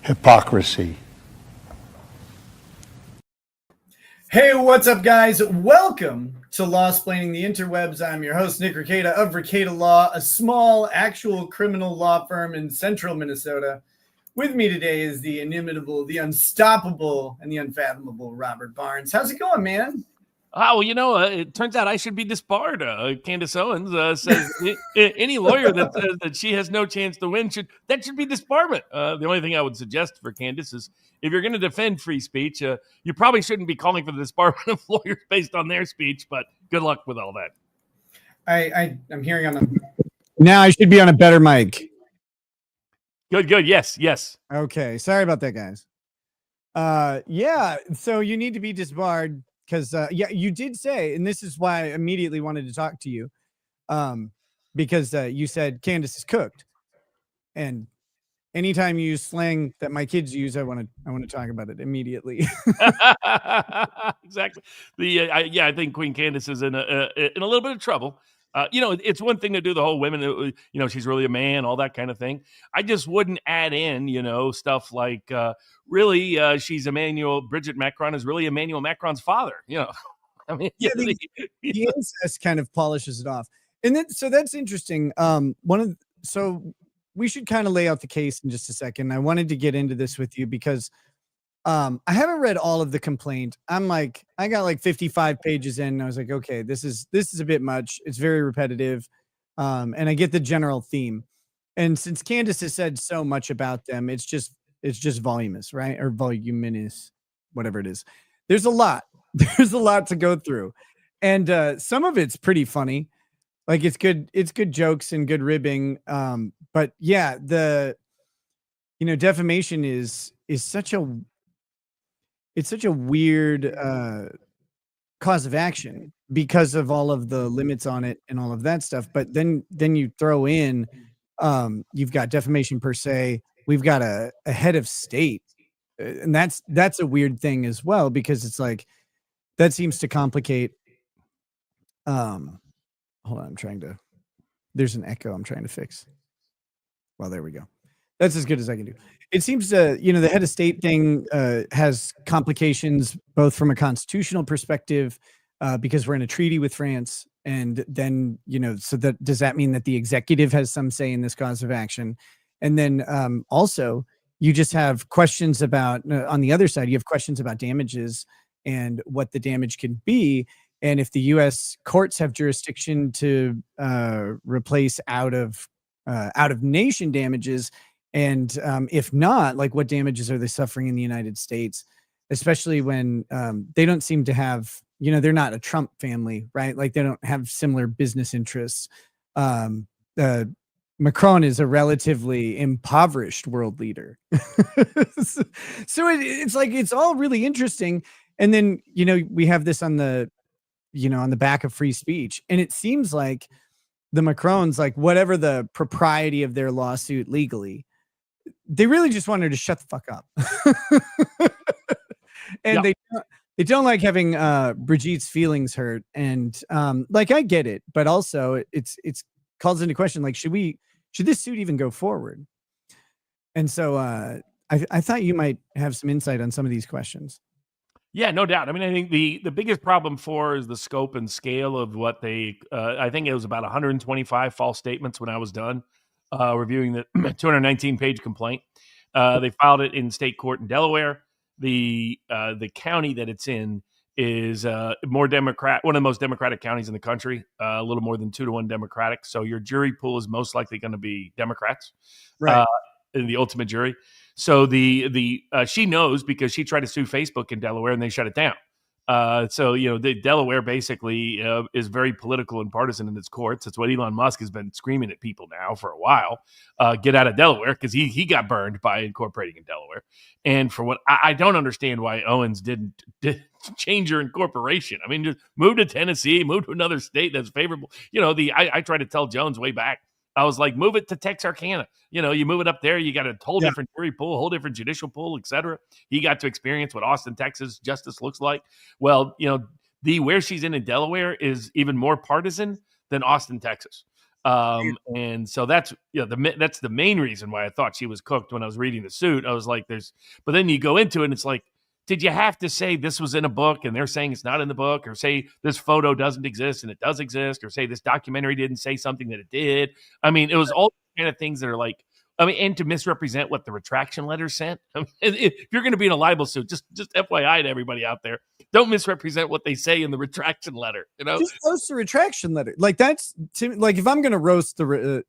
Hypocrisy. Hey, what's up, guys? Welcome to Law-Splaining the Interwebs. I'm your host, Nick Ricada of Ricada Law, a small actual criminal law firm in central Minnesota. With me today is the inimitable, the unstoppable, and the unfathomable Robert Barnes. How's it going, man? Oh, well, it turns out I should be disbarred. Candace Owens says any lawyer that says that she has no chance to win should be disbarment. The only thing I would suggest for Candace is if you're going to defend free speech, you probably shouldn't be calling for the disbarment of lawyers based on their speech. But good luck with all that. I'm hearing on the. Now I should be on a better mic. Good. Yes. Okay. Sorry about that, guys. Yeah. So you need to be disbarred. Because, you did say, and this is why I immediately wanted to talk to you, because you said Candace is cooked. And anytime you use slang that my kids use, I want to talk about it immediately. Exactly. I think Queen Candace is in a little bit of trouble. It's one thing to do the whole women, she's really a man, all that kind of thing. I just wouldn't add in, stuff like, she's Bridget Macron is really Emmanuel Macron's father, I mean, the incest kind of polishes it off. And then, so that's interesting. So we should kind of lay out the case in just a second. I wanted to get into this with you because I haven't read all of the complaint. I got like 55 pages in and I was like, okay, this is a bit much. It's very repetitive. And I get the general theme. And since Candace has said so much about them, it's just voluminous, right? Or voluminous, whatever it is. There's a lot to go through. And some of it's pretty funny. Like it's good jokes and good ribbing. But yeah, defamation is such a weird cause of action because of all of the limits on it and all of that stuff. But then you throw in, you've got defamation per se. We've got a head of state, and that's a weird thing as well, because it's like, that seems to complicate. Hold on. There's an echo I'm trying to fix. Well, there we go. That's as good as I can do. It seems the head of state thing has complications both from a constitutional perspective, because we're in a treaty with France. And then, so does that mean that the executive has some say in this cause of action? And then also you just have questions about, on the other side, you have questions about damages and what the damage can be. And if the U.S. courts have jurisdiction to replace out of nation damages, and if not, like what damages are they suffering in the United States, especially when they don't seem to have, they're not a Trump family, right? Like they don't have similar business interests. Macron is a relatively impoverished world leader. So it's like, it's all really interesting. And then, we have this on the back of free speech. And it seems like the Macrons, like whatever the propriety of their lawsuit legally, they really just want her to shut the fuck up. And they don't like having Brigitte's feelings hurt. And I get it, but also it's calls into question, like, should this suit even go forward? And so I thought you might have some insight on some of these questions. Yeah, no doubt. I mean, I think the biggest problem is the scope and scale of what they, I think it was about 125 false statements when I was done reviewing the 219-page complaint. They filed it in state court in Delaware. The county that it's in is more Democrat, one of the most Democratic counties in the country, a little more than 2-to-1 Democratic. So your jury pool is most likely going to be Democrats, right? In the ultimate jury. So she knows because she tried to sue Facebook in Delaware and they shut it down. The Delaware basically is very political and partisan in its courts. It's what Elon Musk has been screaming at people now for a while. Get out of Delaware, because he got burned by incorporating in Delaware. And for what I don't understand why Owens didn't change her incorporation. I mean, just move to Tennessee, move to another state that's favorable. I tried to tell Jones way back, I was like, move it to Texarkana. You move it up there, you got a whole different jury pool, a whole different judicial pool, et cetera. He got to experience what Austin, Texas justice looks like. Well, where she's in Delaware is even more partisan than Austin, Texas. And so that's that's the main reason why I thought she was cooked when I was reading the suit. I was like, but then you go into it and it's like, did you have to say this was in a book and they're saying it's not in the book, or say this photo doesn't exist and it does exist, or say this documentary didn't say something that it did? I mean, it was all kind of things that are like, and to misrepresent what the retraction letter sent. I mean, if you're going to be in a libel suit, just FYI to everybody out there, don't misrepresent what they say in the retraction letter. Just roast the retraction letter. Like that's like if I'm going to roast the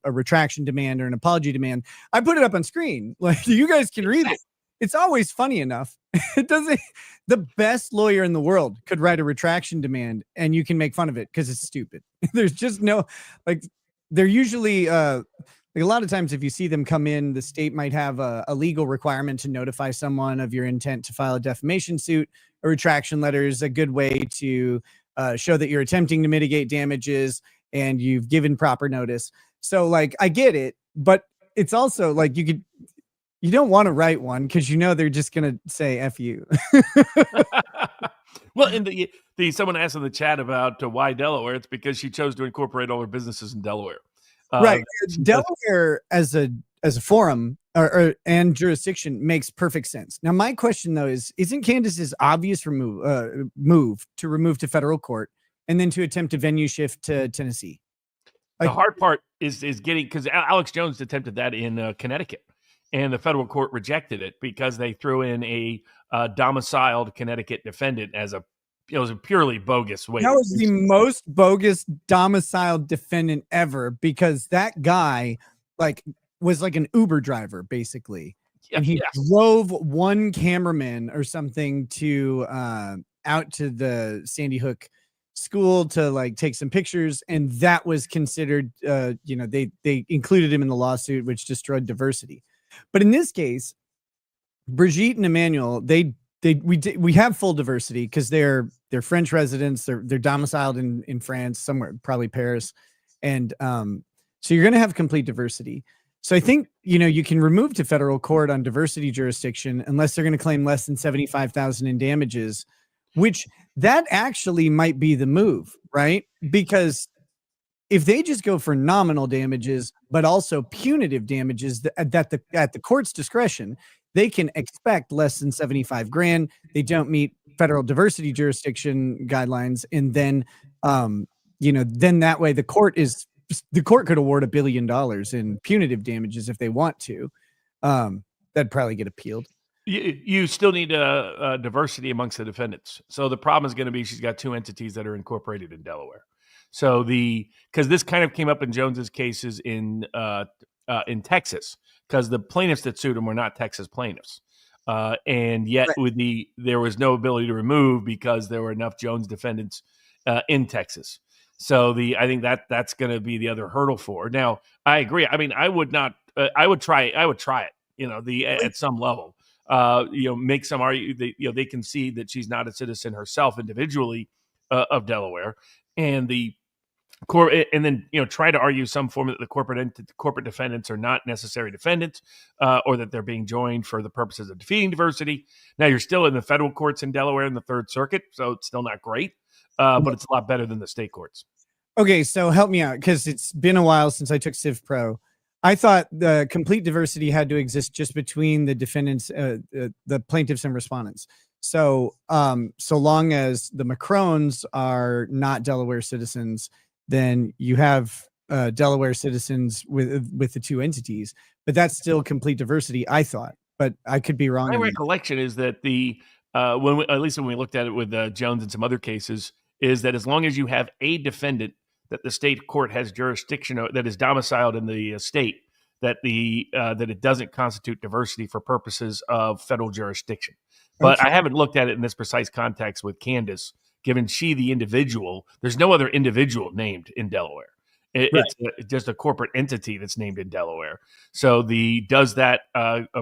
a retraction demand or an apology demand, I put it up on screen. Like you guys can read it. It's always funny enough. It doesn't. The best lawyer in the world could write a retraction demand, and you can make fun of it because it's stupid. There's just no like. They're usually. Like a lot of times if you see them come in, the state might have a legal requirement to notify someone of your intent to file a defamation suit. A retraction letter is a good way to show that you're attempting to mitigate damages and you've given proper notice. So like, I get it, but it's also like you don't want to write one because they're just going to say F you. Well, and someone asked in the chat about why Delaware. It's because she chose to incorporate all her businesses in Delaware. Right. Delaware as a forum and jurisdiction makes perfect sense. Now, my question, though, isn't Candace's obvious move to remove to federal court and then to attempt a venue shift to Tennessee? The hard part is getting, because Alex Jones attempted that in Connecticut, and the federal court rejected it because they threw in a domiciled Connecticut defendant as it was a purely bogus way. That was the most bogus domiciled defendant ever, because that guy was like an Uber driver basically. Yeah, and he drove one cameraman or something to out to the Sandy Hook school to take some pictures. And that was considered, they included him in the lawsuit, which destroyed diversity. But in this case, Brigitte and Emmanuel, we have full diversity because they're French residents. They're domiciled in France, somewhere, probably Paris. And so you're going to have complete diversity. So I think, you can remove to federal court on diversity jurisdiction unless they're going to claim less than $75,000 in damages, which that actually might be the move, right? Because if they just go for nominal damages, but also punitive damages at the court's discretion, they can expect less than 75 grand. They don't meet federal diversity jurisdiction guidelines. And then, then that way the court could award $1 billion in punitive damages if they want to. That'd probably get appealed. You still need a diversity amongst the defendants. So the problem is going to be she's got two entities that are incorporated in Delaware. So because this kind of came up in Jones's cases in Texas, because the plaintiffs that sued him were not Texas plaintiffs. And yet there was no ability to remove because there were enough Jones defendants in Texas. So I think that's going to be the other hurdle for. Now, I agree. I mean, I would try it, at some level, make some argue that, they can see that she's not a citizen herself individually of Delaware, and the court, and then try to argue some form that the corporate defendants are not necessary defendants, or that they're being joined for the purposes of defeating diversity. Now you're still in the federal courts in Delaware in the Third Circuit, so it's still not great, but it's a lot better than the state courts. Okay, so help me out, because it's been a while since I took Civ Pro. I thought the complete diversity had to exist just between the defendants, the plaintiffs and respondents. So, so long as the Macrons are not Delaware citizens, then you have Delaware citizens with the two entities, but that's still complete diversity, I thought, but I could be wrong. My recollection is that at least when we looked at it with Jones and some other cases, is that as long as you have a defendant that the state court has jurisdiction that is domiciled in the state, that it doesn't constitute diversity for purposes of federal jurisdiction. But okay. I haven't looked at it in this precise context with Candace, given she the individual. There's no other individual named in Delaware. It's just a corporate entity that's named in Delaware. So does that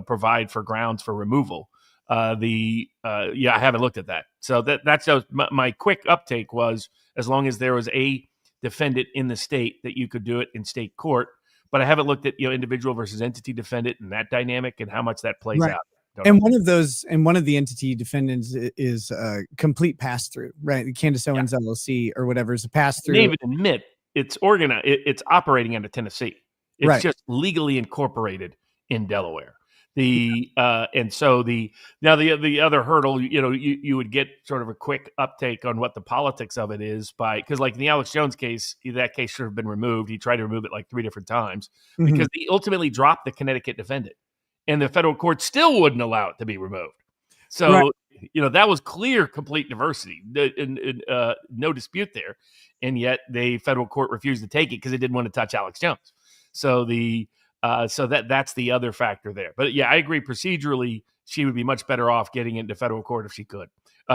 provide for grounds for removal? I haven't looked at that. So that's my quick uptake was, as long as there was a defendant in the state, that you could do it in state court. But I haven't looked at individual versus entity defendant and that dynamic and how much that plays out. And one of the entity defendants is a complete pass through, right? Candace Owens LLC or whatever is a pass through. They even admit it's organized. It's operating out of Tennessee. It's just legally incorporated in Delaware. And so the other hurdle, you would get sort of a quick uptake on what the politics of it is because like in the Alex Jones case, that case should have been removed. He tried to remove it like 3 different times because he ultimately dropped the Connecticut defendant, and the federal court still wouldn't allow it to be removed. So that was clear, complete diversity, no dispute there, and yet the federal court refused to take it because it didn't want to touch Alex Jones. So that's the other factor there. But yeah, I agree. Procedurally, she would be much better off getting into federal court if she could.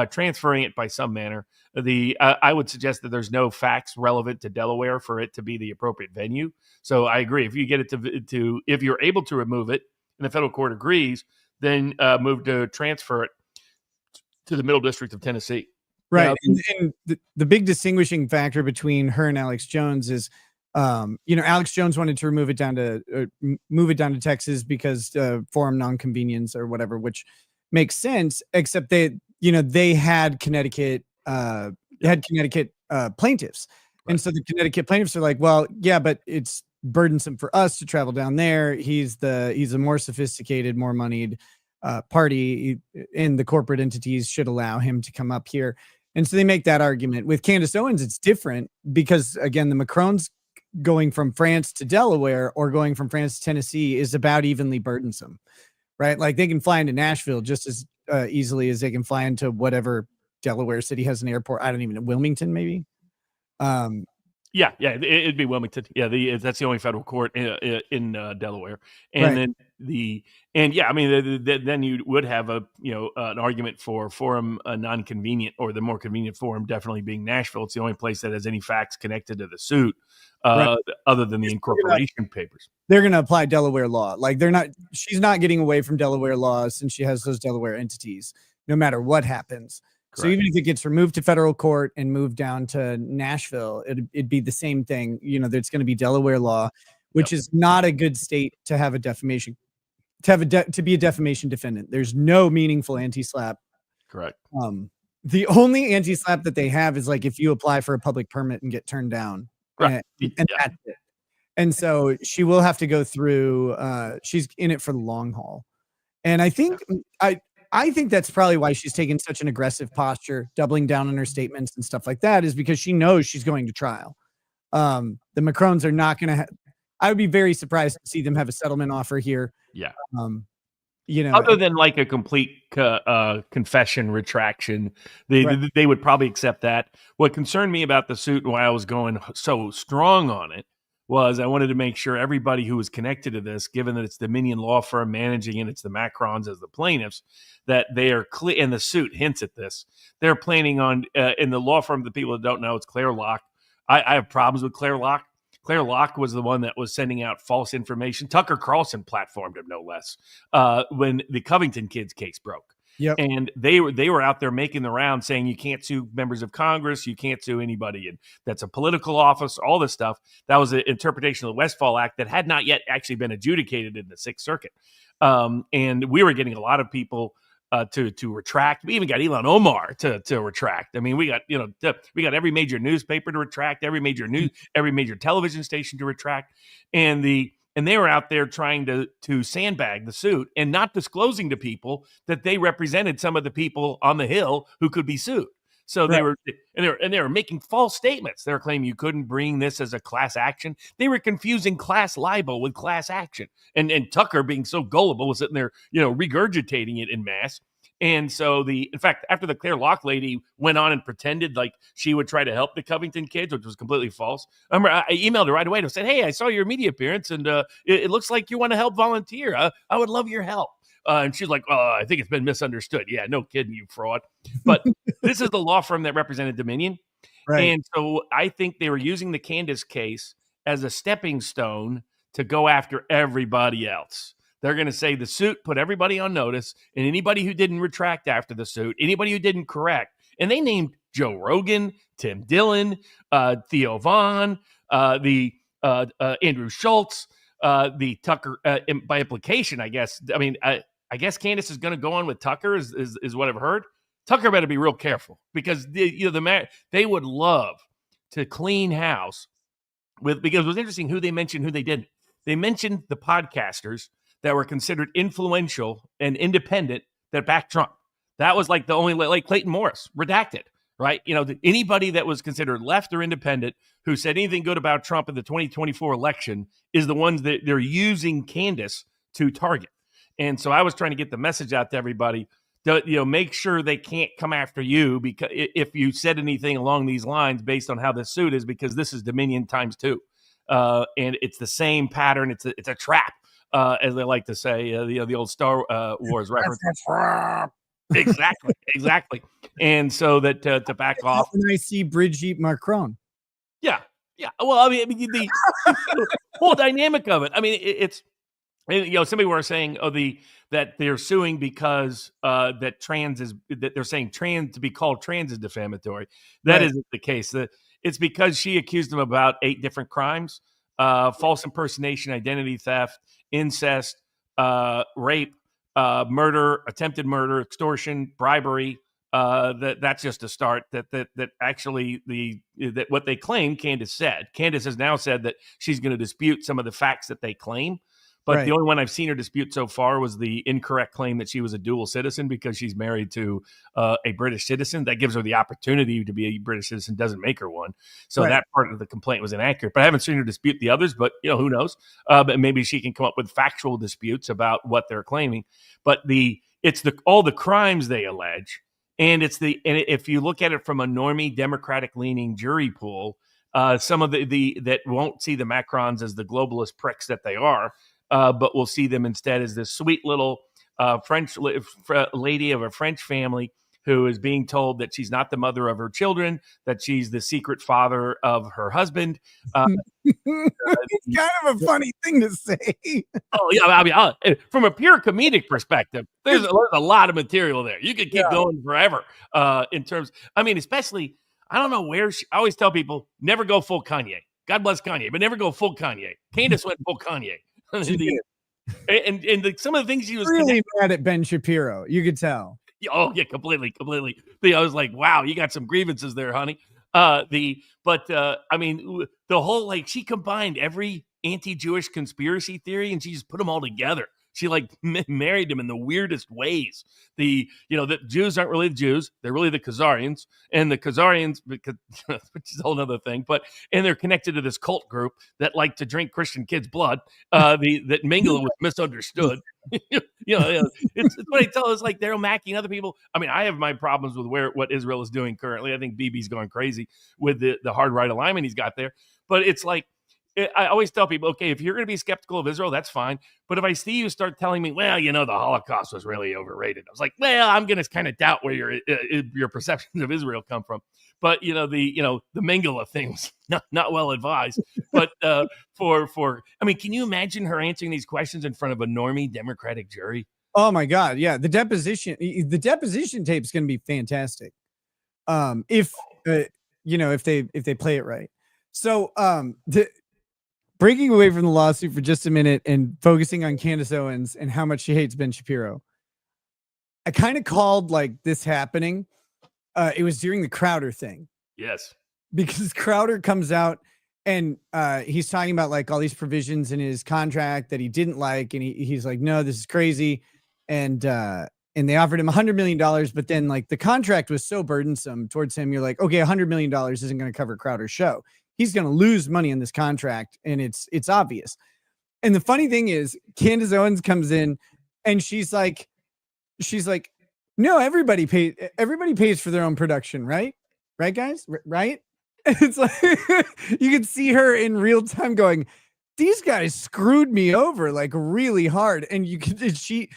Transferring it by some manner. I would suggest that there's no facts relevant to Delaware for it to be the appropriate venue. So I agree. If you get it to if you're able to remove it and the federal court agrees, then move to transfer it to the Middle District of Tennessee. Right. And the big distinguishing factor between her and Alex Jones is Alex Jones wanted to move it down to Texas because forum nonconvenience or whatever, which makes sense, except they had Connecticut plaintiffs. Right. And so the Connecticut plaintiffs are like, well, yeah, but it's burdensome for us to travel down there. He's a more sophisticated, more moneyed party, and the corporate entities should allow him to come up here. And so they make that argument. With Candace Owens, it's different because, again, the Macrons going from France to Delaware or going from France to Tennessee is about evenly burdensome, right? Like they can fly into Nashville just as easily as they can fly into whatever Delaware city has an airport. I don't even know, Wilmington, maybe. Yeah, it'd be Wilmington. Yeah, that's the only federal court in Delaware, and then you would have an argument for forum non-convenient, or the more convenient forum definitely being Nashville. It's the only place that has any facts connected to the suit, other than the incorporation papers. They're going to apply Delaware law. Like she's not getting away from Delaware law since she has those Delaware entities, no matter what happens. Correct. So even if it gets removed to federal court and moved down to Nashville, it'd be the same thing. There's going to be Delaware law, which is not a good state to have a defamation, to be a defamation defendant. There's no meaningful anti-SLAPP. Correct. The only anti-SLAPP that they have is like if you apply for a public permit and get turned down, and that's it. And so she will have to go through. She's in it for the long haul, and I think I think that's probably why she's taken such an aggressive posture, doubling down on her statements and stuff like that, is because she knows she's going to trial. The Macrons are not going to. I would be very surprised to see them have a settlement offer here. Yeah. Other than like a complete confession retraction, they would probably accept that. What concerned me about the suit and why I was going so strong on it was I wanted to make sure everybody who was connected to this, given that it's Dominion law firm managing it, it's the Macrons as the plaintiffs, that they are clear, and the suit hints at this. They're planning on, in the law firm, the people that don't know, it's Clare Locke. I have problems with Clare Locke. Clare Locke was the one that was sending out false information. Tucker Carlson platformed him, no less, when the Covington kids case broke. Yep. And they were out there making the round saying you can't sue members of Congress, you can't sue anybody, and that's a political office, all this stuff. That was an interpretation of the Westfall Act that had not yet actually been adjudicated in the Sixth Circuit. And we were getting a lot of people to retract. We even got Ilhan Omar to retract. I mean, we got every major newspaper to retract, every major television station to retract, and they were out there trying to sandbag the suit and not disclosing to people that they represented some of the people on the Hill who could be sued. So they were making false statements. They were claiming you couldn't bring this as a class action. They were confusing class libel with class action. And Tucker, being so gullible, was sitting there, regurgitating it in mass. And so in fact, after the Clare Locke lady went on and pretended like she would try to help the Covington kids, which was completely false. I emailed her right away and said, "Hey, I saw your media appearance, and it looks like you want to help volunteer. I would love your help." And she's like, "I think it's been misunderstood." Yeah, no kidding, you fraud. But this is the law firm that represented Dominion. Right. And so I think they were using the Candace case as a stepping stone to go after everybody else. They're going to say the suit put everybody on notice, and anybody who didn't retract after the suit, anybody who didn't correct. And they named Joe Rogan, Tim Dillon, Theo Vaughn, Andrew Schultz, the Tucker, by implication, I guess. I mean, I guess Candace is going to go on with Tucker, is what I've heard. Tucker better be real careful because they would love to clean house with, because it was interesting who they mentioned, who they didn't. They mentioned the podcasters that were considered influential and independent that backed Trump. That was like the only, like Clayton Morris, redacted, right? Anybody that was considered left or independent who said anything good about Trump in the 2024 election is the ones that they're using Candace to target. And so I was trying to get the message out to everybody to, make sure they can't come after you because if you said anything along these lines based on how this suit is, because this is Dominion times 2. And it's the same pattern. It's a trap, as they like to say, the old Star Wars reference. Exactly. And so that to back off. When I see Brigitte Macron. Yeah. Well, I mean the whole dynamic of it. I mean, it's somebody were saying that they're suing because that they're saying trans to be called trans is defamatory. That isn't the case. It's because she accused them about 8 different crimes: false impersonation, identity theft, incest, rape, murder, attempted murder, extortion, bribery. That's just a start. That actually that what they claim Candace said. Candace has now said that she's going to dispute some of the facts that they claim. But the only one I've seen her dispute so far was the incorrect claim that she was a dual citizen because she's married to a British citizen. That gives her the opportunity to be a British citizen, doesn't make her one. So that part of the complaint was inaccurate. But I haven't seen her dispute the others, but who knows? But maybe she can come up with factual disputes about what they're claiming. But it's all the crimes they allege. And if you look at it from a normie Democratic leaning jury pool, some of the that won't see the Macrons as the globalist pricks that they are, but we'll see them instead as this sweet little French lady of a French family who is being told that she's not the mother of her children, that she's the secret father of her husband. It's kind of a funny thing to say. Oh, yeah. I mean, from a pure comedic perspective, there's a lot of material there. You could keep going forever in terms. I mean, especially, I don't know where I always tell people never go full Kanye. God bless Kanye, but never go full Kanye. Candace went full Kanye. And some of the things she was really mad at Ben Shapiro. You could tell. Oh yeah, completely. I was like, wow, you got some grievances there, honey. I mean, the whole she combined every anti-Jewish conspiracy theory and she just put them all together. She married them in the weirdest ways. The Jews aren't really the Jews; they're really the Khazarians, and the Khazarians, which is a whole other thing. And they're connected to this cult group that like to drink Christian kids' blood. That mingle with misunderstood. It's what I tell. It's like they're macking other people. I mean, I have my problems with what Israel is doing currently. I think Bibi's gone crazy with the hard right alignment he's got there. But it's like. I always tell people, okay, if you're going to be skeptical of Israel, that's fine. But if I see you start telling me, well, the Holocaust was really overrated, I was like, well, I'm going to kind of doubt where your perceptions of Israel come from. But the Mengele thing was not well advised. But I mean, can you imagine her answering these questions in front of a normie Democratic jury? Oh my God, yeah, the deposition tape is going to be fantastic. If they play it right. So breaking away from the lawsuit for just a minute and focusing on Candace Owens and how much she hates Ben Shapiro. I kind of called this happening. It was during the Crowder thing. Yes. Because Crowder comes out and he's talking about all these provisions in his contract that he didn't like. And he's like, no, this is crazy. And they offered him $100 million, but then the contract was so burdensome towards him. You're like, okay, $100 million isn't going to cover Crowder's show. He's going to lose money in this contract, and it's obvious. And the funny thing is, Candace Owens comes in, and she's like, no, everybody pays for their own production, right? Right, guys, right? And it's like you can see her in real time going, these guys screwed me over really hard. And she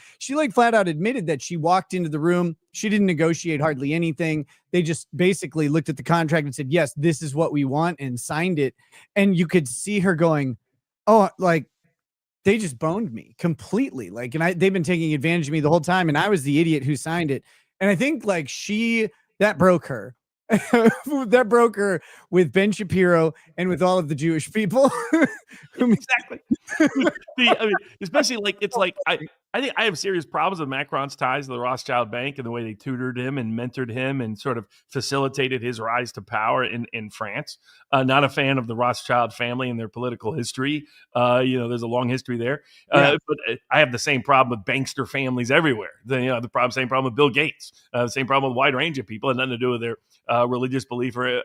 flat out admitted that she walked into the room. She didn't negotiate hardly anything. They just basically looked at the contract and said, yes, this is what we want, and signed it. And you could see her going, oh, they just boned me completely. They've been taking advantage of me the whole time. And I was the idiot who signed it. And I think that broke her. That broke her with Ben Shapiro and with all of the Jewish people. Exactly. I mean, especially like it's like I think I have serious problems with Macron's ties to the Rothschild Bank and the way they tutored him and mentored him and sort of facilitated his rise to power in France. Not a fan of the Rothschild family and their political history. There's a long history there. But I have the same problem with bankster families everywhere. Same problem with Bill Gates. Same problem with a wide range of people. It had nothing to do with their religious belief or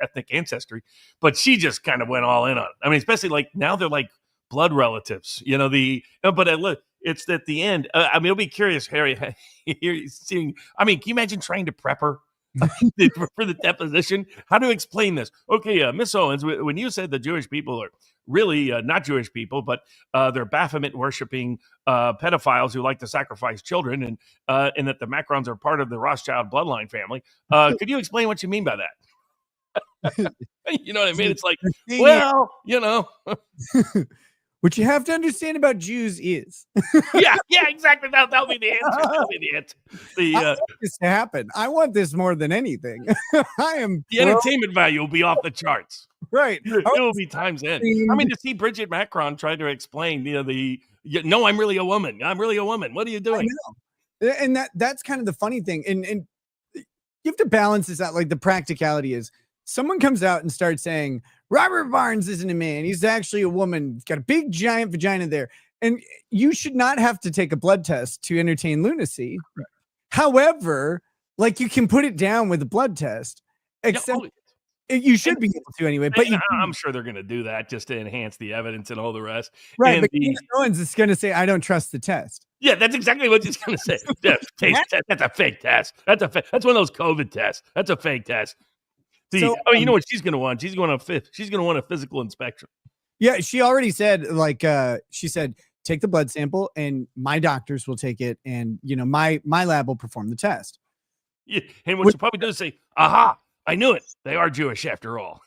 ethnic ancestry. But she just kind of went all in on it. I mean, especially like now they're like blood relatives, but it's at the end. I mean, it'll be curious, Harry, seeing, I mean, can you imagine trying to prep her for the deposition? How to explain this? Okay, Miss Owens, when you said the Jewish people are really not Jewish people, but they're Baphomet worshiping pedophiles who like to sacrifice children, and that the Macrons are part of the Rothschild bloodline family. Could you explain what you mean by that? You know what I mean? It's like, well, What you have to understand about Jews is yeah, exactly. That'll be the answer. That'll be the answer. I want this to happen. I want this more than anything. The entertainment value will be off the charts. Right. It will be times end. I mean, to see Bridget Macron try to explain, no, I'm really a woman. I'm really a woman. What are you doing? And that's kind of the funny thing. And you have to balance this out. Like the practicality is someone comes out and starts saying, Robert Barnes isn't a man. He's actually a woman. He's got a big, giant vagina there. And you should not have to take a blood test to entertain lunacy. Right. However, like you can put it down with a blood test, except you should be able to anyway. But I'm sure they're going to do that just to enhance the evidence and all the rest. Right. But Owens is going to say, I don't trust the test. Yeah, that's exactly what he's going to say. That's a fake test. That's one of those COVID tests. That's a fake test. You know what she's going to want? She's going to want a physical inspection. Yeah, she already said, she said, take the blood sample and my doctors will take it, and my lab will perform the test. Yeah, and what she'll probably do is say, aha, I knew it. They are Jewish after all.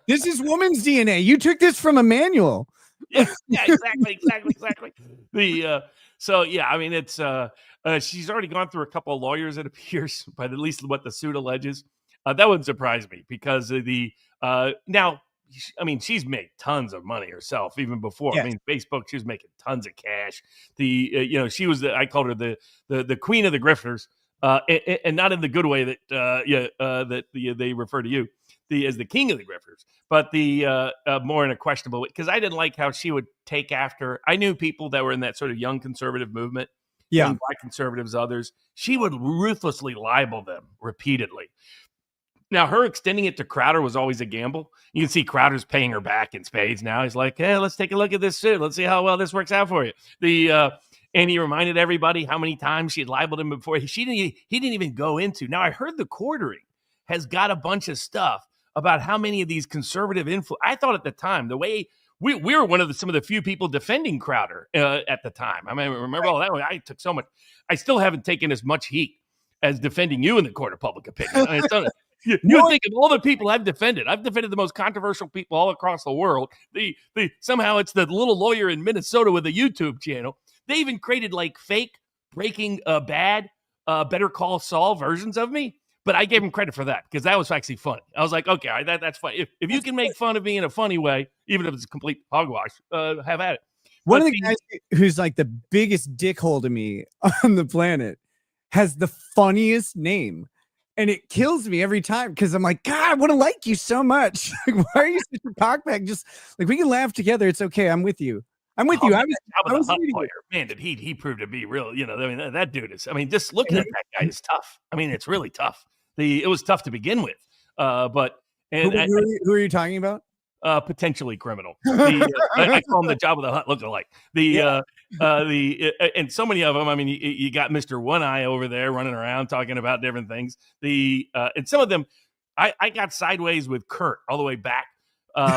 This is woman's DNA. You took this from a manual. Yeah, exactly. I mean, it's she's already gone through a couple of lawyers, it appears, but at least what the suit alleges. That wouldn't surprise me because of now, I mean, she's made tons of money herself even before. Yes. I mean, Facebook, she was making tons of cash. She was I called her the queen of the grifters, and not in the good way that they refer to you as the king of the grifters, but more in a questionable way, because I didn't like how she would take after. I knew people that were in that sort of young conservative movement. Yeah, Black conservatives, others. She would ruthlessly libel them repeatedly. Now, her extending it to Crowder was always a gamble. You can see Crowder's paying her back in spades now. He's like, hey, let's take a look at this shit. Let's see how well this works out for you. And he reminded everybody how many times she had libeled him before. He didn't even go into. Now, I heard the quartering has got a bunch of stuff about how many of these conservative I thought at the time, the way we were some of the few people defending Crowder at the time. I mean, remember all that? I took so much. I still haven't taken as much heat as defending you in the court of public opinion. I mean, you would think of all the people I've defended the most controversial people all across the world. Somehow it's the little lawyer in Minnesota with a YouTube channel. They even created like fake Breaking Bad, Better Call Saul versions of me. But I gave him credit for that because that was actually funny. I was like, okay, that's funny. If you can make fun of me in a funny way, even if it's a complete hogwash, have at it. One of the guys who's like the biggest dickhole to me on the planet has the funniest name. And it kills me every time because I'm like, God, I want to like you so much. Like, why are you such a cockback? Just like we can laugh together. It's okay. I'm with you. I was lawyer. Man, did he proved to be real? I mean, that dude is. I mean, just looking at that guy is tough. I mean, it's really tough. It was tough to begin with. Who are you talking about? Potentially criminal. I call him the Jabba the Hutt lookalike. And so many of them. I mean, you got Mr. One Eye over there running around talking about different things. And some of them, I got sideways with Kurt all the way back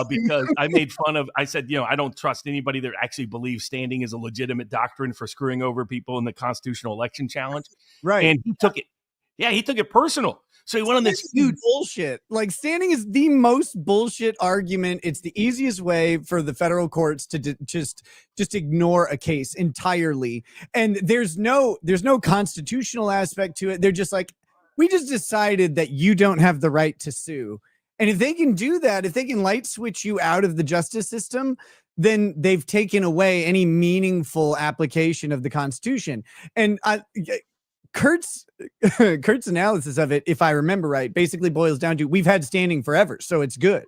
because I made fun of. I said, I don't trust anybody that actually believes standing is a legitimate doctrine for screwing over people in the constitutional election challenge. Right, and he took it. Yeah, he took it personal. So he went on this huge bullshit. Like standing is the most bullshit argument. It's the easiest way for the federal courts to just ignore a case entirely. And there's no constitutional aspect to it. They're just like, we just decided that you don't have the right to sue. And if they can do that, if they can light switch you out of the justice system, then they've taken away any meaningful application of the Constitution. And Kurt's analysis of it, if I remember right, basically boils down to we've had standing forever, so it's good.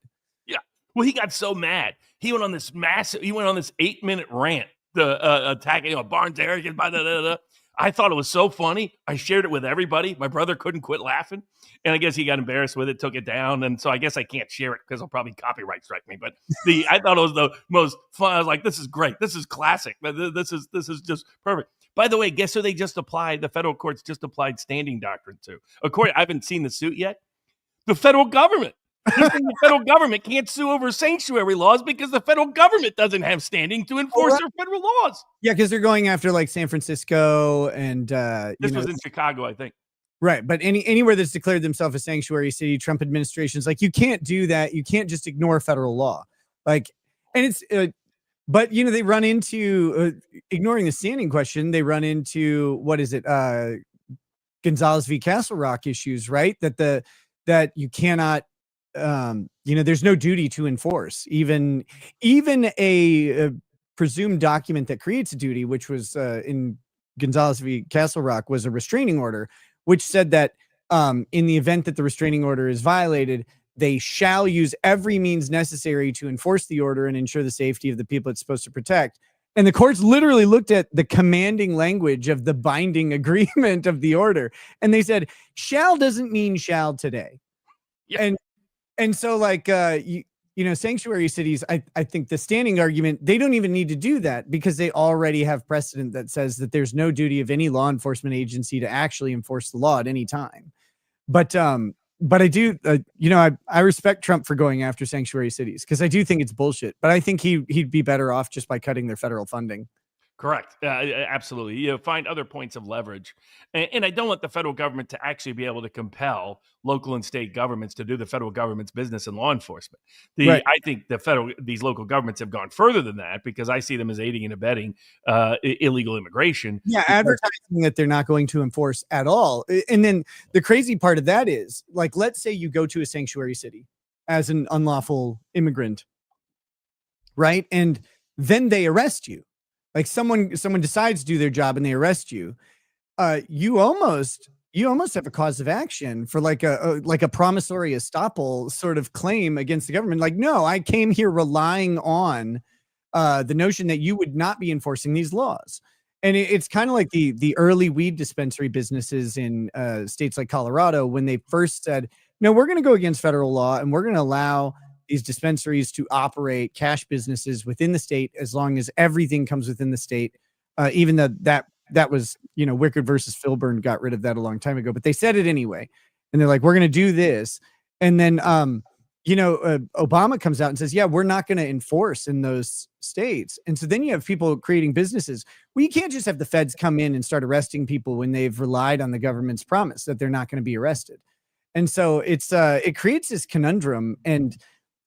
Yeah. Well, he got so mad. He went on this 8-minute rant, attacking Barnes arrogant. Blah, blah, blah, blah. I thought it was so funny. I shared it with everybody. My brother couldn't quit laughing. And I guess he got embarrassed with it, took it down. And so I guess I can't share it because I'll probably copyright strike me. But I thought it was the most fun. I was like, this is great. This is classic. This is just perfect. By the way, guess who they just applied? The federal courts just applied standing doctrine to. Of course, I haven't seen the suit yet. The federal government. The federal government can't sue over sanctuary laws because the federal government doesn't have standing to enforce their federal laws. Yeah, because they're going after like San Francisco and this was in Chicago, I think. Right, but anywhere that's declared themselves a sanctuary city, Trump administration's like, you can't do that. You can't just ignore federal law. Like, and it's, but they run into ignoring the standing question. They run into what is it, Gonzalez v. Castle Rock issues, right? That you cannot. There's no duty to enforce even a presumed document that creates a duty, which was in Gonzalez v. Castle Rock was a restraining order, which said that in the event that the restraining order is violated, they shall use every means necessary to enforce the order and ensure the safety of the people it's supposed to protect. And the courts literally looked at the commanding language of the binding agreement of the order, and they said, shall doesn't mean shall today. Yeah. And so like, sanctuary cities, I think the standing argument, they don't even need to do that because they already have precedent that says that there's no duty of any law enforcement agency to actually enforce the law at any time. But I do, I respect Trump for going after sanctuary cities because I do think it's bullshit, but I think he'd be better off just by cutting their federal funding. Correct. Absolutely. Find other points of leverage. And I don't want the federal government to actually be able to compel local and state governments to do the federal government's business in law enforcement. Right. I think these local governments have gone further than that because I see them as aiding and abetting illegal immigration. Yeah, advertising that they're not going to enforce at all. And then the crazy part of that is, like, let's say you go to a sanctuary city as an unlawful immigrant, right? And then they arrest you. Like someone decides to do their job and they arrest you. You almost have a cause of action for like a promissory estoppel sort of claim against the government. Like, no, I came here relying on the notion that you would not be enforcing these laws. And it's kind of like the early weed dispensary businesses in states like Colorado when they first said, no, we're going to go against federal law and we're going to allow these dispensaries to operate cash businesses within the state as long as everything comes within the state. Even though that was, Wickard versus Filburn got rid of that a long time ago, but they said it anyway. And they're like, we're going to do this. And then, Obama comes out and says, yeah, we're not going to enforce in those states. And so then you have people creating businesses. Well, you can't just have the feds come in and start arresting people when they've relied on the government's promise that they're not going to be arrested. And so it creates this conundrum.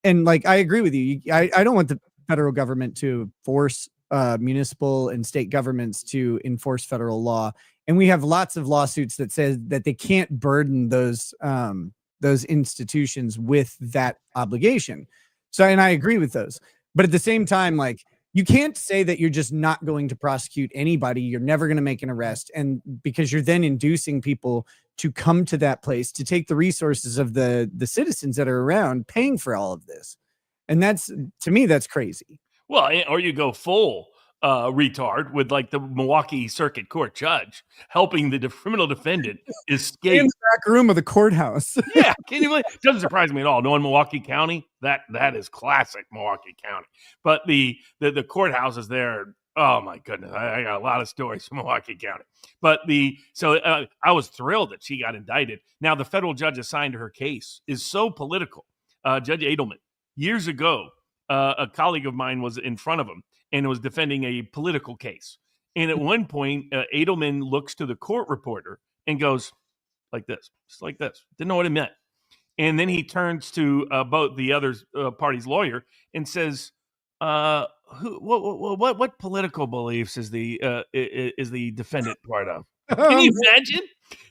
And like, I agree with you. I don't want the federal government to force municipal and state governments to enforce federal law. And we have lots of lawsuits that says that they can't burden those institutions with that obligation. So, and I agree with those. But at the same time, like, you can't say that you're just not going to prosecute anybody. You're never going to make an arrest. And because you're then inducing people to come to that place to take the resources of the citizens that are around paying for all of this. And to me, that's crazy. Well, or you go full retard with like the Milwaukee Circuit Court judge helping the criminal defendant escape in the back room of the courthouse. Yeah, can you believe? Doesn't surprise me at all. Knowing Milwaukee County, that is classic Milwaukee County. But the courthouse is there. Oh my goodness, I got a lot of stories from Milwaukee County. But I was thrilled that she got indicted. Now the federal judge assigned to her case is so political. Judge Edelman, years ago, a colleague of mine was in front of him and was defending a political case. And at one point, Edelman looks to the court reporter and goes like this, just like this. Didn't know what it meant. And then he turns to both the other party's lawyer and says, what political beliefs is the defendant part of? Can you imagine?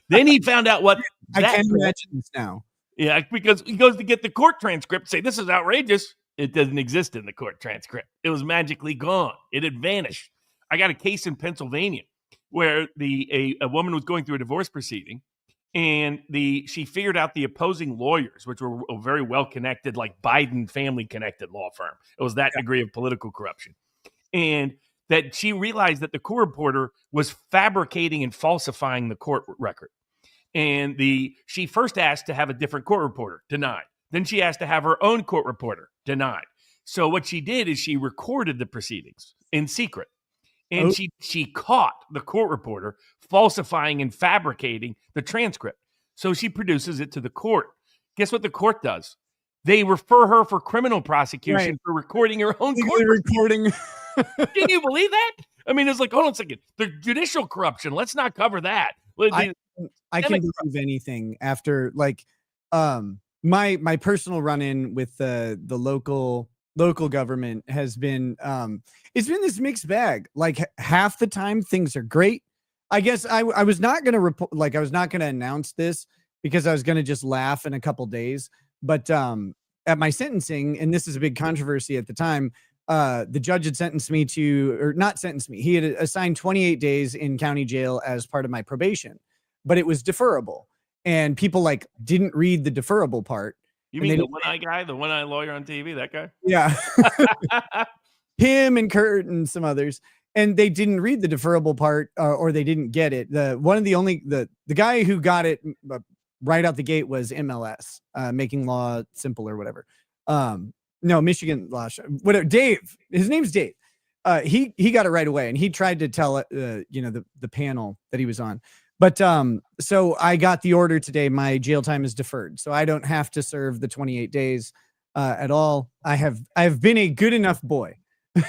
Then he found out what I can imagine this now. Yeah, because he goes to get the court transcript, say this is outrageous. It doesn't exist in the court transcript. It was magically gone. It had vanished. I got a case in Pennsylvania where a woman was going through a divorce proceeding, and she figured out the opposing lawyers, which were a very well connected, like Biden family connected law firm. It was that degree of political corruption, and that she realized that the court reporter was fabricating and falsifying the court record. And she first asked to have a different court reporter, denied. Then she asked to have her own court reporter, denied. So what she did is she recorded the proceedings in secret. And she caught the court reporter falsifying and fabricating the transcript. So she produces it to the court. Guess what the court does? They refer her for criminal prosecution for recording her own court recording. Can you believe that? I mean, it's like, hold on a second. The judicial corruption, let's not cover that. I can believe anything after like my personal run-in with the local government has been it's been this mixed bag. Like half the time things are great. I guess I was not going to report, like I was not going to announce this because I was going to just laugh in a couple days. But at my sentencing, and this is a big controversy at the time, the judge had sentenced me to, or not sentenced me, he had assigned 28 days in county jail as part of my probation, but it was deferrable. And people like didn't read the deferrable part. You mean the one-eye guy, the one-eye lawyer on TV, that guy? Yeah. Him and Kurt and some others. And they didn't read the deferrable part or they didn't get it. The guy who got it right out the gate was MLS, making law simple or whatever. No, Michigan law, whatever. Dave, his name's Dave. He got it right away, and he tried to tell the panel that he was on. But so I got the order today. My jail time is deferred, so I don't have to serve the 28 days at all. I've been a good enough boy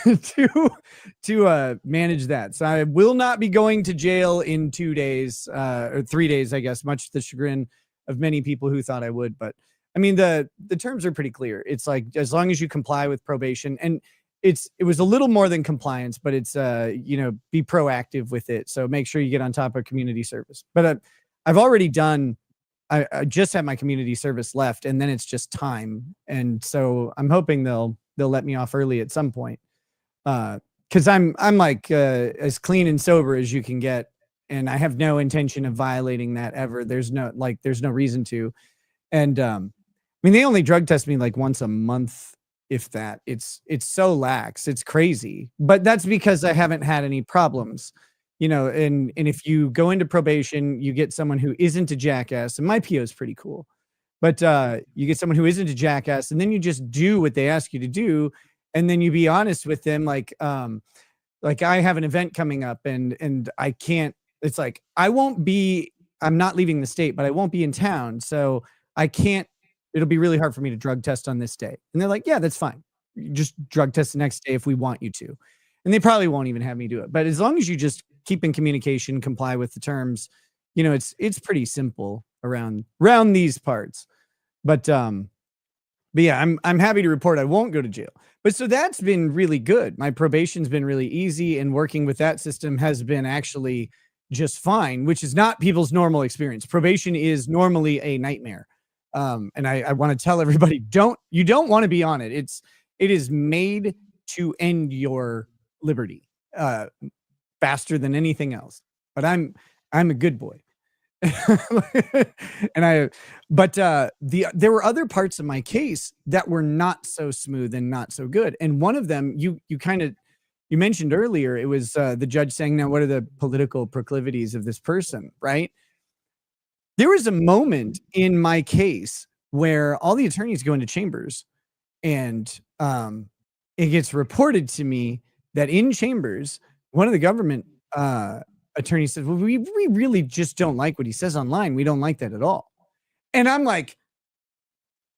to manage that. So I will not be going to jail in 2 days or 3 days, I guess, much to the chagrin of many people who thought I would. But I mean, the terms are pretty clear. It's like, as long as you comply with probation, and it was a little more than compliance, but it's, be proactive with it. So make sure you get on top of community service. But I've already done, I just have my community service left, and then it's just time. And so I'm hoping they'll let me off early at some point. Cause I'm like, as clean and sober as you can get. And I have no intention of violating that ever. There's no reason to. And, I mean, they only drug test me like once a month, if that. It's so lax. It's crazy. But that's because I haven't had any problems, and if you go into probation, you get someone who isn't a jackass, and my PO is pretty cool. But you get someone who isn't a jackass, and then you just do what they ask you to do, and then you be honest with them. Like I have an event coming up, and I can't. It's like I'm not leaving the state, but I won't be in town, so I can't. It'll be really hard for me to drug test on this day. And they're like, yeah, that's fine. You just drug test the next day if we want you to. And they probably won't even have me do it. But as long as you just keep in communication, comply with the terms, it's pretty simple around these parts. But yeah, I'm happy to report I won't go to jail. But so that's been really good. My probation's been really easy, and working with that system has been actually just fine, which is not people's normal experience. Probation is normally a nightmare. And I want to tell everybody, you don't want to be on it. It is made to end your liberty faster than anything else. But I'm a good boy. And there were other parts of my case that were not so smooth and not so good. And one of them, you mentioned earlier, it was the judge saying, now, what are the political proclivities of this person, right? There was a moment in my case where all the attorneys go into chambers, and it gets reported to me that in chambers, one of the government attorneys says, well, we really just don't like what he says online. We don't like that at all. And I'm like,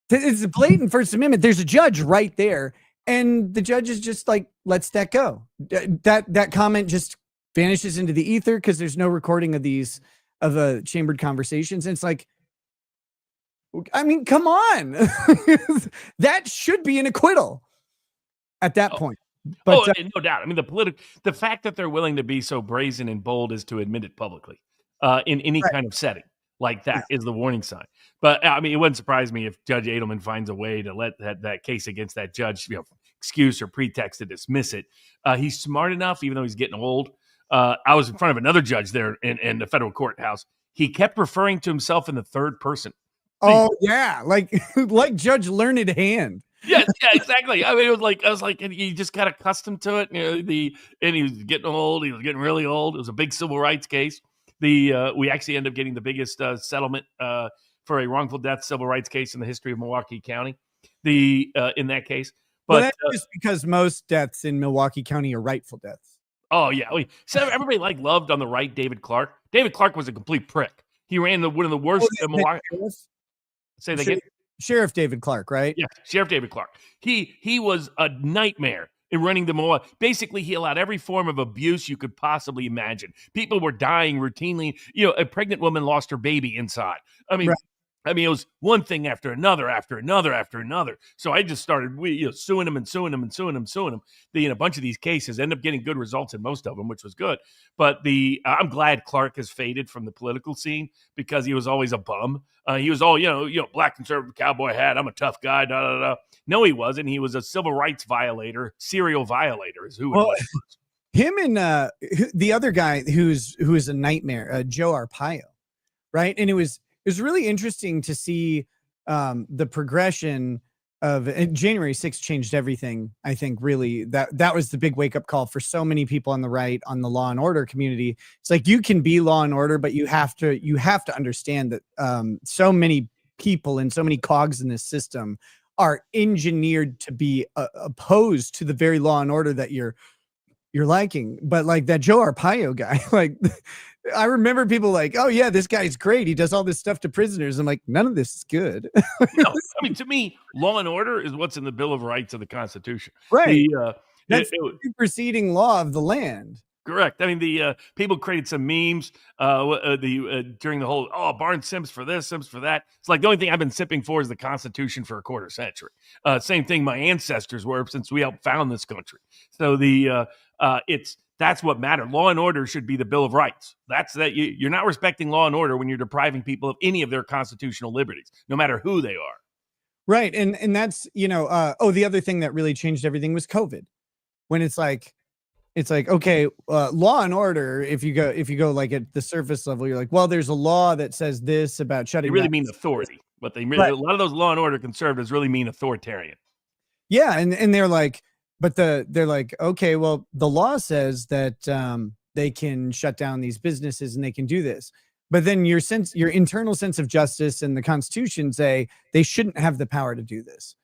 it's a blatant First Amendment. There's a judge right there. And the judge is just like, lets that go. That comment just vanishes into the ether because there's no recording of these chambered conversations. And it's like, I mean, come on. That should be an acquittal at that point. But no doubt. I mean, the fact that they're willing to be so brazen and bold as to admit it publicly in any kind of setting. like that is the warning sign. But I mean, it wouldn't surprise me if Judge Edelman finds a way to let that case against that judge, excuse or pretext to dismiss it. He's smart enough, even though he's getting old. I was in front of another judge there in the federal courthouse. He kept referring to himself in the third person. Oh yeah, like Judge Learned Hand. Yeah, exactly. I mean, I was like, and he just got accustomed to it. And he was getting old. He was getting really old. It was a big civil rights case. We actually ended up getting the biggest settlement for a wrongful death civil rights case in the history of Milwaukee County. In that case, but that's just because most deaths in Milwaukee County are rightful deaths. Oh yeah, so everybody loved on the right David Clark. David Clark was a complete prick. He ran one of the worst Milwaukee. Say that again. Sheriff David Clark, right? Yeah, Sheriff David Clark. He was a nightmare in running the Milwaukee. Basically, he allowed every form of abuse you could possibly imagine. People were dying routinely. A pregnant woman lost her baby inside. I mean, it was one thing after another, after another, after another. So I just started suing him and suing him and suing him. In a bunch of these cases, end up getting good results in most of them, which was good. But I'm glad Clark has faded from the political scene because he was always a bum. He was all black conservative cowboy hat. I'm a tough guy. Da da da. No, he wasn't. He was a civil rights violator, serial violator, is who it was. Him and the other guy who is a nightmare, Joe Arpaio, right? And it was really interesting to see the progression of January 6th changed everything. I think really that was the big wake up call for so many people on the right, on the law and order community. It's like, you can be law and order, but you have to understand that so many people and so many cogs in this system are engineered to be opposed to the very law and order that you're liking. But like that Joe Arpaio guy, like I remember people like, oh yeah, this guy's great. He does all this stuff to prisoners. I'm like, none of this is good. No, I mean, to me, law and order is what's in the Bill of Rights of the Constitution. Right. That's the superseding law of the land. Correct. I mean, the people created some memes during the whole, Barnes Sims for this, Sims for that. It's like the only thing I've been sipping for is the Constitution for a quarter century. Same thing my ancestors were since we helped found this country. So that's what mattered. Law and order should be the Bill of Rights. You're not respecting law and order when you're depriving people of any of their constitutional liberties, no matter who they are. Right. And that's, the other thing that really changed everything was COVID. When it's like, okay, law and order, if you go like at the surface level, you're like, well, there's a law that says this about shutting They really down. mean authority. But they really, a lot of those law and order conservatives really mean authoritarian. Yeah. And they're like, but they're like, okay, well, the law says that they can shut down these businesses and they can do this. But then your internal sense of justice and the Constitution say they shouldn't have the power to do this.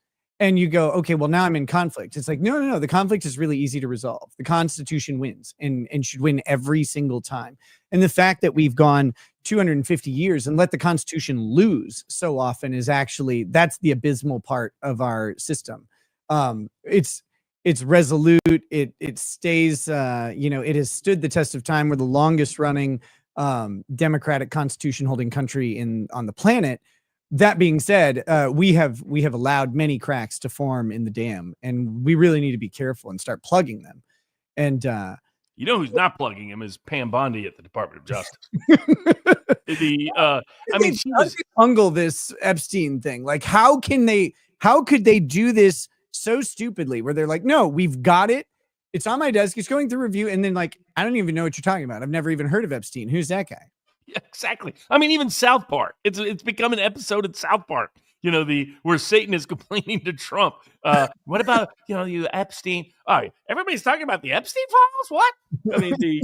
And you go, okay, well, now I'm in conflict. It's like, no. The conflict is really easy to resolve. The Constitution wins and should win every single time. And the fact that we've gone 250 years and let the Constitution lose so often is actually, that's the abysmal part of our system. It's resolute. It stays, it has stood the test of time. We're the longest running democratic constitution holding country on the planet. That being said, we have allowed many cracks to form in the dam, and we really need to be careful and start plugging them. And who's not plugging him is Pam Bondi at the Department of Justice. She was bungle this Epstein thing. Like, how could they do this so stupidly? Where they're like, no, we've got it. It's on my desk. It's going through review, and then like, I don't even know what you're talking about. I've never even heard of Epstein. Who's that guy? Yeah, exactly. I mean, even South Park. It's become an episode of South Park. Where Satan is complaining to Trump. What about you Epstein? All right, everybody's talking about the Epstein files. What? I mean,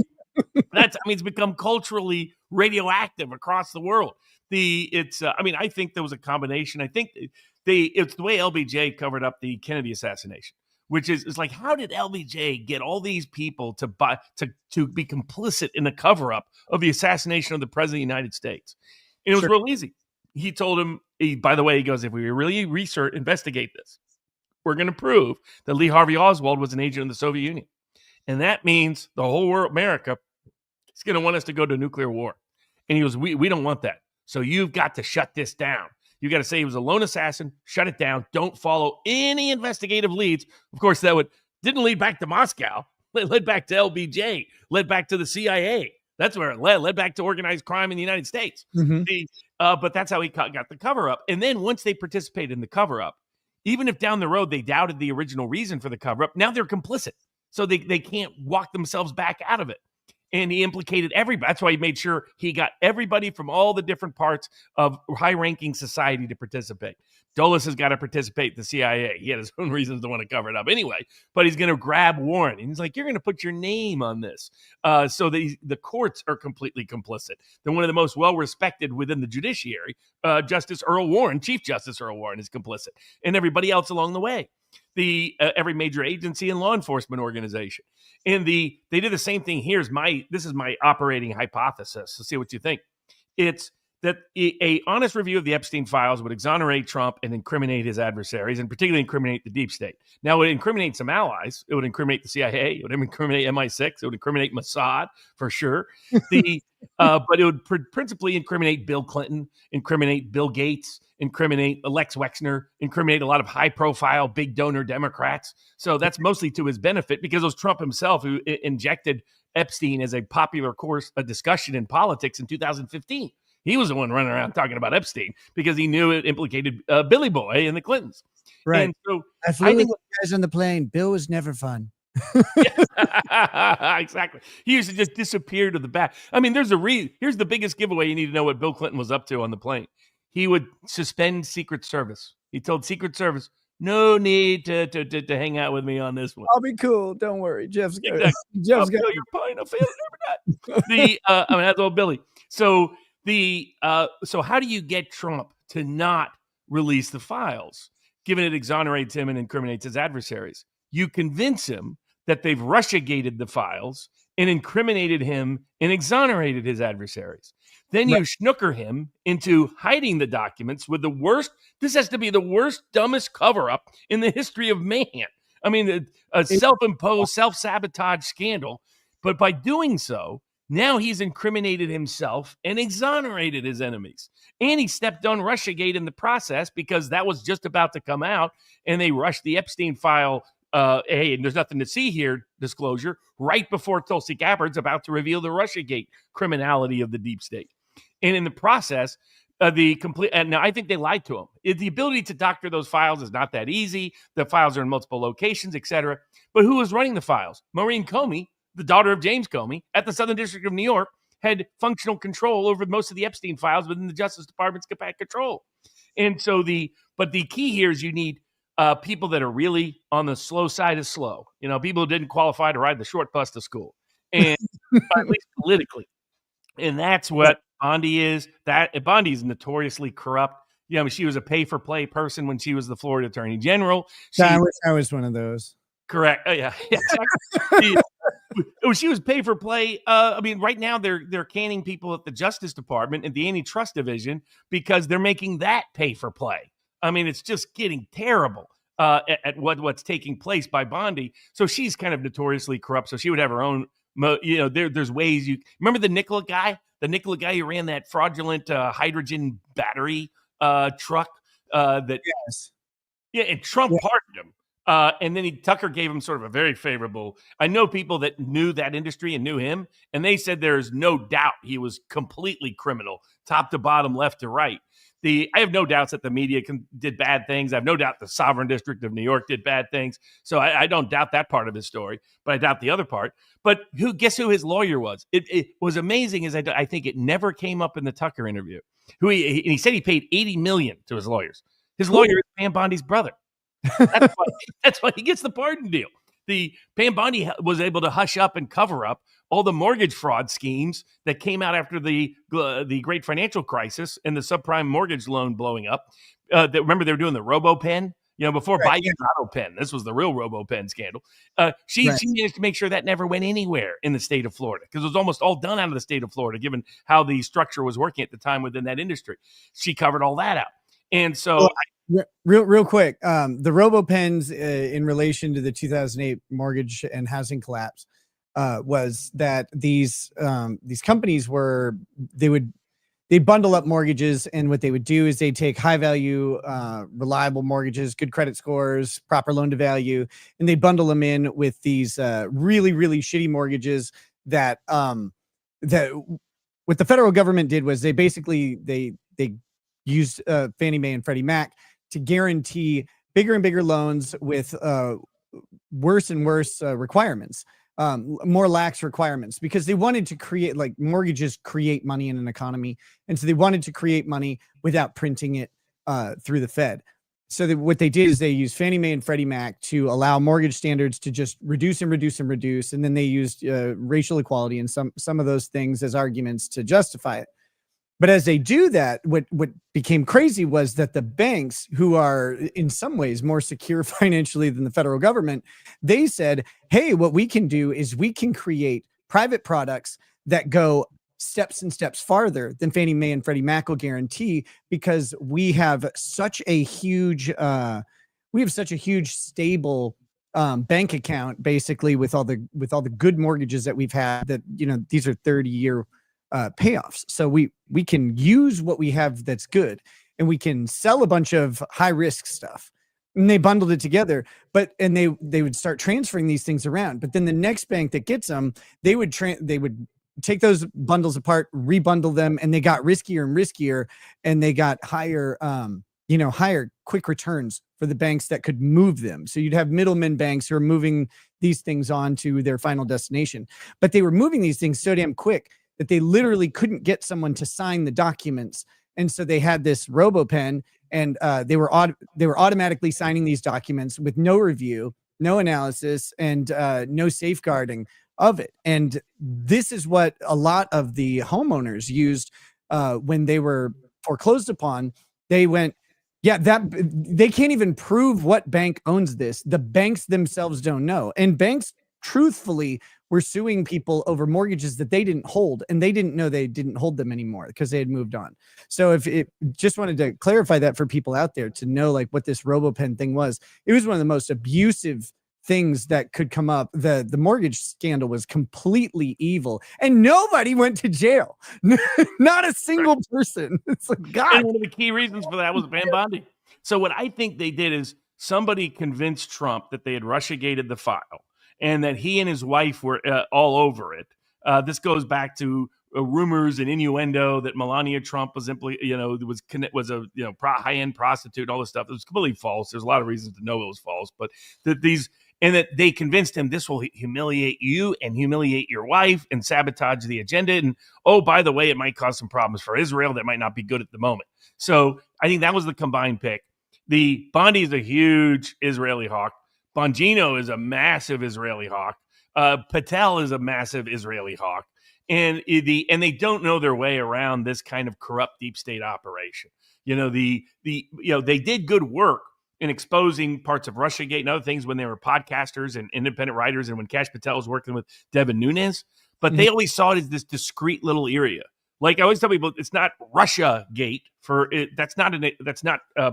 it's become culturally radioactive across the world. I think there was a combination. I think it's the way LBJ covered up the Kennedy assassination, which is like, how did LBJ get all these people to be complicit in the cover up of the assassination of the president of the United States? And it was real easy. He told him, by the way, he goes, if we really investigate this, we're going to prove that Lee Harvey Oswald was an agent of the Soviet Union. And that means the whole world, America, is going to want us to go to nuclear war. And he goes, we don't want that. So you've got to shut this down. You got to say he was a lone assassin, shut it down. Don't follow any investigative leads. Of course, that didn't lead back to Moscow. It led back to LBJ, led back to the CIA. That's where it led back to organized crime in the United States. But that's how he got the cover up. And then once they participated in the cover up, even if down the road they doubted the original reason for the cover up, now they're complicit. So they can't walk themselves back out of it. And he implicated everybody. That's why he made sure he got everybody from all the different parts of high-ranking society to participate. Dulles has got to participate in the CIA. He had his own reasons to want to cover it up anyway, but he's going to grab Warren. And he's like, you're going to put your name on this. So the courts are completely complicit. They're one of the most well-respected within the judiciary. Justice Earl Warren, Chief Justice Earl Warren is complicit, and everybody else along the way. Every major agency and law enforcement organization. And they did the same thing. This is my operating hypothesis. So see what you think. It's that a honest review of the Epstein files would exonerate Trump and incriminate his adversaries, and particularly incriminate the deep state. Now, it would incriminate some allies. It would incriminate the CIA. It would incriminate MI6. It would incriminate Mossad for sure. But it would principally incriminate Bill Clinton, incriminate Bill Gates, incriminate Lex Wexner, incriminate a lot of high-profile, big donor Democrats. So that's mostly to his benefit, because it was Trump himself who injected Epstein as a popular a discussion in politics in 2015. He was the one running around talking about Epstein because he knew it implicated Billy Boy and the Clintons. Right. And so I flew with you guys on the plane. Bill was never fun. Exactly. He used to just disappear to the back. I mean, here's the biggest giveaway you need to know what Bill Clinton was up to on the plane. He would suspend Secret Service. He told Secret Service, no need to hang out with me on this one. I'll be cool. Don't worry. Jeff's good. Exactly. I'll feel your pain. I'll feel it. That's old Billy. So so how do you get Trump to not release the files, given it exonerates him and incriminates his adversaries? You convince him that they've Russiagated the files and incriminated him and exonerated his adversaries. Then you snooker him into hiding the documents with the worst. This has to be the worst, dumbest cover-up in the history of man. I mean, a self-imposed, self-sabotage scandal. But by doing so, now he's incriminated himself and exonerated his enemies. And he stepped on Russiagate in the process, because that was just about to come out, and they rushed the Epstein file, hey, and there's nothing to see here, disclosure, right before Tulsi Gabbard's about to reveal the Russiagate criminality of the deep state. And in the process, now I think they lied to him. The ability to doctor those files is not that easy. The files are in multiple locations, etc. But who was running the files? Maureen Comey, the daughter of James Comey, at the Southern District of New York, had functional control over most of the Epstein files within the Justice Department's control. And so but the key here is you need people that are really on the slow side of slow. You know, people who didn't qualify to ride the short bus to school, and at least politically. And that's what Bondi is. Bondi is notoriously corrupt. You know, she was a pay-for-play person when she was the Florida Attorney General. I wish I was one of those. Correct. Oh, yeah. Exactly. She was pay for play. I mean, right now they're canning people at the Justice Department and the Antitrust Division because they're making that pay for play. I mean, it's just getting terrible at what's taking place by Bondi. So she's kind of notoriously corrupt. So she would have her own. There's ways you remember the Nikola guy who ran that fraudulent hydrogen battery truck. Yes. Yeah, and Trump pardoned him. And then Tucker gave him sort of a very favorable. I know people that knew that industry and knew him, and they said there's no doubt he was completely criminal, top to bottom, left to right. I have no doubts that the media did bad things. I have no doubt the Sovereign District of New York did bad things. So I don't doubt that part of his story, but I doubt the other part. But guess who his lawyer was? It was amazing, as I think it never came up in the Tucker interview. He said he paid $80 million to his lawyers. His lawyer is Pam Bondi's brother. That's why he gets the pardon deal. The Pam Bondi was able to hush up and cover up all the mortgage fraud schemes that came out after the great financial crisis and the subprime mortgage loan blowing up. Remember, they were doing the RoboPen, before Biden's AutoPen. This was the real RoboPen scandal. She managed to make sure that never went anywhere in the state of Florida, because it was almost all done out of the state of Florida, given how the structure was working at the time within that industry. She covered all that out. And so real quick, the RoboPens in relation to the 2008 mortgage and housing collapse was that these companies they'd bundle up mortgages, and what they would do is they take high value, reliable mortgages, good credit scores, proper loan to value, and they bundle them in with these really, really shitty mortgages that that what the federal government did was they basically they used Fannie Mae and Freddie Mac to guarantee bigger and bigger loans with worse and worse requirements, more lax requirements, because they wanted to create, like, mortgages create money in an economy. And so they wanted to create money without printing it through the Fed. So what they did is they used Fannie Mae and Freddie Mac to allow mortgage standards to just reduce and reduce and reduce. And then they used racial equality and some of those things as arguments to justify it. But as they do that, what became crazy was that the banks, who are in some ways more secure financially than the federal government, they said, hey, what we can do is we can create private products that go steps and steps farther than Fannie Mae and Freddie Mac will guarantee, because we have such a huge stable bank account, basically, with all the good mortgages that we've had, that, these are 30-year payoffs. So we can use what we have that's good, and we can sell a bunch of high risk stuff. And they bundled it together, and they would start transferring these things around. But then the next bank that gets them, they would take those bundles apart, rebundle them, and they got riskier and riskier, and they got higher quick returns for the banks that could move them. So you'd have middlemen banks who are moving these things on to their final destination, but they were moving these things so damn quick that they literally couldn't get someone to sign the documents. And so they had this RoboPen, and they were automatically signing these documents with no review, no analysis, and no safeguarding of it. And this is what a lot of the homeowners used when they were foreclosed upon. They went, yeah, that they can't even prove what bank owns this. The banks themselves don't know. And banks, truthfully, were suing people over mortgages that they didn't hold, and they didn't know they didn't hold them anymore because they had moved on. So just wanted to clarify that for people out there to know, like, what this RoboPen thing was. It was one of the most abusive things that could come up. The mortgage scandal was completely evil, and nobody went to jail. Not a single person. It's like, God. And one of the key reasons for that was Van Bondi. So what I think they did is somebody convinced Trump that they had Russiagated the file, and that he and his wife were all over it. This goes back to rumors and innuendo that Melania Trump was was a high-end prostitute, all this stuff. It was completely false. There's a lot of reasons to know it was false, but that they convinced him this will humiliate you and humiliate your wife and sabotage the agenda. And, oh, by the way, it might cause some problems for Israel that might not be good at the moment. So I think that was the combined pick. The Bondi is a huge Israeli hawk. Bongino is a massive Israeli hawk. Patel is a massive Israeli hawk. And they don't know their way around this kind of corrupt deep state operation. They did good work in exposing parts of Russiagate and other things when they were podcasters and independent writers, and when Kash Patel was working with Devin Nunes, but they always saw it as this discrete little area. Like I always tell people, it's not Russiagate for it. That's not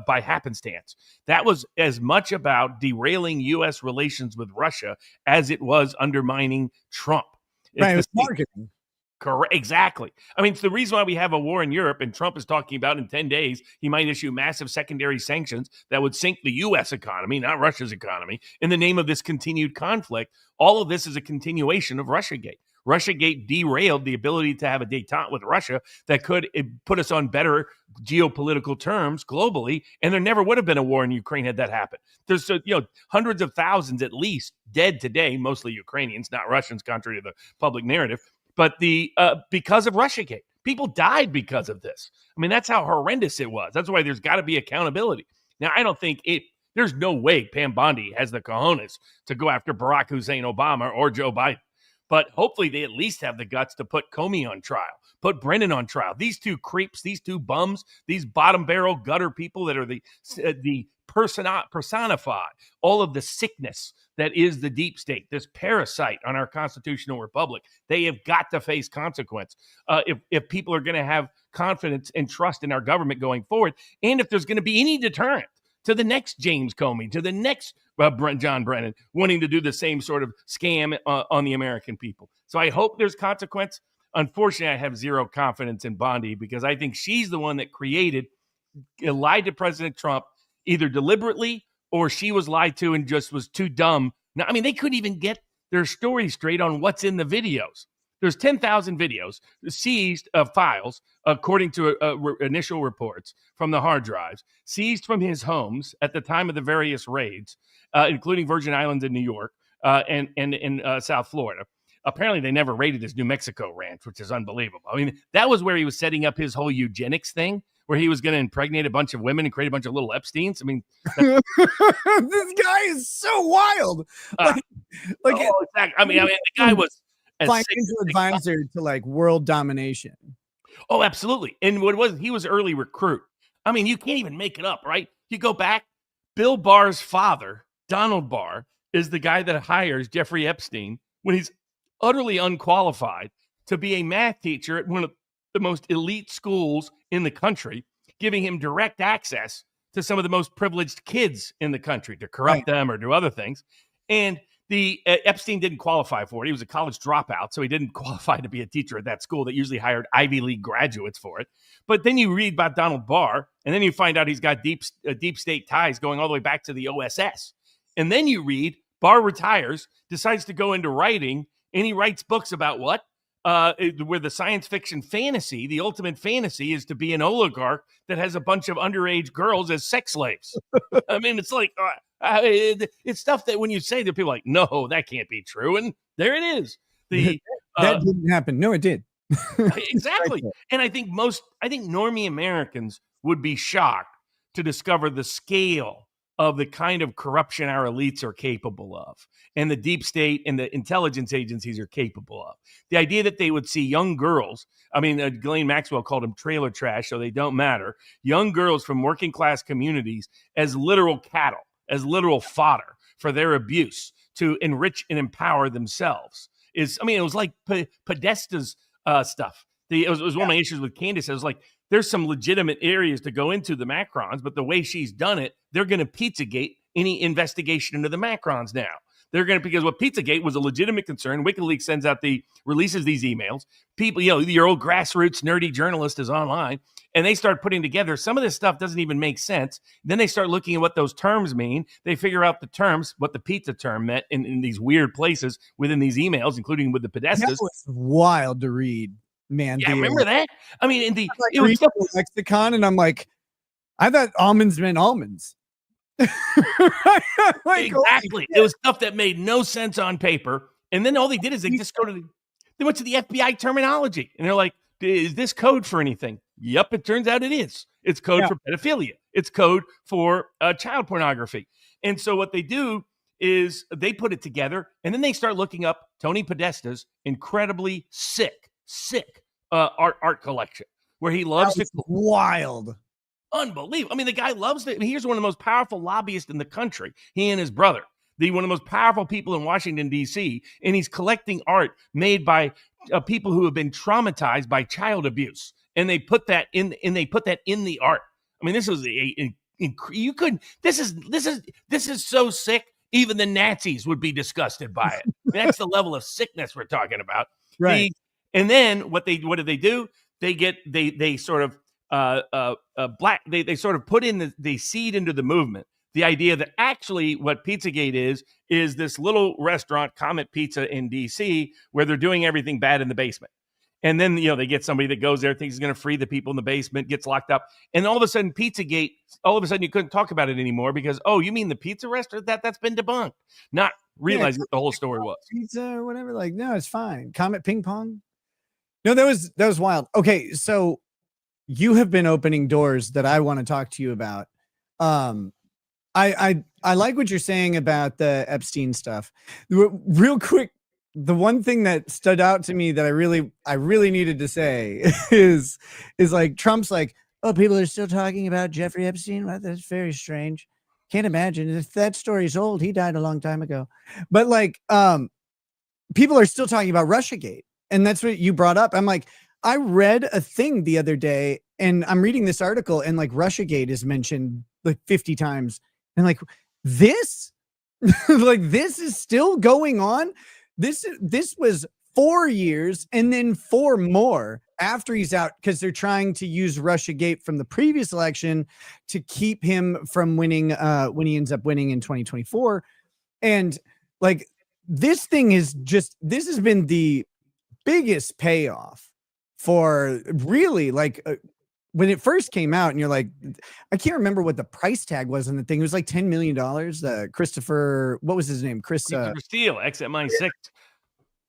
by happenstance. That was as much about derailing U.S. relations with Russia as it was undermining Trump. Right, it's marketing. Correct. Exactly. I mean, it's the reason why we have a war in Europe, and Trump is talking about in 10 days, he might issue massive secondary sanctions that would sink the U.S. economy, not Russia's economy, in the name of this continued conflict. All of this is a continuation of Russiagate. Russiagate derailed the ability to have a détente with Russia that could put us on better geopolitical terms globally, and there never would have been a war in Ukraine had that happened. There's hundreds of thousands at least dead today, mostly Ukrainians, not Russians, contrary to the public narrative. But because of Russiagate, people died because of this. I mean, that's how horrendous it was. That's why there's got to be accountability. Now, I don't think there's no way Pam Bondi has the cojones to go after Barack Hussein Obama or Joe Biden. But hopefully they at least have the guts to put Comey on trial, put Brennan on trial. These two creeps, these two bums, these bottom barrel gutter people that are the personify all of the sickness that is the deep state, this parasite on our constitutional republic. They have got to face consequence if people are going to have confidence and trust in our government going forward, and if there's going to be any deterrent to the next James Comey, to the next John Brennan wanting to do the same sort of scam on the American people. So I hope there's consequence. Unfortunately, I have zero confidence in Bondi because I think she's the one that lied to President Trump, either deliberately or she was lied to and just was too dumb. Now, I mean, they couldn't even get their story straight on what's in the videos. There's 10,000 videos seized of files, according to initial reports from the hard drives, seized from his homes at the time of the various raids, including Virgin Islands in New York and in South Florida. Apparently, they never raided his New Mexico ranch, which is unbelievable. I mean, that was where he was setting up his whole eugenics thing, where he was going to impregnate a bunch of women and create a bunch of little Epsteins. I mean, this guy is so wild. Exactly. I mean, the guy was financial advisor to like world domination. Oh, absolutely. And what was he was early recruit. I mean, you can't even make it up, right? You go back, Bill Barr's father, Donald Barr, is the guy that hires Jeffrey Epstein when he's utterly unqualified to be a math teacher at one of the most elite schools in the country, giving him direct access to some of the most privileged kids in the country to corrupt them or do other things. And the Epstein didn't qualify for it. He was a college dropout, so he didn't qualify to be a teacher at that school that usually hired Ivy League graduates for it. But then you read about Donald Barr, and then you find out he's got deep state ties going all the way back to the OSS. And then you read Barr retires, decides to go into writing, and he writes books about what? Where the science fiction fantasy, the ultimate fantasy, is to be an oligarch that has a bunch of underage girls as sex slaves. I mean, it's like, it's stuff that when you say that, people are like, no, that can't be true. And there it is. That didn't happen. No, it did. Exactly. And I think normie Americans would be shocked to discover the scale of the kind of corruption our elites are capable of, and the deep state and the intelligence agencies are capable of. The idea that they would see young girls, I mean, Ghislaine Maxwell called them trailer trash, so they don't matter, young girls from working class communities as literal cattle, as literal fodder for their abuse to enrich and empower themselves. It was like Podesta's stuff. It was one of my issues with Candace. I was like, there's some legitimate areas to go into the Macrons, but the way she's done it, they're going to Pizzagate any investigation into the Macrons now. They're going to, because what Pizzagate was a legitimate concern. WikiLeaks releases these emails. People, your old grassroots nerdy journalist is online, and they start putting together, some of this stuff doesn't even make sense. Then they start looking at what those terms mean. They figure out the terms, what the pizza term meant in these weird places within these emails, including with the Podestas. That was wild to read. Man, yeah, remember that? I mean, it was the lexicon, and I'm like, I thought almonds meant almonds. Exactly. It was stuff that made no sense on paper. And then all they did is they went to the FBI terminology, and they're like, is this code for anything? Yep, it turns out it is. It's code for pedophilia. It's code for child pornography. And so what they do is they put it together, and then they start looking up Tony Podesta's incredibly sick art collection, where he loves to wild. Unbelievable. I mean, the guy loves it. I mean, he's one of the most powerful lobbyists in the country. He and his brother, one of the most powerful people in Washington, D.C., and he's collecting art made by people who have been traumatized by child abuse. And they put that in the art. I mean, this is this is so sick. Even the Nazis would be disgusted by it. That's the level of sickness we're talking about. Right. And then what did they do? They sort of they sort of put in the seed into the movement. The idea that actually what Pizzagate is this little restaurant, Comet Pizza in DC, where they're doing everything bad in the basement. And then, they get somebody that goes there, thinks he's going to free the people in the basement, gets locked up. And all of a sudden, Pizzagate, you couldn't talk about it anymore because, oh, you mean the pizza restaurant? That's been debunked. Not realizing what the whole story was. Pizza or whatever. Like, no, it's fine. Comet Ping Pong. No, that was wild. Okay, so you have been opening doors that I want to talk to you about. I like what you're saying about the Epstein stuff. Real quick, the one thing that stood out to me that I really needed to say is like Trump's like, oh, people are still talking about Jeffrey Epstein. Well, that's very strange. Can't imagine if that story's old. He died a long time ago. But like, people are still talking about Russiagate, and that's what you brought up. I'm like, I read a thing the other day, and I'm reading this article, and like Russiagate is mentioned like 50 times, and like this, like this is still going on. This was 4 years and then 4 more after he's out because they're trying to use Russiagate from the previous election to keep him from winning when he ends up winning in 2024. And like this thing is this has been the biggest payoff for really like when it first came out, and you're like, I can't remember what the price tag was on the thing. It was like $10 million. Christopher, what was his name? Christopher Steele, XMI6.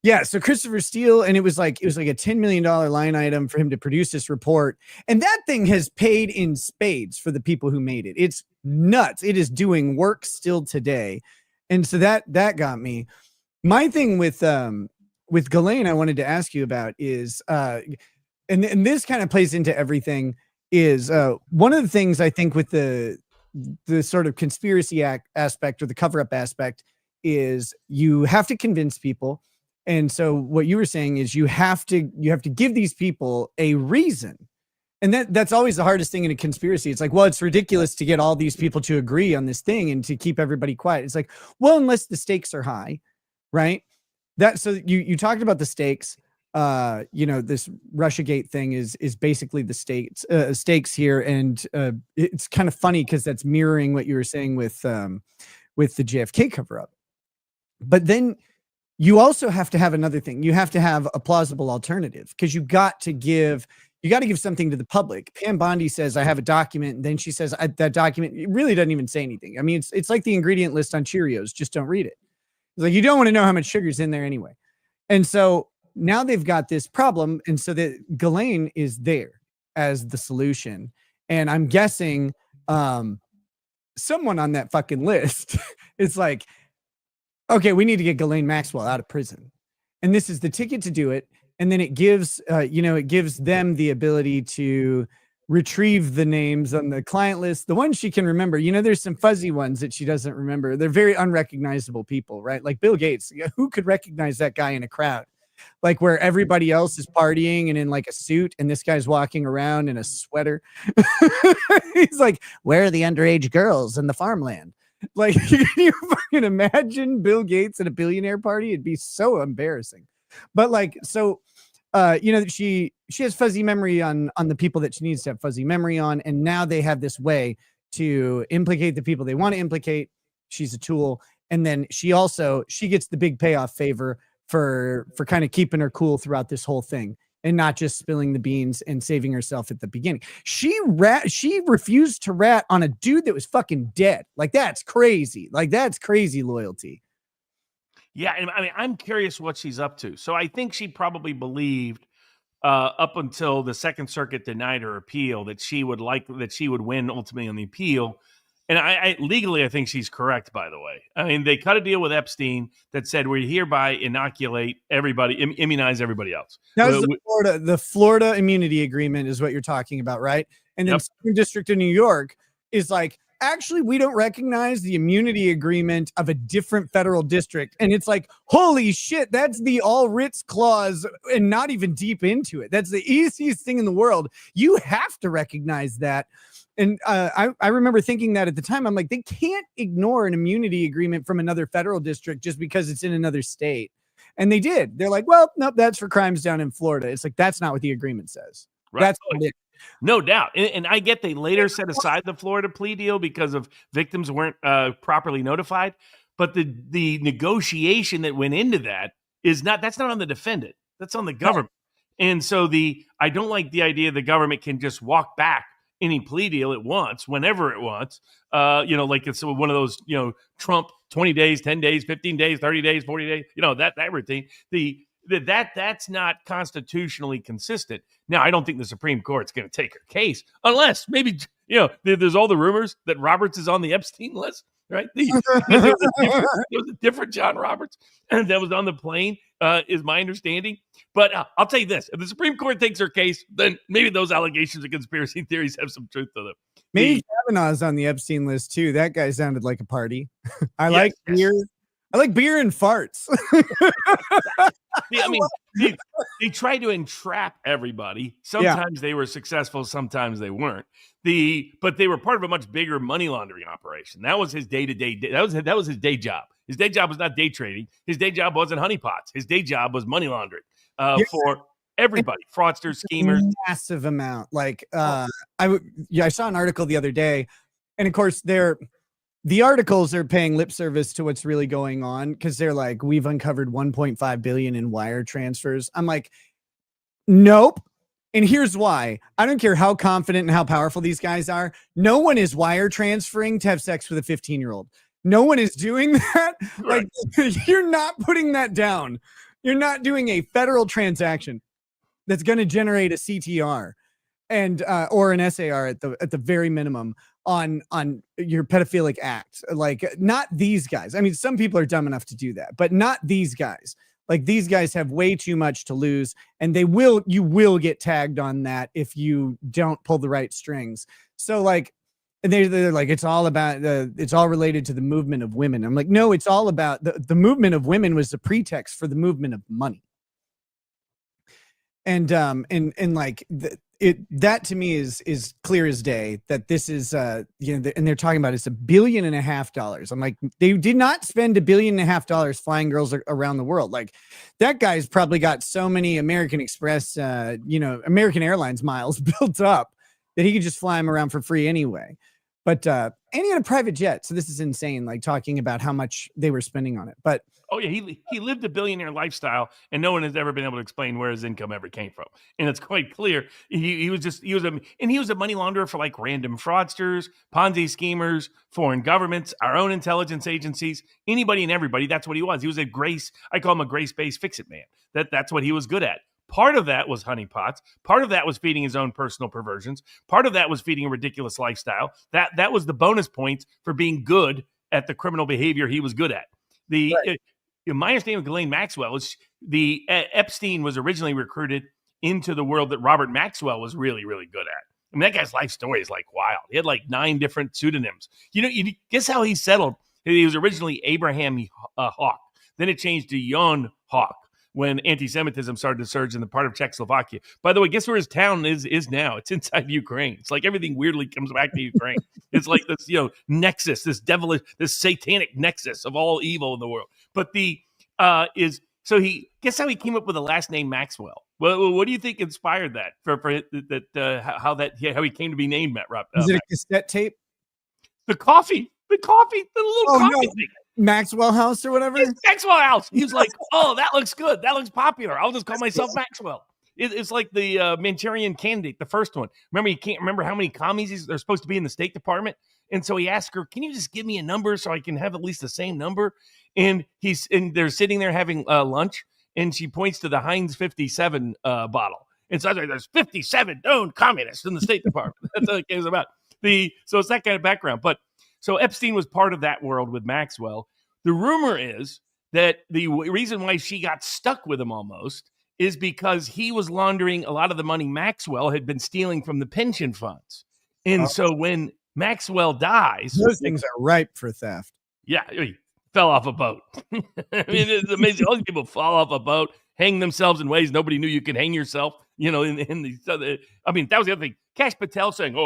Yeah, so Christopher Steele, and it was like a $10 million line item for him to produce this report. And that thing has paid in spades for the people who made it. It's nuts. It is doing work still today. And so that got me. My thing with Ghislaine, I wanted to ask you about is and this kind of plays into everything, is one of the things I think with the sort of conspiracy aspect or the cover-up aspect is you have to convince people. And so what you were saying is you have to give these people a reason. And that's always the hardest thing in a conspiracy. It's like, well, it's ridiculous to get all these people to agree on this thing and to keep everybody quiet. It's like, well, unless the stakes are high, right? So you talked about the stakes. This Russiagate thing is basically the stakes here. And it's kind of funny because that's mirroring what you were saying with the JFK cover up. But then you also have to have another thing. You have to have a plausible alternative, because you got to give something to the public. Pam Bondi says, I have a document. And then she says that document, it really doesn't even say anything. I mean, it's like the ingredient list on Cheerios. Just don't read it. It's like, you don't want to know how much sugar's in there anyway. And so now they've got this problem. And so that Ghislaine is there as the solution. And I'm guessing someone on that fucking list is like, okay, we need to get Ghislaine Maxwell out of prison. And this is the ticket to do it. And then it gives them the ability to retrieve the names on the client list, the ones she can remember. There's some fuzzy ones that she doesn't remember. They're very unrecognizable people, right? Like Bill Gates. Who could recognize that guy in a crowd? Like where everybody else is partying and in like a suit, and this guy's walking around in a sweater. He's like, where are the underage girls in the farmland? Like, can you fucking imagine Bill Gates at a billionaire party? It'd be so embarrassing. But like, so, she has fuzzy memory on the people that she needs to have fuzzy memory on. And now they have this way to implicate the people they want to implicate. She's a tool. And then she gets the big payoff favor for kind of keeping her cool throughout this whole thing and not just spilling the beans and saving herself at the beginning. She refused to rat on a dude that was fucking dead. Like, that's crazy. Like, that's crazy loyalty. Yeah, and I mean, I'm curious what she's up to. So I think she probably believed up until the Second Circuit denied her appeal that she would win ultimately on the appeal. And I legally, I think she's correct, by the way. I mean, they cut a deal with Epstein that said we hereby inoculate everybody, immunize everybody else. That was the Florida immunity agreement is what you're talking about, right? And then Second District of New York is like, actually, we don't recognize the immunity agreement of a different federal district. And it's like, holy shit, that's the all writs clause and not even deep into it. That's the easiest thing in the world. You have to recognize that. And I remember thinking that at the time. I'm like, they can't ignore an immunity agreement from another federal district just because it's in another state. And they did. They're like, well, nope, that's for crimes down in Florida. It's like, that's not what the agreement says. Right. That's what it is. No doubt. And I get they later set aside the Florida plea deal because of victims weren't properly notified. But the negotiation that went into that that's not on the defendant. That's on the government. Right. And so I don't like the idea the government can just walk back any plea deal it wants, whenever it wants. Like it's one of those, Trump 20 days, 10 days, 15 days, 30 days, 40 days, that everything. That's not constitutionally consistent. Now, I don't think the Supreme Court's going to take her case unless maybe, there's all the rumors that Roberts is on the Epstein list, right? There was a different John Roberts that was on the plane, is my understanding. But I'll tell you this, if the Supreme Court takes her case, then maybe those allegations of conspiracy theories have some truth to them. Maybe Kavanaugh's on the Epstein list too. That guy sounded like a party. I like beer. I like beer and farts. I mean, they tried to entrap everybody. Sometimes they were successful, sometimes they weren't. But they were part of a much bigger money laundering operation. That was his day-to-day. That was his day job. His day job was not day trading. His day job wasn't honeypots. His day job was money laundering for everybody, fraudsters, schemers. Massive amount. Like I saw an article the other day, and of course they're the articles are paying lip service to what's really going on because they're like, we've uncovered 1.5 billion in wire transfers. I'm like, nope. And here's why. I don't care how confident and how powerful these guys are. No one is wire transferring to have sex with a 15-year-old. No one is doing that. Right. Like, you're not putting that down. You're not doing a federal transaction that's going to generate a CTR and or an SAR at the very minimum on your pedophilic act. Like, not these guys. I mean, some people are dumb enough to do that, but not these guys. Like, these guys have way too much to lose, and you will get tagged on that if you don't pull the right strings. So like, they're like, it's all about it's all related to the movement of women. I'm like, no, it's all about the movement of women was the pretext for the movement of money. And like that to me is clear as day that this is and they're talking about it's $1.5 billion. I'm like, they did not spend $1.5 billion flying girls around the world. Like, that guy's probably got so many American Express American Airlines miles built up that he could just fly them around for free anyway. But and he had a private jet, so this is insane, like talking about how much they were spending on it. But oh yeah, he lived a billionaire lifestyle, and no one has ever been able to explain where his income ever came from. And it's quite clear he was a money launderer for like random fraudsters, Ponzi schemers, foreign governments, our own intelligence agencies, anybody and everybody. That's what he was. He was I call him a grace-based fix-it man. That's what he was good at. Part of that was honeypots. Part of that was feeding his own personal perversions. Part of that was feeding a ridiculous lifestyle. That was the bonus points for being good at the criminal behavior he was good at. My understanding of Ghislaine Maxwell is Epstein was originally recruited into the world that Robert Maxwell was really, really good at. I mean, that guy's life story is like wild. He had like 9 different pseudonyms. You guess how he settled? He was originally Abraham Hawk. Then it changed to Jon Hawk when anti-Semitism started to surge in the part of Czechoslovakia. By the way, guess where his town is now? It's inside Ukraine. It's like everything weirdly comes back to Ukraine. It's like this, nexus, this devilish, this satanic nexus of all evil in the world. But guess how he came up with the last name Maxwell? Well, what do you think inspired that how he came to be named Matt? Is it a cassette tape? The coffee, the little coffee thing. Maxwell House or whatever? It's Maxwell House. He was like, oh, that looks good. That looks popular. I'll just call myself Maxwell. It's like the Manchurian Candidate, the first one. Remember, you can't remember how many commies they're supposed to be in the State Department. And so he asked her, can you just give me a number so I can have at least the same number? And they're sitting there having lunch, and she points to the Heinz 57 bottle. And so I was like, there's 57 known communists in the State Department. That's what it was about. So it's that kind of background. But so Epstein was part of that world with Maxwell. The rumor is that the reason why she got stuck with him almost is because he was laundering a lot of the money Maxwell had been stealing from the pension funds. And so when Maxwell dies... Those things are ripe for theft. Yeah, he fell off a boat. I mean, it's amazing. All these people fall off a boat, hang themselves in ways nobody knew you could hang yourself. I mean, that was the other thing. Kash Patel saying,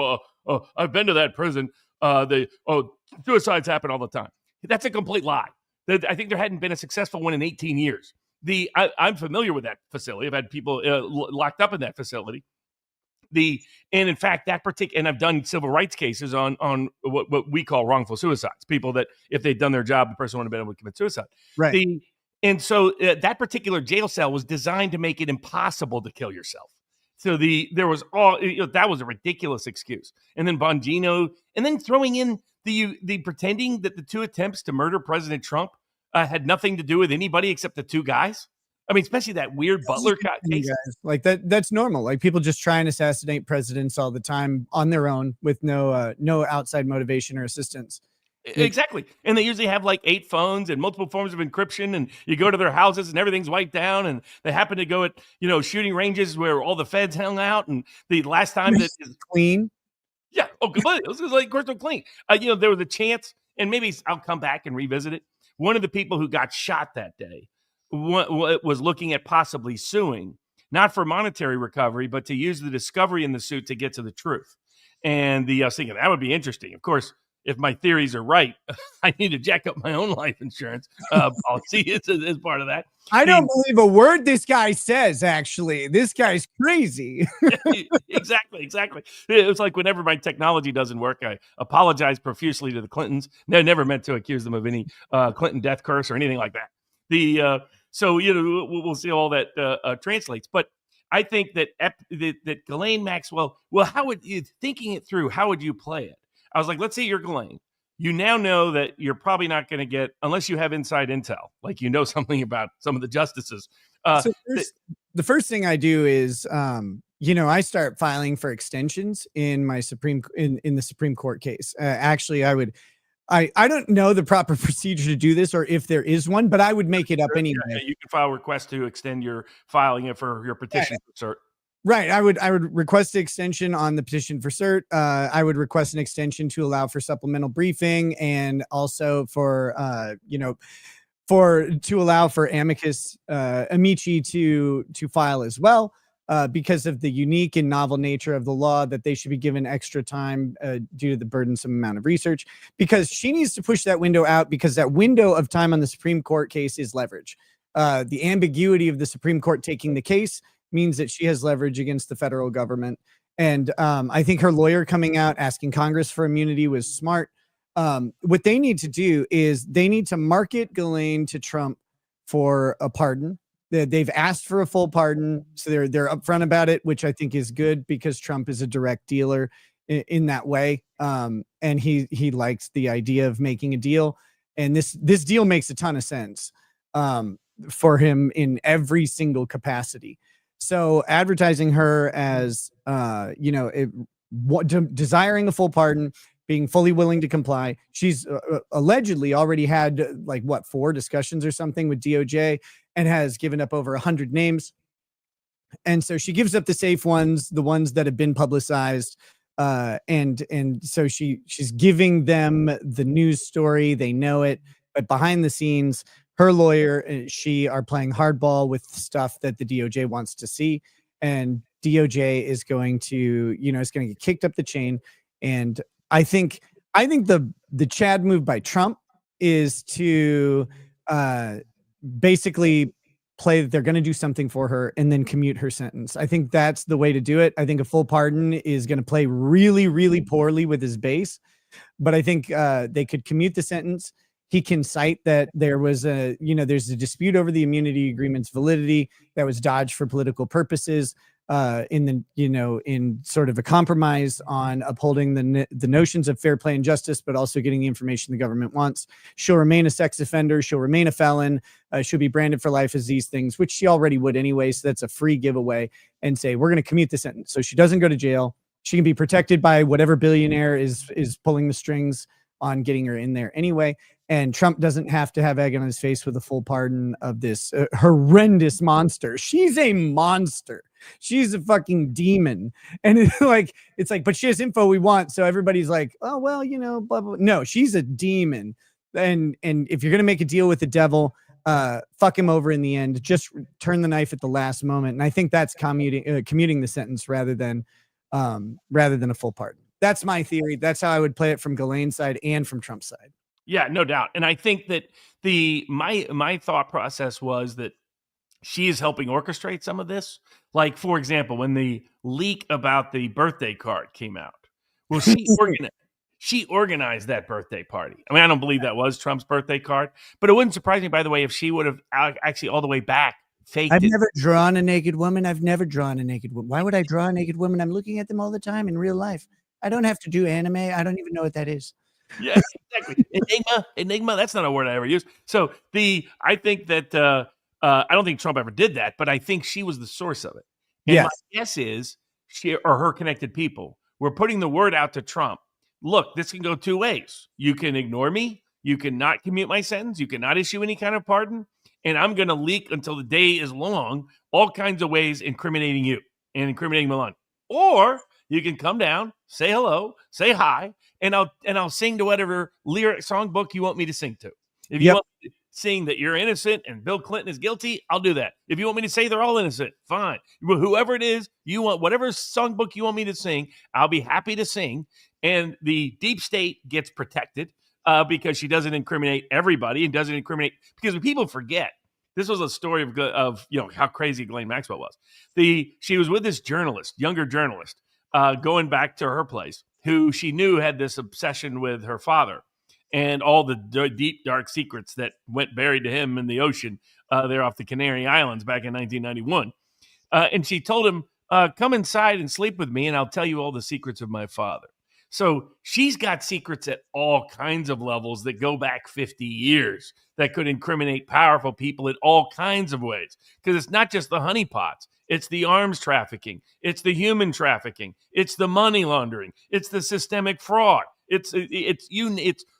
I've been to that prison. Suicides happen all the time. That's a complete lie. I think there hadn't been a successful one in 18 years. I'm familiar with that facility. I've had people locked up in that facility. And in fact, and I've done civil rights cases on what we call wrongful suicides. People that if they'd done their job, the person wouldn't have been able to commit suicide. Right. And so that particular jail cell was designed to make it impossible to kill yourself. So that was a ridiculous excuse. And then Bongino, and then throwing in the pretending that the 2 attempts to murder President Trump had nothing to do with anybody except the 2 guys. I mean, especially that weird Butler case. Like that's normal. Like, people just try and assassinate presidents all the time on their own with no outside motivation or assistance. Exactly. And they usually have like 8 phones and multiple forms of encryption, and you go to their houses and everything's wiped down, and they happen to go at, shooting ranges where all the feds hung out. And the last time that is clean. Yeah. Oh, completely. This is like crystal clean. There was a chance, and maybe I'll come back and revisit it. One of the people who got shot that day was looking at possibly suing, not for monetary recovery, but to use the discovery in the suit to get to the truth. And I was thinking that would be interesting. Of course, if my theories are right, I need to jack up my own life insurance policy as part of that. I don't believe a word this guy says, actually. This guy's crazy. Exactly. It was like whenever my technology doesn't work, I apologize profusely to the Clintons. No, never meant to accuse them of any Clinton death curse or anything like that. So we'll see how all that translates. But I think that that Ghislaine Maxwell. Well, how would you, thinking it through? How would you play it? I was like, let's say you're Ghislaine. You now know that you're probably not going to get, unless you have inside intel, like something about some of the justices. So the first thing I do is, I start filing for extensions in my in the Supreme Court case. Actually, I don't know the proper procedure to do this or if there is one, but I would make it up anyway. Yeah, you can file a request to extend your filing it for your petition for cert. Right. I would request an extension on the petition for cert. I would request an extension to allow for supplemental briefing and also for, to allow for amici to file as well, because of the unique and novel nature of the law, that they should be given extra time due to the burdensome amount of research, because she needs to push that window out, because that window of time on the Supreme Court case is leverage. The ambiguity of the Supreme Court taking the case means that she has leverage against the federal government. And I think her lawyer coming out asking Congress for immunity was smart. What they need to do is they need to market Ghislaine to Trump for a pardon. They've asked for a full pardon, so they're upfront about it, which I think is good, because Trump is a direct dealer in that way, and he likes the idea of making a deal, and this deal makes a ton of sense for him in every single capacity. So advertising her as desiring a full pardon, being fully willing to comply. She's allegedly already had 4 discussions or something with DOJ, and has given up over 100 names. And so she gives up the safe ones, the ones that have been publicized. And so she's giving them the news story. They know it, but behind the scenes, her lawyer and she are playing hardball with stuff that the DOJ wants to see. And DOJ is going to, it's going to get kicked up the chain. And I think the Chad move by Trump is to basically play that they're going to do something for her and then commute her sentence. I think that's the way to do it. I think a full pardon is going to play really, really poorly with his base, but I think they could commute the sentence. He can cite that there was there's a dispute over the immunity agreement's validity that was dodged for political purposes, in sort of a compromise on upholding the notions of fair play and justice, but also getting the information the government wants. She'll remain a sex offender. She'll remain a felon. She'll be branded for life as these things, which she already would anyway. So that's a free giveaway, and say, we're going to commute the sentence. So she doesn't go to jail. She can be protected by whatever billionaire is pulling the strings on getting her in there anyway. And Trump doesn't have to have egg on his face with a full pardon of this horrendous monster. She's a monster. She's a fucking demon. And it's like, but she has info we want. So everybody's like, oh, well, blah, blah. No, she's a demon. And if you're going to make a deal with the devil, fuck him over in the end. Just turn the knife at the last moment. And I think that's commuting the sentence rather than a full pardon. That's my theory. That's how I would play it from Ghislaine's side and from Trump's side. Yeah, no doubt. And I think that my thought process was that she is helping orchestrate some of this. Like, for example, when the leak about the birthday card came out, well, she organized that birthday party. I mean, I don't believe that was Trump's birthday card, but it wouldn't surprise me, by the way, if she would have actually all the way back faked I've it. never drawn a naked woman. Why would I draw a naked woman? I'm looking at them all the time in real life. I don't have to do anime. I don't even know what that is. Yeah, exactly. Enigma. That's not a word I ever use. So I think that I don't think Trump ever did that, but I think she was the source of it. And yes. My guess is she or her connected people were putting the word out to Trump. Look, this can go 2 ways. You can ignore me. You can not commute my sentence. You cannot issue any kind of pardon. And I'm going to leak until the day is long all kinds of ways incriminating you and incriminating Milan. Or you can come down, say hello, say hi, and I'll sing to whatever lyric songbook you want me to sing to. If you want, seeing that you're innocent and Bill Clinton is guilty, I'll do that. If you want me to say they're all innocent, fine. Whoever it is, you want whatever songbook you want me to sing, I'll be happy to sing. And the deep state gets protected because she doesn't incriminate everybody and doesn't incriminate, because when people forget, this was a story of how crazy Ghislaine Maxwell was. She was with this younger journalist, going back to her place, who she knew had this obsession with her father and all the deep, dark secrets that went buried to him in the ocean there off the Canary Islands back in 1991. And she told him, come inside and sleep with me, and I'll tell you all the secrets of my father. So she's got secrets at all kinds of levels that go back 50 years that could incriminate powerful people in all kinds of ways. Because it's not just the honeypots. It's the arms trafficking. It's the human trafficking. It's the money laundering. It's the systemic fraud. It's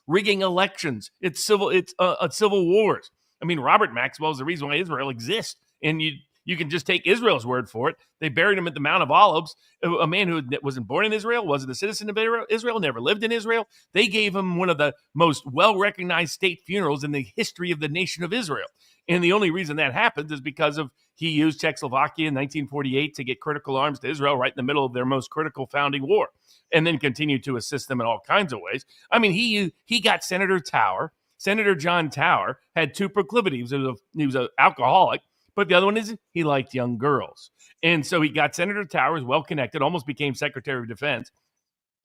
rigging elections. It's civil wars. I mean, Robert Maxwell is the reason why Israel exists. And you can just take Israel's word for it. They buried him at the Mount of Olives. A man who wasn't born in Israel, wasn't a citizen of Israel, never lived in Israel. They gave him one of the most well-recognized state funerals in the history of the nation of Israel. And the only reason that happened is because he used Czechoslovakia in 1948 to get critical arms to Israel right in the middle of their most critical founding war, and then continued to assist them in all kinds of ways. I mean, he got Senator Tower. Senator John Tower had two proclivities. He was an alcoholic. But the other one is he liked young girls. And so he got Senator Towers well-connected, almost became Secretary of Defense.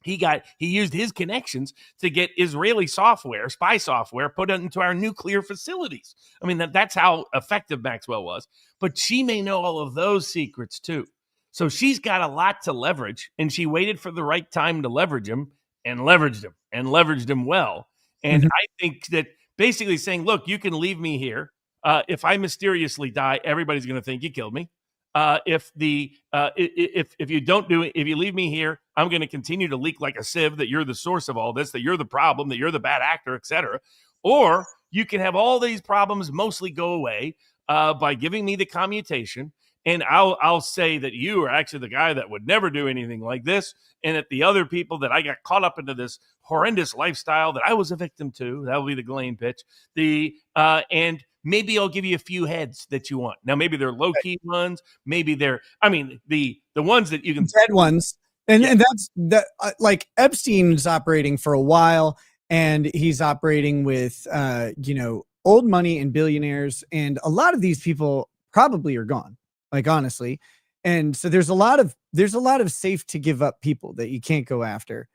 He used his connections to get Israeli software, spy software, put into our nuclear facilities. I mean, that's how effective Maxwell was. But she may know all of those secrets too. So she's got a lot to leverage, and she waited for the right time to leverage him and leveraged him well. And I think that basically saying, look, you can leave me here. If I mysteriously die, everybody's going to think you killed me. If you don't do it, if you leave me here, I'm going to continue to leak like a sieve that you're the source of all this, that you're the problem, that you're the bad actor, etc. Or you can have all these problems mostly go away by giving me the commutation, and I'll say that you are actually the guy that would never do anything like this, and that the other people that I got caught up into this horrendous lifestyle that I was a victim to, that will be the Ghislaine pitch. And maybe I'll give you a few heads that you want. Now, maybe they're low-key ones. Maybe they're, the ones that you can... Dead ones. And that's like Epstein's operating for a while, and he's operating with, old money and billionaires. And a lot of these people probably are gone, like, honestly. And so there's a lot of safe to give up people that you can't go after.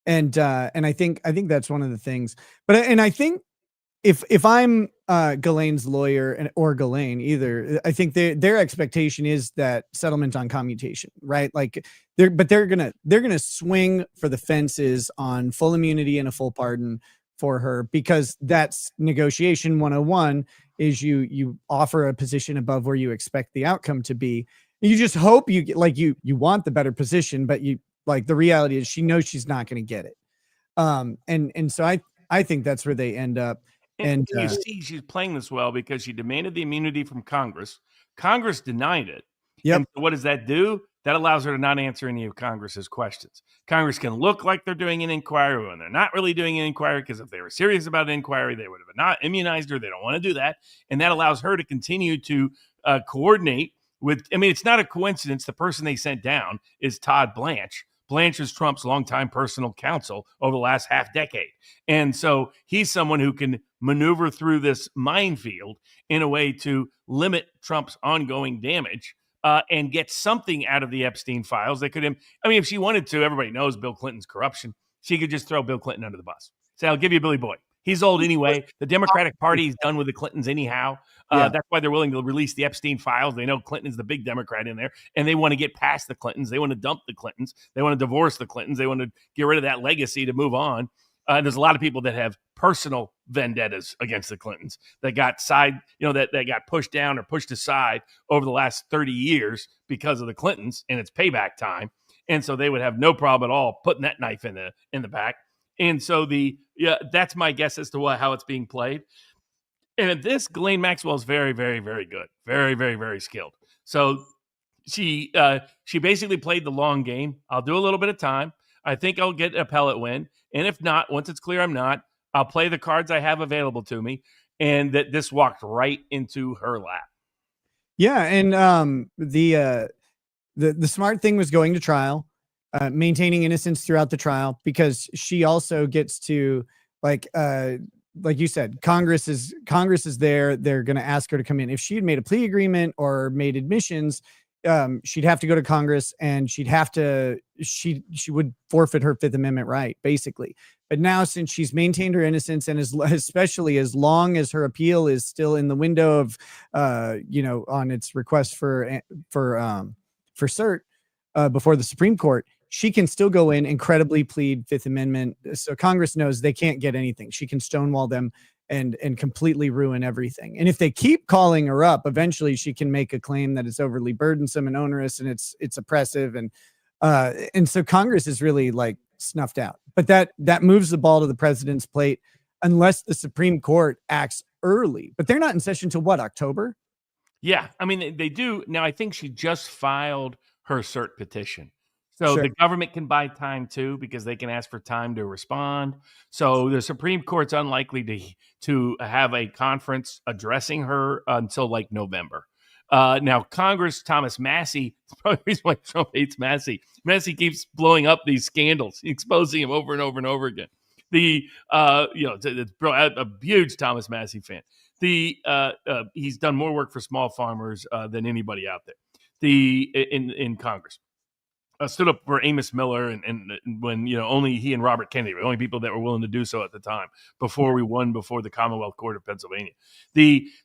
And I think that's one of the things, and I think, if I'm Ghislaine's lawyer or Ghislaine either, I think their expectation is that settlement on commutation, right? Like they're gonna swing for the fences on full immunity and a full pardon for her, because that's negotiation 101. Is you offer a position above where you expect the outcome to be. You just hope you get, like, you want the better position, but the reality is she knows she's not going to get it. And so I think that's where they end up. And you see, she's playing this well because she demanded the immunity from Congress. Congress denied it. Yep. And what does that do? That allows her to not answer any of Congress's questions. Congress can look like they're doing an inquiry when they're not really doing an inquiry, because if they were serious about an inquiry, they would have not immunized her. They don't want to do that. And that allows her to continue to coordinate with, it's not a coincidence. The person they sent down is Todd Blanche. Blanche is Trump's longtime personal counsel over the last half decade. And so he's someone who can maneuver through this minefield in a way to limit Trump's ongoing damage and get something out of the Epstein files that could, if she wanted to, everybody knows Bill Clinton's corruption. She could just throw Bill Clinton under the bus. Say, I'll give you Billy Boy. He's old anyway. The Democratic Party is done with the Clintons anyhow. That's why they're willing to release the Epstein files. They know Clinton is the big Democrat in there, and they want to get past the Clintons. They want to dump the Clintons. They want to divorce the Clintons. They want to get rid of that legacy to move on. There's a lot of people that have personal vendettas against the Clintons that got that got pushed down or pushed aside over the last 30 years because of the Clintons, and it's payback time. And so they would have no problem at all putting that knife in the back. And so that's my guess as to how it's being played. And this, Ghislaine Maxwell is very, very, very good. Very, very, very skilled. So she basically played the long game. I'll do a little bit of time. I think I'll get an appellate win. And if not, once it's clear I'm not, I'll play the cards I have available to me. and that this walked right into her lap. Yeah, and the smart thing was going to trial, maintaining innocence throughout the trial, because she also gets to, like you said, Congress is there. They're going to ask her to come in. If she had made a plea agreement or made admissions, she'd have to go to Congress, and she would forfeit her Fifth Amendment right, basically. But now, since she's maintained her innocence, and especially as long as her appeal is still in the window of, on its request for cert before the Supreme Court, she can still go in and credibly plead Fifth Amendment. So Congress knows they can't get anything. She can stonewall them and completely ruin everything. And if they keep calling her up, eventually she can make a claim that it's overly burdensome and onerous, and it's oppressive. And so Congress is really like snuffed out. But that moves the ball to the president's plate, unless the Supreme Court acts early. But they're not in session till what, October? Yeah, I mean, they do. Now, I think she just filed her cert petition. So Sure. the government can buy time too, because they can ask for time to respond. So the Supreme Court's unlikely to have a conference addressing her until like November. Now, Congress, Thomas Massey, probably the reason why Trump hates Massey. Massey keeps blowing up these scandals, exposing him over and over and over again. A huge Thomas Massey fan. He's done more work for small farmers than anybody out there. In Congress. Stood up for Amos Miller, and when only he and Robert Kennedy were the only people that were willing to do so at the time, before we won before the Commonwealth Court of Pennsylvania.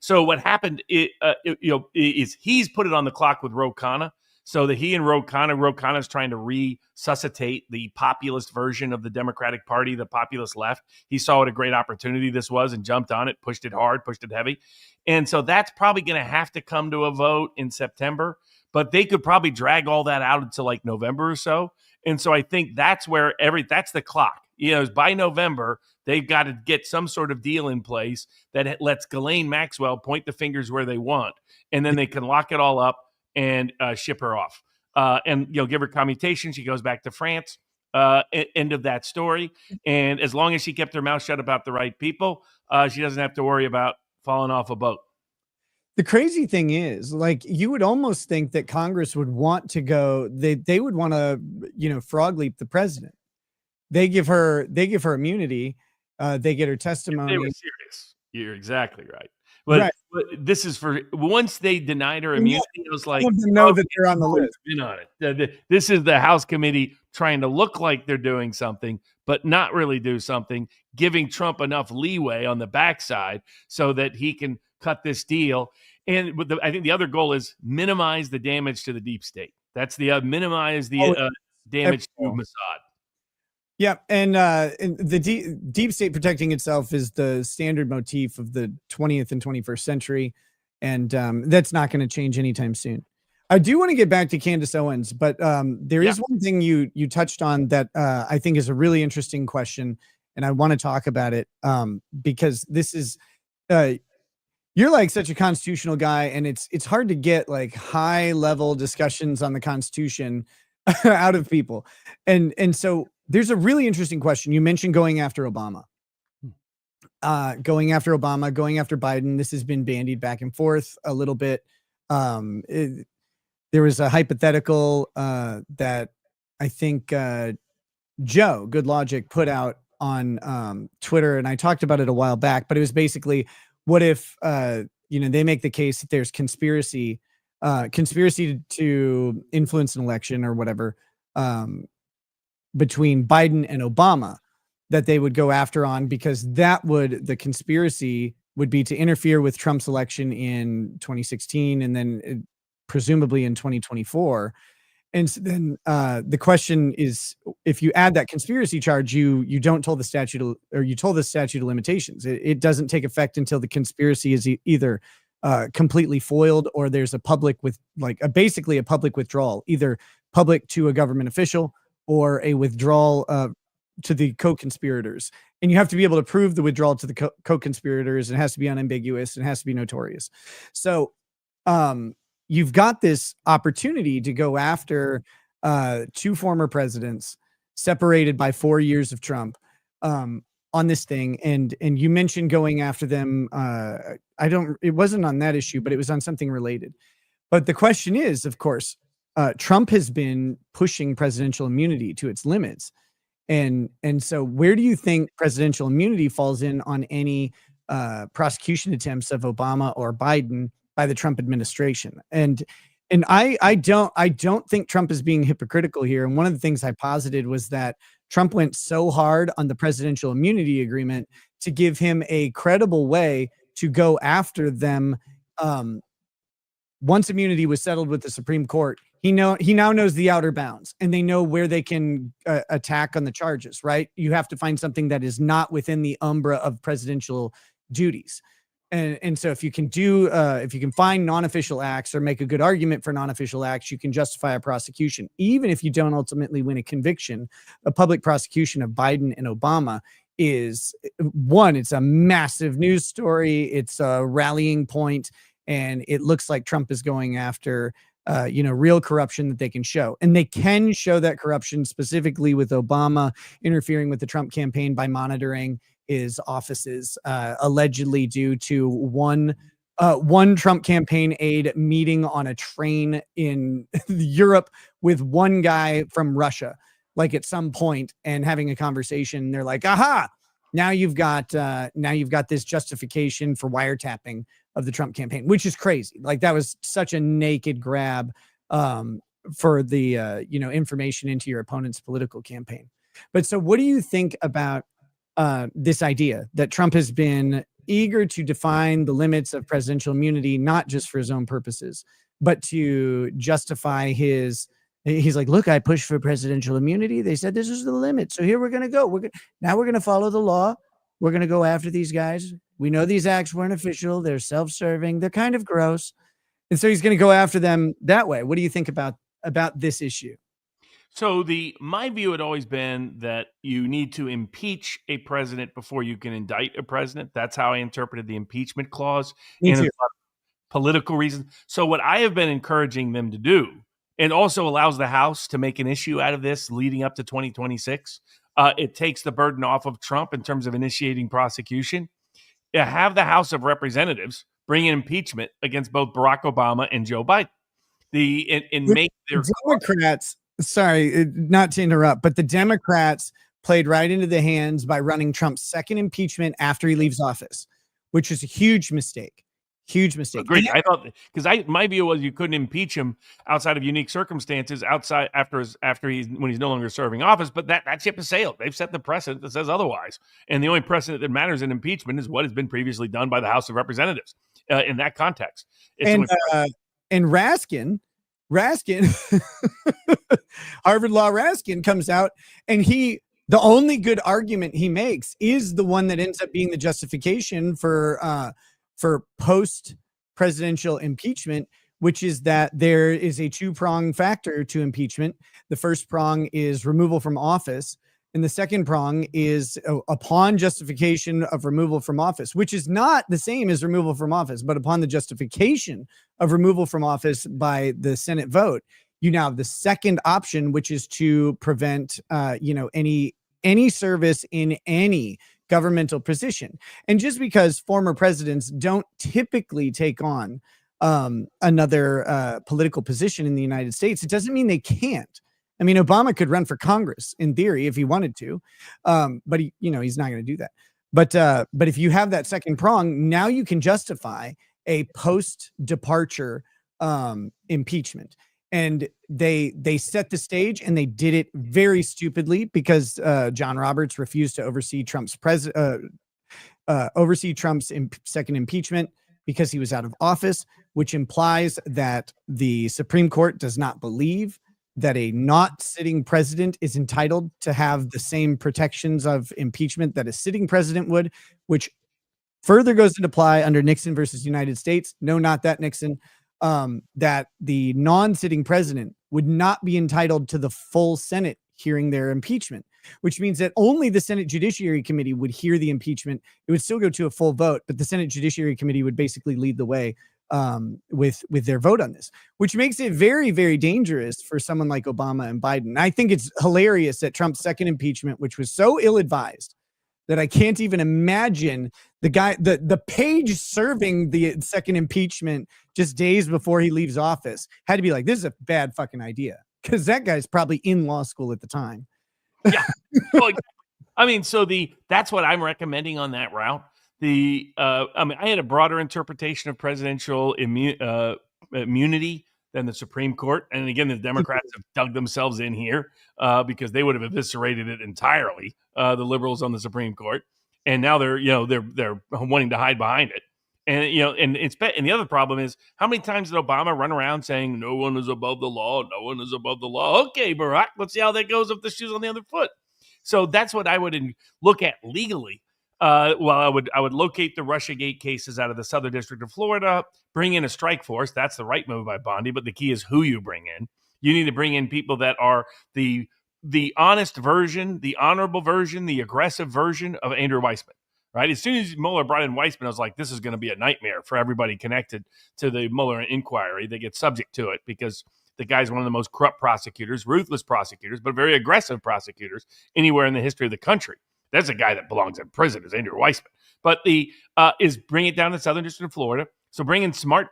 So what happened is he's put it on the clock with Ro Khanna, so that he and Ro Khanna is trying to resuscitate the populist version of the Democratic Party, the populist left. He saw what a great opportunity this was and jumped on it, pushed it hard, pushed it heavy. And so that's probably going to have to come to a vote in September. But they could probably drag all that out until like November or so. And so I think that's where that's the clock. By November, they've got to get some sort of deal in place that lets Ghislaine Maxwell point the fingers where they want. And then they can lock it all up and ship her off. And give her commutation. She goes back to France. End of that story. And as long as she kept her mouth shut about the right people, she doesn't have to worry about falling off a boat. The crazy thing is, like, you would almost think that Congress would want to go, they would want to, frog leap the president. They give her immunity. They get her testimony. They were serious. You're exactly right. But this is for once they denied her immunity, it was like, know that they're on the list. Been on it. This is the House committee trying to look like they're doing something, but not really do something, giving Trump enough leeway on the backside so that he can cut this deal. And I think the other goal is minimize the damage to the deep state. That's minimize the damage to Mossad. Yeah, and the deep state protecting itself is the standard motif of the 20th and 21st century, and that's not going to change anytime soon. I do want to get back to Candace Owens, but there is one thing you touched on that I think is a really interesting question, and I want to talk about it because this is you're like such a constitutional guy, and it's hard to get like high level discussions on the Constitution out of people, and so there's a really interesting question. You mentioned going after Obama, going after Biden. This has been bandied back and forth a little bit. There was a hypothetical that I think Joe Good Logic put out on Twitter, and I talked about it a while back, but it was basically, what if they make the case that there's conspiracy to influence an election or whatever between Biden and Obama, that they would go after on, because the conspiracy would be to interfere with Trump's election in 2016 and then presumably in 2024. And so then the question is, if you add that conspiracy charge, you don't toll the statute of limitations. It doesn't take effect until the conspiracy is either completely foiled, or there's a public basically a public withdrawal, either public to a government official or a withdrawal to the co-conspirators. And you have to be able to prove the withdrawal to the co-conspirators. It has to be unambiguous. It has to be notorious. So you've got this opportunity to go after two former presidents separated by 4 years of Trump on on this thing, and you mentioned going after them. It wasn't on that issue, but it was on something related. But the question is, of course, Trump has been pushing presidential immunity to its limits. And so where do you think presidential immunity falls in on any prosecution attempts of Obama or Biden by the Trump administration? And I don't think Trump is being hypocritical here. And one of the things I posited was that Trump went so hard on the presidential immunity agreement to give him a credible way to go after them. Once immunity was settled with the Supreme Court, he now knows the outer bounds, and they know where they can attack on the charges, right? You have to find something that is not within the umbra of presidential duties. And so if you can find non-official acts or make a good argument for non-official acts, you can justify a prosecution. Even if you don't ultimately win a conviction, a public prosecution of Biden and Obama is one, it's a massive news story. It's a rallying point, and it looks like Trump is going after real corruption that they can show. And they can show that corruption specifically with Obama interfering with the Trump campaign by monitoring his offices, allegedly due to one Trump campaign aide meeting on a train in Europe with one guy from Russia, like at some point, and having a conversation. They're like, aha, now you've got this justification for wiretapping of the Trump campaign, which is crazy. Like, that was such a naked grab for the information into your opponent's political campaign. But so what do you think about this idea that Trump has been eager to define the limits of presidential immunity, not just for his own purposes, but to justify he's like, look, I pushed for presidential immunity. They said this is the limit. So here we're going to go. Now we're going to follow the law. We're going to go after these guys. We know these acts weren't official. They're self-serving. They're kind of gross. And so he's going to go after them that way. What do you think about this issue? So my view had always been that you need to impeach a president before you can indict a president. That's how I interpreted the impeachment clause. Me too. Political reasons. So what I have been encouraging them to do, and also allows the House to make an issue out of this leading up to 2026, it takes the burden off of Trump in terms of initiating prosecution. Have the House of Representatives bring an impeachment against both Barack Obama and Joe Biden. Make their Democrats. Sorry, not to interrupt, but the Democrats played right into the hands by running Trump's second impeachment after he leaves office, which is a huge mistake. Huge mistake. Agreed. I thought, because my view was you couldn't impeach him outside of unique circumstances, when he's no longer serving office. But that ship has sailed. They've set the precedent that says otherwise. And the only precedent that matters in impeachment is what has been previously done by the House of Representatives in that context. And Raskin, Harvard Law Raskin comes out, and the only good argument he makes is the one that ends up being the justification for post-presidential impeachment, which is that there is a two-prong factor to impeachment. The first prong is removal from office, and the second prong is upon justification of removal from office, which is not the same as removal from office, but upon the justification of removal from office by the Senate vote, you now have the second option, which is to prevent any service in any governmental position. And just because former presidents don't typically take on another political position in the United States, it doesn't mean they can't. I mean, Obama could run for Congress in theory if he wanted to, but he's not going to do that. But if you have that second prong, now you can justify a post-departure impeachment. And they set the stage, and they did it very stupidly because John Roberts refused to oversee Trump's second impeachment because he was out of office, which implies that the Supreme Court does not believe that a not sitting president is entitled to have the same protections of impeachment that a sitting president would, which further goes into play under Nixon versus United States. No, not that Nixon. That the non-sitting president would not be entitled to the full Senate hearing their impeachment, which means that only the Senate Judiciary Committee would hear the impeachment. It would still go to a full vote, but the Senate Judiciary Committee would basically lead the way with their vote on this, which makes it very, very dangerous for someone like Obama and Biden. I think it's hilarious that Trump's second impeachment, which was so ill-advised, that I can't even imagine the page serving the second impeachment just days before he leaves office had to be like, this is a bad fucking idea. Because that guy's probably in law school at the time. Yeah. Well, I mean, that's what I'm recommending on that route. I had a broader interpretation of presidential immunity than the Supreme Court. And again, the Democrats have dug themselves in here because they would have eviscerated it entirely, the liberals on the Supreme Court. And now they're wanting to hide behind it. And, and the other problem is, how many times did Obama run around saying no one is above the law? No one is above the law. Okay, Barack, let's see how that goes if the shoe's on the other foot. So that's what I would look at legally. I would locate the Russiagate cases out of the Southern District of Florida, bring in a strike force. That's the right move by Bondi, but the key is who you bring in. You need to bring in people that are the honest version, the honorable version, the aggressive version of Andrew Weissman. Right? As soon as Mueller brought in Weissman, I was like, this is going to be a nightmare for everybody connected to the Mueller inquiry. They get subject to it because the guy's one of the most corrupt prosecutors, ruthless prosecutors, but very aggressive prosecutors anywhere in the history of the country. That's a guy that belongs in prison, is Andrew Weissman. But is bring it down to Southern District of Florida. So bring in smart,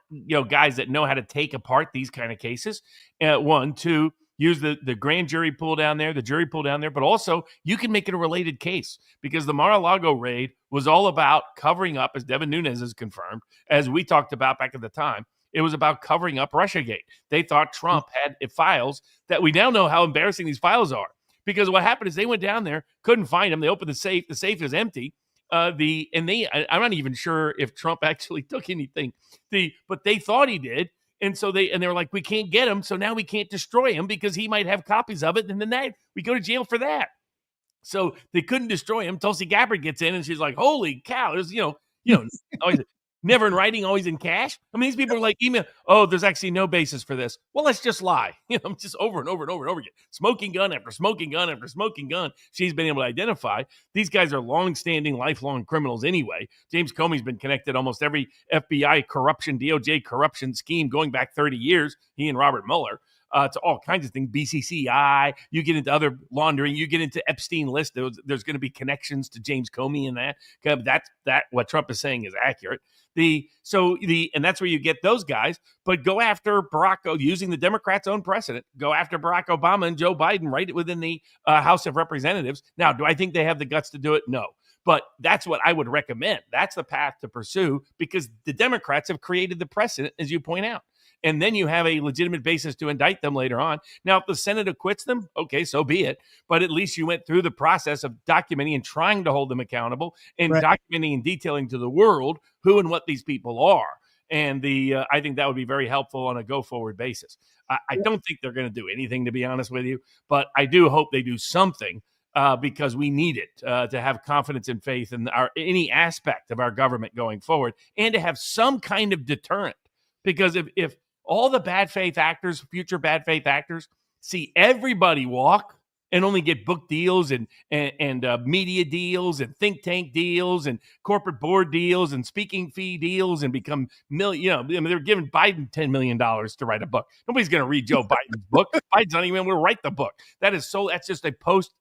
guys that know how to take apart these kind of cases. One, two, use the grand jury pool down there, the jury pool down there, but also you can make it a related case because the Mar-a-Lago raid was all about covering up, as Devin Nunes has confirmed, as we talked about back at the time. It was about covering up Russiagate. They thought Trump had files that we now know how embarrassing these files are. Because what happened is they went down there, couldn't find them. They opened the safe. The safe is empty. I'm not even sure if Trump actually took anything. But they thought he did. And so they were like, we can't get him. So now we can't destroy him because he might have copies of it. And then we go to jail for that. So they couldn't destroy him. Tulsi Gabbard gets in and she's like, holy cow. There's, always never in writing, always in cash. I mean, these people are like email. Oh, there's actually no basis for this. Well, let's just lie. Just over and over and over and over again. Smoking gun after smoking gun after smoking gun. She's been able to identify. These guys are long-standing, lifelong criminals anyway. James Comey's been connected almost every FBI corruption, DOJ corruption scheme going back 30 years. He and Robert Mueller. To all kinds of things, BCCI, you get into other laundering, you get into Epstein list. There's going to be connections to James Comey in that. That what Trump is saying is accurate. And that's where you get those guys, but go after using the Democrats' own precedent, go after Barack Obama and Joe Biden right within the House of Representatives. Now, do I think they have the guts to do it? No. But that's what I would recommend. That's the path to pursue because the Democrats have created the precedent, as you point out. And then you have a legitimate basis to indict them later on. Now, if the Senate acquits them, okay, so be it. But at least you went through the process of documenting and trying to hold them accountable and documenting and detailing to the world who and what these people are. And I think that would be very helpful on a go-forward basis. I don't think they're going to do anything, to be honest with you. But I do hope they do something because we need it to have confidence and faith in any aspect of our government going forward and to have some kind of deterrent. Because if all the bad faith actors, future bad faith actors, see everybody walk and only get book deals and media deals and think tank deals and corporate board deals and speaking fee deals and become they're giving Biden $10 million to write a book. Nobody's going to read Joe Biden's book. Biden's not even going to write the book. That's just a post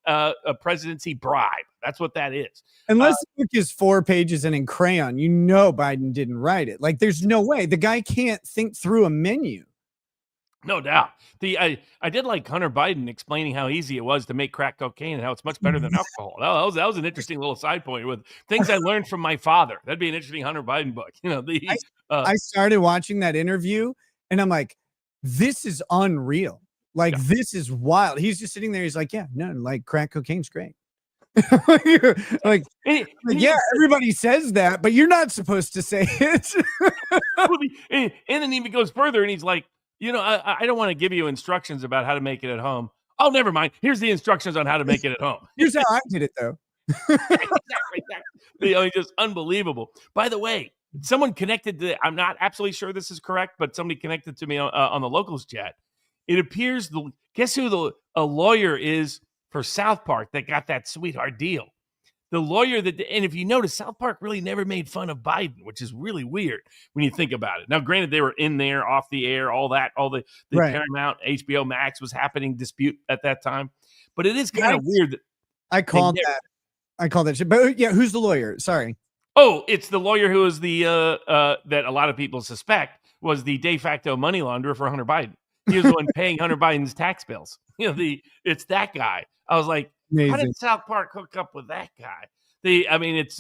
presidency bribe. That's what that is. Unless the book is 4 pages and in crayon, Biden didn't write it. Like, there's no way. The guy can't think through a menu. No doubt. I did like Hunter Biden explaining how easy it was to make crack cocaine and how it's much better than alcohol. That was an interesting little side point with things I learned from my father. That'd be an interesting Hunter Biden book. I started watching that interview and I'm like, this is unreal. Like, this is wild. He's just sitting there. He's like, yeah, no, like crack cocaine's great. Everybody says that, but you're not supposed to say it. And then he even goes further and he's like, I don't want to give you instructions about how to make it at home. Oh, never mind. Here's the instructions on how to make it at home. Here's how I did it, though. Exactly. Just unbelievable. By the way, someone connected to, I'm not absolutely sure this is correct, but somebody connected to me on the locals chat. It appears guess who a lawyer is for South Park that got that sweetheart deal. The lawyer and if you notice, South Park really never made fun of Biden, which is really weird when you think about it. Now, granted, they were in there, off the air, all the Paramount, HBO Max was happening dispute at that time. But it is kind of weird. I called I call that shit. But yeah, who's the lawyer? Sorry. Oh, it's the lawyer who is the that a lot of people suspect was the de facto money launderer for Hunter Biden. He was the one paying Hunter Biden's tax bills. It's that guy. I was like, how did South Park hook up with that guy? It's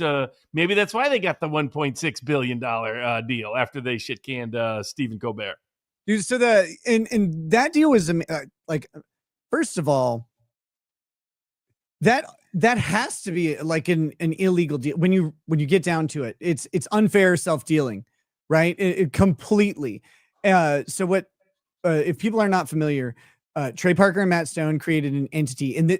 maybe that's why they got the $1.6 billion deal after they shit canned Stephen Colbert. Dude, so and that deal was like, first of all, that has to be like an illegal deal when you get down to it. It's unfair self-dealing, right? It completely. So what? If people are not familiar, Trey Parker and Matt Stone created an entity, and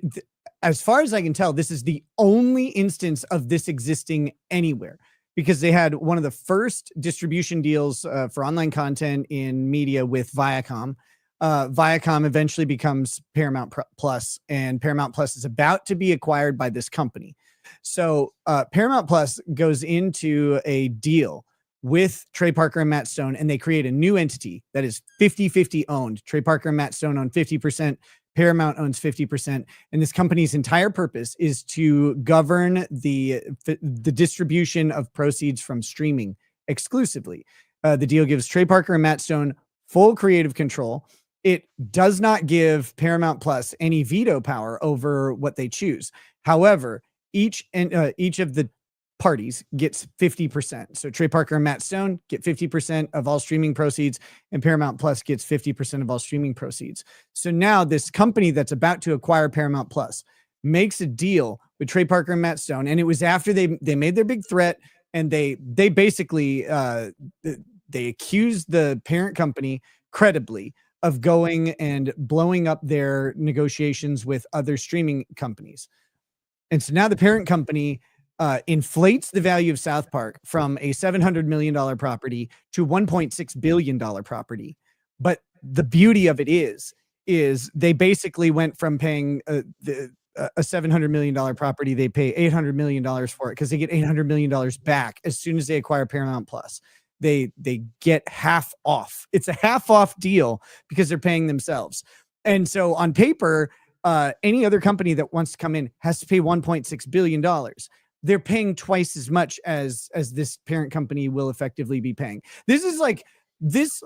as far as I can tell, this is the only instance of this existing anywhere, because they had one of the first distribution deals for online content in media with Viacom. Viacom eventually becomes Paramount Plus, and Paramount Plus is about to be acquired by this company. So Paramount Plus goes into a deal with Trey Parker and Matt Stone, and they create a new entity that is 50-50 owned. Trey Parker and Matt Stone own 50%. Paramount owns 50%. And this company's entire purpose is to govern the distribution of proceeds from streaming exclusively. The deal gives Trey Parker and Matt Stone full creative control. It does not give Paramount Plus any veto power over what they choose. However, each of the parties gets 50%. So Trey Parker and Matt Stone get 50% of all streaming proceeds, and Paramount Plus gets 50% of all streaming proceeds. So now this company that's about to acquire Paramount Plus makes a deal with Trey Parker and Matt Stone, and it was after they made their big threat, and they basically they accused the parent company credibly of going and blowing up their negotiations with other streaming companies. And so now the parent company inflates the value of South Park from a $700 million property to $1.6 billion property. But the beauty of it is they basically went from paying a $700 million property, they pay $800 million for it, because they get $800 million back as soon as they acquire Paramount Plus. They get half off. It's a half off deal because they're paying themselves. And so on paper, any other company that wants to come in has to pay $1.6 billion. They're paying twice as much as this parent company will effectively be paying. This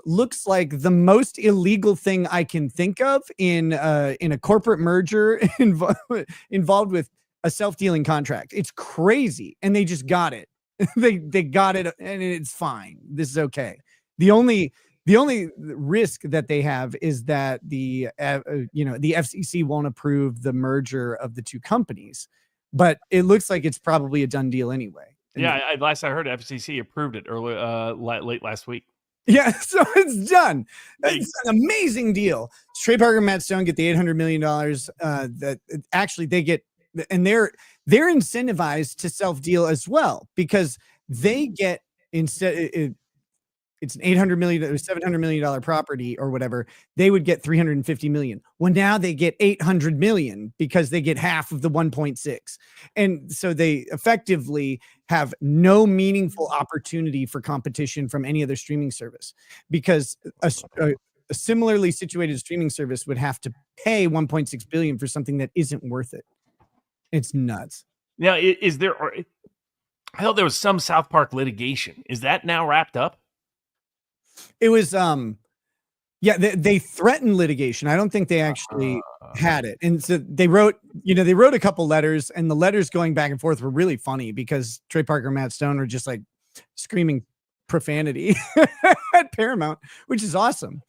looks like the most illegal thing I can think of in a corporate merger involved with a self-dealing contract. It's crazy, and they just got it. they got it, and it's fine. This is okay. The only risk that they have is that the FCC won't approve the merger of the two companies. But it looks like it's probably a done deal anyway. Yeah, last I heard, FCC approved it late last week. Yeah, so it's done. It's an amazing deal. Trey Parker and Matt Stone get the $800 million that actually they get, and they're incentivized to self-deal as well, because they get, instead it's an $800 million or $700 million property or whatever, they would get $350 million. Well, now they get $800 million because they get half of the 1.6. And so they effectively have no meaningful opportunity for competition from any other streaming service, because a similarly situated streaming service would have to pay $1.6 billion for something that isn't worth it. It's nuts. Now, is there, I thought there was some South Park litigation. Is that now wrapped up? It was, they threatened litigation. I don't think they actually had it. And so they wrote a couple letters, and the letters going back and forth were really funny, because Trey Parker and Matt Stone are just like screaming profanity at Paramount, which is awesome.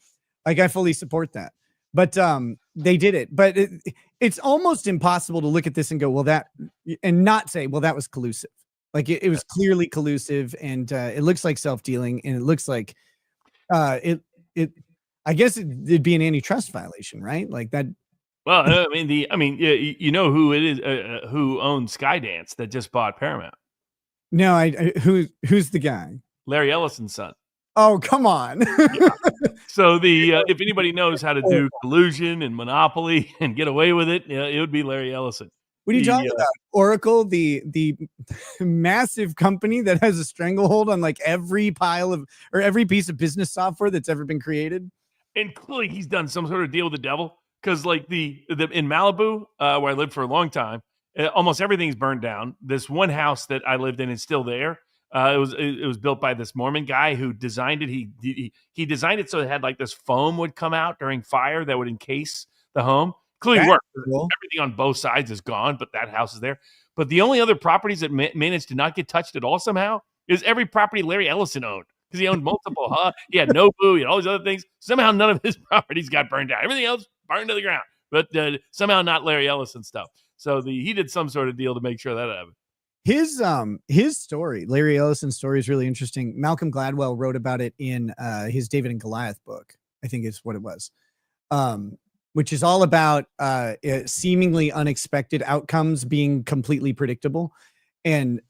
Like, I fully support that. But they did it. But it's almost impossible to look at this and go, well, that, and not say, well, that was collusive. Like, it was clearly collusive, and it looks like self-dealing, and it looks like I guess it'd be an antitrust violation, right? Like that. Well, you know who it is, who owns Skydance that just bought Paramount? No, who's the guy? Larry Ellison's son. Oh, come on. Yeah. So if anybody knows how to do collusion and monopoly and get away with it, it would be Larry Ellison. What are you talking about? Oracle, the massive company that has a stranglehold on like every piece of business software that's ever been created. And clearly he's done some sort of deal with the devil, because like the in Malibu, where I lived for a long time, almost everything's burned down. This one house that I lived in is still there. It was built by this Mormon guy who designed it. He designed it so it had like this foam would come out during fire that would encase the home. Clearly worked. Cool. Everything on both sides is gone, but that house is there. But the only other properties that managed to not get touched at all somehow is every property Larry Ellison owned, because he owned multiple. He had Nobu, he had all these other things. Somehow none of his properties got burned down. Everything else burned to the ground, but somehow not Larry Ellison stuff. So he did some sort of deal to make sure that happened. His story, Larry Ellison's story, is really interesting. Malcolm Gladwell wrote about it in his David and Goliath book, I think is what it was, which is all about seemingly unexpected outcomes being completely predictable. And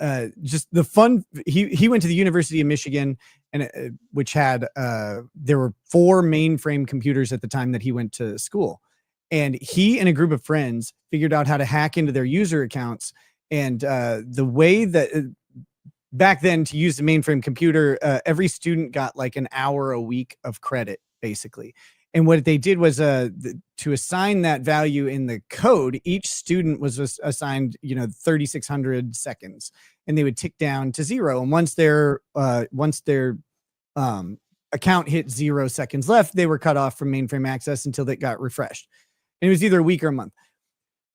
just the fun, he went to the University of Michigan, and which had there were 4 mainframe computers at the time that he went to school, and he and a group of friends figured out how to hack into their user accounts. And the way that back then, to use the mainframe computer, every student got like an hour a week of credit, basically. And what they did was to assign that value in the code, each student was assigned, 3,600 seconds, and they would tick down to 0. And once their account hit 0 seconds left, they were cut off from mainframe access until they got refreshed. And it was either a week or a month.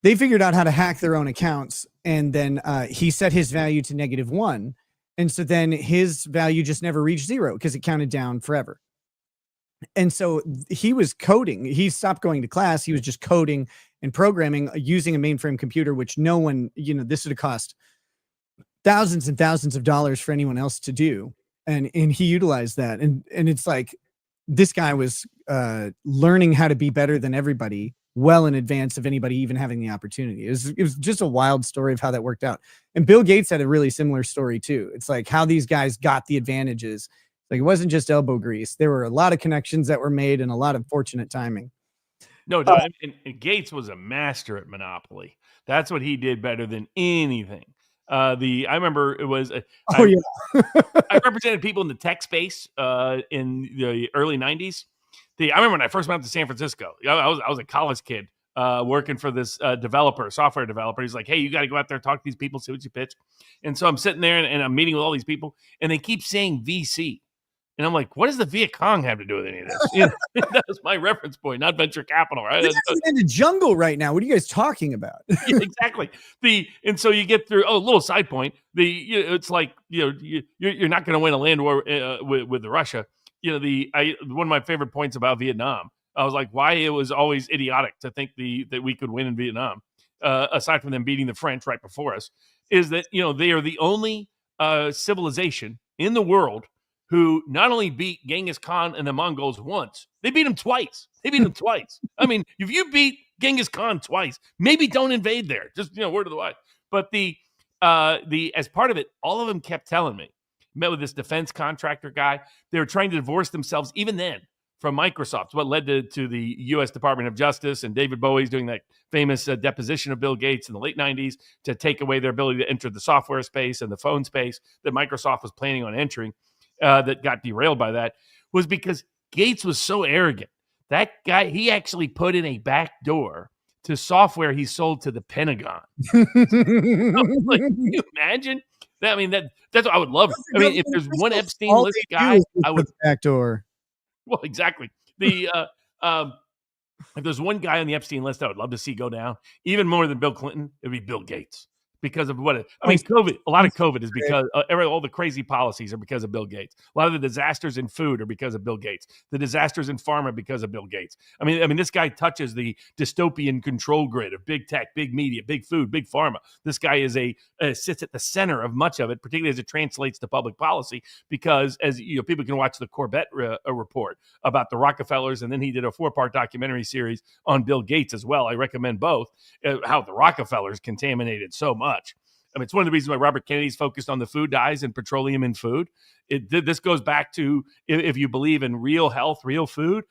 They figured out how to hack their own accounts, and then he set his value to -1. And so then his value just never reached 0 because it counted down forever. And so he was coding. He stopped going to class. He was just coding and programming using a mainframe computer, which no one, this would have cost thousands and thousands of dollars for anyone else to do. And he utilized that. And it's like, this guy was learning how to be better than everybody well in advance of anybody even having the opportunity. It was just a wild story of how that worked out. And Bill Gates had a really similar story too. It's like how these guys got the advantages. Like, it wasn't just elbow grease. There were a lot of connections that were made and a lot of fortunate timing. No, and Gates was a master at monopoly. That's what he did better than anything. I remember it was. I represented people in the tech space in the early '90s. I remember when I first went out to San Francisco. I was a college kid working for this software developer. He's like, "Hey, you got to go out there, talk to these people, see what you pitch." And so I'm sitting there and I'm meeting with all these people, and they keep saying VC. And I'm like, what does the Viet Cong have to do with any of this? That was my reference point, not venture capital, right? We're in the jungle right now. What are you guys talking about? Yeah, exactly. And so you get through. Oh, a little side point. It's like you're not going to win a land war with Russia. One of my favorite points about Vietnam, I was like, why it was always idiotic to think that we could win in Vietnam, aside from them beating the French right before us, is that they are the only civilization in the world who not only beat Genghis Khan and the Mongols once, they beat him twice. I mean, if you beat Genghis Khan twice, maybe don't invade there. Just, word of the wise. But as part of it, all of them kept telling me, met with this defense contractor guy. They were trying to divorce themselves even then from Microsoft. What led to the U.S. Department of Justice and David Bowie's doing that famous deposition of Bill Gates in the late 90s to take away their ability to enter the software space and the phone space that Microsoft was planning on entering. That got derailed by that was because Gates was so arrogant. That guy, he actually put in a back door to software he sold to the Pentagon. Like, can you imagine? That's what I would love. I mean, if there's one Epstein list guy, I would back door. Well, exactly. If there's one guy on the Epstein list I would love to see go down, even more than Bill Clinton, it'd be Bill Gates. Because of COVID, a lot of COVID is because all the crazy policies are because of Bill Gates. A lot of the disasters in food are because of Bill Gates. The disasters in pharma because of Bill Gates. I mean, this guy touches the dystopian control grid of big tech, big media, big food, big pharma. This guy sits at the center of much of it, particularly as it translates to public policy. Because people can watch the Corbett report about the Rockefellers, and then he did a 4-part documentary series on Bill Gates as well. I recommend both. How the Rockefellers contaminated so much. I mean, it's one of the reasons why Robert Kennedy's focused on the food dyes and petroleum in food. This goes back to, if you believe in real health, real food,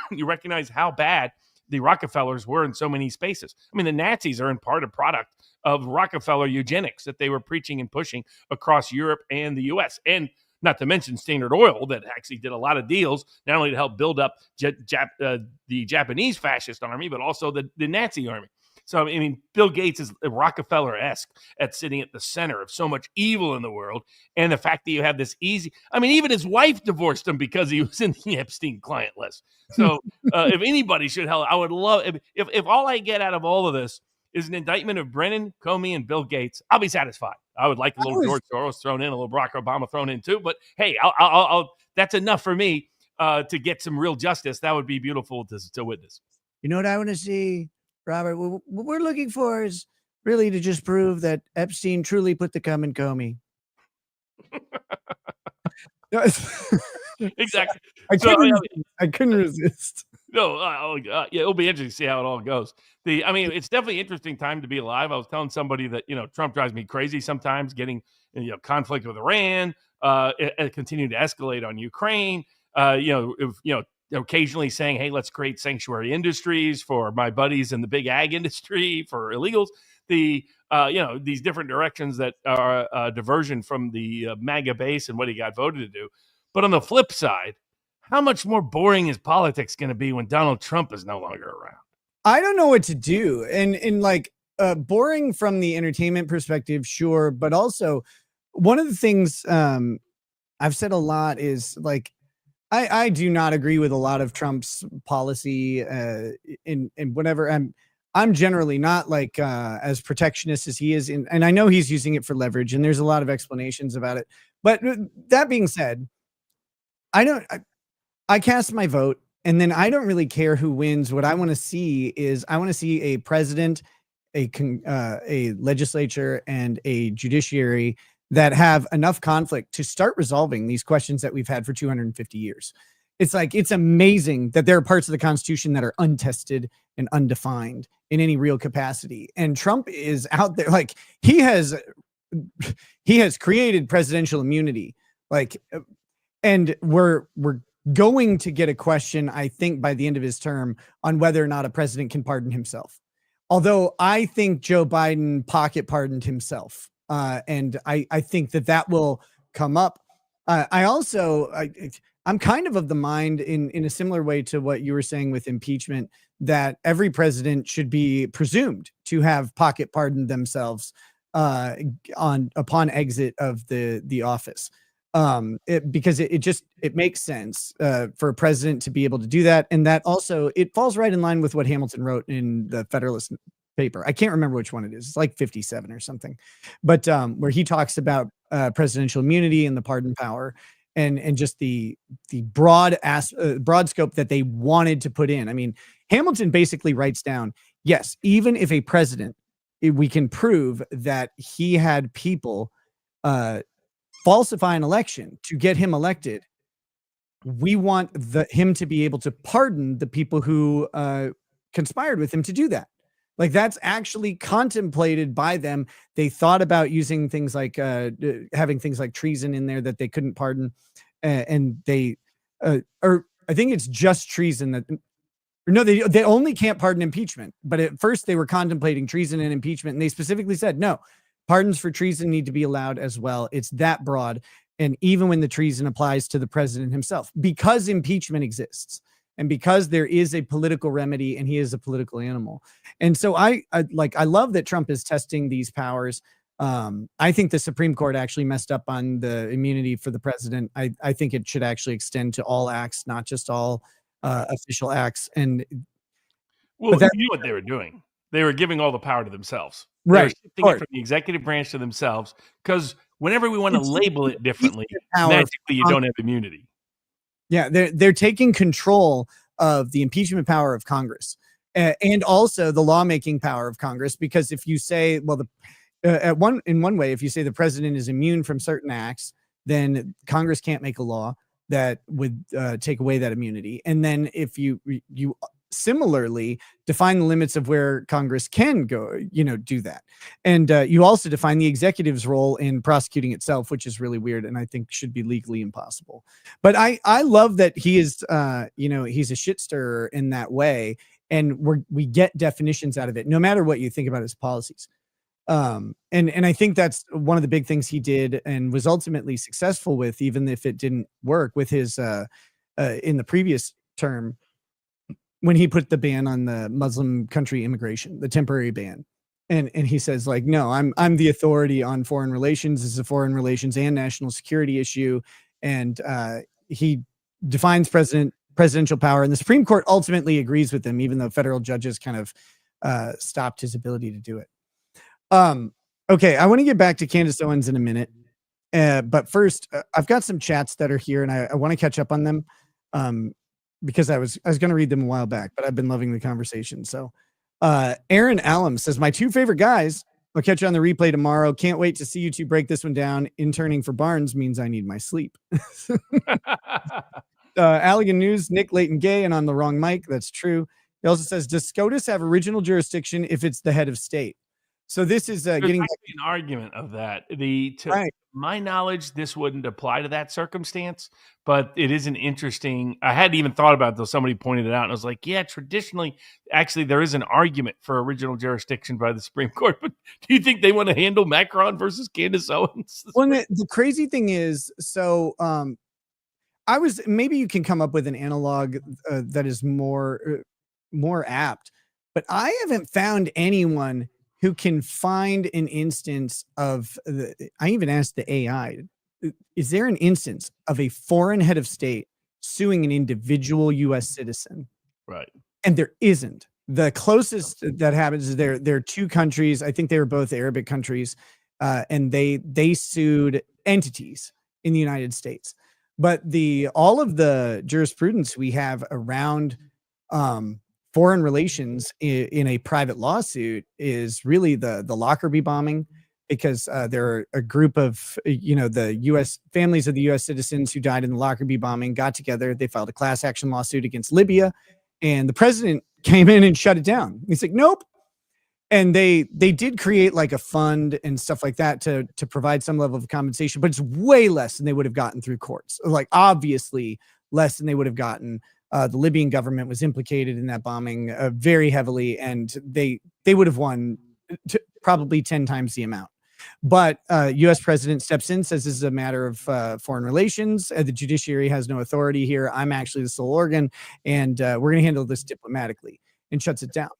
you recognize how bad the Rockefellers were in so many spaces. I mean, the Nazis are in part a product of Rockefeller eugenics that they were preaching and pushing across Europe and the U.S. And not to mention Standard Oil, that actually did a lot of deals, not only to help build up the Japanese fascist army, but also the Nazi army. So, I mean, Bill Gates is Rockefeller-esque at sitting at the center of so much evil in the world. And the fact that you have this easy, I mean, even his wife divorced him because he was in the Epstein client list. So if anybody should help, I would love, if all I get out of all of this is an indictment of Brennan, Comey, and Bill Gates, I'll be satisfied. I would like a little George Soros thrown in, a little Barack Obama thrown in too. But hey, I'll that's enough for me to get some real justice. That would be beautiful to witness. You know what I want to see, Robert? What we're looking for is really to just prove that Epstein truly put the cum in Comey. Exactly. I couldn't resist. No, yeah, it'll be interesting to see how it all goes. I mean, it's definitely an interesting time to be alive. I was telling somebody that Trump drives me crazy sometimes, getting conflict with Iran, continuing to escalate on Ukraine. Occasionally saying, "Hey, let's create sanctuary industries for my buddies in the big ag industry for illegals." These different directions that are a diversion from the MAGA base and what he got voted to do. But on the flip side, how much more boring is politics going to be when Donald Trump is no longer around? I don't know what to do. And like boring from the entertainment perspective, sure. But also one of the things I've said a lot is like, I do not agree with a lot of Trump's policy in whatever. I'm generally not like as protectionist as he is. And I know he's using it for leverage, and there's a lot of explanations about it. But that being said, I cast my vote, and then I don't really care who wins. What I want to see is a president, a legislature, and a judiciary that have enough conflict to start resolving these questions that we've had for 250 years. It's amazing that there are parts of the Constitution that are untested and undefined in any real capacity. And Trump is out there, like he has created presidential immunity, and we're going to get a question, I think, by the end of his term on whether or not a president can pardon himself. Although I think Joe Biden pocket pardoned himself. And I think that will come up. I'm kind of the mind in a similar way to what you were saying with impeachment, that every president should be presumed to have pocket pardoned themselves upon exit of the office. Because it makes sense for a president to be able to do that. And that also, it falls right in line with what Hamilton wrote in the Federalist paper. I can't remember which one it is. It's like 57 or something, but where he talks about presidential immunity and the pardon power and just the broad scope that they wanted to put in. I mean, Hamilton basically writes down, yes, even if a president, we can prove that he had people falsify an election to get him elected, we want him to be able to pardon the people who conspired with him to do that. Like, that's actually contemplated by them. They thought about using things like having things like treason in there that they couldn't pardon. And they, or I think it's just treason that, no, they only can't pardon impeachment. But at first they were contemplating treason and impeachment. And they specifically said, no, pardons for treason need to be allowed as well. It's that broad. And even when the treason applies to the president himself, because impeachment exists. And because there is a political remedy and he is a political animal. And so I love that Trump is testing these powers. I think the Supreme Court actually messed up on the immunity for the president. I think it should actually extend to all acts, not just all official acts. And well, you know what they were doing? They were giving all the power to themselves. Right. They were shifting it from the executive branch to themselves, because whenever we want to label it differently, magically you don't have immunity. Yeah, they're taking control of the impeachment power of Congress and also the lawmaking power of Congress. Because if you say, well, in one way, if you say the president is immune from certain acts, then Congress can't make a law that would take away that immunity. And then if you similarly define the limits of where Congress can go, do that. And you also define the executive's role in prosecuting itself, which is really weird and I think should be legally impossible. But I love that he is, he's a shit stirrer in that way. And we get definitions out of it, no matter what you think about his policies. And I think that's one of the big things he did and was ultimately successful with, even if it didn't work with his, in the previous term, when he put the ban on the Muslim country immigration, the temporary ban. And he says, like, no, I'm the authority on foreign relations. This is a foreign relations and national security issue. And he defines presidential power. And the Supreme Court ultimately agrees with him, even though federal judges kind of stopped his ability to do it. Okay, I want to get back to Candace Owens in a minute. But first, I've got some chats that are here, and I want to catch up on them because I was going to read them a while back, but I've been loving the conversation. So Aaron Allum says, my two favorite guys. I'll catch you on the replay tomorrow. Can't wait to see you two break this one down. Interning for Barnes means I need my sleep. Allegan News, Nick Leighton Gay, and on the wrong mic. That's true. He also says, does SCOTUS have original jurisdiction if it's the head of state? So this is getting an argument of that. Right. My knowledge, this wouldn't apply to that circumstance, but it is an interesting. I hadn't even thought about it until somebody pointed it out, and I was like, yeah, traditionally, actually, there is an argument for original jurisdiction by the Supreme Court. But do you think they want to handle Macron versus Candace Owens? Well, the crazy thing is, so maybe you can come up with an analog that is more apt, but I haven't found anyone who can find an instance of I even asked the AI, is there an instance of a foreign head of state suing an individual U.S. citizen? Right. And there isn't. The closest that happens is there are two countries. I think they were both Arabic countries, and they sued entities in the United States. But all of the jurisprudence we have around foreign relations in a private lawsuit is really the Lockerbie bombing, because there are a group of, the U.S. families of the U.S. citizens who died in the Lockerbie bombing got together. They filed a class action lawsuit against Libya, and the president came in and shut it down. He's like, nope. And they did create like a fund and stuff like that to provide some level of compensation, but it's way less than they would have gotten through courts. Like, obviously less than they would have gotten. The Libyan government was implicated in that bombing very heavily, and they would have won probably 10 times the amount. But U.S. president steps in, says this is a matter of foreign relations. The judiciary has no authority here. I'm actually the sole organ, and we're going to handle this diplomatically, and shuts it down.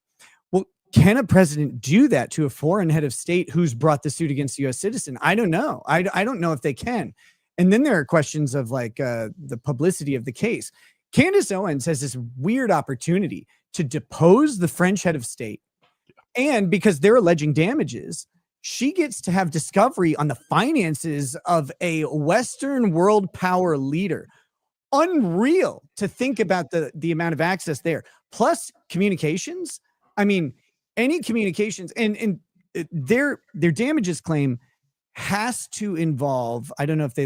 Well, can a president do that to a foreign head of state who's brought the suit against a U.S. citizen? I don't know. I don't know if they can. And then there are questions of like the publicity of the case. Candace Owens has this weird opportunity to depose the French head of state. And because they're alleging damages, she gets to have discovery on the finances of a Western world power leader. Unreal to think about the amount of access there. Plus communications. I mean, any communications and their damages claim has to involve, I don't know if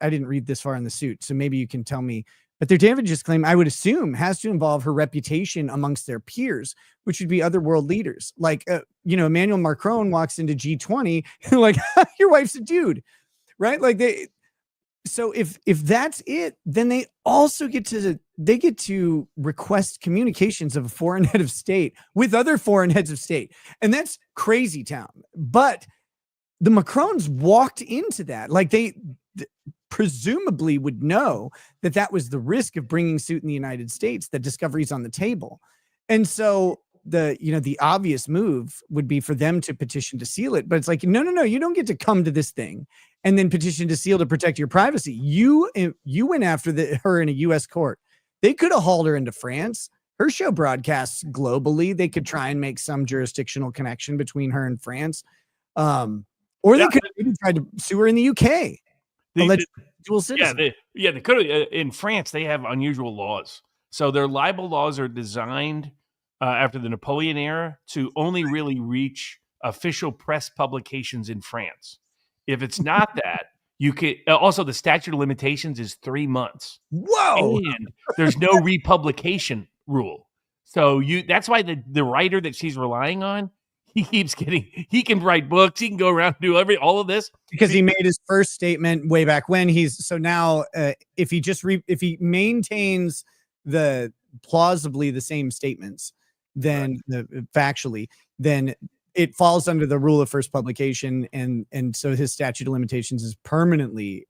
I didn't read this far in the suit, so maybe you can tell me. But their damages claim, I would assume, has to involve her reputation amongst their peers, which would be other world leaders. Like, Emmanuel Macron walks into G20, like, your wife's a dude, right? Like so if that's it, then they also get to request communications of a foreign head of state with other foreign heads of state. And that's crazy town. But the Macrons walked into that. Like they presumably would know that was the risk of bringing suit in the United States, that discovery's on the table. And so the obvious move would be for them to petition to seal it. But it's like, no, you don't get to come to this thing and then petition to seal to protect your privacy. You went after her in a U.S. court. They could have hauled her into France. Her show broadcasts globally. They could try and make some jurisdictional connection between her and France. Or they could have even tried to sue her in the UK. Dual citizen. They could have. In France, they have unusual laws. So their libel laws are designed after the Napoleon era to only really reach official press publications in France. If it's not that, you could also, the statute of limitations is 3 months. Whoa! And there's no republication rule. So that's why the writer that she's relying on, he can write books, he can go around and do all of this because he made his first statement way back when. Now if he maintains plausibly the same statements, then factually, then it falls under the rule of first publication, and so his statute of limitations is permanently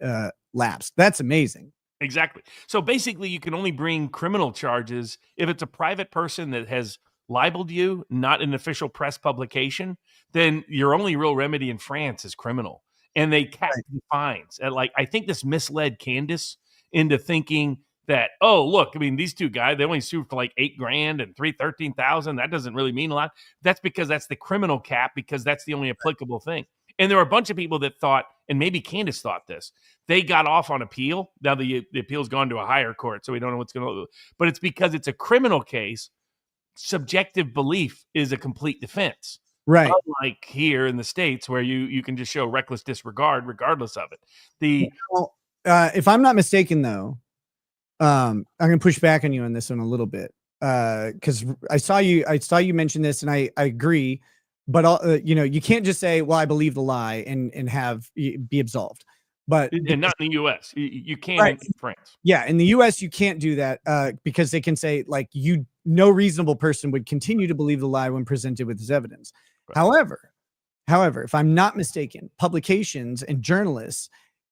lapsed. That's amazing. Exactly. So basically, you can only bring criminal charges if it's a private person that has libeled you, not an official press publication. Then your only real remedy in France is criminal, and they cap the fines. And like, I think this misled Candace into thinking that, oh, look, I mean, these two guys, they only sued for like $8,000 and 13,000. That doesn't really mean a lot. That's because that's the criminal cap, because that's the only applicable thing. And there were a bunch of people that thought, and maybe Candace thought this, they got off on appeal. Now the appeal's gone to a higher court, so we don't know what's going to. But it's because it's a criminal case. Subjective belief is a complete defense, Right. unlike here in the States where you can just show reckless disregard regardless of it. Well, if I'm not mistaken, though, I'm going to push back on you on this one a little bit, because I saw you mention this, and I agree. But you can't just say, "Well, I believe the lie," and be absolved. But And not in the U.S. You can Right. in France. Yeah, in the U.S. you can't do that because they can say, like, no reasonable person would continue to believe the lie when presented with this evidence. Right. However, if I'm not mistaken, publications and journalists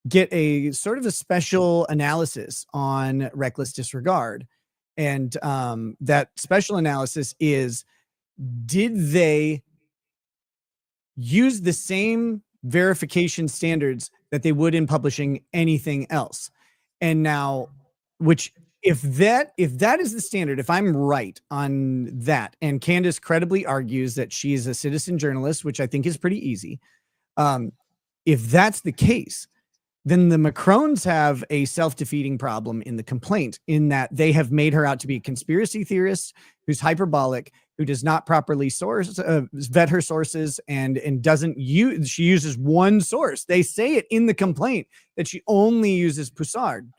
get a sort of a special analysis on reckless disregard, and that special analysis is, did they use the same verification standards that they would in publishing anything else? And now, which if that is the standard, if I'm right on that, and Candace credibly argues that she's a citizen journalist, which I think is pretty easy. If that's the case, then the Macrons have a self-defeating problem in the complaint, in that they have made her out to be a conspiracy theorist who's hyperbolic, who does not properly vet her sources, and she uses one source. They say it in the complaint that she only uses Poussard.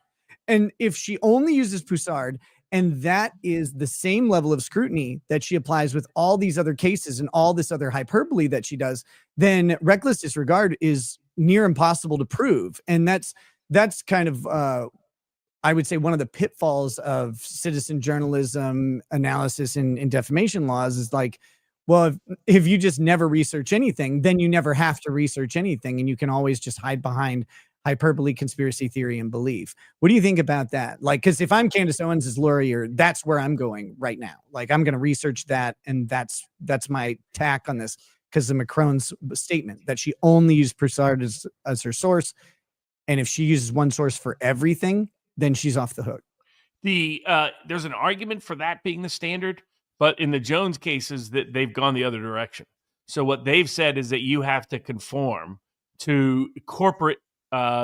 And if she only uses Poussard, and that is the same level of scrutiny that she applies with all these other cases and all this other hyperbole that she does, then reckless disregard is near impossible to prove. And that's kind of, I would say, one of the pitfalls of citizen journalism analysis in defamation laws is like, well, if you just never research anything, then you never have to research anything, and you can always just hide behind hyperbole, conspiracy theory, and belief. What do you think about that? Like, because if I'm Candace Owens' lawyer, that's where I'm going right now. Like, I'm going to research that, and that's my tack on this, because the Macron's statement that she only used Poussard as her source, and if she uses one source for everything, then she's off the hook. There's an argument for that being the standard, but in the Jones cases, that they've gone the other direction. So what they've said is that you have to conform to corporate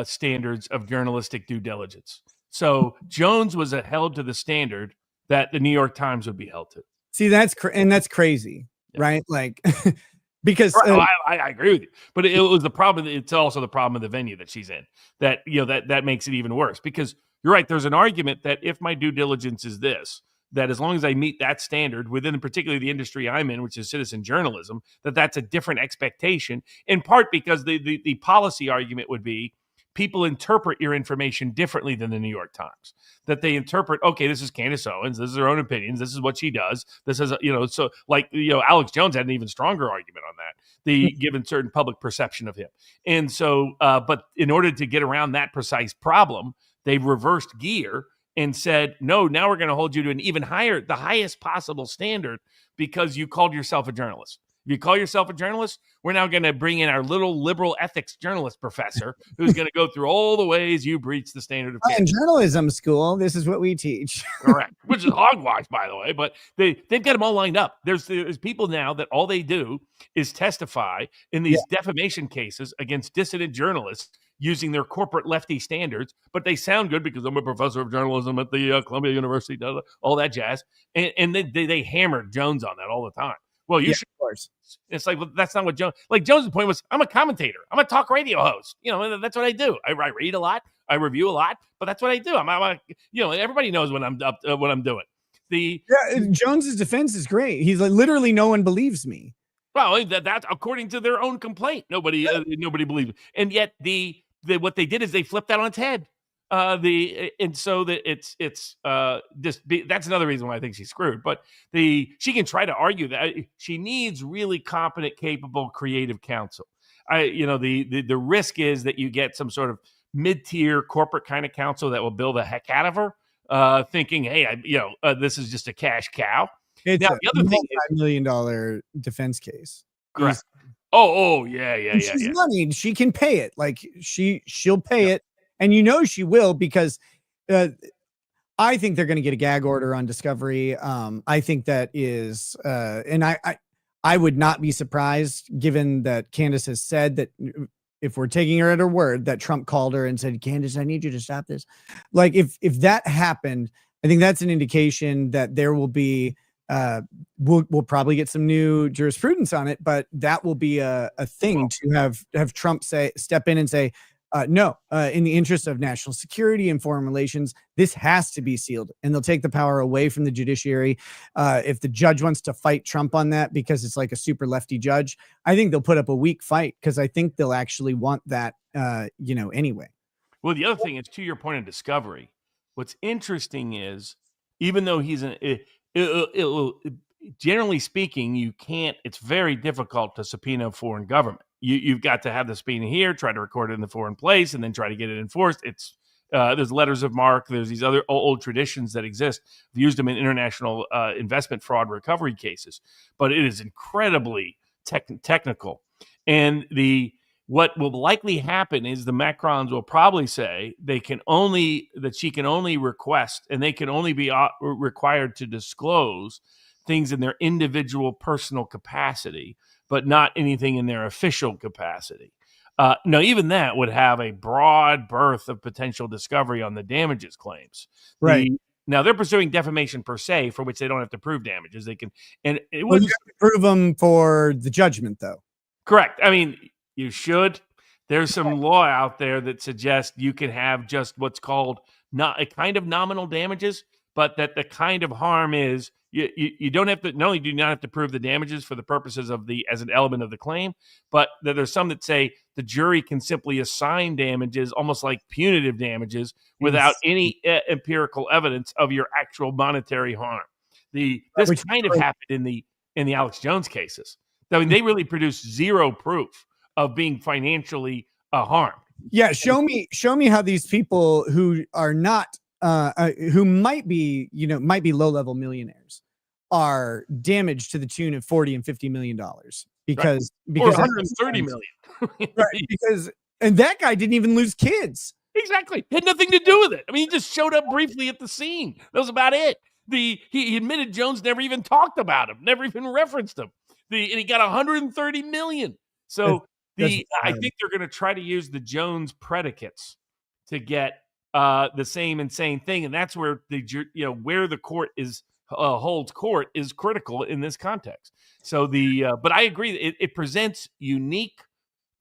standards of journalistic due diligence. So Jones was held to the standard that the New York Times would be held to. See, that's crazy, yeah. Right? Like, because I agree with you, but it was the problem. It's also the problem of the venue that she's in. That that makes it even worse, because you're right. There's an argument that if my due diligence is this, that as long as I meet that standard within particularly the industry I'm in, which is citizen journalism, that's a different expectation, in part because the policy argument would be people interpret your information differently than the New York Times. That they interpret, okay, this is Candace Owens, this is her own opinions, this is what she does, this is, so like, Alex Jones had an even stronger argument on that, given certain public perception of him. And so, but in order to get around that precise problem, they've reversed gear and said, no, now we're going to hold you to an even higher, the highest possible standard, because you called yourself a journalist. If you call yourself a journalist, we're now going to bring in our little liberal ethics journalist professor who's going to go through all the ways you breach the standard of care. In journalism school, this is what we teach. Correct. Which is hogwash, by the way, but they've got them all lined up. There's people now that all they do is testify in these defamation cases against dissident journalists using their corporate lefty standards, but they sound good because I'm a professor of journalism at the Columbia University, all that jazz. And they hammered Jones on that all the time. Well, you should. Of course. It's like, well, that's not what Jones. Like, Jones' point was, I'm a commentator. I'm a talk radio host. That's what I do. I read a lot. I review a lot. But that's what I do. Everybody knows what I'm doing. Jones's defense is great. He's like, literally, no one believes me. Well, that's according to their own complaint. Nobody believes me. And yet what they did is they flipped that on its head. That's another reason why I think she's screwed. But she can try to argue that she needs really competent, capable, creative counsel. The risk is that you get some sort of mid-tier corporate kind of counsel that will bill the heck out of her, thinking, hey, this is just a cash cow. It's Now, a the other thing is, multi-million-dollar defense case. correct. Yeah. And she's moneyed. She can pay it. Like she'll pay it, and she will, because I think they're going to get a gag order on discovery. I think that is, and I would not be surprised, given that Candace has said that, if we're taking her at her word, that Trump called her and said, Candace, I need you to stop this. Like if that happened, I think that's an indication that there will be, we'll probably get some new jurisprudence on it, but that will be a thing to have Trump step in and say, no, in the interest of national security and foreign relations, this has to be sealed, and they'll take the power away from the judiciary. If the judge wants to fight Trump on that because it's like a super lefty judge, I think they'll put up a weak fight, because I think they'll actually want that, anyway. Well, the other thing is, to your point of discovery, what's interesting is, even though he's generally speaking, it's very difficult to subpoena a foreign government. You've got to have the subpoena here, try to record it in the foreign place, and then try to get it enforced. There's letters of marque. There's these other old traditions that exist. We've used them in international investment fraud recovery cases, but it is incredibly technical. And what will likely happen is the Macrons will probably say she can only request, and they can only be required to disclose things in their individual personal capacity, but not anything in their official capacity. No, even that would have a broad berth of potential discovery on the damages claims. Right. Now they're pursuing defamation per se, for which they don't have to prove damages. They can, and it Well, would you have to prove them for the judgment, though. correct. I mean, you should. There's some law out there that suggests you can have just what's called not a kind of nominal damages, but that the kind of harm is you don't have to, not only do you not have to prove the damages for the purposes of as an element of the claim, but that there's some that say the jury can simply assign damages, almost like punitive damages, without any empirical evidence of your actual monetary harm. This kind of happened in the Alex Jones cases. I mean, they really produced zero proof of being financially harmed. Yeah, show me how these people who are not who might be low-level millionaires are damaged to the tune of $40 and $50 million because or 130 million. Right, and that guy didn't even lose kids. Exactly. Had nothing to do with it. I mean, he just showed up briefly at the scene. That was about it. He admitted Jones never even talked about him, never even referenced him. And he got 130 million. So I think they're going to try to use the Jones predicates to get the same insane thing, and that's where where the court holds court is critical in this context. So but I agree, it presents unique.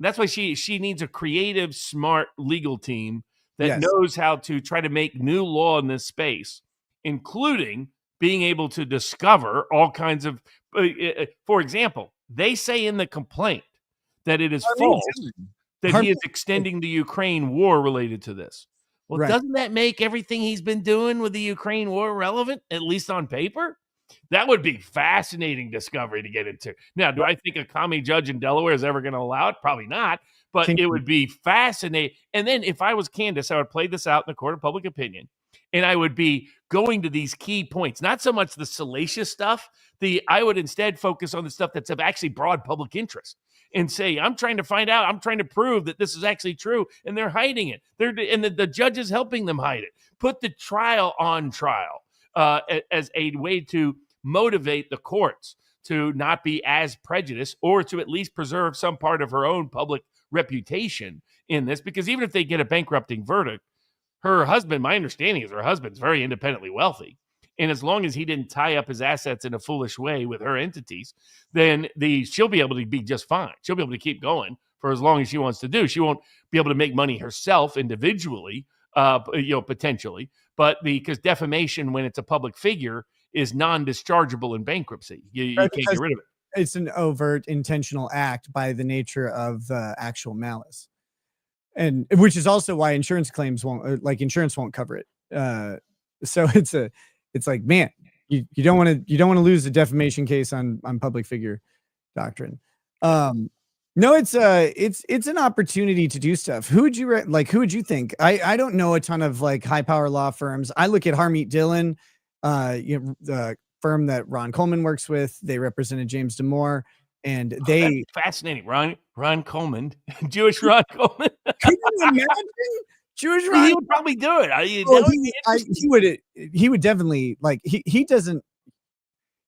That's why she needs a creative, smart legal team that knows how to try to make new law in this space, including being able to discover all kinds of. For example, they say in the complaint that it is false that he is extending the Ukraine war related to this. Well, doesn't that make everything he's been doing with the Ukraine war relevant, at least on paper? That would be fascinating discovery to get into. Now, do I think a commie judge in Delaware is ever going to allow it? Probably not, but it would be fascinating. And then if I was Candace, I would play this out in the court of public opinion, and I would be going to these key points, not so much the salacious stuff. I would instead focus on the stuff that's of actually broad public interest. And say, I'm trying to find out, I'm trying to prove that this is actually true, and they're hiding it. And the judge is helping them hide it. Put the trial on trial as a way to motivate the courts to not be as prejudiced, or to at least preserve some part of her own public reputation in this. Because even if they get a bankrupting verdict, her husband, my understanding is her husband's very independently wealthy. And as long as he didn't tie up his assets in a foolish way with her entities, then she'll be able to be just fine. She'll be able to keep going for as long as she wants to do. She won't be able to make money herself individually, potentially, but because defamation, when it's a public figure, is non-dischargeable in bankruptcy. You can't get rid of it. It's an overt intentional act by the nature of actual malice, and which is also why insurance claims won't cover it. So it's like, man, you don't want to lose a defamation case on public figure doctrine. No, it's an opportunity to do stuff. Who would you who would you think? I don't know a ton of like high power law firms. I look at Harmeet Dillon, the firm that Ron Coleman works with. They represented James Damore, and they fascinating. Ron Coleman, Jewish Ron Coleman. Can you imagine Jewish Ron? He would probably do it. He would definitely he doesn't.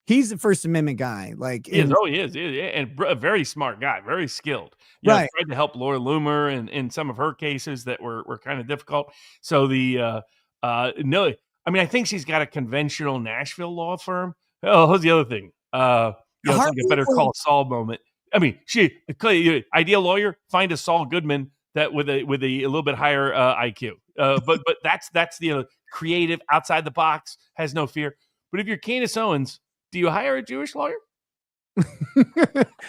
He's the First Amendment guy. Like, he is, and a very smart guy, very skilled. Right, tried to help Laura Loomer in some of her cases that were kind of difficult. So no, I mean, I think she's got a conventional Nashville law firm. Oh, here's the other thing. It's like a Better Call Saul moment. I mean, ideal lawyer, find a Saul Goodman that with a little bit higher IQ. But that's the creative, outside the box, has no fear. But if you're Candace Owens, do you hire a Jewish lawyer?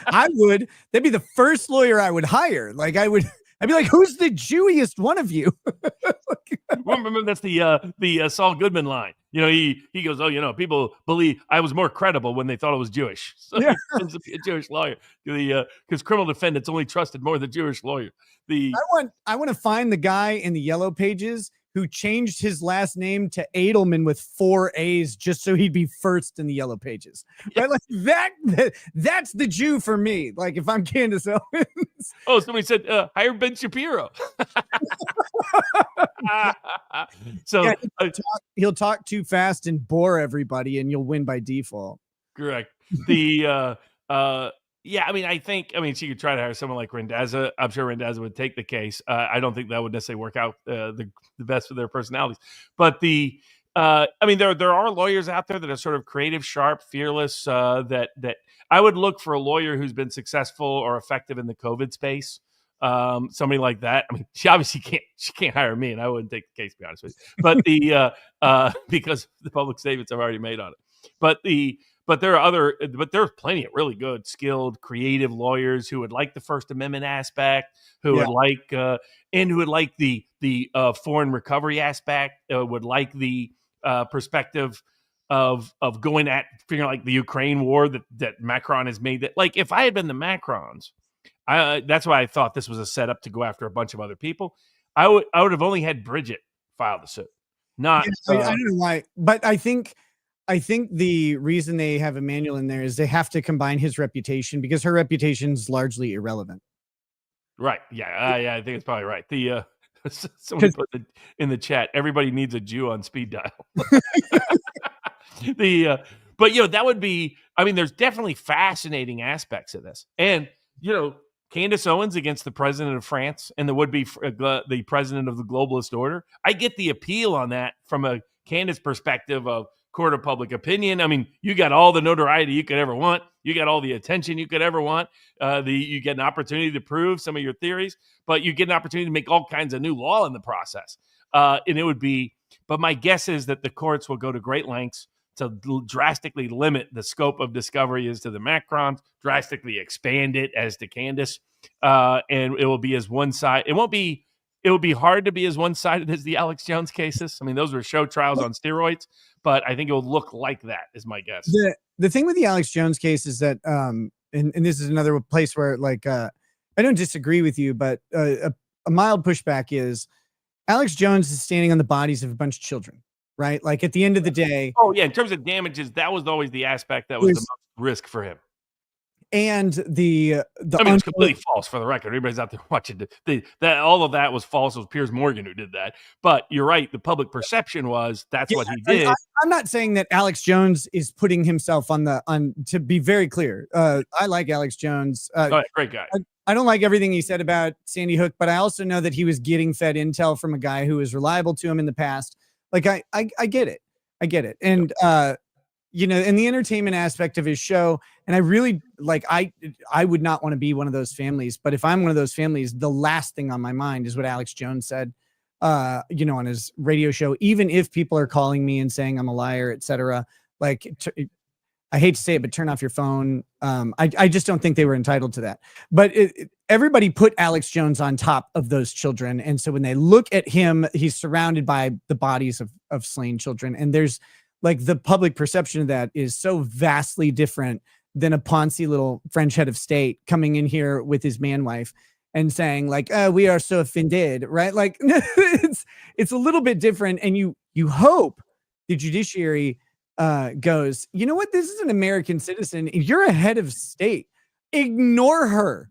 I would. That'd be the first lawyer I would hire. Like I'd be like, who's the Jewiest one of you? Remember, that's the Saul Goodman line. He goes, people believe I was more credible when they thought I was Jewish. So he tends to be a Jewish lawyer. Because criminal defendants only trusted more the Jewish lawyer. I want to find the guy in the Yellow Pages who changed his last name to Edelman with 4 A's just so he'd be first in the Yellow Pages. Right? Like that's the Jew for me. Like if I'm Candace Owens. Oh, somebody said hire Ben Shapiro. So he'll talk too fast and bore everybody, and you'll win by default. Correct. Yeah, I mean, she could try to hire someone like Randazza. I'm sure Randazza would take the case. I don't think that would necessarily work out the best for their personalities. But there are lawyers out there that are sort of creative, sharp, fearless. That I would look for a lawyer who's been successful or effective in the COVID space. Somebody like that. I mean, she obviously can't hire me, and I wouldn't take the case, to be honest with you. But because the public statements I've already made on it. But there's plenty of really good, skilled, creative lawyers who would like the First Amendment aspect, who would like the foreign recovery aspect, would like the perspective of going at figuring like the Ukraine war that Macron has made. That, like, if I had been the Macrons, that's why I thought this was a setup to go after a bunch of other people. I would have only had Bridget file the suit. I don't know why, but I think the reason they have Emmanuel in there is they have to combine his reputation, because her reputation is largely irrelevant. Right. Yeah. I think it's probably right. Someone put in the chat, everybody needs a Jew on speed dial. But that would be, I mean, there's definitely fascinating aspects of this. And, Candace Owens against the president of France and the would-be the president of the globalist order. I get the appeal on that from a Candace perspective of court of public opinion. I mean, you got all the notoriety you could ever want. You got all the attention you could ever want. You get an opportunity to prove some of your theories, but you get an opportunity to make all kinds of new law in the process. And it would be, but my guess is that the courts will go to great lengths to drastically limit the scope of discovery as to the Macrons, drastically expand it as to Candace. And it will be as one side. It would be hard to be as one-sided as the Alex Jones cases. I mean, those were show trials on steroids, but I think it will look like that, is my guess. The thing with the Alex Jones case is that, and this is another place where, like, I don't disagree with you, but a mild pushback is Alex Jones is standing on the bodies of a bunch of children, right? Like, at the end of the day. Oh, yeah. In terms of damages, that was always the aspect that was the most risk for him. And it's completely false, for the record. Everybody's out there watching that. All of that was false. It was Piers Morgan who did that. But you're right. The public perception was that's what he did. I'm not saying that Alex Jones is putting himself on to be very clear. I like Alex Jones. Great guy. I don't like everything he said about Sandy Hook, but I also know that he was getting fed intel from a guy who was reliable to him in the past. Like, I get it. I get it. And, and the entertainment aspect of his show. And I really I would not want to be one of those families, but if I'm one of those families, the last thing on my mind is what Alex Jones said, on his radio show, even if people are calling me and saying I'm a liar, etc. Like, I hate to say it, but turn off your phone. I just don't think they were entitled to that. But everybody put Alex Jones on top of those children. And so when they look at him, he's surrounded by the bodies of slain children. And there's, like, the public perception of that is so vastly different than a Ponzi little French head of state coming in here with his man wife and saying like, we are so offended, right? Like it's a little bit different. And you hope the judiciary goes, you know what? This is an American citizen. You're a head of state. Ignore her.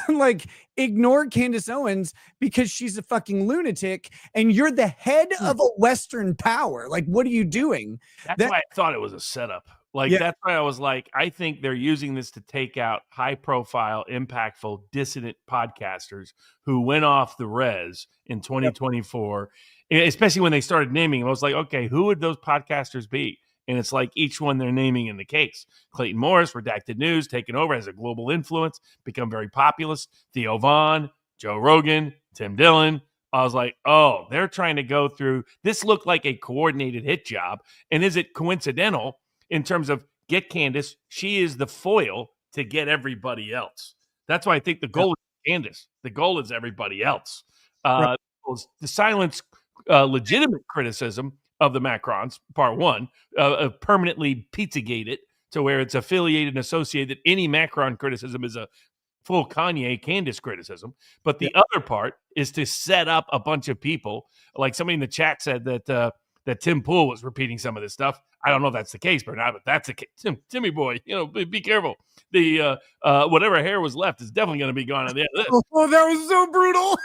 Like, ignore Candace Owens because she's a fucking lunatic and you're the head of a Western power. Like, what are you doing? That's why I thought it was a setup. Like, that's why I was like, I think they're using this to take out high profile, impactful, dissident podcasters who went off the res in 2024, especially when they started naming them. I was like, okay, who would those podcasters be? And it's like each one they're naming in the case. Clayton Morris, Redacted News, taken over, has a global influence, become very populist. Theo Vaughn, Joe Rogan, Tim Dillon. I was like, oh, they're trying to go through. This looked like a coordinated hit job. And is it coincidental in terms of get Candace? She is the foil to get everybody else. That's why I think the goal is Candace. The goal is everybody else. Right. The silence legitimate criticism of the Macrons, part one, permanently Pizzagate it to where it's affiliated and associated. Any Macron criticism is a full Kanye Candace criticism. But the other part is to set up a bunch of people. Like somebody in the chat said that that Tim Pool was repeating some of this stuff. I don't know if that's the case or not, but that's the case. Timmy boy, be careful. The whatever hair was left is definitely going to be gone at the end of this. Oh, that was so brutal.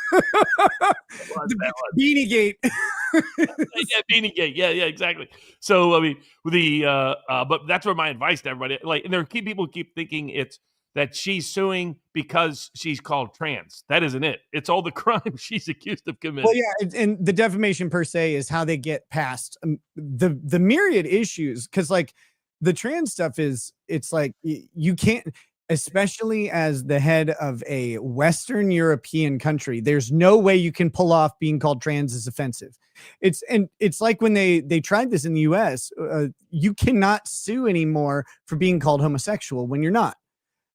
Beanie Gate. Yeah, Beanie Gate. Yeah, exactly. So I mean, but that's where my advice to everybody. Like, and there are people keep thinking it's that she's suing because she's called trans. That isn't it. It's all the crimes she's accused of committing. Well, yeah, and the defamation per se is how they get past the myriad issues. Because like the trans stuff it's like you can't, especially as the head of a Western European country, there's no way you can pull off being called trans is offensive. It's like when they tried this in the US, you cannot sue anymore for being called homosexual when you're not.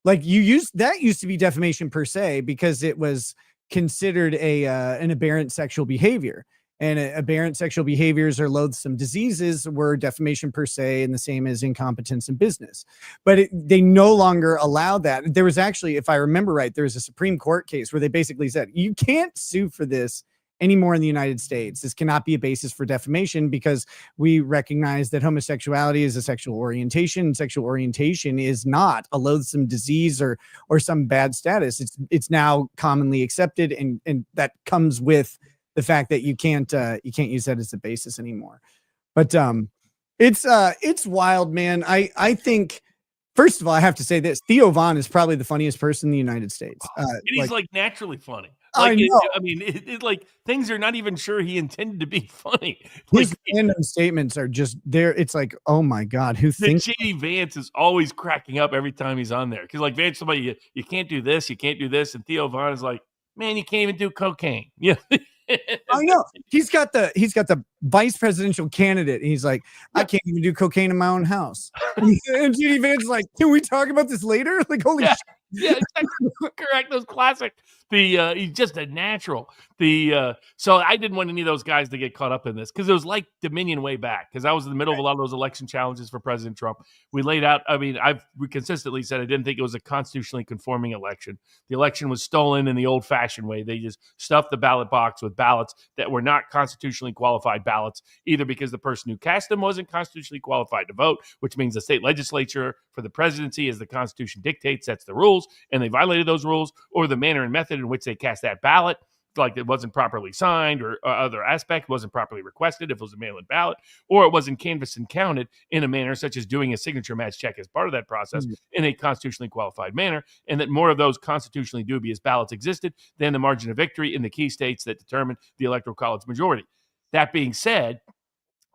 Like used to be defamation per se because it was considered an aberrant sexual behavior, and aberrant sexual behaviors or loathsome diseases were defamation per se, and the same as incompetence in business. But they no longer allow that. There was actually, if I remember right, there was a Supreme Court case where they basically said you can't sue for this anymore in the United States. This cannot be a basis for defamation because we recognize that homosexuality is a sexual orientation, and sexual orientation is not a loathsome disease or some bad status. It's now commonly accepted, and that comes with the fact that you can't use that as a basis anymore. But it's wild, man. I think, first of all, I have to say this: Theo Vaughn is probably the funniest person in the United States. And he's like naturally funny. I know. I mean, it like things are not even sure he intended to be funny. His random statements are just there. It's like, oh my God, who thinks? J.D. Vance is always cracking up every time he's on there because like Vance, somebody you can't do this, you can't do this, and Theo Vaughn is like, man, you can't even do cocaine. Yeah. I know. He's got the vice presidential candidate. And he's like, I can't even do cocaine in my own house. And J.D. Vance is like, can we talk about this later? Like, holy shit. Yeah, exactly. Correct. Those classic. He's just a natural. So I didn't want any of those guys to get caught up in this because it was like Dominion way back. Because I was in the middle of a lot of those election challenges for President Trump. We laid out. I mean, we consistently said I didn't think it was a constitutionally conforming election. The election was stolen in the old-fashioned way. They just stuffed the ballot box with ballots that were not constitutionally qualified ballots, either because the person who cast them wasn't constitutionally qualified to vote, which means the state legislature for the presidency, as the Constitution dictates, sets the rules, and they violated those rules, or the manner and method in which they cast that ballot, like it wasn't properly signed or other aspect wasn't properly requested if it was a mail-in ballot, or it wasn't canvassed and counted in a manner such as doing a signature match check as part of that process in a constitutionally qualified manner, and that more of those constitutionally dubious ballots existed than the margin of victory in the key states that determined the Electoral College majority. That being said,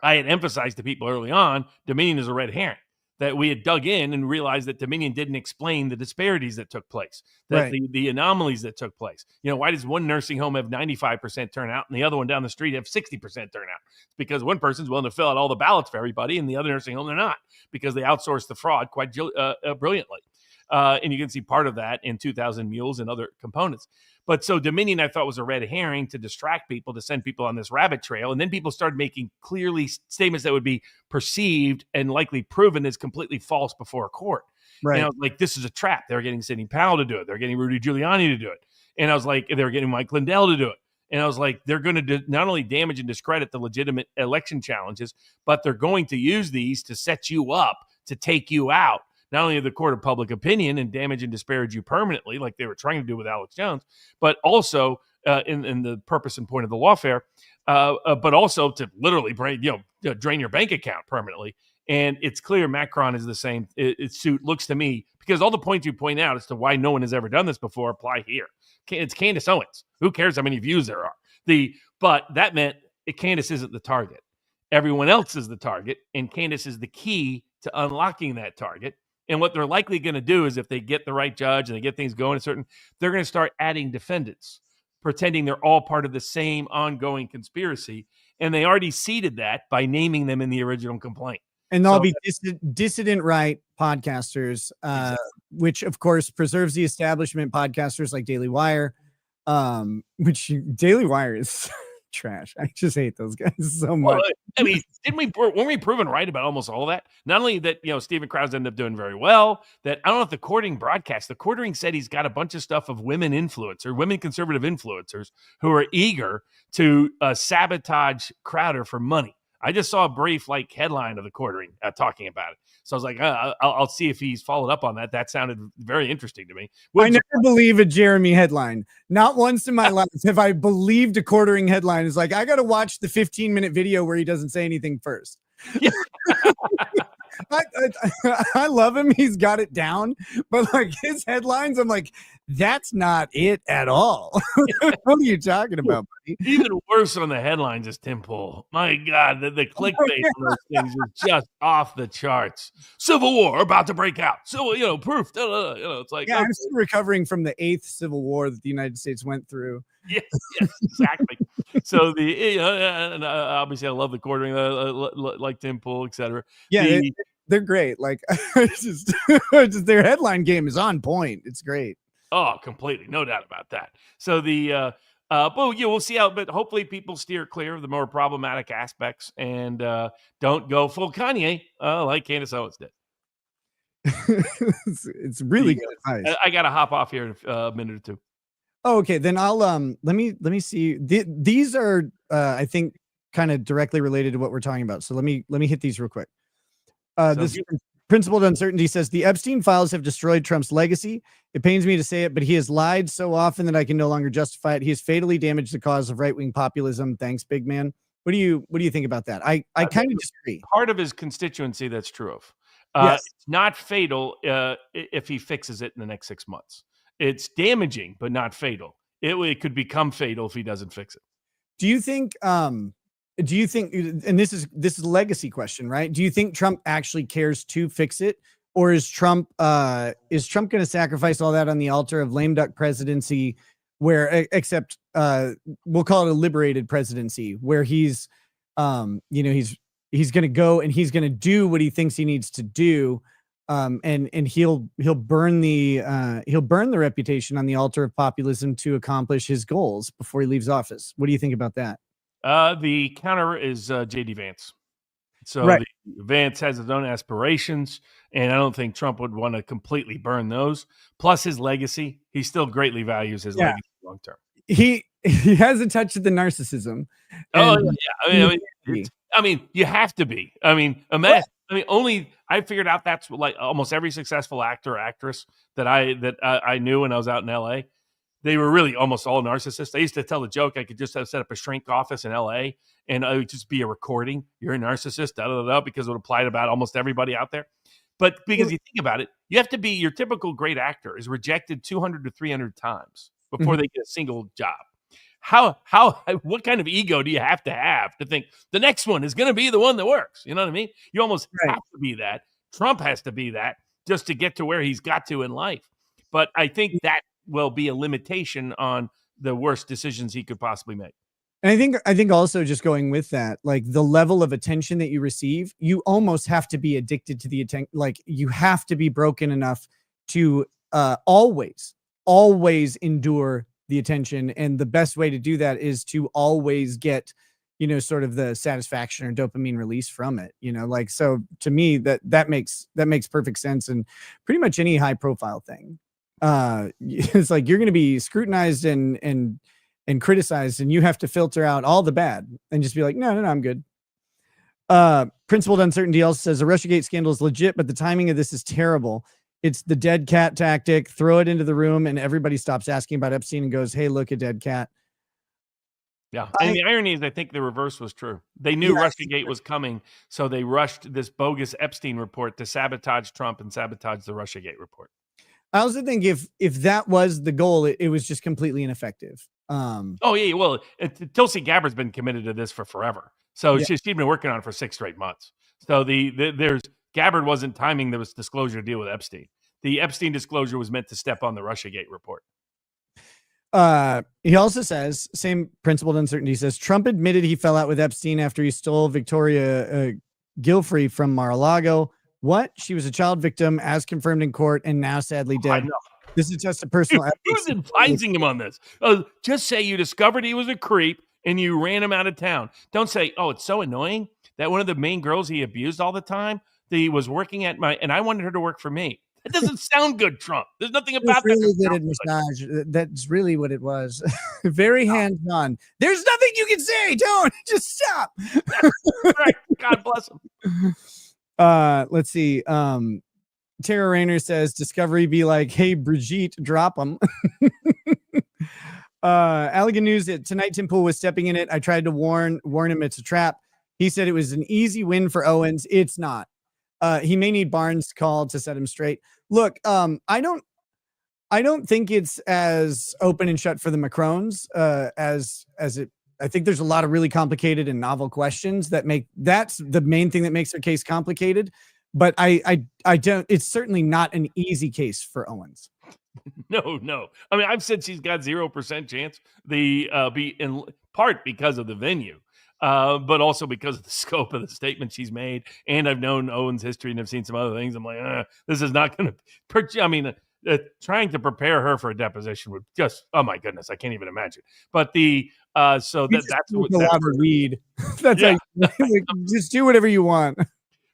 I had emphasized to people early on, Dominion is a red herring. That we had dug in and realized that Dominion didn't explain the disparities that took place, that the anomalies that took place. You know, why does one nursing home have 95% turnout and the other one down the street have 60% turnout? It's because one person's willing to fill out all the ballots for everybody and the other nursing home they're not, because they outsource the fraud quite brilliantly. And you can see part of that in 2,000 Mules and other components. But so Dominion, I thought, was a red herring to distract people, to send people on this rabbit trail. And then people started making clearly statements that would be perceived and likely proven as completely false before a court. Right. And I was like, this is a trap. They're getting Sidney Powell to do it. They're getting Rudy Giuliani to do it. And I was like, they're getting Mike Lindell to do it. And I was like, they're going to not only damage and discredit the legitimate election challenges, but they're going to use these to set you up to take you out, not only of the court of public opinion and damage and disparage you permanently, like they were trying to do with Alex Jones, but also in the purpose and point of the lawfare, but also to literally drain your bank account permanently. And it's clear Macron is the same. Its suit looks to me, because all the points you point out as to why no one has ever done this before apply here. It's Candace Owens. Who cares how many views there are? But that meant Candace isn't the target. Everyone else is the target, and Candace is the key to unlocking that target. And what they're likely going to do is, if they get the right judge and they get things going, they're going to start adding defendants, pretending they're all part of the same ongoing conspiracy. And they already seeded that by naming them in the original complaint. And they'll be dissident right podcasters, Exactly. which of course preserves the establishment podcasters like Daily Wire, which Daily Wire is trash. I just hate those guys so much. Well, I mean, weren't we proven right about almost all of that? Not only that, Stephen Krause ended up doing very well, that I don't know if the Quartering said he's got a bunch of stuff of women conservative influencers who are eager to sabotage Crowder for money. I just saw a brief headline of the Quartering talking about it. So I was like, I'll see if he's followed up on that. That sounded very interesting to me. I never believe a Jeremy headline. Not once in my life have I believed a Quartering headline. It's like, I got to watch the 15-minute video where he doesn't say anything first. Yeah. I love him. He's got it down. But his headlines, I'm like, that's not it at all. What are you talking about, buddy? Even worse on the headlines is Tim Pool. My God, the clickbait on those things is just off the charts. Civil war about to break out. So, proof. It's like, yeah, I'm still recovering from the 8th Civil War that the United States went through. Yes, exactly. So and obviously I love the Quartering, like Tim Pool, etc. Yeah, they're great. Just their headline game is on point. It's great. Oh, completely, no doubt about that. So we'll see how. But hopefully, people steer clear of the more problematic aspects and don't go full Kanye like Candace Owens did. It's really good advice. I got to hop off here in a minute or two. Oh, okay. Then I'll let me see. These are I think kind of directly related to what we're talking about. So let me hit these real quick. This Principled Uncertainty says the Epstein files have destroyed Trump's legacy. It pains me to say it, but he has lied so often that I can no longer justify it. He has fatally damaged the cause of right-wing populism. Thanks, big man. What do you think about that? I kind of disagree. Part of his constituency that's true of. Yes. It's not fatal if he fixes it in the next 6 months. It's damaging, but not fatal. It could become fatal if he doesn't fix it. Do you think? And this is a legacy question, right? Do you think Trump actually cares to fix it, or is Trump going to sacrifice all that on the altar of lame duck presidency, where except we'll call it a liberated presidency, where he's going to go and he's going to do what he thinks he needs to do. And he'll burn the reputation on the altar of populism to accomplish his goals before he leaves office. What do you think about that? The counter is J.D. Vance. So right. Vance has his own aspirations, and I don't think Trump would want to completely burn those. Plus his legacy, he still greatly values his legacy long term. He has a touch of the narcissism. Oh yeah, I mean, you have to be. I mean, imagine. I figured out that's like almost every successful actor or actress that I knew when I was out in L.A. They were really almost all narcissists. I used to tell the joke I could just have set up a shrink office in L.A. and it would just be a recording. You're a narcissist, because it would apply to about almost everybody out there. But because you think about it, you have to be your typical great actor is rejected 200 to 300 times before they get a single job. What kind of ego do you have to think the next one is going to be the one that works? You know what I mean? You almost have to be that. Trump has to be that just to get to where he's got to in life. But I think that will be a limitation on the worst decisions he could possibly make. And I think also just going with that, like the level of attention that you receive, you almost have to be addicted to the attention. Like you have to be broken enough to always endure the attention. And the best way to do that is to always get sort of the satisfaction or dopamine release from it, like, so to me that makes perfect sense. And pretty much any high profile thing, it's like you're going to be scrutinized and criticized, and you have to filter out all the bad and just be like, no, I'm good. Principled Uncertainty also says the Russiagate scandal is legit, but the timing of this is terrible. It's the dead cat tactic. Throw it into the room and everybody stops asking about Epstein and goes, hey, look, a dead cat. Yeah. And the irony is, I think the reverse was true. They knew Russiagate was coming, so they rushed this bogus Epstein report to sabotage Trump and sabotage the Russiagate report. I also think if that was the goal, it was just completely ineffective. Oh, yeah. Well, Tulsi Gabbard's been committed to this for forever. So she's been working on it for 6 straight months. So there's Gabbard wasn't timing this disclosure to deal with Epstein. The Epstein disclosure was meant to step on the Russiagate report. He also says, same Principled Uncertainty says, Trump admitted he fell out with Epstein after he stole Victoria Gilfrey from Mar-a-Lago. What? She was a child victim, as confirmed in court, and now sadly dead. I know. This is just a personal He was advising him on this. Just say you discovered he was a creep and you ran him out of town. Don't say, oh, it's so annoying that one of the main girls he abused all the time, that he was working at and I wanted her to work for me. It doesn't sound good, Trump. There's nothing about that. Really good at massage. That's really what it was. Very hands-on. There's nothing you can say. Don't just stop. Right. God bless him. Let's see. Tara Rayner says Discovery be like, hey, Brigitte, drop them. Allegan News that tonight Tim Pool was stepping in it. I tried to warn him it's a trap. He said it was an easy win for Owens. It's not. He may need Barnes called to set him straight. Look, I don't think it's as open and shut for the Macrons as it. I think there's a lot of really complicated and novel questions that's the main thing that makes their case complicated. But I don't. It's certainly not an easy case for Owens. No. I mean, I've said she's got 0% chance. Be in part because of the venue. But also because of the scope of the statement she's made. And I've known Owens' history and I've seen some other things. I'm like, this is not going to, I mean, trying to prepare her for a deposition would just, oh my goodness, I can't even imagine. But that's what a lot of weed. That's just do whatever you want.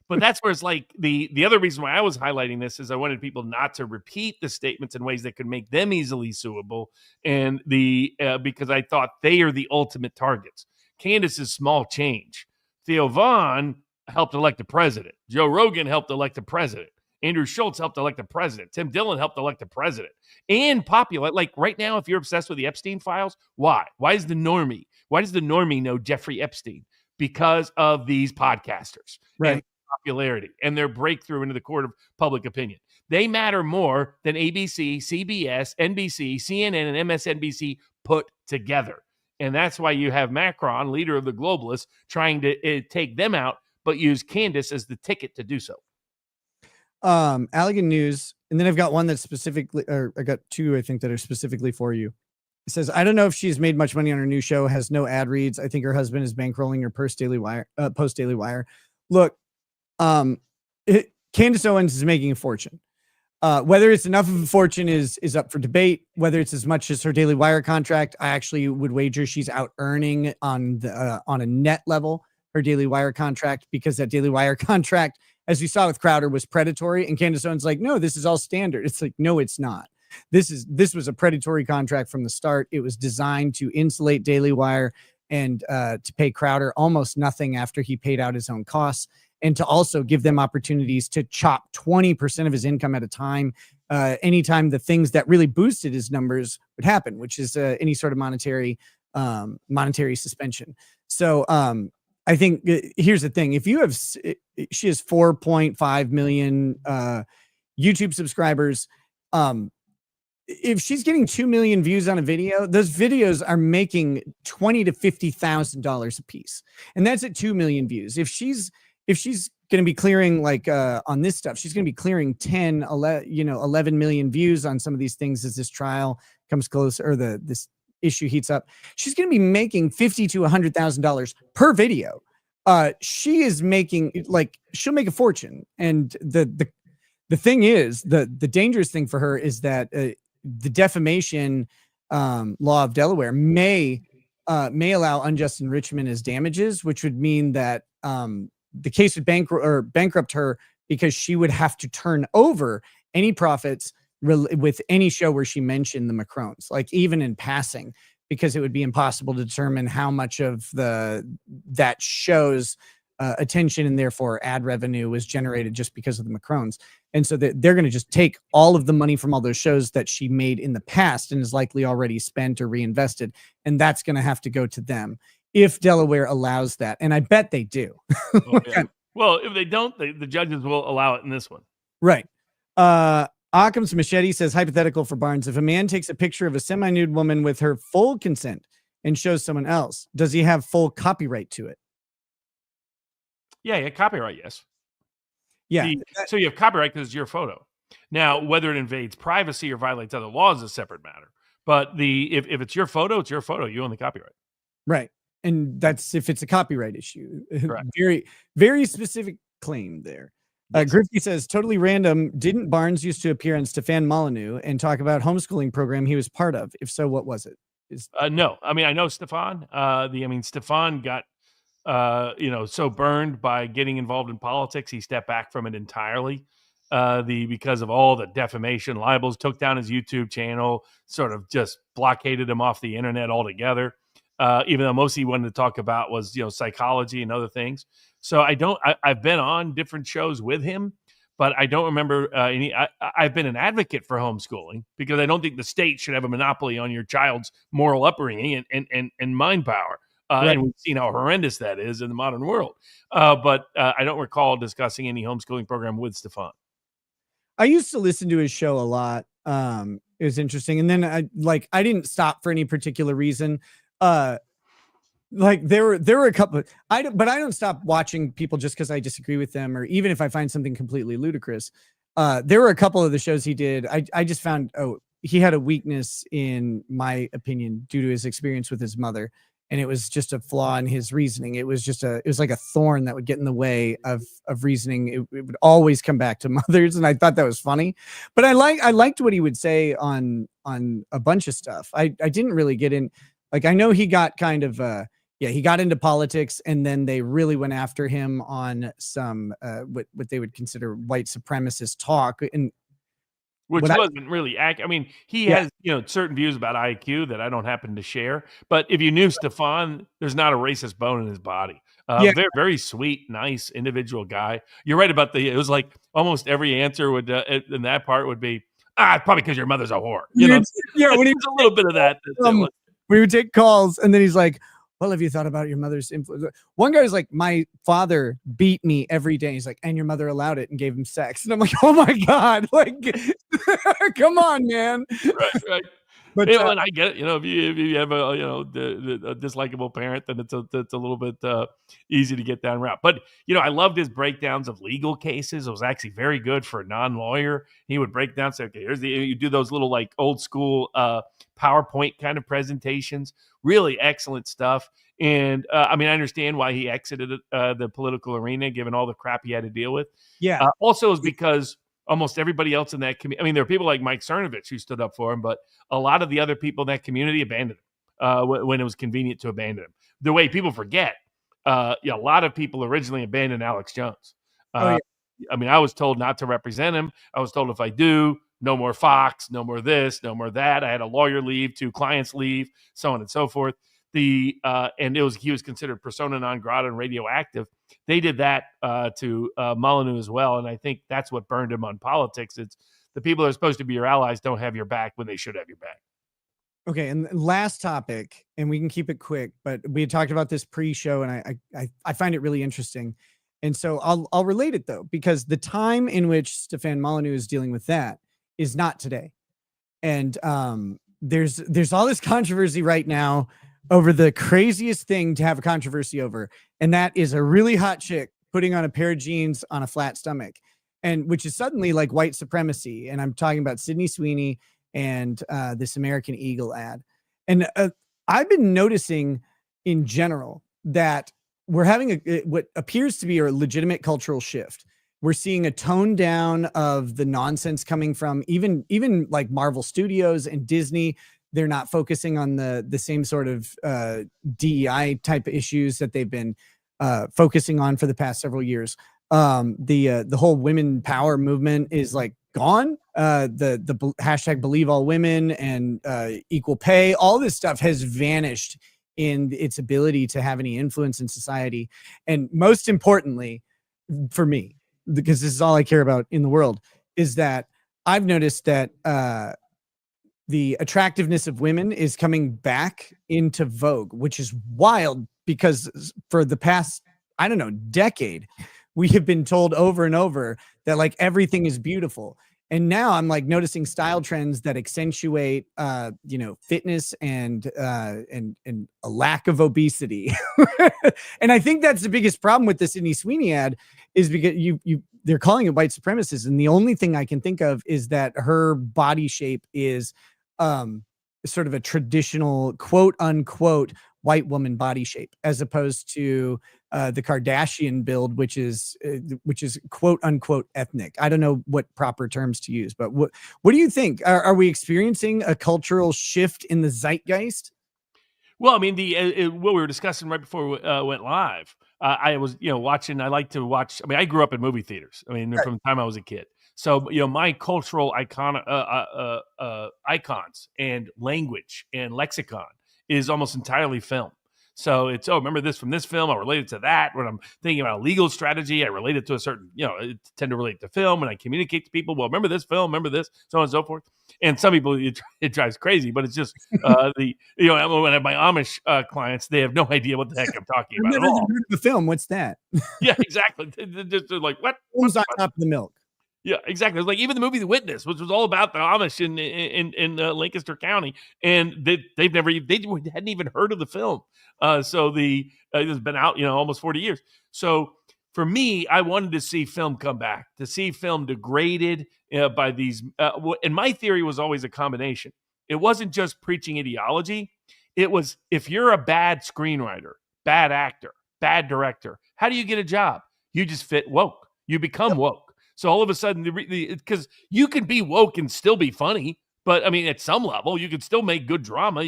But that's where it's like the other reason why I was highlighting this is I wanted people not to repeat the statements in ways that could make them easily suable. And because I thought they are the ultimate targets. Candace is small change. Theo Vaughn helped elect the president. Joe Rogan helped elect the president. Andrew Schultz helped elect the president. Tim Dillon helped elect the president. And popular, like right now, if you're obsessed with the Epstein files, why? Why does the normie know Jeffrey Epstein? Because of these podcasters. Right. And popularity and their breakthrough into the court of public opinion. They matter more than ABC, CBS, NBC, CNN, and MSNBC put together. And that's why you have Macron, leader of the globalists, trying to take them out, but use Candace as the ticket to do so. Allegan News, and then I've got one that's specifically, or I got two, I think, that are specifically for you. It says, I don't know if she's made much money on her new show, has no ad reads. I think her husband is bankrolling her post Daily Wire. Look, Candace Owens is making a fortune. Whether it's enough of a fortune is up for debate. Whether it's as much as her Daily Wire contract, I actually would wager she's out earning on a net level her Daily Wire contract, because that Daily Wire contract, as we saw with Crowder, was predatory. And Candace Owens like, no, this is all standard. It's like, no, it's not. This was a predatory contract from the start. It was designed to insulate Daily Wire and to pay Crowder almost nothing after he paid out his own costs, and to also give them opportunities to chop 20% of his income at a time anytime the things that really boosted his numbers would happen, which is any sort of monetary suspension. So I think here's the thing. If you have, she has 4.5 million YouTube subscribers. If she's getting 2 million views on a video, those videos are making $20,000 to $50,000 a piece. And that's at 2 million views. If she's going to be clearing like on this stuff, she's going to be clearing 11 million views on some of these things as this trial comes closer, or this issue heats up. She's going to be making $50,000 to $100,000 per video. She is making, like, she'll make a fortune. And the thing is, the dangerous thing for her is that the defamation law of Delaware may may allow unjust enrichment as damages, which would mean that the case would bankrupt her because she would have to turn over any profits with any show where she mentioned the Macrons, like even in passing, because it would be impossible to determine how much of that show's attention and therefore ad revenue was generated just because of the Macrons. And so they're going to just take all of the money from all those shows that she made in the past and is likely already spent or reinvested. And that's going to have to go to them if Delaware allows that. And I bet they do. Oh, yeah. Well, if they don't, the judges will allow it in this one. Right. Occam's Machete says, hypothetical for Barnes, if a man takes a picture of a semi-nude woman with her full consent and shows someone else, does he have full copyright to it? Yeah, copyright, yes. Yeah. So you have copyright because it's your photo. Now, whether it invades privacy or violates other laws is a separate matter. But if it's your photo, it's your photo. You own the copyright. Right. And that's if it's a copyright issue. Correct. Very, very specific claim there. Griffey says, totally random. Didn't Barnes used to appear on Stefan Molyneux and talk about homeschooling program he was part of? If so, what was it? No. I mean, I know Stefan. Stefan got so burned by getting involved in politics, he stepped back from it entirely. Because of all the defamation libels, took down his YouTube channel, sort of just blockaded him off the internet altogether. Even though most he wanted to talk about was, psychology and other things. So I've been on different shows with him, but I don't remember any. I've been an advocate for homeschooling because I don't think the state should have a monopoly on your child's moral upbringing and mind power. Right. And we've seen how horrendous that is in the modern world. But I don't recall discussing any homeschooling program with Stefan. I used to listen to his show a lot. It was interesting. And then I didn't stop for any particular reason. There were a couple, but I don't stop watching people just because I disagree with them, or even if I find something completely ludicrous. There were a couple of the shows he did. I just found, he had a weakness, in my opinion, due to his experience with his mother. And it was just a flaw in his reasoning. It was like a thorn that would get in the way of reasoning. It would always come back to mothers. And I thought that was funny, but I liked what he would say on a bunch of stuff. I didn't really get in, I know he got kind of, he got into politics, and then they really went after him on some, what they would consider white supremacist talk. And which wasn't really accurate. I mean, he has, certain views about IQ that I don't happen to share. But if you knew Stefan, there's not a racist bone in his body. Very, very sweet, nice individual guy. You're right about it was like almost every answer would in that part would be, it's probably because your mother's a whore. When he was a little bit of that. We would take calls, and then he's like, well, have you thought about your mother's influence? One guy was like, my father beat me every day. He's like, and your mother allowed it and gave him sex. And I'm like, oh my God, come on, man. Right. But and I get it. If you have a dislikable parent, then it's a little bit easy to get down route. But I loved his breakdowns of legal cases. It was actually very good for a non-lawyer. He would break down, say, okay, you do those little old school PowerPoint kind of presentations. Really excellent stuff. And I understand why he exited the political arena, given all the crap he had to deal with. Yeah. Also is because almost everybody else in that community, there are people like Mike Cernovich who stood up for him, but a lot of the other people in that community abandoned him when it was convenient to abandon him. The way people forget, a lot of people originally abandoned Alex Jones. I was told not to represent him. I was told if I do, no more Fox, no more this, no more that. I had a lawyer leave, 2 clients leave, so on and so forth. He was considered persona non grata and radioactive. They did that to Molyneux as well, and I think that's what burned him on politics. It's the people that are supposed to be your allies don't have your back when they should have your back. Okay, and last topic, and we can keep it quick, but we had talked about this pre-show, and I find it really interesting, and so I'll relate it though, because the time in which Stefan Molyneux is dealing with that is not today, and there's all this controversy right now over the craziest thing to have a controversy over, and that is a really hot chick putting on a pair of jeans on a flat stomach, and which is suddenly like white supremacy. And I'm talking about Sydney Sweeney and this American Eagle ad. And I've been noticing in general that we're having what appears to be a legitimate cultural shift. We're seeing a tone down of the nonsense coming from even like Marvel Studios and Disney. They're not focusing on the same sort of DEI type issues that they've been focusing on for the past several years. The whole women power movement is like gone. The hashtag believe all women and equal pay, all this stuff has vanished in its ability to have any influence in society. And most importantly, for me, because this is all I care about in the world, is that I've noticed that the attractiveness of women is coming back into vogue, which is wild because for the past, I don't know, decade, we have been told over and over that like everything is beautiful. And now I'm like noticing style trends that accentuate, fitness and a lack of obesity. And I think that's the biggest problem with the Sydney Sweeney ad is because they're calling it white supremacist. And the only thing I can think of is that her body shape is sort of a traditional quote unquote white woman body shape, as opposed to the Kardashian build, which is quote unquote ethnic. I don't know what proper terms to use, but what do you think? Are we experiencing a cultural shift in the zeitgeist? Well, I mean, what we were discussing right before we went live, I was, watching. I like to watch. I mean, I grew up in movie theaters. I mean, from the time I was a kid. So, my cultural icons and language and lexicon is almost entirely film. So it's, remember this from this film, I relate it to that. When I'm thinking about a legal strategy, I relate it to a certain, I tend to relate to film, and I communicate to people, well, remember this film, remember this, so on and so forth. And some people, it drives crazy, but it's just when I have my Amish clients, they have no idea what the heck I'm talking about at all. The film, what's that? Yeah, exactly. They're like, what? Who's on top of the milk? Yeah, exactly. It was like even the movie The Witness, which was all about the Amish in Lancaster County, and they hadn't even heard of the film. So it's been out, almost 40 years. So for me, I wanted to see film come back, to see film degraded by these. And my theory was always a combination. It wasn't just preaching ideology. It was, if you're a bad screenwriter, bad actor, bad director, how do you get a job? You just fit woke. You become woke. So all of a sudden, because you can be woke and still be funny, but I mean, at some level, you could still make good drama.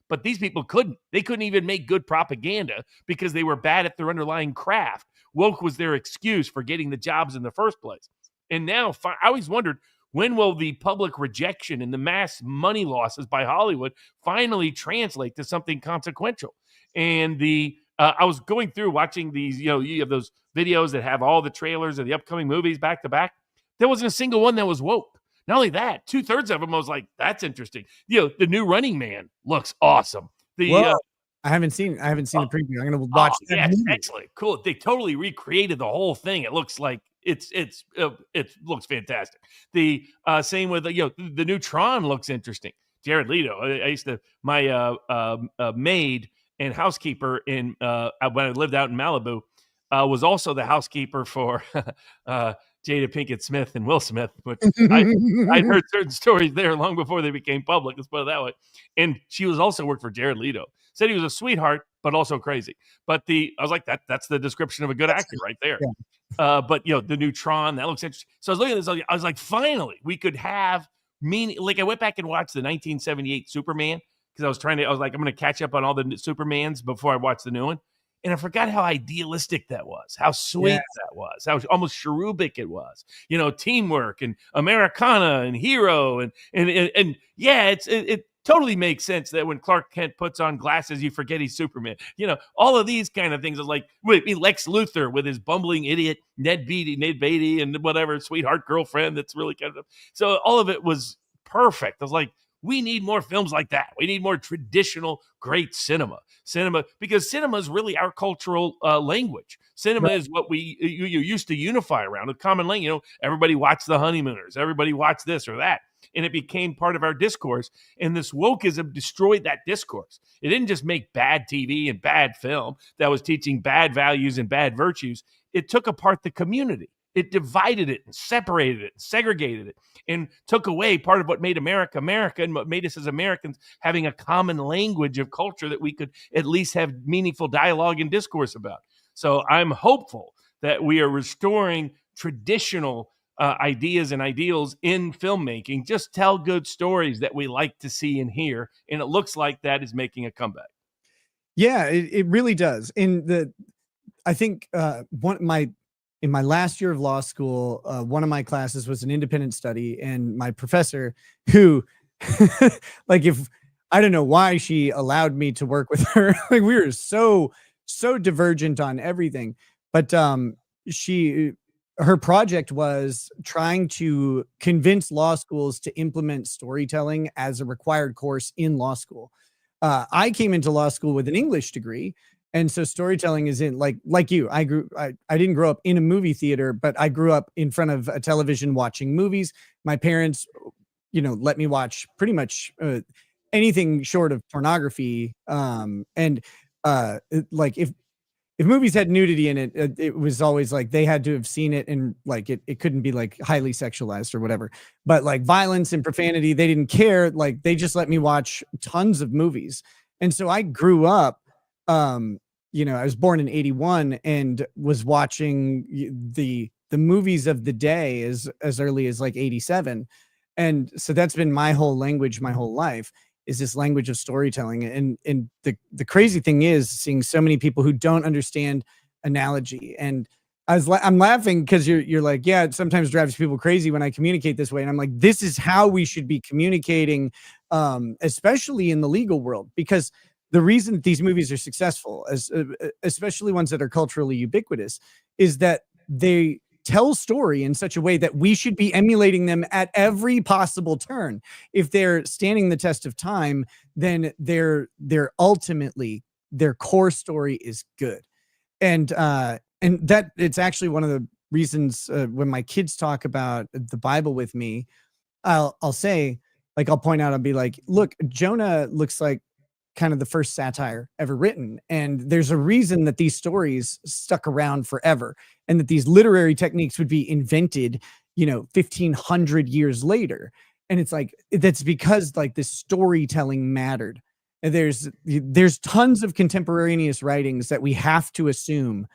But these people couldn't. They couldn't even make good propaganda because they were bad at their underlying craft. Woke was their excuse for getting the jobs in the first place. And now, I always wondered, when will the public rejection and the mass money losses by Hollywood finally translate to something consequential? And I was going through watching these, you have those videos that have all the trailers of the upcoming movies back to back. There wasn't a single one that was woke. Not only that, 2/3 of them I was like, that's interesting. The new Running Man looks awesome. I haven't seen the preview. I'm going to watch that. Yeah, excellent. Cool. They totally recreated the whole thing. It looks like it looks fantastic. The same with the new Tron looks interesting. Jared Leto. I used to, my maid and housekeeper when I lived out in Malibu, was also the housekeeper for Jada Pinkett Smith and Will Smith, which I'd heard certain stories there long before they became public, let's put it that way. And she also worked for Jared Leto. Said he was a sweetheart, but also crazy. But I was like, that's the description of a good actor right there. Yeah. But the new Tron, that looks interesting. So I was looking at this, I was like, finally, we could have meaning. Like I went back and watched the 1978 Superman, because I was like, I'm going to catch up on all the Supermans before I watch the new one. And I forgot how idealistic that was, how sweet that was, how almost cherubic it was. Teamwork and Americana and hero and yeah, it totally makes sense that when Clark Kent puts on glasses, you forget he's Superman. All of these kind of things is like Lex Luthor with his bumbling idiot Ned Beatty, and whatever sweetheart girlfriend that's really kind of. So all of it was perfect. I was like, we need more films like that. We need more traditional, great cinema, because cinema is really our cultural language. Cinema is what you used to unify around, a common language. Everybody watched The Honeymooners. Everybody watched this or that. And it became part of our discourse. And this wokeism destroyed that discourse. It didn't just make bad TV and bad film that was teaching bad values and bad virtues. It took apart the community. It divided it and separated it and segregated it and took away part of what made America America and what made us as Americans having a common language of culture that we could at least have meaningful dialogue and discourse about. So I'm hopeful that we are restoring traditional ideas and ideals in filmmaking. Just tell good stories that we like to see and hear, and it looks like that is making a comeback. Yeah, it really does. I think in my last year of law school, one of my classes was an independent study, and my professor, who, like, if I don't know why she allowed me to work with her, like we were so divergent on everything, but her project was trying to convince law schools to implement storytelling as a required course in law school. I came into law school with an English degree. And so storytelling is in like you. I didn't grow up in a movie theater, but I grew up in front of a television watching movies. My parents, let me watch pretty much anything short of pornography. Like if movies had nudity in it, it was always like they had to have seen it, and like it couldn't be like highly sexualized or whatever. But like violence and profanity, they didn't care. Like they just let me watch tons of movies. And so I grew up, I was born in 81 and was watching the movies of the day as early as like 87. And so that's been my whole language, my whole life, is this language of storytelling. And the crazy thing is seeing so many people who don't understand analogy. And I'm laughing because you're like, yeah, it sometimes drives people crazy when I communicate this way. And I'm like, this is how we should be communicating, especially in the legal world, because the reason that these movies are successful, especially ones that are culturally ubiquitous, is that they tell story in such a way that we should be emulating them at every possible turn. If they're standing the test of time, then they're ultimately, their core story is good. And that it's actually one of the reasons when my kids talk about the Bible with me, I'll say, like, I'll point out, I'll be like, look, Jonah looks like kind of the first satire ever written. And there's a reason that these stories stuck around forever, and that these literary techniques would be invented, 1,500 years later. And it's like, that's because like this storytelling mattered. And there's tons of contemporaneous writings that we have to assume,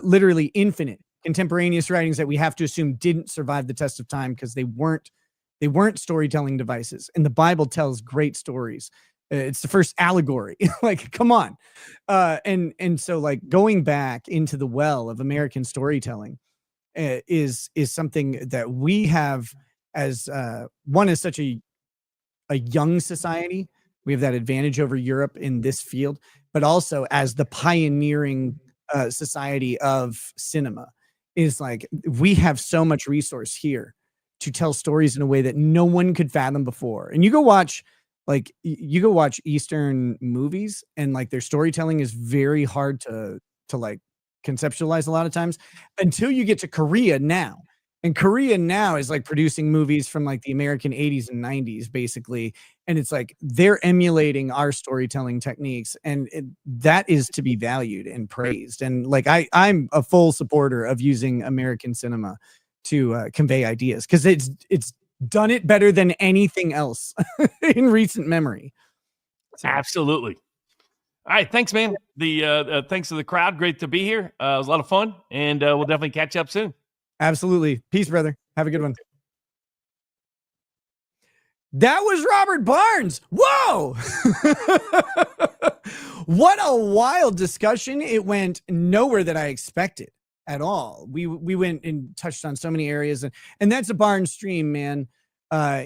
literally infinite contemporaneous writings that we have to assume didn't survive the test of time because they weren't storytelling devices. And the Bible tells great stories. It's the first allegory. Like, come on. And so like going back into the well of American storytelling is something that we have as one is such a young society. We have that advantage over Europe in this field, but also as the pioneering society of cinema, is like we have so much resource here to tell stories in a way that no one could fathom before. And you go watch Eastern movies, and like their storytelling is very hard to like conceptualize a lot of times until you get to Korea now. And Korea now is like producing movies from like the American 80s and 90s, basically. And it's like they're emulating our storytelling techniques, and that is to be valued and praised. And like I'm a full supporter of using American cinema to convey ideas, because it's done it better than anything else in recent memory. So. Absolutely. All right. Thanks, man. Thanks to the crowd. Great to be here. It was a lot of fun, and we'll definitely catch up soon. Absolutely. Peace, brother. Have a good one. That was Robert Barnes. Whoa. What a wild discussion. It went nowhere that I expected at all. We went and touched on so many areas, and that's a Barnes stream, man.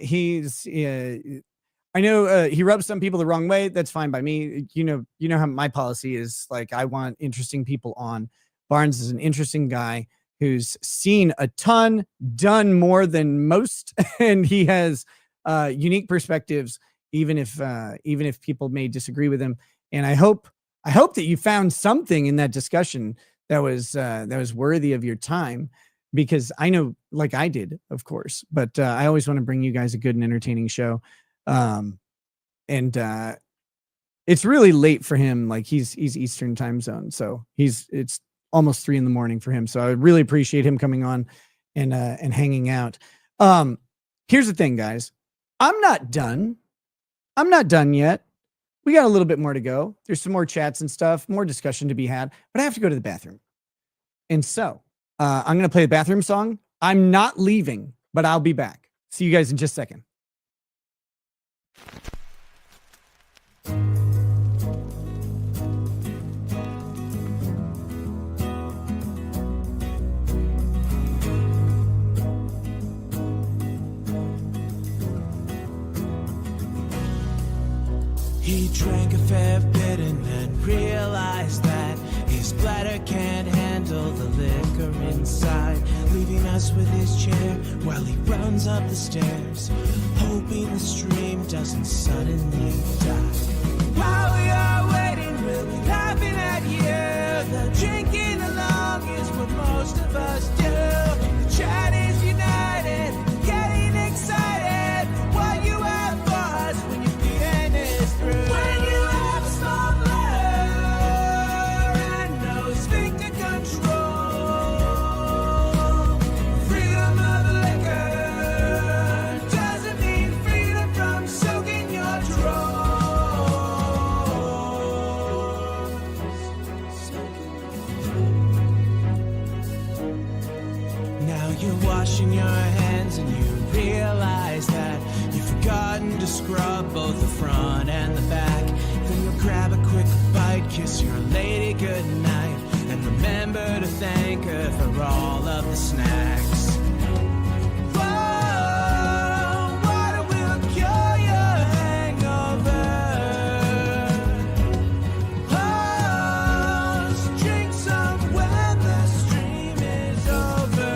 He's I know he rubs some people the wrong way. That's fine by me. You know how my policy is. Like, I want interesting people on. Barnes is an interesting guy who's seen a ton, done more than most, and he has unique perspectives, even if people may disagree with him. And I hope that you found something in that discussion that was worthy of your time, because I know, like I did, of course, but I always want to bring you guys a good and entertaining show. And it's really late for him. Like he's Eastern time zone, so it's almost 3 a.m. for him. So I really appreciate him coming on and hanging out. Here's the thing, guys. I'm not done yet. We got a little bit more to go. There's some more chats and stuff, more discussion to be had, but I have to go to the bathroom. And so I'm going to play the bathroom song I'm not leaving, but I'll be back. See you guys in just a second. He drank a fair bit and then realized that his bladder can't handle the liquor inside, leaving us with his chair while he runs up the stairs, hoping the stream doesn't suddenly die. While we are waiting, we'll be laughing at you. The drinking along is what most of us do. The chat is united, getting excited for what you have for us when your being is through. When you have a small bladder and no sphincter control, freedom of the liquor doesn't mean freedom from soaking your drawers. Now you're washing your hands and you realize that you've forgotten to scrub both the front and the back. Then you'll grab a quick bite, kiss your lady goodnight, and remember to thank her for all of the snacks. Whoa, water will cure your hangover. Oh, drink some when the stream is over.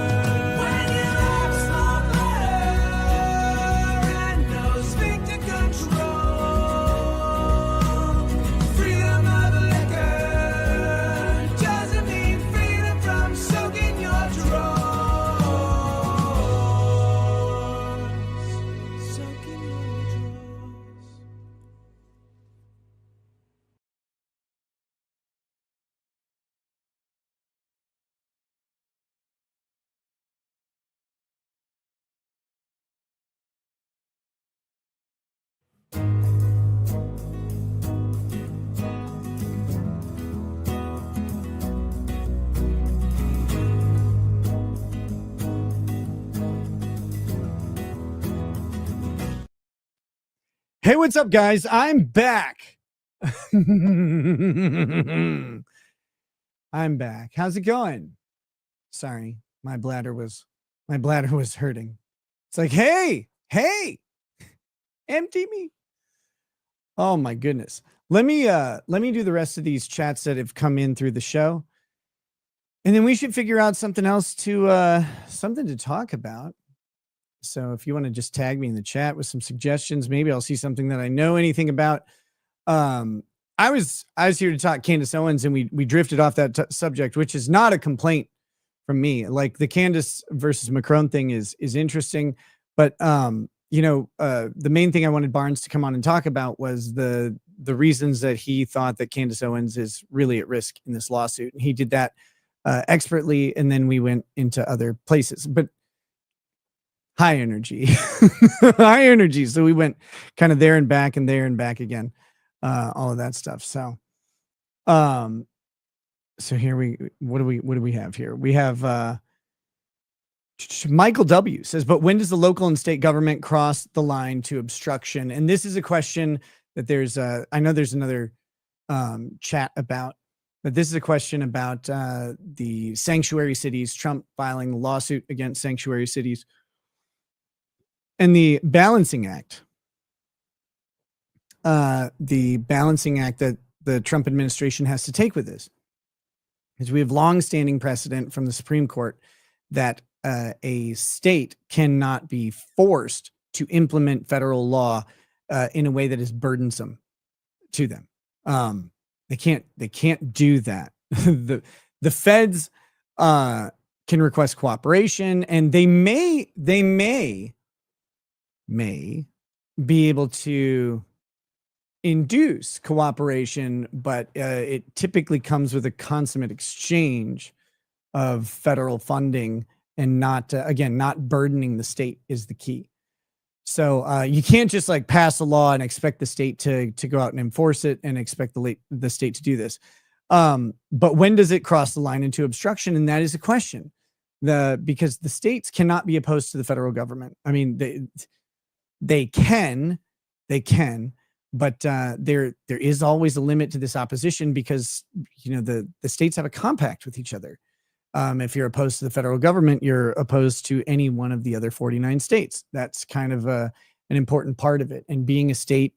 When you have a small bladder and no sphincter control, freedom of the liquor doesn't mean freedom from soaking your drawers. Soaking your drawers. Hey, what's up, guys? I'm back. I'm back. How's it going? Sorry, my bladder was hurting. It's like, hey, empty me. Oh my goodness. Let me do the rest of these chats that have come in through the show. And then we should figure out something else to something to talk about. So if you want to just tag me in the chat with some suggestions, maybe I'll see something that I know anything about. I was here to talk Candace Owens, and we drifted off that subject, which is not a complaint from me. Like the Candace versus Macron thing is interesting, but the main thing I wanted Barnes to come on and talk about was the reasons that he thought that Candace Owens is really at risk in this lawsuit, and he did that expertly, and then we went into other places, but high energy. High energy. So we went kind of there and back again, all of that stuff. So so here what do we have here? We have Michael W says, but when does the local and state government cross the line to obstruction? And this is a question that I know there's another chat about, but this is a question about the sanctuary cities, Trump filing a lawsuit against sanctuary cities. And the balancing act that the Trump administration has to take with this is we have long-standing precedent from the Supreme Court that a state cannot be forced to implement federal law in a way that is burdensome to them. They can't do that. The feds can request cooperation, and they may be able to induce cooperation, but it typically comes with a consummate exchange of federal funding, and not burdening the state is the key. So you can't just like pass a law and expect the state to go out and enforce it and expect the state to do this. But when does it cross the line into obstruction? And that is a question because the states cannot be opposed to the federal government. I mean, they can, but there is always a limit to this opposition because the states have a compact with each other. If you're opposed to the federal government, you're opposed to any one of the other 49 states. That's kind of an important part of it. And being a state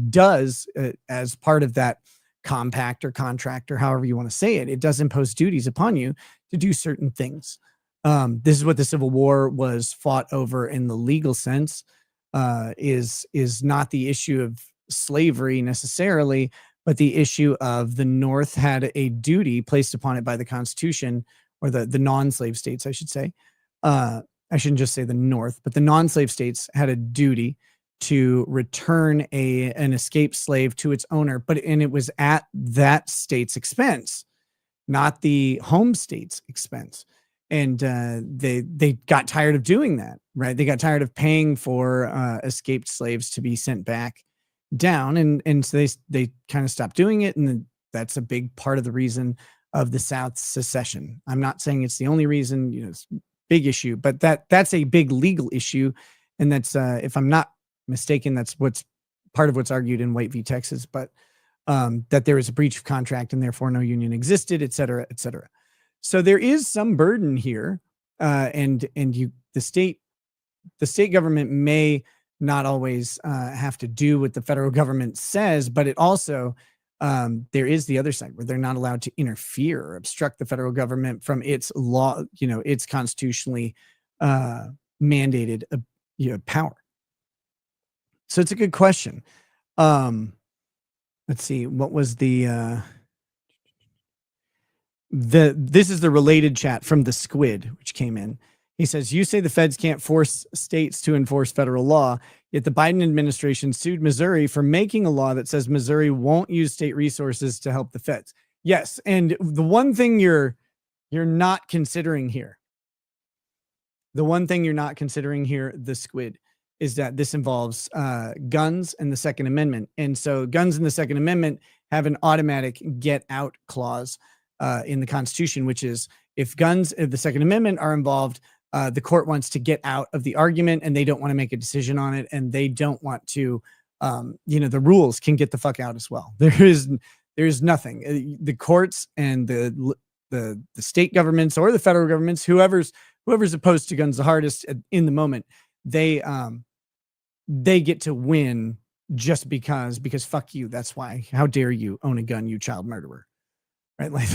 does, as part of that compact or contract or however you want to say it, it does impose duties upon you to do certain things. This is what the Civil War was fought over in the legal sense, is not the issue of slavery necessarily, but the issue of the North had a duty placed upon it by the Constitution, or the non-slave states, I should say. I shouldn't just say the North, but the non-slave states had a duty to return an escaped slave to its owner, and it was at that state's expense, not the home state's expense. And they got tired of doing that, right? They got tired of paying for escaped slaves to be sent back down, and so they kind of stopped doing it, and that's a big part of the reason of the South's secession. I'm not saying it's the only reason, it's a big issue, but that's a big legal issue, and that's if I'm not mistaken, that's what's part of what's argued in White v. Texas, but that there was a breach of contract and therefore no union existed, et cetera, et cetera. So there is some burden here, and the state government may not always have to do what the federal government says, but it also there is the other side where they're not allowed to interfere or obstruct the federal government from its law, its constitutionally mandated power. So it's a good question. Let's see, what was this is the related chat from the Squid, which came in. He says, you say the feds can't force states to enforce federal law, yet the Biden administration sued Missouri for making a law that says Missouri won't use state resources to help the feds. Yes, and the one thing you're not considering here, the Squid, is that this involves guns and the Second Amendment. And so guns and the Second Amendment have an automatic get out clause in the Constitution, which is if guns of the Second Amendment are involved, the court wants to get out of the argument and they don't want to make a decision on it. And they don't want to, the rules can get the fuck out as well. There's nothing. The courts and the state governments or the federal governments, whoever's opposed to guns the hardest in the moment, they get to win just because fuck you. That's why. How dare you own a gun, you child murderer? Right? Like,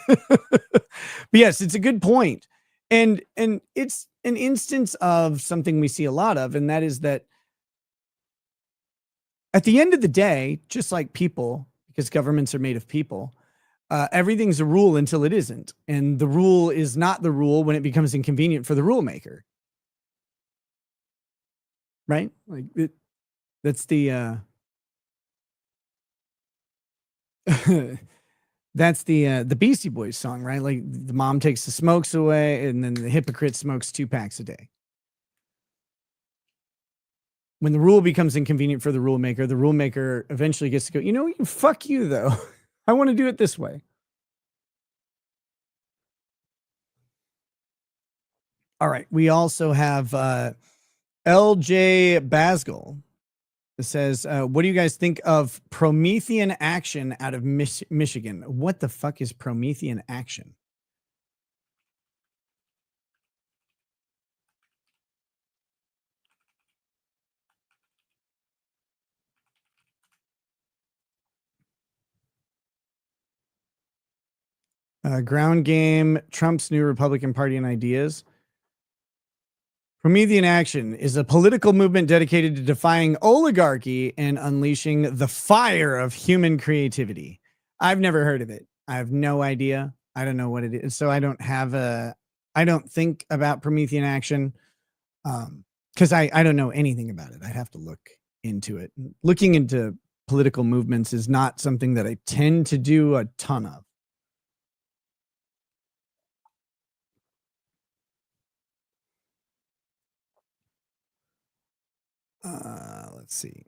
but yes, it's a good point. And it's an instance of something we see a lot of, and that is that at the end of the day, just like people, because governments are made of people, everything's a rule until it isn't. And the rule is not the rule when it becomes inconvenient for the rule maker. Right? Like that's the that's the Beastie Boys song, right? Like the mom takes the smokes away and then the hypocrite smokes 2 packs a day. When the rule becomes inconvenient for the rule maker eventually gets to go, fuck you though. I want to do it this way. All right. We also have LJ Basgall. It says, what do you guys think of Promethean action out of Michigan? What the fuck is Promethean action? Ground game, Trump's new Republican Party and ideas. Promethean action is a political movement dedicated to defying oligarchy and unleashing the fire of human creativity. I've never heard of it. I have no idea. I don't know what it is. So I don't think about Promethean action because I don't know anything about it. I'd have to look into it. Looking into political movements is not something that I tend to do a ton of. Let's see.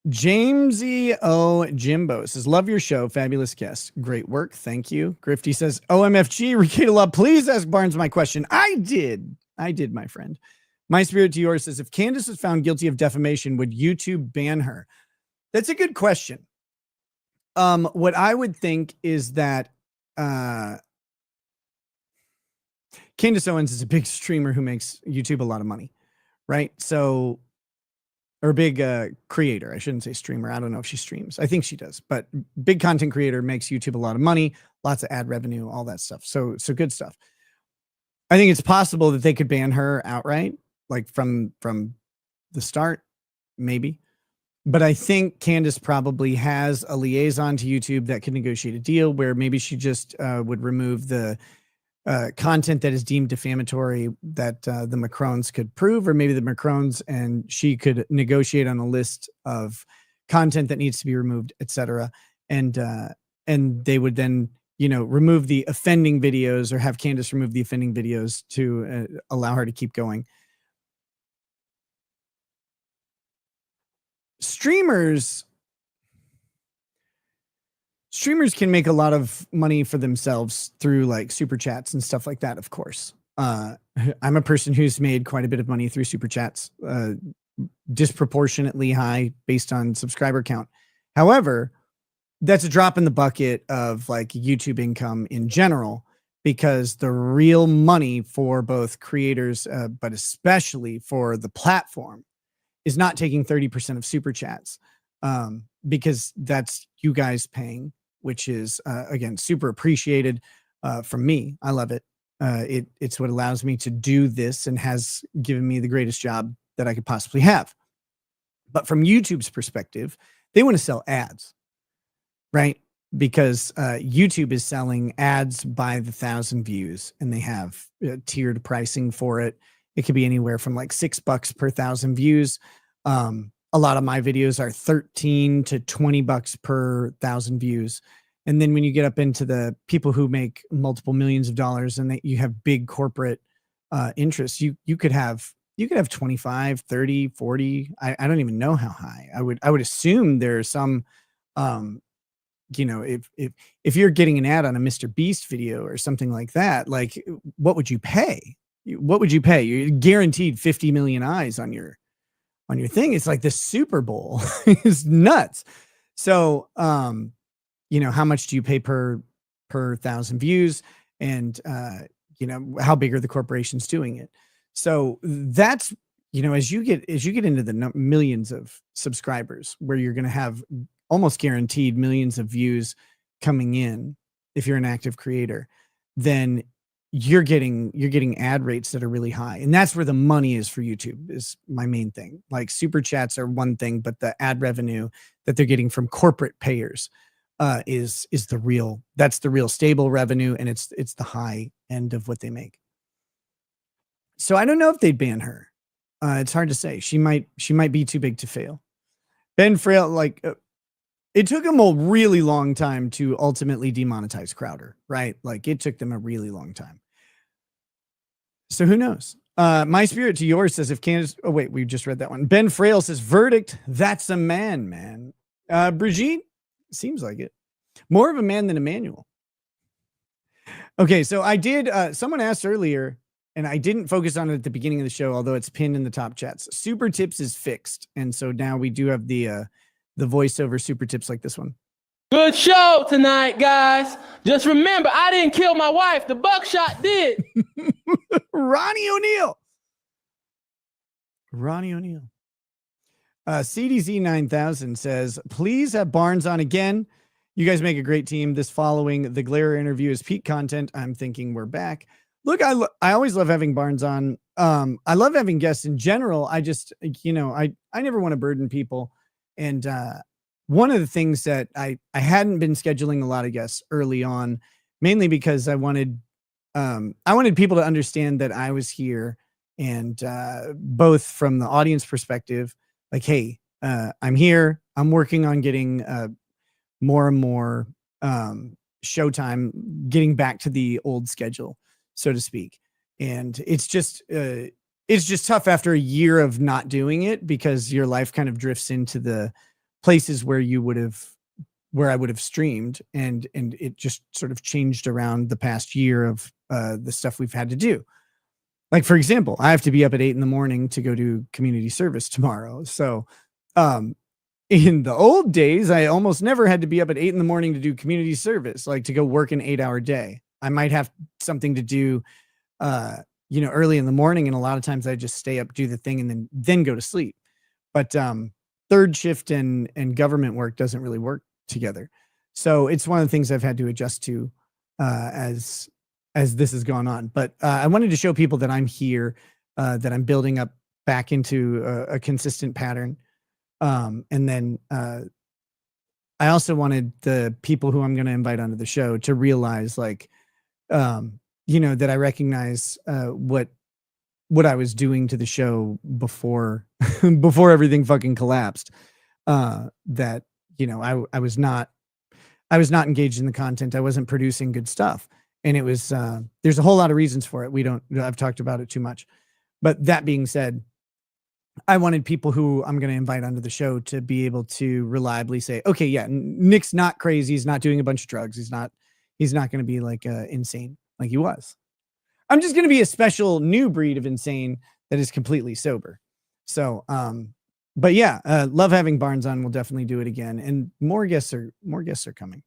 Jamesy O Jimbo says, love your show. Fabulous guest. Great work. Thank you. Grifty says, OMFG, Ricada Love, please ask Barnes my question. I did, my friend. My spirit to yours says, if Candace was found guilty of defamation, would YouTube ban her? That's a good question. What I would think is that Candace Owens is a big streamer who makes YouTube a lot of money, right? So, or a big creator. I shouldn't say streamer. I don't know if she streams. I think she does, but big content creator, makes YouTube a lot of money, lots of ad revenue, all that stuff. So good stuff. I think it's possible that they could ban her outright, like from the start, maybe. But I think Candace probably has a liaison to YouTube that can negotiate a deal where maybe she just would remove the content that is deemed defamatory that the Macrons could prove, or maybe the Macrons and she could negotiate on a list of content that needs to be removed, etc. And they would then, remove the offending videos, or have Candace remove the offending videos to allow her to keep going. Streamers can make a lot of money for themselves through like super chats and stuff like that. Of course, I'm a person who's made quite a bit of money through super chats, disproportionately high based on subscriber count. However, that's a drop in the bucket of like YouTube income in general, because the real money for both creators, but especially for the platform, is not taking 30% of super chats, because that's you guys paying, which is, again, super appreciated from me. I love it. It's what allows me to do this and has given me the greatest job that I could possibly have. But from YouTube's perspective, they want to sell ads, right? Because YouTube is selling ads by the 1,000 views, and they have tiered pricing for it. It could be anywhere from like $6 per 1,000 views. A lot of my videos are $13 to $20 per 1,000 views. And then when you get up into the people who make multiple millions of dollars, and you have big corporate interests, you could have 25, 30, 40. I don't even know how high. I would assume there's some, if you're getting an ad on a Mr. Beast video or something like that, like what would you pay? What would you pay? You're guaranteed 50 million eyes on your thing. It's like the Super Bowl. It's nuts. So, how much do you pay per 1,000 views? And, how big are the corporations doing it? So that's, as you get into the millions of subscribers, where you're going to have almost guaranteed millions of views coming in, if you're an active creator, then you're getting ad rates that are really high. And that's where the money is for YouTube, is my main thing. Like super chats are one thing, but the ad revenue that they're getting from corporate payers is the real stable revenue. And it's the high end of what they make. So I don't know if they'd ban her. It's hard to say. She might be too big to fail. Ben Frail, it took them a really long time to ultimately demonetize Crowder, right? Like it took them a really long time. So who knows? My spirit to yours says, if Candace, oh wait, we just read that one. Ben Frail says, verdict, that's a man. Brigitte, seems like it. More of a man than Emmanuel. Okay, so I did, someone asked earlier, and I didn't focus on it at the beginning of the show, although it's pinned in the top chats. Super tips is fixed. And so now we do have the voiceover super tips like this one. Good show tonight, guys. Just remember, I didn't kill my wife. The buckshot did. Ronnie O'Neill. CDZ 9000 says, please have Barnes on again. You guys make a great team. This following the Glare interview is peak content. I'm thinking we're back. Look, I always love having Barnes on. I love having guests in general. I just, I never want to burden people. And one of the things that I hadn't been scheduling a lot of guests early on, mainly because I wanted people to understand that I was here, and both from the audience perspective, like, hey, I'm here. I'm working on getting more and more showtime, getting back to the old schedule, so to speak. And it's just tough after a year of not doing it, because your life kind of drifts into the places where I would have streamed, and it just sort of changed around the past year of the stuff we've had to do. Like, for example, I have to be up at 8 a.m. to go do community service tomorrow. So in the old days, I almost never had to be up at 8 a.m. to do community service, like to go work an 8-hour day. I might have something to do, early in the morning. And a lot of times I just stay up, do the thing, and then go to sleep. But third shift and government work doesn't really work together. So it's one of the things I've had to adjust to as this has gone on. But I wanted to show people that I'm here, that I'm building up back into a consistent pattern. And then I also wanted the people who I'm going to invite onto the show to realize, like, that I recognize what I was doing to the show before before everything fucking collapsed. That I was not engaged in the content. I wasn't producing good stuff, and it was there's a whole lot of reasons for it. I've talked about it too much, but that being said, I wanted people who I'm going to invite onto the show to be able to reliably say, okay, yeah, Nick's not crazy. He's not doing a bunch of drugs. He's not going to be like insane like he was. I'm just going to be a special new breed of insane that is completely sober. So, but yeah, love having Barnes on. We'll definitely do it again. And more guests are coming.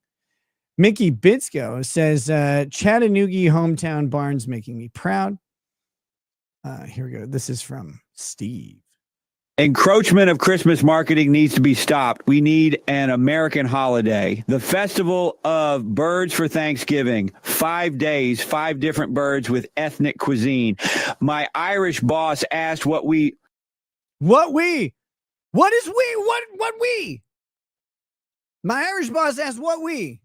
Mickey Bitsko says, Chattanooga hometown Barnes making me proud. Here we go. This is from Steve. Encroachment of Christmas marketing needs to be stopped. We need an American holiday. The Festival of Birds for Thanksgiving. 5 days, 5 different birds with ethnic cuisine. My Irish boss asked what is we? What we? My Irish boss asked what we?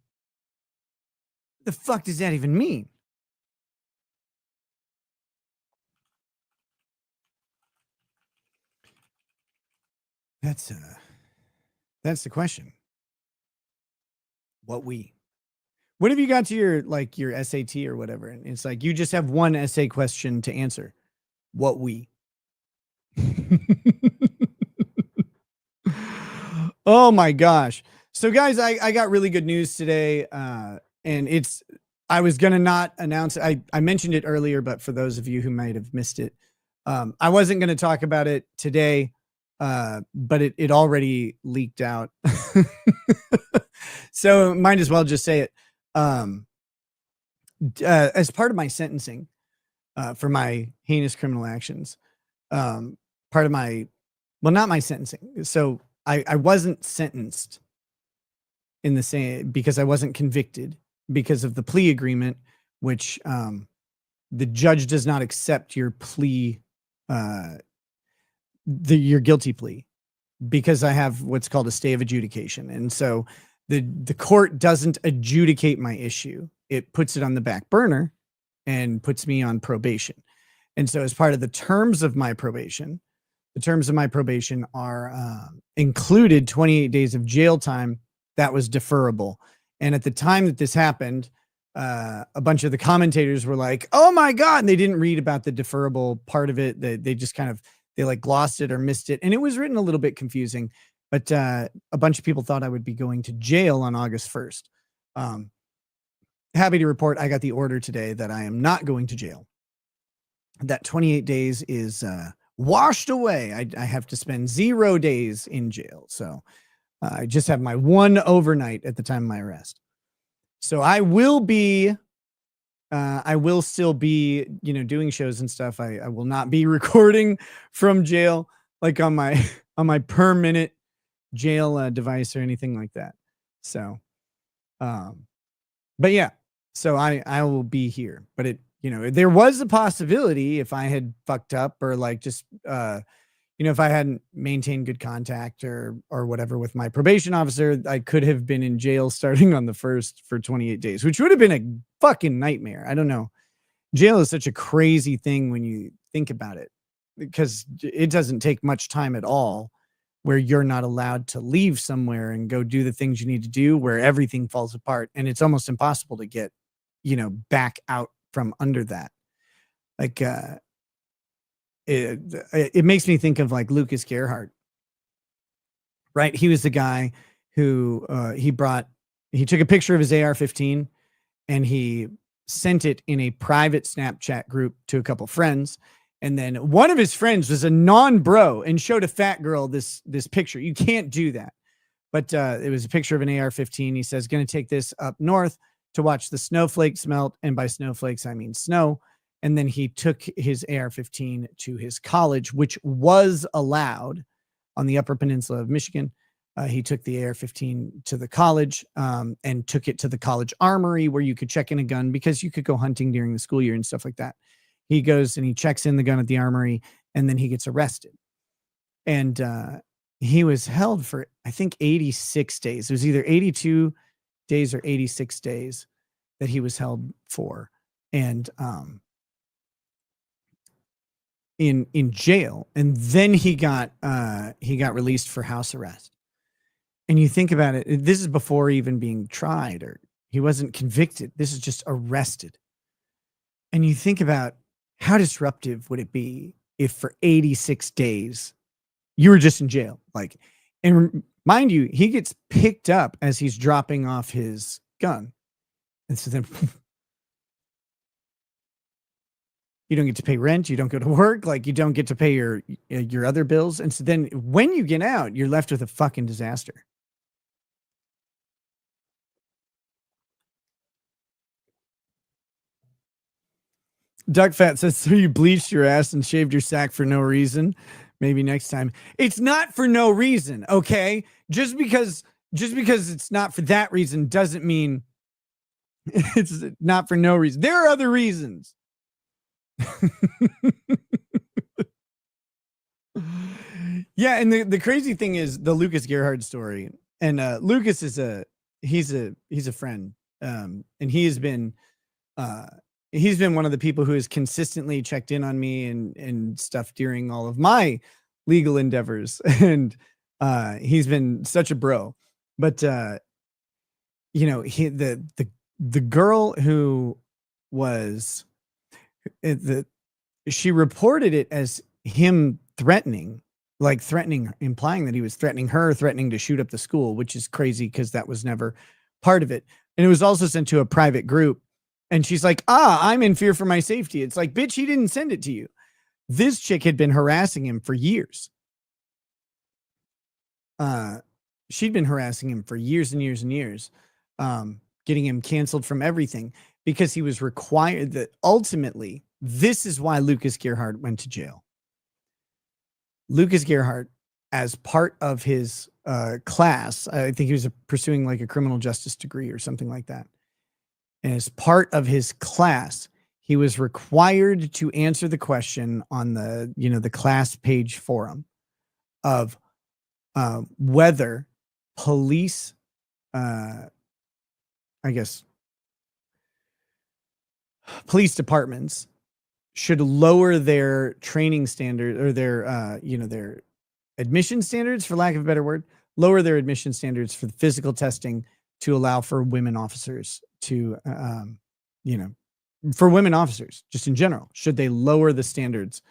The fuck does that even mean? That's the question. What have you got to your SAT or whatever? And it's like, you just have one essay question to answer. What we? Oh my gosh. So guys, I got really good news today. And I was going to not announce it. I mentioned it earlier, but for those of you who might have missed it, I wasn't going to talk about it today. But it already leaked out. So might as well just say it. As part of my sentencing, for my heinous criminal actions, not my sentencing. So I wasn't sentenced in the same, because I wasn't convicted because of the plea agreement, which, the judge does not accept your plea, your guilty plea, because I have what's called a stay of adjudication. And so the court doesn't adjudicate my issue. It puts it on the back burner and puts me on probation. And so as part of the terms of my probation are included 28 days of jail time that was deferrable. And at the time that this happened, a bunch of the commentators were like, oh my God. And they didn't read about the deferrable part of it. They just kind of, they like glossed it or missed it. And it was written a little bit confusing, but a bunch of people thought I would be going to jail on August 1st. Happy to report I got the order today that I am not going to jail. That 28 days is washed away. I have to spend 0 days in jail. So I just have my one overnight at the time of my arrest. So I will still be, doing shows and stuff. I will not be recording from jail, like on my per minute jail device or anything like that. So, but yeah, so I will be here, but there was a possibility if I had fucked up or like just, if I hadn't maintained good contact or whatever with my probation officer, I could have been in jail starting on the 1st for 28 days, which would have been a fucking nightmare. I don't know. Jail is such a crazy thing when you think about it, because it doesn't take much time at all where you're not allowed to leave somewhere and go do the things you need to do, where everything falls apart. And it's almost impossible to get, back out from under that. Like, it makes me think of like Lucas Gerhardt. right? He was the guy who he took a picture of his AR-15 and he sent it in a private Snapchat group to a couple friends. And then one of his friends was a non-bro and showed a fat girl this picture. You can't do that. But it was a picture of an AR-15. He says, going to take this up north to watch the snowflakes melt. And by snowflakes, I mean snow. And then he took his AR-15 to his college, which was allowed on the Upper Peninsula of Michigan. He took the AR-15 to the college and took it to the college armory where you could check in a gun because you could go hunting during the school year and stuff like that. He goes and he checks in the gun at the armory and then he gets arrested. And he was held for, I think, 86 days. It was either 82 days or 86 days that he was held for. And in jail. And then he got released for house arrest. And you think about it, this is before even being tried, or he wasn't convicted. This is just arrested. And you think about how disruptive would it be if for 86 days you were just in jail? Like, and mind you, he gets picked up as he's dropping off his gun. And so then you don't get to pay rent. You don't go to work. Like, you don't get to pay your other bills. And so then when you get out, you're left with a fucking disaster. Duck Fat says, so you bleached your ass and shaved your sack for no reason. Maybe next time. It's not for no reason, okay? Just because it's not for that reason doesn't mean it's not for no reason. There are other reasons. Yeah, and the crazy thing is the Lucas Gerhardt story. And Lucas is he's a friend. And he's been one of the people who has consistently checked in on me and stuff during all of my legal endeavors. And he's been such a bro. But you know, the girl who was she reported it as him implying that he was threatening her, threatening to shoot up the school, which is crazy because that was never part of it. And it was also sent to a private group. And she's like, I'm in fear for my safety. It's like, bitch, he didn't send it to you. This chick had been harassing him for years. She'd been harassing him for years and years and years, getting him canceled from everything because he was required that ultimately, this is why Lucas Gerhardt went to jail. Lucas Gerhardt, as part of his class, I think he was pursuing like a criminal justice degree or something like that. And as part of his class, he was required to answer the question on the class page forum of whether police, police departments should lower their training standard or their admission standards, for lack of a better word, lower their admission standards for the physical testing to allow for women officers to, for women officers, just in general, should they lower the standards?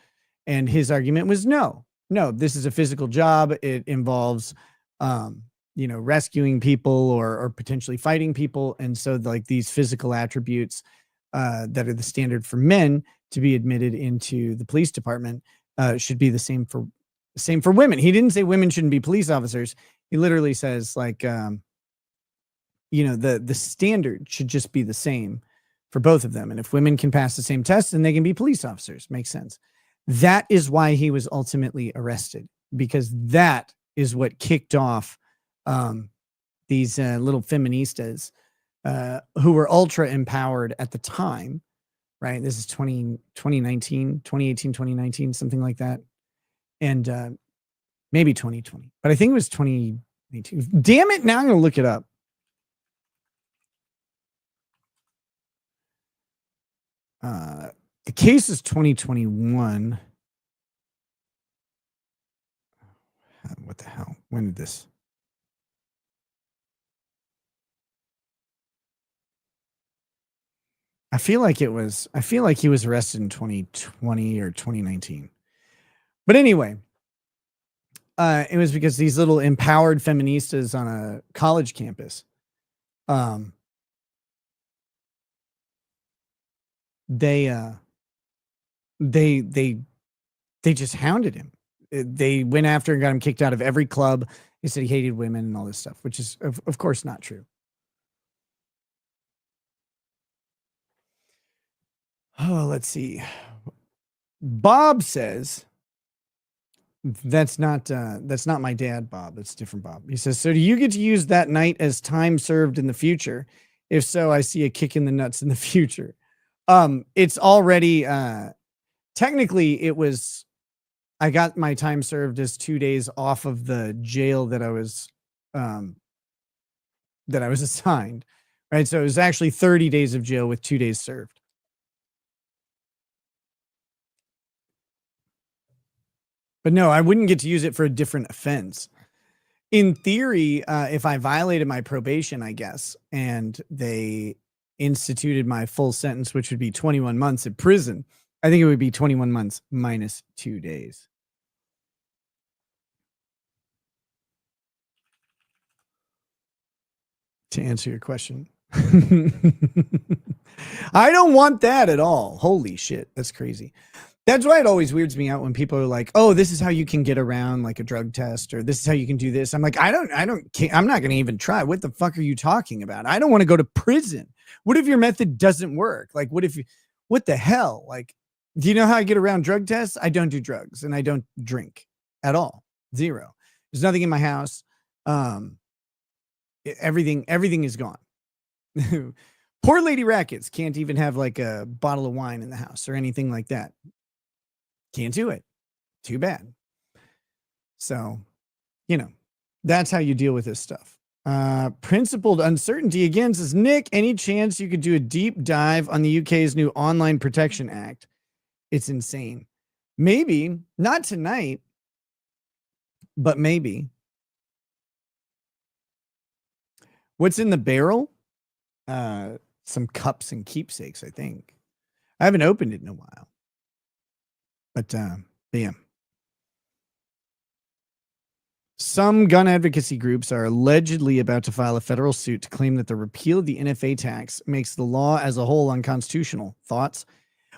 And his argument was no, this is a physical job. It involves, rescuing people or potentially fighting people. And so like these physical attributes that are the standard for men to be admitted into the police department should be the same for women. He didn't say women shouldn't be police officers. He literally says like, the standard should just be the same for both of them. And if women can pass the same test, then they can be police officers. Makes sense. That is why he was ultimately arrested, because that is what kicked off these little feministas who were ultra empowered at the time, right? This is 2018, 2019, something like that. And maybe 2020, but I think it was 2018. Damn it. Now I'm going to look it up. The case is 2021. What the hell? When did this? I feel like he was arrested in 2020 or 2019. But anyway, It was because these little empowered feministas on a college campus, they just hounded him. They went after and got him kicked out of every club. They said he hated women and all this stuff, which is of course not true. Oh, let's see. Bob says that's not my dad, Bob. It's a different Bob. He says, so do you get to use that night as time served in the future? If so, I see a kick in the nuts in the future. It's already technically it was, I got my time served as 2 days off of the jail that I was assigned. Right. So it was actually 30 days of jail with 2 days served. But no, I wouldn't get to use it for a different offense. In theory, if I violated my probation, I guess, and they instituted my full sentence, which would be 21 months in prison, I think it would be 21 months minus 2 days. To answer your question. I don't want that at all. Holy shit. That's crazy. That's why it always weirds me out when people are like, oh, this is how you can get around like a drug test, or this is how you can do this. I'm like, I'm not going to even try. What the fuck are you talking about? I don't want to go to prison. What if your method doesn't work? Like, what the hell? Like, do you know how I get around drug tests? I don't do drugs and I don't drink at all. Zero. There's nothing in my house. Everything is gone. Poor Lady Rackets can't even have like a bottle of wine in the house or anything like that. Can't do it. Too bad. So, that's how you deal with this stuff. Principled uncertainty again says, Nick, any chance you could do a deep dive on the UK's new Online Protection Act? It's insane. Maybe, not tonight, but maybe. What's in the barrel? Some cups and keepsakes, I think. I haven't opened it in a while. But yeah. Some gun advocacy groups are allegedly about to file a federal suit to claim that the repeal of the NFA tax makes the law as a whole unconstitutional. Thoughts?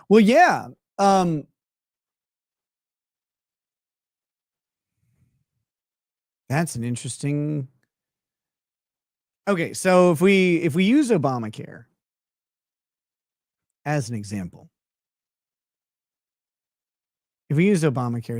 Well, yeah. That's an interesting. Okay, so if we use Obamacare as an example, Obamacare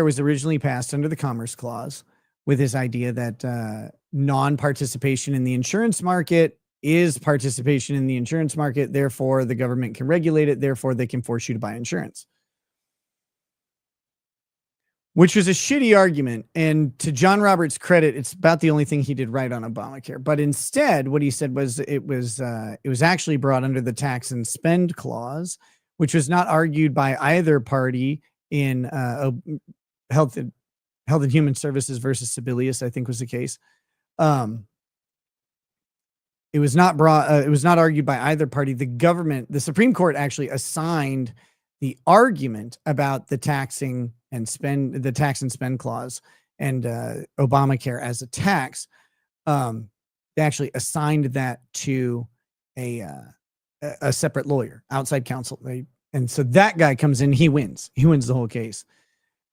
was originally passed under the Commerce Clause with this idea that non-participation in the insurance market is participation in the insurance market. Therefore, the government can regulate it. Therefore, they can force you to buy insurance. Which was a shitty argument. And to John Roberts' credit, it's about the only thing he did right on Obamacare. But instead, what he said was it was actually brought under the tax and spend clause, which was not argued by either party in Health and Human Services versus Sebelius, I think was the case. It was not argued by either party. The Supreme Court actually assigned the argument about the tax and spend clause and Obamacare as a tax. They actually assigned that to a separate lawyer, outside counsel. And so that guy comes in, he wins the whole case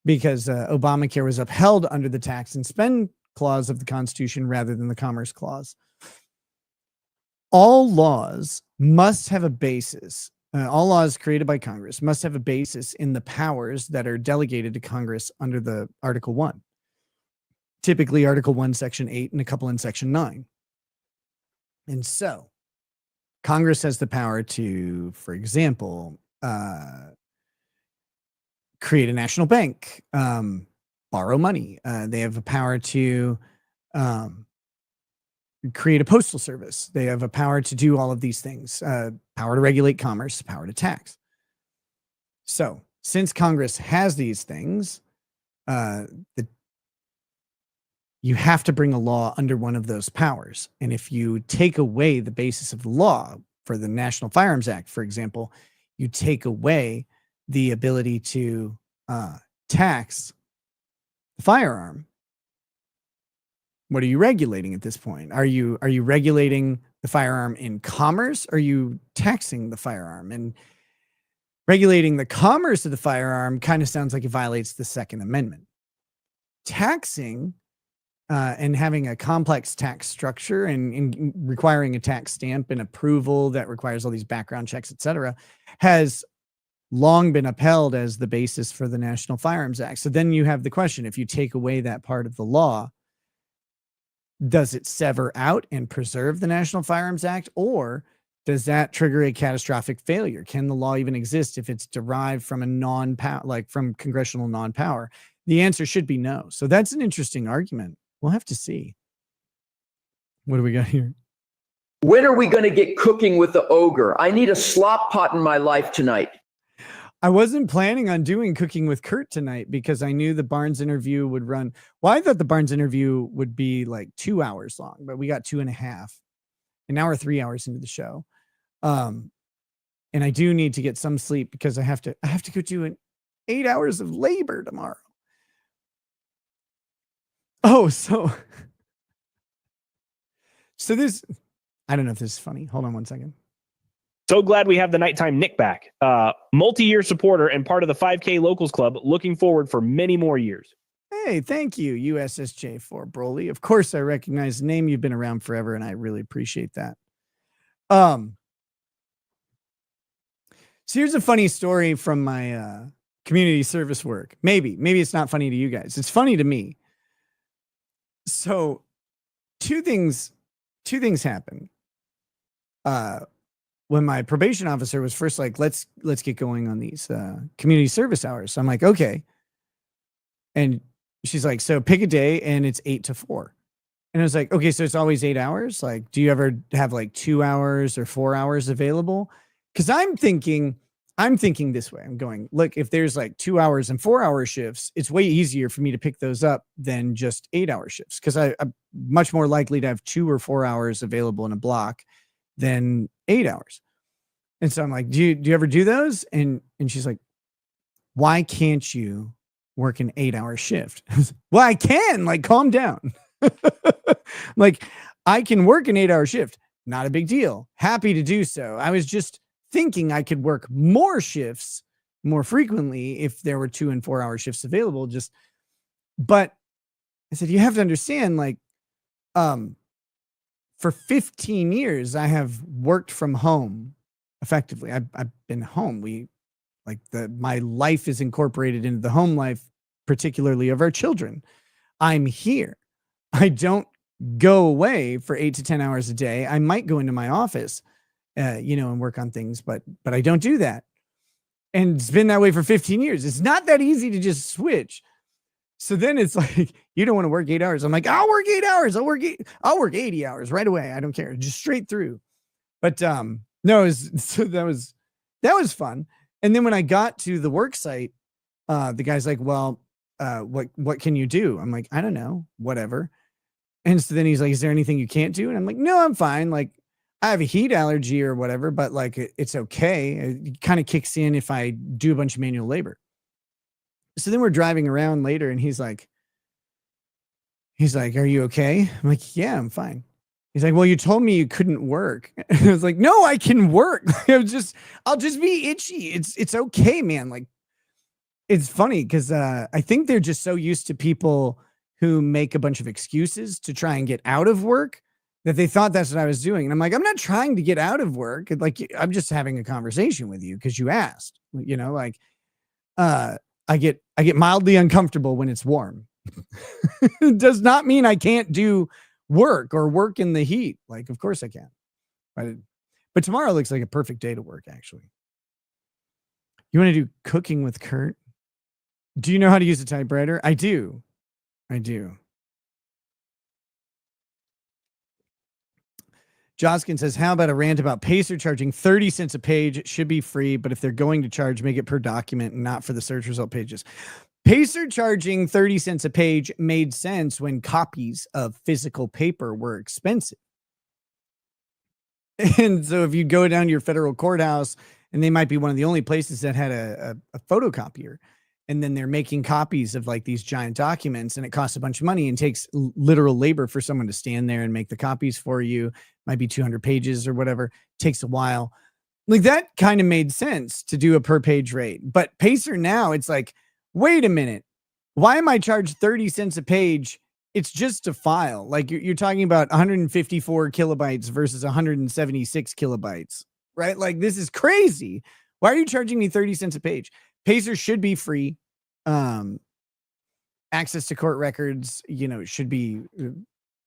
because Obamacare was upheld under the tax and spend clause of the Constitution rather than the Commerce Clause. All laws must have a basis. All laws created by Congress must have a basis in the powers that are delegated to Congress under the Article 1. Typically Article 1, Section 8, and a couple in Section 9. And so Congress has the power to, for example, create a national bank, borrow money. They have a power to create a postal service. They have a power to do all of these things, power to regulate commerce, power to tax. So since Congress has these things, you have to bring a law under one of those powers. And if you take away the basis of the law for the National Firearms Act, for example, you take away the ability to tax the firearm. What are you regulating at this point? Are you regulating the firearm in commerce? Or are you taxing the firearm? And regulating the commerce of the firearm kind of sounds like it violates the Second Amendment. Taxing and having a complex tax structure and requiring a tax stamp and approval that requires all these background checks, et cetera, has long been upheld as the basis for the National Firearms Act. So then you have the question, if you take away that part of the law, does it sever out and preserve the National Firearms Act, or does that trigger a catastrophic failure? Can the law even exist if it's derived from a non-power, like from congressional non-power? The answer should be no. So that's an interesting argument. We'll have to see. What do we got here? When are we going to get cooking with the ogre? I need a slop pot in my life tonight. I wasn't planning on doing Cooking with Kurt tonight because I knew the Barnes interview would run. Well, I thought the Barnes interview would be like 2 hours long, but we got 2.5. And now we're 3 hours into the show. And I do need to get some sleep because I have to go do 8 hours of labor tomorrow. Oh, so this, I don't know if this is funny. Hold on one second. So glad we have the nighttime Nick back. Multi-year supporter and part of the 5K Locals Club. Looking forward for many more years. Hey, thank you, USSJ4 Broly. Of course, I recognize the name. You've been around forever, and I really appreciate that. So here's a funny story from my community service work. Maybe it's not funny to you guys. It's funny to me. So two things happen. When my probation officer was first like, let's get going on these community service hours. So I'm like, okay. And she's like, so pick a day and it's 8 to 4. And I was like, okay, so it's always 8 hours. Like, do you ever have like 2 hours or 4 hours available? Because I'm thinking this way. I'm going, look, if there's like 2 hours and 4 hour shifts, it's way easier for me to pick those up than just 8 hour shifts. Because I'm much more likely to have 2 or 4 hours available in a block than 8 hours. And so I'm like, do you ever do those? And she's like, why can't you work an 8 hour shift? Well, I can, like, calm down. Like, I can work an 8 hour shift. Not a big deal. Happy to do so. I was just thinking I could work more shifts more frequently if there were 2 and 4 hour shifts available. But I said, you have to understand, like, for 15 years, I have worked from home effectively. I've been home. My life is incorporated into the home life, particularly of our children. I'm here. I don't go away for 8 to 10 hours a day. I might go into my office, and work on things, but I don't do that. And it's been that way for 15 years. It's not that easy to just switch. So then it's like, you don't want to work 8 hours. I'm like, I'll work 8 hours. I'll work 80 hours right away. I don't care. Just straight through. But no, that was fun. And then when I got to the work site, the guy's like, well, what can you do? I'm like, I don't know, whatever. And so then he's like, is there anything you can't do? And I'm like, no, I'm fine. Like, I have a heat allergy or whatever, but like, it's okay. It kind of kicks in if I do a bunch of manual labor. So then we're driving around later and he's like, are you okay? I'm like, yeah, I'm fine. He's like, well, you told me you couldn't work. And I was like, no, I can work. I'll just be itchy. It's okay, man. Like, it's funny because I think they're just so used to people who make a bunch of excuses to try and get out of work that they thought that's what I was doing. And I'm like, I'm not trying to get out of work. Like, I'm just having a conversation with you because you asked, I get mildly uncomfortable when it's warm. It does not mean I can't do work or work in the heat. Like, of course I can. But tomorrow looks like a perfect day to work, actually. You want to do Cooking with Kurt? Do you know how to use a typewriter? I do. Joskin says, how about a rant about Pacer charging 30 cents a page? It should be free, but if they're going to charge, make it per document and not for the search result pages. Pacer charging 30 cents a page made sense when copies of physical paper were expensive. And so if you go down to your federal courthouse, and they might be one of the only places that had a photocopier, and then they're making copies of like these giant documents, and it costs a bunch of money and takes literal labor for someone to stand there and make the copies for you. Might be 200 pages or whatever. Takes a while. Like that kind of made sense to do a per page rate. But Pacer now, it's like, wait a minute. Why am I charged 30 cents a page? It's just a file. Like you're talking about 154 kilobytes versus 176 kilobytes, right? Like this is crazy. Why are you charging me 30 cents a page? Pacer should be free. Access to court records, should be,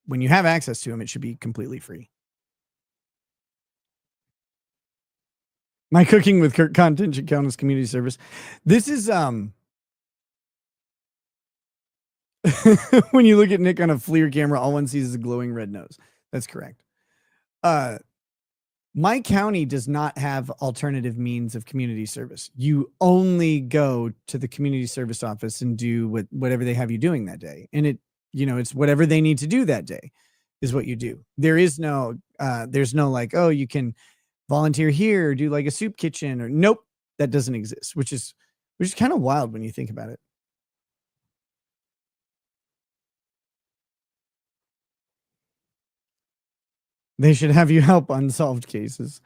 when you have access to them, it should be completely free. My cooking with Kurt content should count as community service. This is when you look at Nick on a FLIR camera, all one sees is a glowing red nose. That's correct. My county does not have alternative means of community service. You only go to the community service office and do whatever they have you doing that day. And it's whatever they need to do that day is what you do. There is no, there's no like, oh, you can volunteer here or do like a soup kitchen or nope, that doesn't exist, which is kind of wild when you think about it. They should have you help unsolved cases.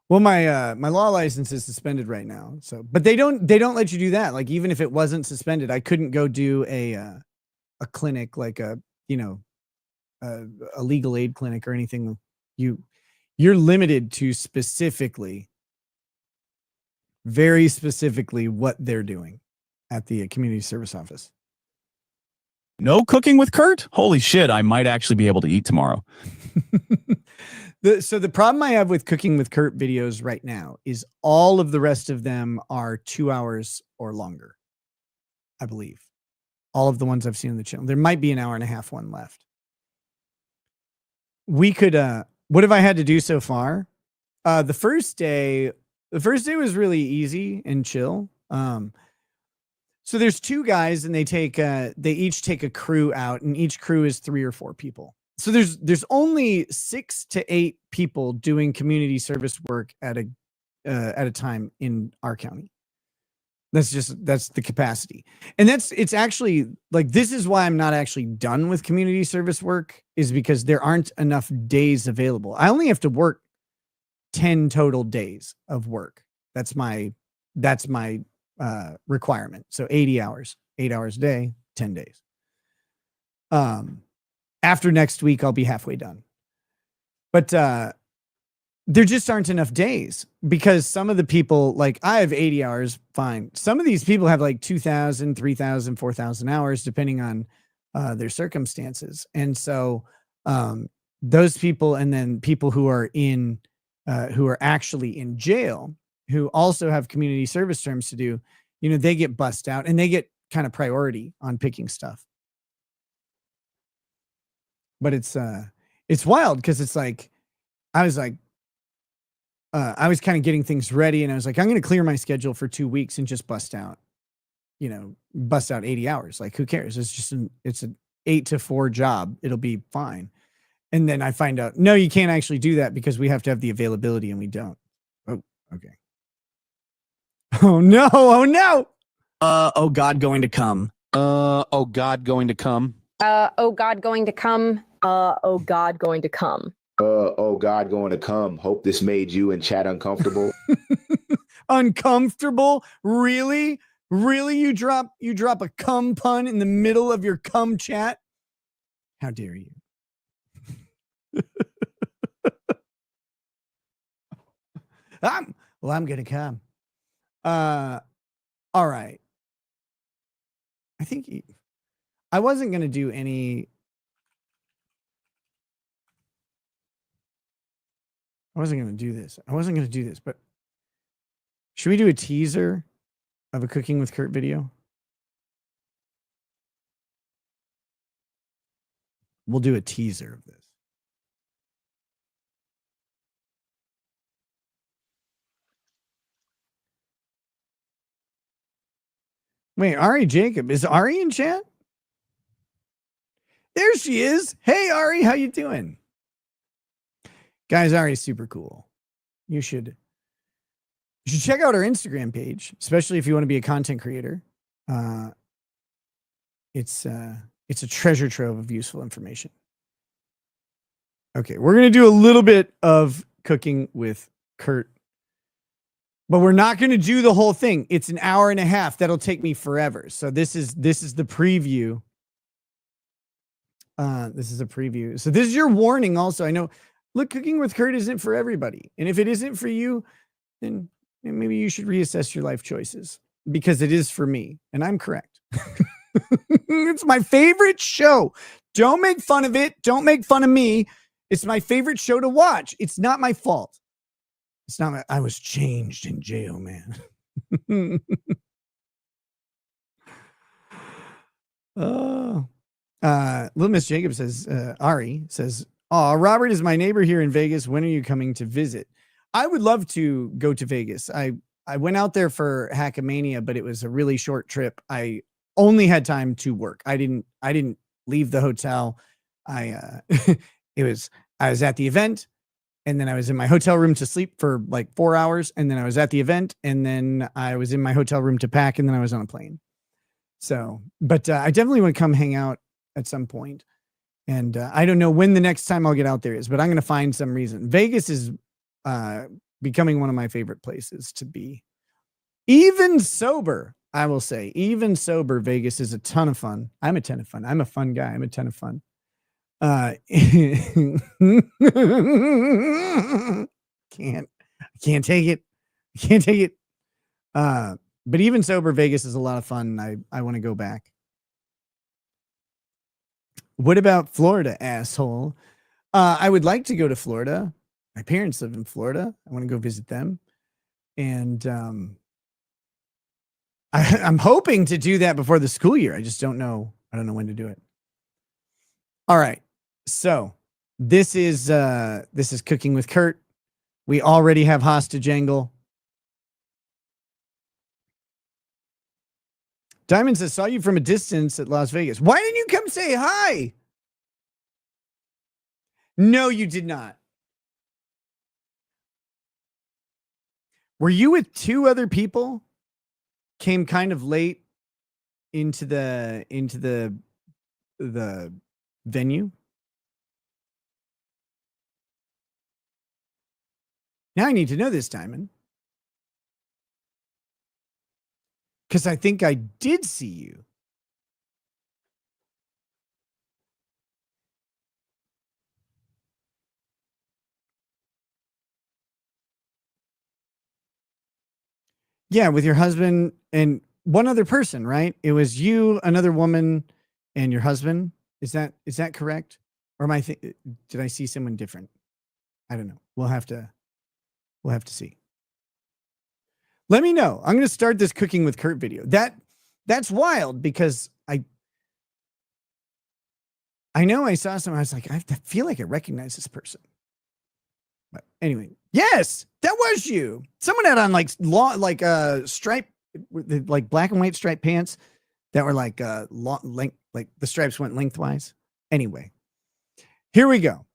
Well, my law license is suspended right now. So, but they don't let you do that. Like, even if it wasn't suspended, I couldn't go do a clinic, like a legal aid clinic or anything. You're limited to very specifically what they're doing at the community service office. No cooking with Kurt? Holy shit, I might actually be able to eat tomorrow. So the problem I have with cooking with Kurt videos right now is all of the rest of them are 2 hours or longer, I believe. All of the ones I've seen on the channel. There might be an hour and a half one left. We could, what have I had to do so far? The first day was really easy and chill. So there's two guys and they each take a crew out, and each crew is 3 or 4 people. So there's only 6 to 8 people doing community service work at a time in our county. That's the capacity. And it's actually like, this is why I'm not actually done with community service work, is because there aren't enough days available. I only have to work 10 total days of work. That's my requirement. So 80 hours, 8 hours a day, 10 days. After next week, I'll be halfway done. But there just aren't enough days, because some of the people, like I have 80 hours, fine. Some of these people have like 2,000, 3,000, 4,000 hours, depending on their circumstances. And so those people, and then people who are actually in jail, who also have community service terms to do, they get bussed out and they get kind of priority on picking stuff. But it's wild, because it's like, I was kind of getting things ready, and I was like, I'm going to clear my schedule for 2 weeks and just bust out 80 hours. Like, who cares? It's an 8 to 4 job. It'll be fine. And then I find out, no, you can't actually do that because we have to have the availability, and we don't. Oh, okay. Oh no. Oh no. Oh God, going to come. Oh God, going to come. Oh God, going to come. Oh God, going to come. Oh God, going to come. Hope this made you and chat uncomfortable. Uncomfortable? Really? You drop a cum pun in the middle of your cum chat? How dare you? I'm gonna come. All right. I think I wasn't gonna do any. I wasn't going to do this, but should we do a teaser of a Cooking with Kurt video? We'll do a teaser of this. Wait, Ari Jacob. Is Ari in chat? There she is. Hey, Ari, how you doing? Guys, Ari's super cool. You should check out her Instagram page, especially if you want to be a content creator. It's a treasure trove of useful information. Okay, we're going to do a little bit of cooking with Kurt, but we're not going to do the whole thing. It's an hour and a half. That'll take me forever. So this is the preview. This is a preview. So this is your warning also. I know, look, cooking with Kurt isn't for everybody. And if it isn't for you, then maybe you should reassess your life choices, because it is for me. And I'm correct. It's my favorite show. Don't make fun of it. Don't make fun of me. It's my favorite show to watch. It's not my fault. It's not I was changed in jail, man. Oh. Little Miss Jacob says, Ari says, "Oh, Robert is my neighbor here in Vegas. When are you coming to visit?" I would love to go to Vegas. I went out there for Hackamania, but it was a really short trip. I only had time to work. I didn't leave the hotel. I was at the event, and then I was in my hotel room to sleep for like 4 hours, and then I was at the event, and then I was in my hotel room to pack, and then I was on a plane. So, but I definitely want to come hang out at some point. And I don't know when the next time I'll get out there is, but I'm going to find some reason. Vegas is becoming one of my favorite places to be. Even sober, I will say, even sober, Vegas is a ton of fun. I'm a ton of fun. I'm a fun guy. I'm a ton of fun. Can't take it. Can't take it. But even sober, Vegas is a lot of fun. I want to go back. What about Florida, asshole? I would like to go to Florida. My parents live in Florida. I want to go visit them. And I'm hoping to do that before the school year. I just don't know. I don't know when to do it. All right. So this is Cooking with Kurt. We already have hostage angle. Diamond says, "Saw you from a distance at Las Vegas. Why didn't you come say hi?" No, you did not. Were you with two other people? Came kind of late into the venue? Now I need to know this, Diamond. Because I think I did see you. Yeah, with your husband and one other person, right? It was you, another woman, and your husband. Is that correct? Or did I see someone different? I don't know. We'll have to see. Let me know. I'm going to start this Cooking with Kurt video. That's wild, because I know I saw someone. I was like, I feel like I recognize this person. But anyway, yes, that was you. Someone had on stripe, like black and white striped pants that were like length, like the stripes went lengthwise. Anyway, here we go.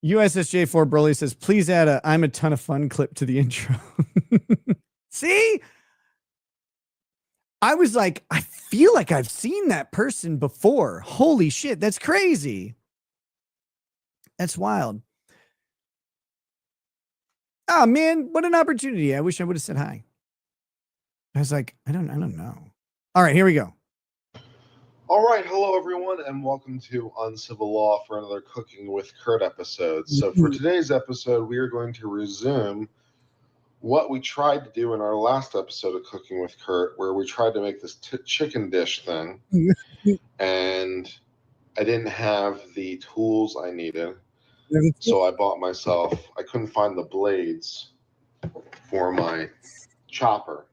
USSJ4 Broly says, "Please add a I'm a ton of fun clip to the intro." See? I was like, I feel like I've seen that person before. Holy shit, that's crazy. That's wild. Oh man, what an opportunity. I wish I would have said hi. I was like, I don't know. All right, here we go. All right, hello everyone, and welcome to Uncivil Law for another Cooking with Kurt episode. So for today's episode, we are going to resume what we tried to do in our last episode of Cooking with Kurt, where we tried to make this chicken dish thing, and I didn't have the tools I needed, so I bought myself, I couldn't find the blades for my chopper.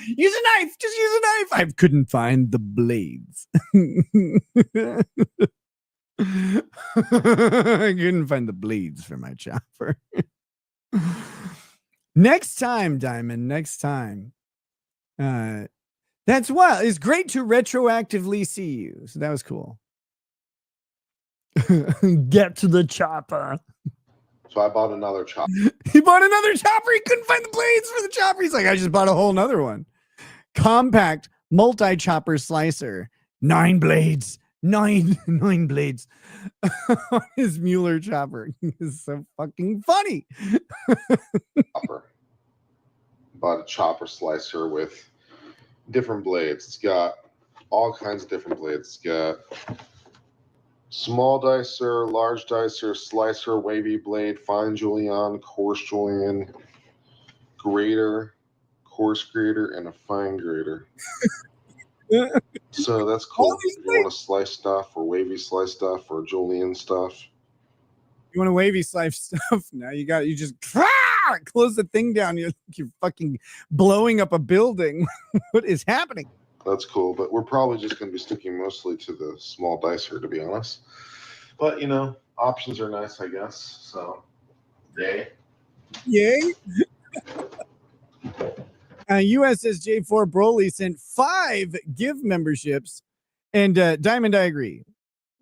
Use a knife. Just use a knife. I couldn't find the blades. I couldn't find the blades for my chopper. Next time, Diamond. Next time. That's wild. It's great to retroactively see you. So that was cool. Get to the chopper. So I bought another chopper. He bought another chopper. He couldn't find the blades for the chopper. He's like, I just bought a whole nother one. Compact multi-chopper slicer. 9 blades. Nine blades on his Mueller chopper. It's so fucking funny. Bought a chopper slicer with different blades. It's got all kinds of different blades. It's got small dicer, large dicer, slicer, wavy blade, fine julienne, coarse julienne, grater, coarse grater, and a fine grater. So that's cool. If you want to slice stuff or wavy slice stuff or julienne stuff. You want to wavy slice stuff? Now you just close the thing down. You're fucking blowing up a building. What is happening? That's cool, but we're probably just going to be sticking mostly to the small dicer, to be honest. But, you know, options are nice, I guess. So, yay. Yay. USSJ4 Broly sent 5 give memberships. And Diamond, I agree.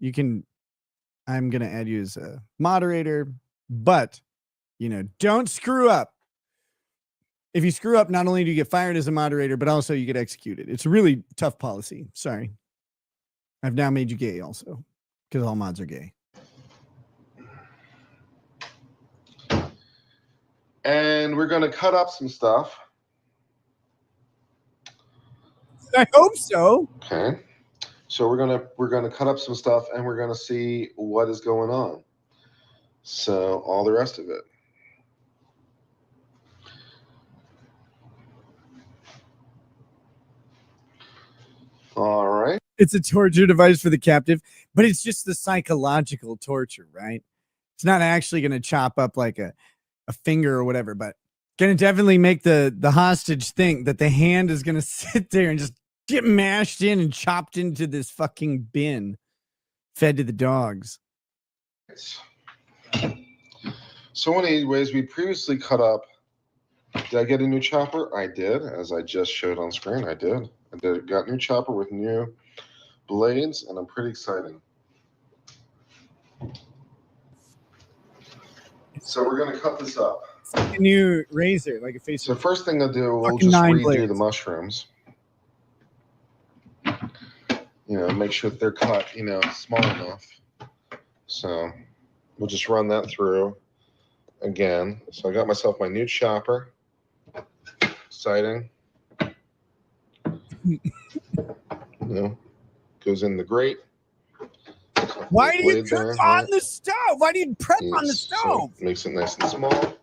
I'm going to add you as a moderator, but, you know, don't screw up. If you screw up, not only do you get fired as a moderator, but also you get executed. It's a really tough policy. Sorry. I've now made you gay also, because all mods are gay. And we're going to cut up some stuff. I hope so. Okay. So we're gonna cut up some stuff and we're gonna see what is going on. So all the rest of it. All right. It's a torture device for the captive, but it's just the psychological torture, right? It's not actually going to chop up like a finger or whatever, but going to definitely make the hostage think that the hand is going to sit there and just get mashed in and chopped into this fucking bin fed to the dogs. So anyways, we previously cut up. Did I get a new chopper? I did, as I just showed on screen. I did. Got a new chopper with new blades, and I'm pretty excited. So we're going to cut this up. It's like a new razor, like a face. So first thing I'll do, we'll just redo the mushrooms. You know, make sure that they're cut, you know, small enough. So we'll just run that through again. So I got myself my new chopper. Exciting. You know, goes in the grate. Why do you cook on the stove? Why do you prep on the stove? So makes it nice and small.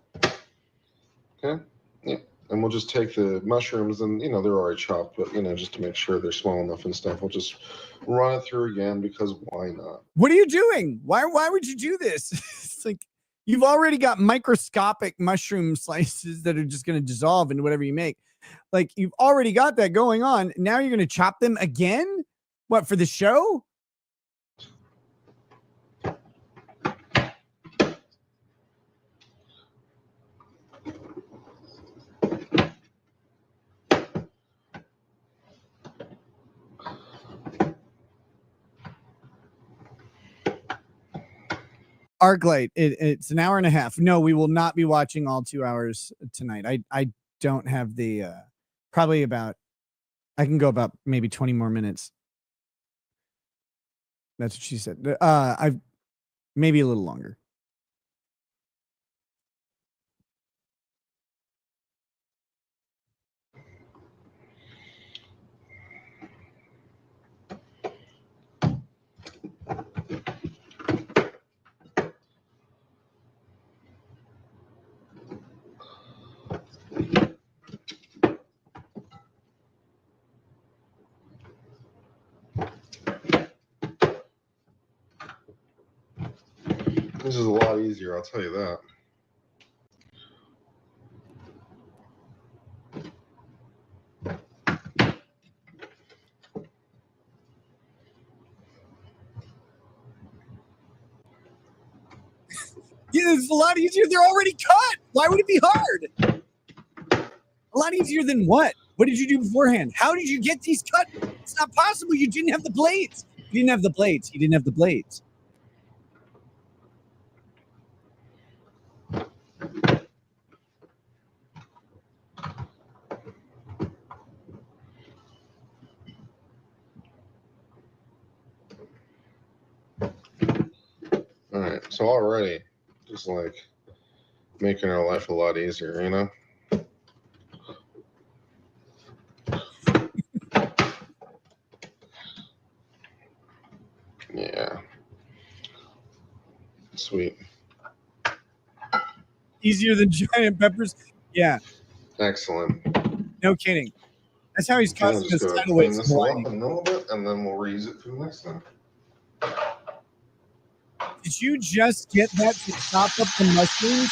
Okay. Yeah. And we'll just take the mushrooms and, you know, they're already chopped, but, you know, just to make sure they're small enough and stuff, we'll just run it through again because why not? What are you doing? Why would you do this? It's like you've already got microscopic mushroom slices that are just going to dissolve into whatever you make. Like you've already got that going on. Now you're going to chop them again? What, for the show? Arclight, it's an hour and a half. No, we will not be watching all 2 hours tonight. I don't have the probably about, I can go about maybe 20 more minutes. That's what she said. I've maybe a little longer. This is a lot easier, I'll tell you that. Yeah, it's a lot easier. They're already cut. Why would it be hard? A lot easier than what? What did you do beforehand? How did you get these cut? It's not possible. You didn't have the blades. You didn't have the blades. You didn't have the blades. right. So already, just like making our life a lot easier, you know? Yeah. Sweet. Easier than giant peppers. Yeah, Excellent. no kidding. That's how he's Okay, I'll causing just us go tidal clean waves. this all up in a little bit, and then we'll reuse it for the next time. Did you just get that to chop up the mushrooms?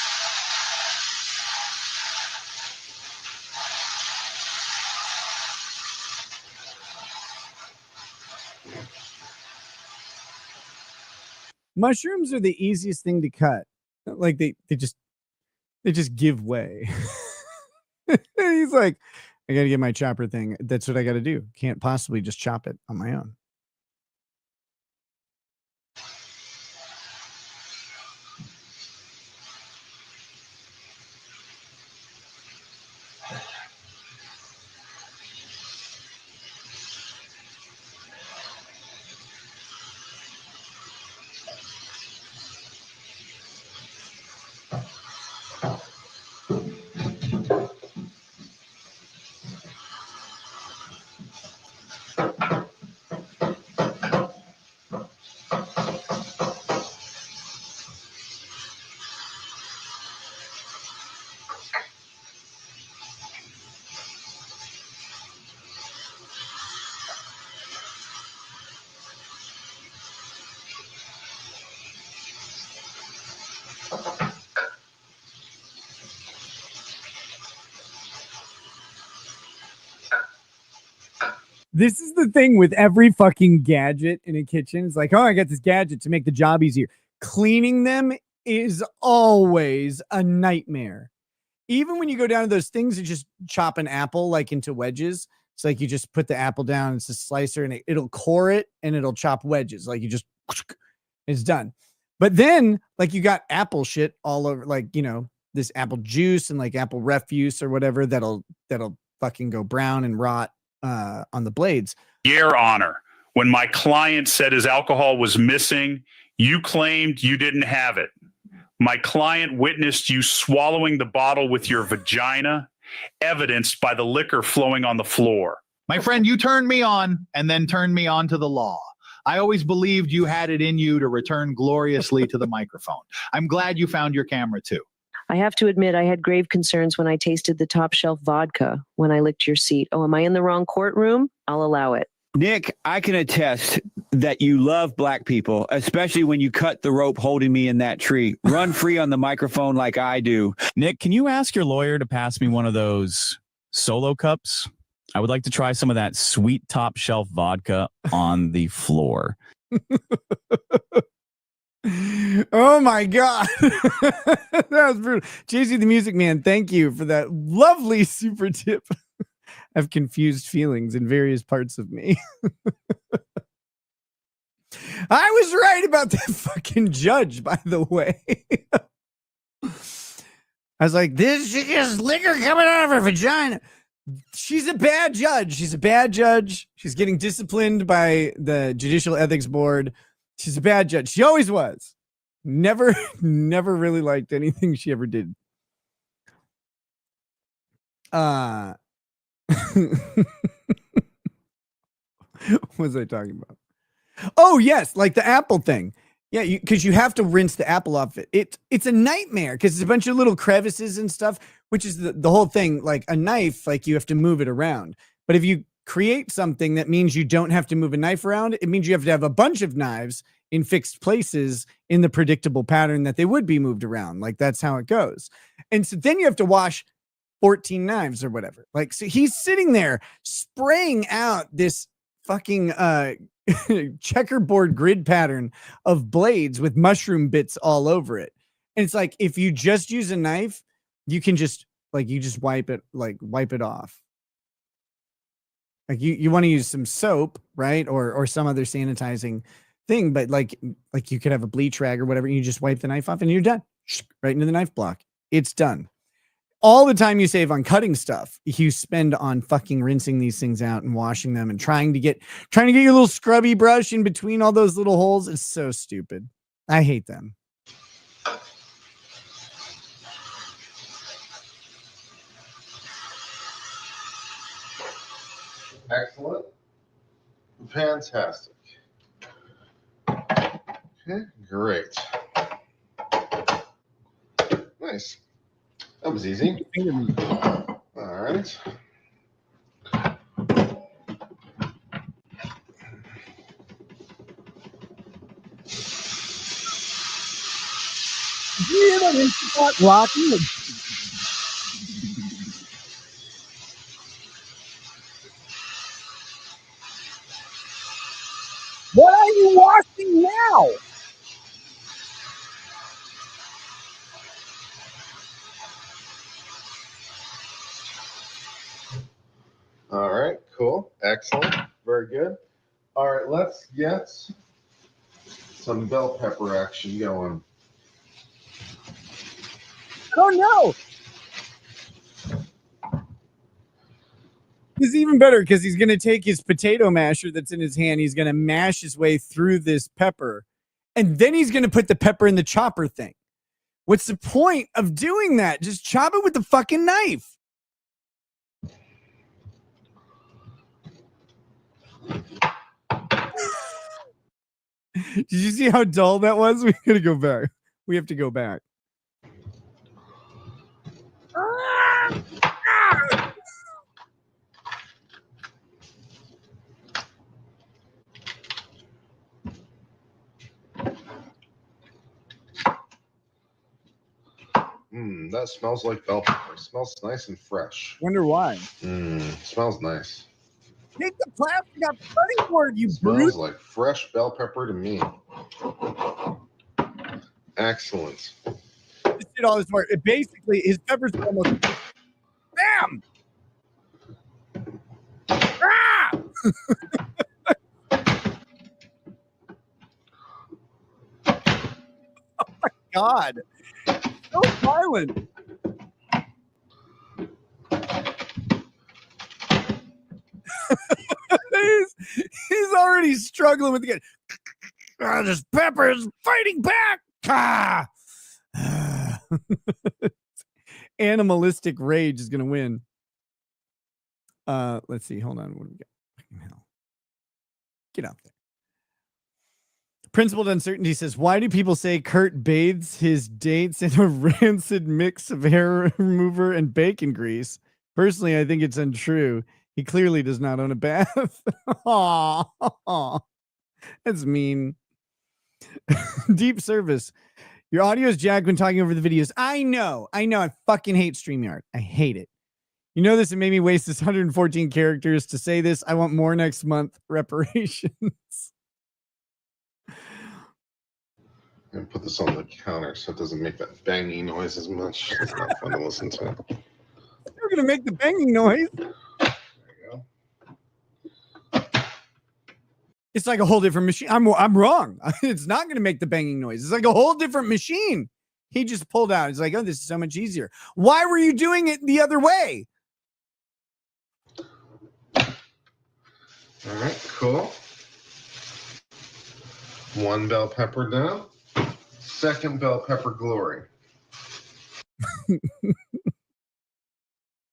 Mushrooms are the easiest thing to cut. Like they just give way. He's like, I gotta get my chopper thing. That's what I gotta do. Can't possibly just chop it on my own. This is the thing with every fucking gadget in a kitchen. It's like, oh, I got this gadget to make the job easier. Cleaning them is always a nightmare. Even when you go down to those things that just chop an apple like into wedges. It's like you just put the apple down, it's a slicer, and it'll core it and it'll chop wedges. Like you just, it's done. But then, like, you got apple shit all over, like, you know, this apple juice and like apple refuse or whatever that'll fucking go brown and rot on the blades. Your Honor, when my client said his alcohol was missing, you claimed you didn't have it. My client witnessed you swallowing the bottle with your vagina, evidenced by the liquor flowing on the floor. My friend, you turned me on and then turned me on to the law. I always believed you had it in you to return gloriously to the microphone. I'm glad you found your camera too. I have to admit, I had grave concerns when I tasted the top shelf vodka when I licked your seat. Oh, am I in the wrong courtroom? I'll allow it. Nick, I can attest that you love black people, especially when you cut the rope holding me in that tree. Run free on the microphone like I do. Nick, can you ask your lawyer to pass me one of those solo cups? I would like to try some of that sweet top shelf vodka on the floor. Oh my God. That was brutal. JC the Music Man, thank you for that lovely super tip. I've confused feelings in various parts of me. I was right about that fucking judge, by the way. I was like, this is just liquor coming out of her vagina. She's a bad judge. She's a bad judge. She's getting disciplined by the Judicial Ethics Board. She's a bad judge. She always was. Never really liked anything she ever did. What was I talking about? Oh, yes, like the apple thing. Yeah, because you have to rinse the apple off it. It's a nightmare because it's a bunch of little crevices and stuff, which is the whole thing. Like a knife, like you have to move it around. But if you create something that means you don't have to move a knife around, it means you have to have a bunch of knives in fixed places in the predictable pattern that they would be moved around. Like that's how it goes. And so then you have to wash 14 knives or whatever. Like, so he's sitting there spraying out this fucking checkerboard grid pattern of blades with mushroom bits all over it. And it's like, if you just use a knife, you can just like, you just wipe it off. Like you want to use some soap, right? Or some other sanitizing thing, but like you could have a bleach rag or whatever. And you just wipe the knife off and you're done. Right into the knife block. It's done. All the time you save on cutting stuff, you spend on fucking rinsing these things out and washing them and trying to get your little scrubby brush in between all those little holes. It's so stupid. I hate them. Excellent. Fantastic. Okay, great. Nice. That was easy. All right. Rocky. What are you washing now? All right, cool. Excellent. Very good. All right, let's get some bell pepper action going. Oh no! It's even better because he's going to take his potato masher that's in his hand. He's going to mash his way through this pepper. And then he's going to put the pepper in the chopper thing. What's the point of doing that? Just chop it with the fucking knife. Did you see how dull that was? We got to go back. We have to go back. That smells like bell pepper. It smells nice and fresh. Wonder why. Smells nice. Take the plastic out the cutting board, you Smells brute. like fresh bell pepper to me. Excellent. Just did all this work. It basically, his peppers are almost. Bam! Ah! Oh my God. So violent. he's already struggling with the guy. This pepper is fighting back. Animalistic rage is going to win. Let's see. Hold on. What do we got? Get out there. Principled Uncertainty says, why do people say Kurt bathes his dates in a rancid mix of hair remover and bacon grease? Personally, I think it's untrue. He clearly does not own a bath. Aww. That's mean. Deep Service. Your audio is jacked when talking over the videos. I know. I fucking hate StreamYard. I hate it. You know this, it made me waste this 114 characters to say this. I want more next month. Reparations. And put this on the counter so it doesn't make that banging noise as much. It's not fun to listen to. You're going to make the banging noise. There you go. It's like a whole different machine. I'm wrong. It's not going to make the banging noise. It's like a whole different machine. He just pulled out. He's like, oh, this is so much easier. Why were you doing it the other way? All right, cool. One bell pepper down. Second bell pepper glory.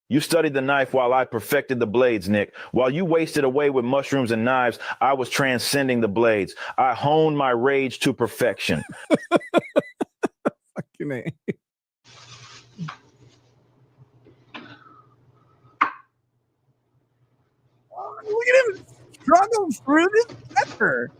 You studied the knife while I perfected the blades, Nick. While you wasted away with mushrooms and knives, I was transcending the blades. I honed my rage to perfection. Fucking A. Look at him struggle through this pepper.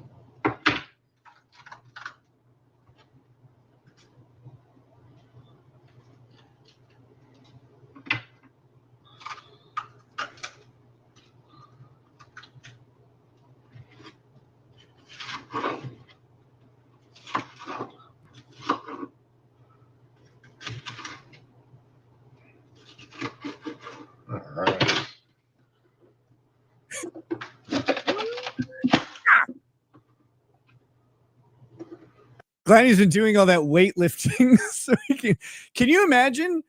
All right. Glad he's been doing all that weightlifting. So can you imagine?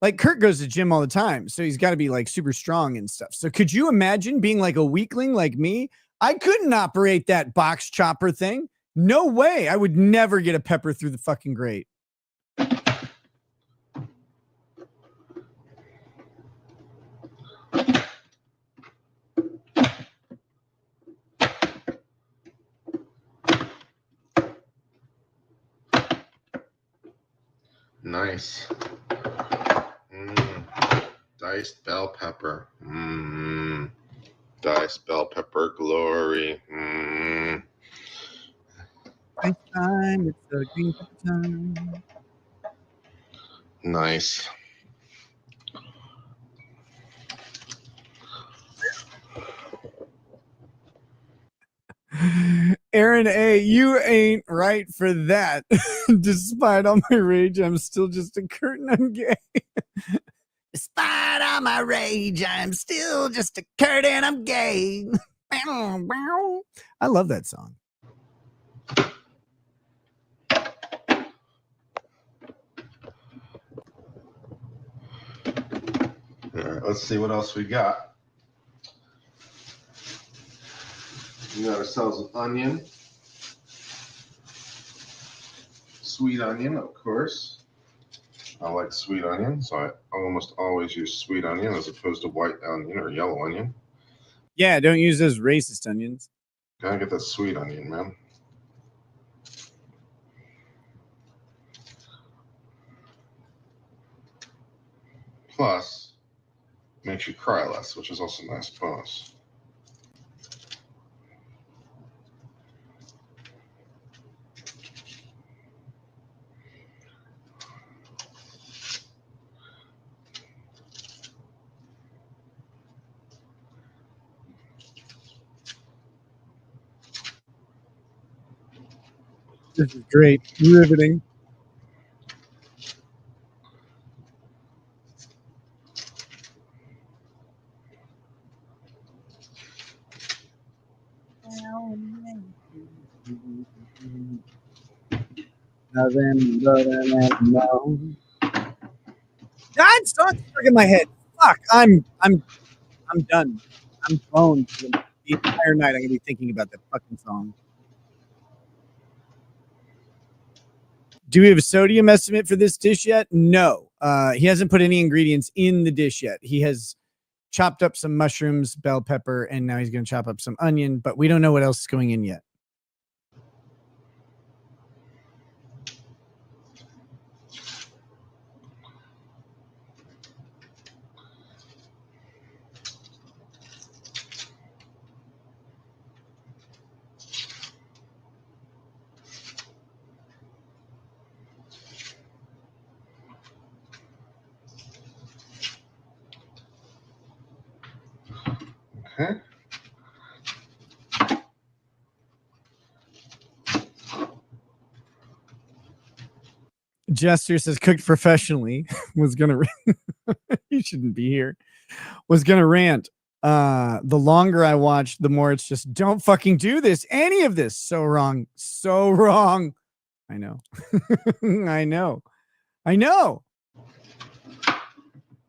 Like Kurt goes to gym all the time, so he's got to be like super strong and stuff. So could you imagine being like a weakling like me? I couldn't operate that box chopper thing. No way. I would never get a pepper through the fucking grate. nice. Diced bell pepper. Diced bell pepper glory. It's time. It's the green pepper time. Nice. Aaron A., you ain't right for that. Despite all my rage, I'm still just a curtain. I'm gay. Despite all my rage, I'm still just a curtain. I'm gay. I love that song. All right, let's see what else we got. We got ourselves an onion. Sweet onion, of course. I like sweet onion, so I almost always use sweet onion as opposed to white onion or yellow onion. Yeah, don't use those racist onions. Gotta get that sweet onion, man. Plus, makes you cry less, which is also a nice bonus. This is great. Riveting. God, stop stuck in my head. Fuck, I'm done. I'm boned. The entire night I'm gonna be thinking about that fucking song. Do we have a sodium estimate for this dish yet? No. He hasn't put any ingredients in the dish yet. He has chopped up some mushrooms, bell pepper, and now he's going to chop up some onion, but we don't know what else is going in yet. Okay. Jester says cooked professionally. Was gonna you shouldn't be here. Was gonna rant. The longer I watch, the more it's just don't fucking do this. Any of this. So wrong. So wrong. I know. I know. I know.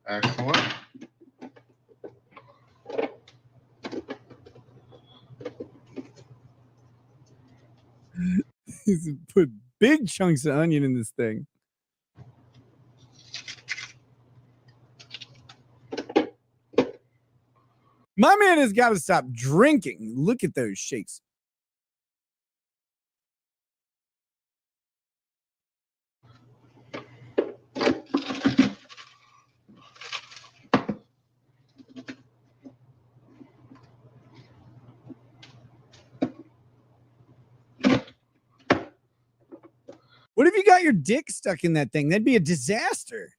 Excellent. He's put big chunks of onion in this thing. My man has got to stop drinking. Look at those shakes. What if you got your dick stuck in that thing? That'd be a disaster.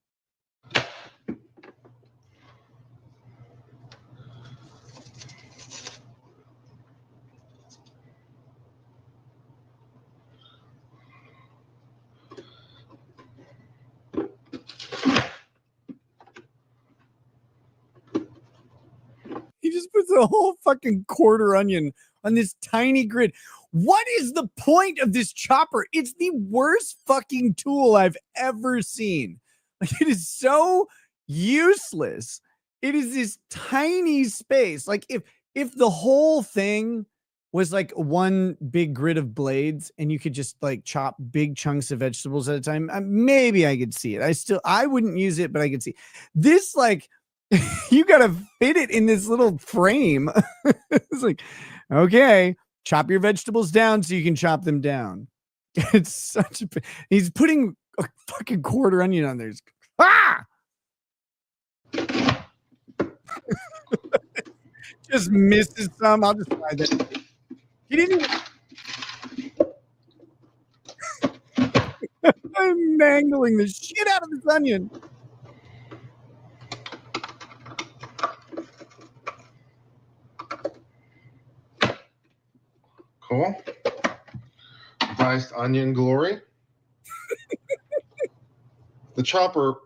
He just puts a whole fucking quarter onion on this tiny grid. What is the point of this chopper? It's the worst fucking tool I've ever seen. Like, it is so useless. It is this tiny space. Like if the whole thing was like one big grid of blades and you could just like chop big chunks of vegetables at a time, maybe I could see it. I wouldn't use it, but I could see this. Like, you got to fit it in this little frame. It's like, okay, chop your vegetables down so you can chop them down. It's such a, he's putting a fucking quarter onion on there. Ah! Just misses some. I'll just try that. He didn't even. I'm mangling the shit out of this onion. Cool. Diced onion glory. The chopper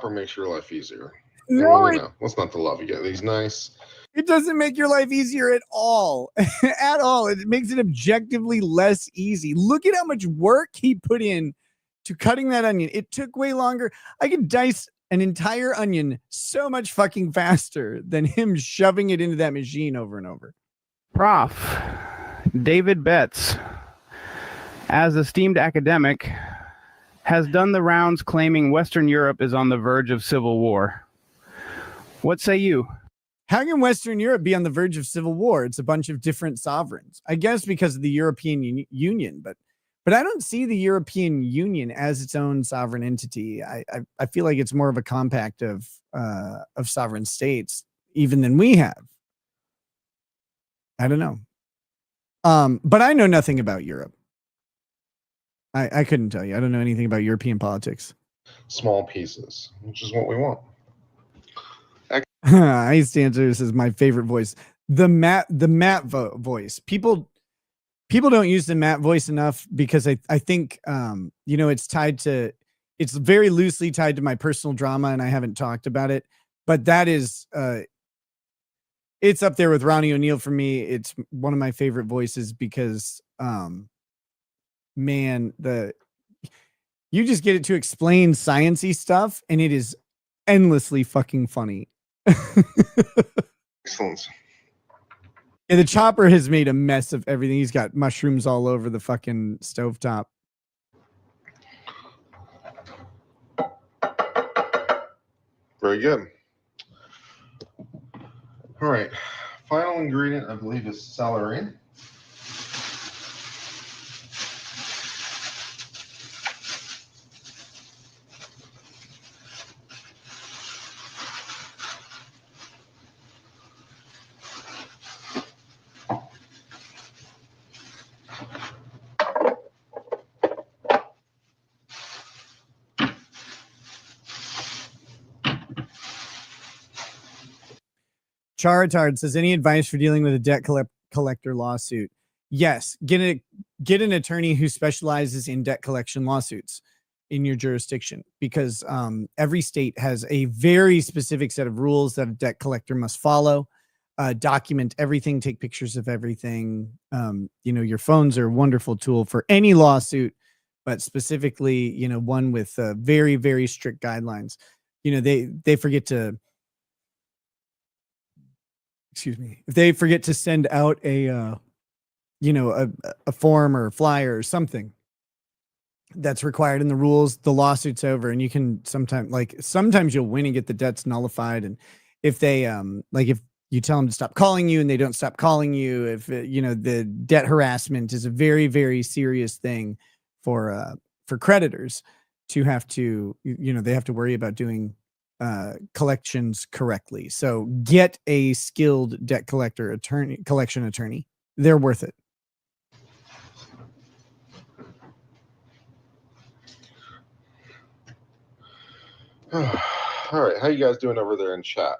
makes your life easier. No, What's not to love? You get these nice. It doesn't make your life easier at all. At all. It makes it objectively less easy. Look at how much work he put in to cutting that onion. It took way longer. I could dice an entire onion so much fucking faster than him shoving it into that machine over and over. Prof. David Betts, as esteemed academic, has done the rounds claiming Western Europe is on the verge of civil war. What say you? How can Western Europe be on the verge of civil war? It's a bunch of different sovereigns. I guess because of the European Union, but I don't see the European Union as its own sovereign entity. I feel like it's more of a compact of sovereign states, even than we have. I don't know. But I know nothing about Europe. I couldn't tell you. I don't know anything about European politics. Small pieces, which is what we want. Ice Dancers is my favorite voice. The Matt voice. People don't use the Matt voice enough because I think it's very loosely tied to my personal drama, and I haven't talked about it. But that is it's up there with Ronnie O'Neill for me. It's one of my favorite voices because man, you just get it to explain sciencey stuff, and it is endlessly fucking funny. Excellent. Yeah, the chopper has made a mess of everything. He's got mushrooms all over the fucking stovetop. Very good. All right. Final ingredient, I believe, is celery. Charitard says, any advice for dealing with a debt collector lawsuit? Yes. Get an attorney who specializes in debt collection lawsuits in your jurisdiction, because every state has a very specific set of rules that a debt collector must follow. Document everything, take pictures of everything. Your phones are a wonderful tool for any lawsuit, but specifically, one with very, very strict guidelines. They forget to, if they forget to send out a form or a flyer or something that's required in the rules, the lawsuit's over, and you can sometimes you'll win and get the debts nullified. And if they if you tell them to stop calling you and they don't stop calling you, if the debt harassment is a very, very serious thing for creditors to have to, they have to worry about doing collections correctly. So get a skilled debt collection attorney. They're worth it. All right, how you guys doing over there in chat?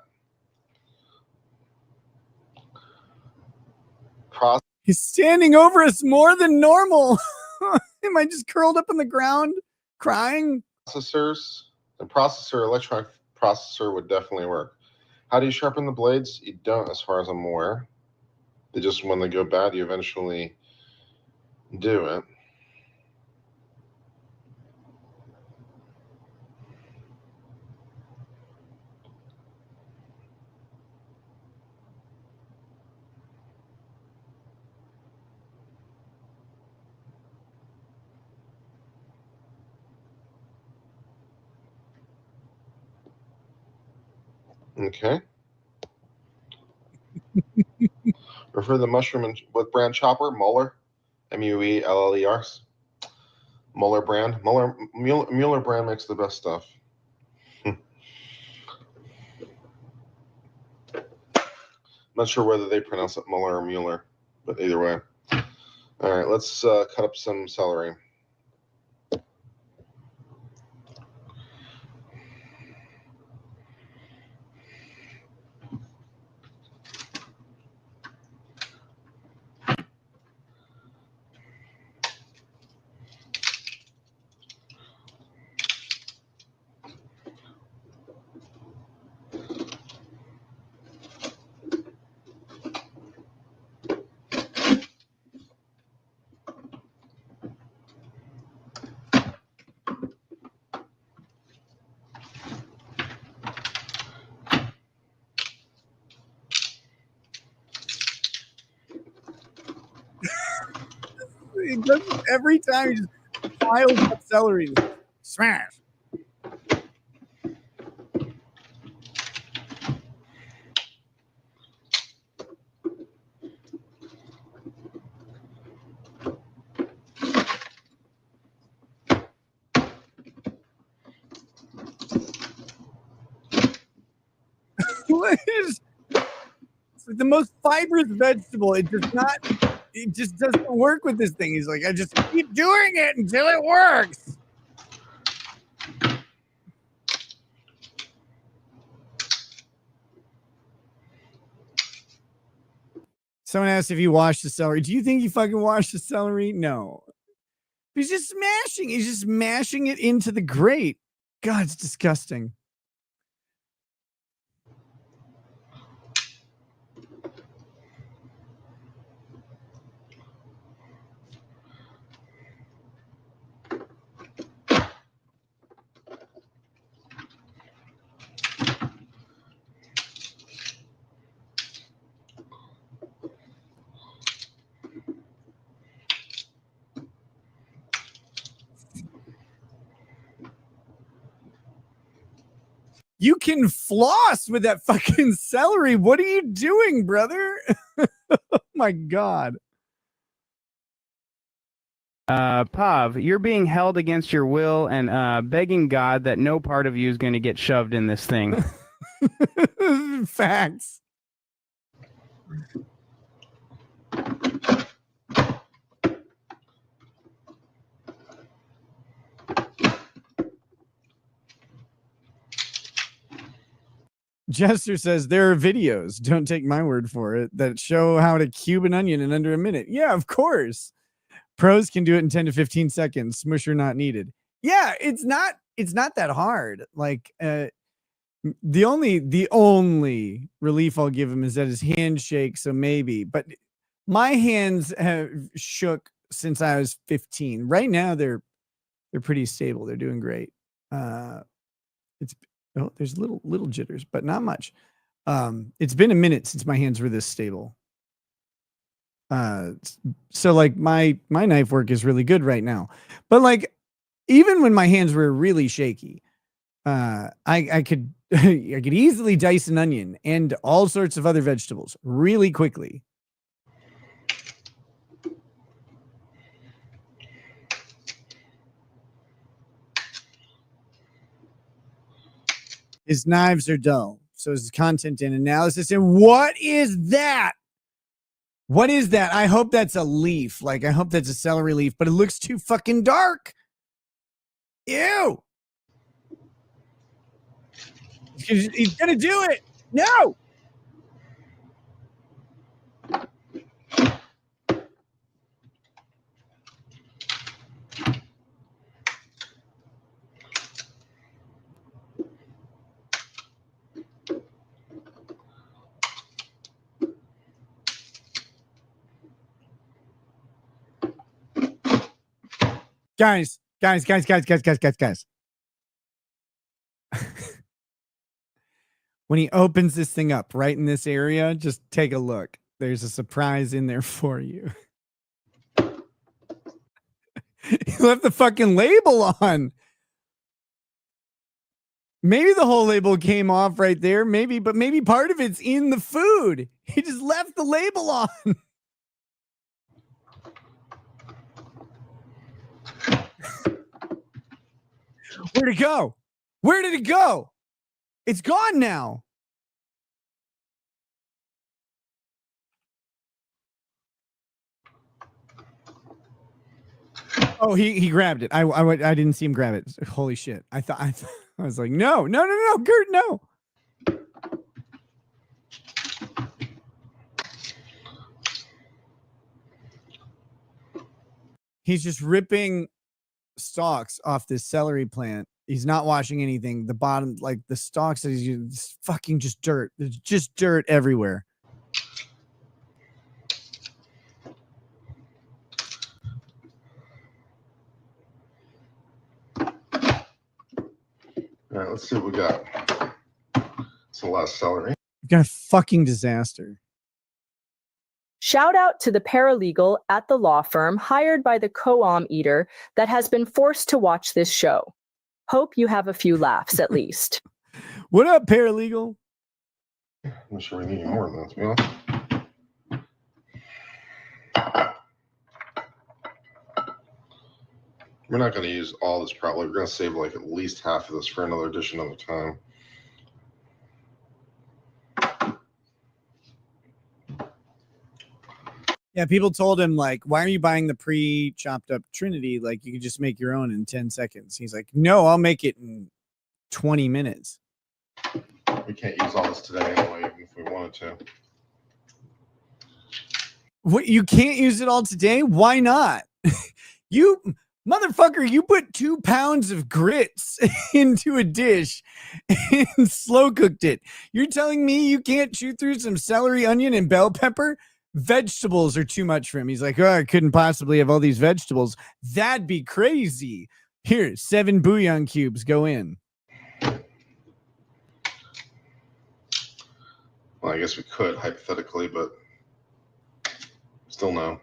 He's standing over us more than normal. Am I just curled up on the ground crying? Processors and electronic processor would definitely work. How do you sharpen the blades? You don't, as far as I'm aware. They just, when they go bad, you eventually do it. Okay. Refer the mushroom and what brand chopper? Mueller? Muellers. Mueller brand. Mueller brand makes the best stuff. Not sure whether they pronounce it Mueller or Mueller, but either way. All right, let's cut up some celery. It does it every time. He just piles up celery. Smash. It's like the most fibrous vegetable. It does not. It just doesn't work with this thing. He's like, I just keep doing it until it works. Someone asked if you washed the celery. Do you think you fucking washed the celery? No. He's just smashing. He's just mashing it into the grate. God, it's disgusting. You can floss with that fucking celery. What are you doing, brother? Oh my God. Pav, you're being held against your will and begging God that no part of you is going to get shoved in this thing. Facts. Jester says there are videos, don't take my word for it, that show how to cube an onion in under a minute. Yeah, of course. Pros can do it in 10 to 15 seconds. Smusher not needed. Yeah, it's not that hard. Like the only relief I'll give him is that his hands shake, so maybe. But my hands have shook since I was 15. Right now they're pretty stable. They're doing great. There's little jitters, but not much. It's been a minute since my hands were this stable. So like my knife work is really good right now. But like even when my hands were really shaky, I could I could easily dice an onion and all sorts of other vegetables really quickly. His knives are dull. So his content and analysis. And what is that? What is that? I hope that's a leaf. Like, I hope that's a celery leaf, but it looks too fucking dark. Ew. He's going to do it. No. Guys. When he opens this thing up right in this area, just take a look. There's a surprise in there for you. He left the fucking label on. Maybe the whole label came off right there. Maybe, but maybe part of it's in the food. He just left the label on. Where'd it go? Where did it go? It's gone now. Oh, he grabbed it. I didn't see him grab it. Holy shit! I was like, no, Kurt, no. He's just ripping stalks off this celery plant. He's not washing anything. The bottom, like the stalks, is fucking just dirt. There's just dirt everywhere. All right, let's see what we got. It's a lot of celery. You've got a fucking disaster. Shout out to the paralegal at the law firm hired by the co-om eater that has been forced to watch this show. Hope you have a few laughs at least. What up, paralegal? I'm not sure we need more than that, to be honest. We're not going to use all this probably. We're going to save like at least half of this for another dish another time. Yeah, people told him, like, why are you buying the pre-chopped up Trinity? Like, you could just make your own in 10 seconds. He's like, no, I'll make it in 20 minutes. We can't use all this today anyway, even if we wanted to. What, you can't use it all today? Why not? You motherfucker, you put 2 pounds of grits into a dish and slow cooked it. You're telling me you can't chew through some celery, onion, and bell pepper? Vegetables are too much for him. He's like, oh, I couldn't possibly have all these vegetables. That'd be crazy. Here, 7 bouillon cubes. Go in. Well, I guess we could hypothetically, but still no.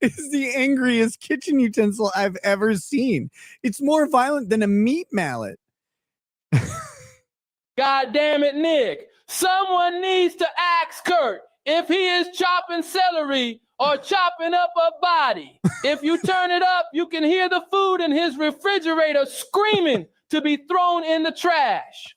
It's the angriest kitchen utensil I've ever seen. It's more violent than a meat mallet. God damn it, Nick. Someone needs to ask Kurt if he is chopping celery or chopping up a body. If you turn it up, you can hear the food in his refrigerator screaming to be thrown in the trash.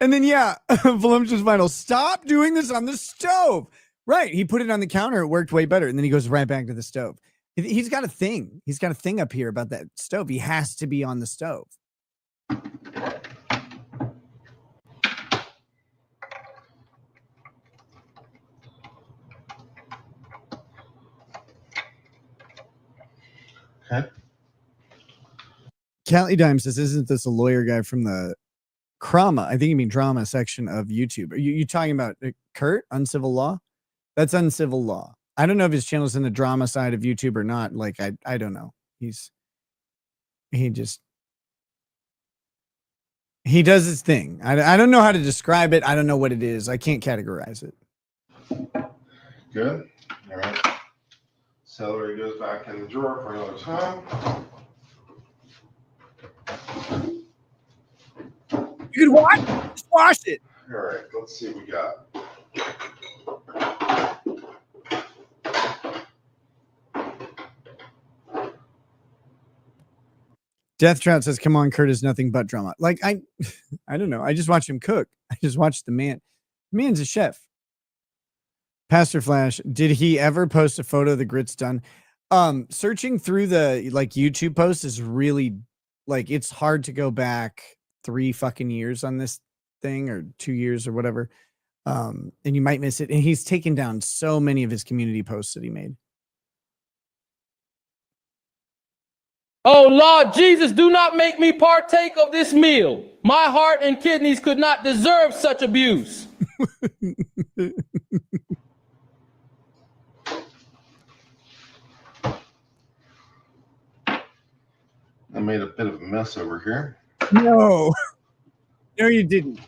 And then, yeah, Voluptuous Vinyl, stop doing this on the stove. Right. He put it on the counter. It worked way better. And then he goes right back to the stove. He's got a thing. He's got a thing up here about that stove. He has to be on the stove. Okay. Callie Dime says, isn't this a lawyer guy from the Krama? I think you mean drama section of YouTube. Are you talking about Kurt, Uncivil Law? That's Uncivil Law. I don't know if his channel's in the drama side of YouTube or not. Like, I don't know. He does his thing. I don't know how to describe it. I don't know what it is. I can't categorize it. Good. All right. Celery goes back in the drawer for another time. You can wash it. Just wash it. All right. Let's see what we got. Death Trout says, come on, Kurt is nothing but drama. Like, I don't know. I just watch him cook. I just watch the man. The man's a chef. Pastor Flash, did he ever post a photo of the grits done? Searching through the like YouTube posts is really like, it's hard to go back 3 fucking years on this thing, or 2 years or whatever. And you might miss it. And he's taken down so many of his community posts that he made. Oh, Lord Jesus, do not make me partake of this meal. My heart and kidneys could not deserve such abuse. I made a bit of a mess over here. No. No, you didn't.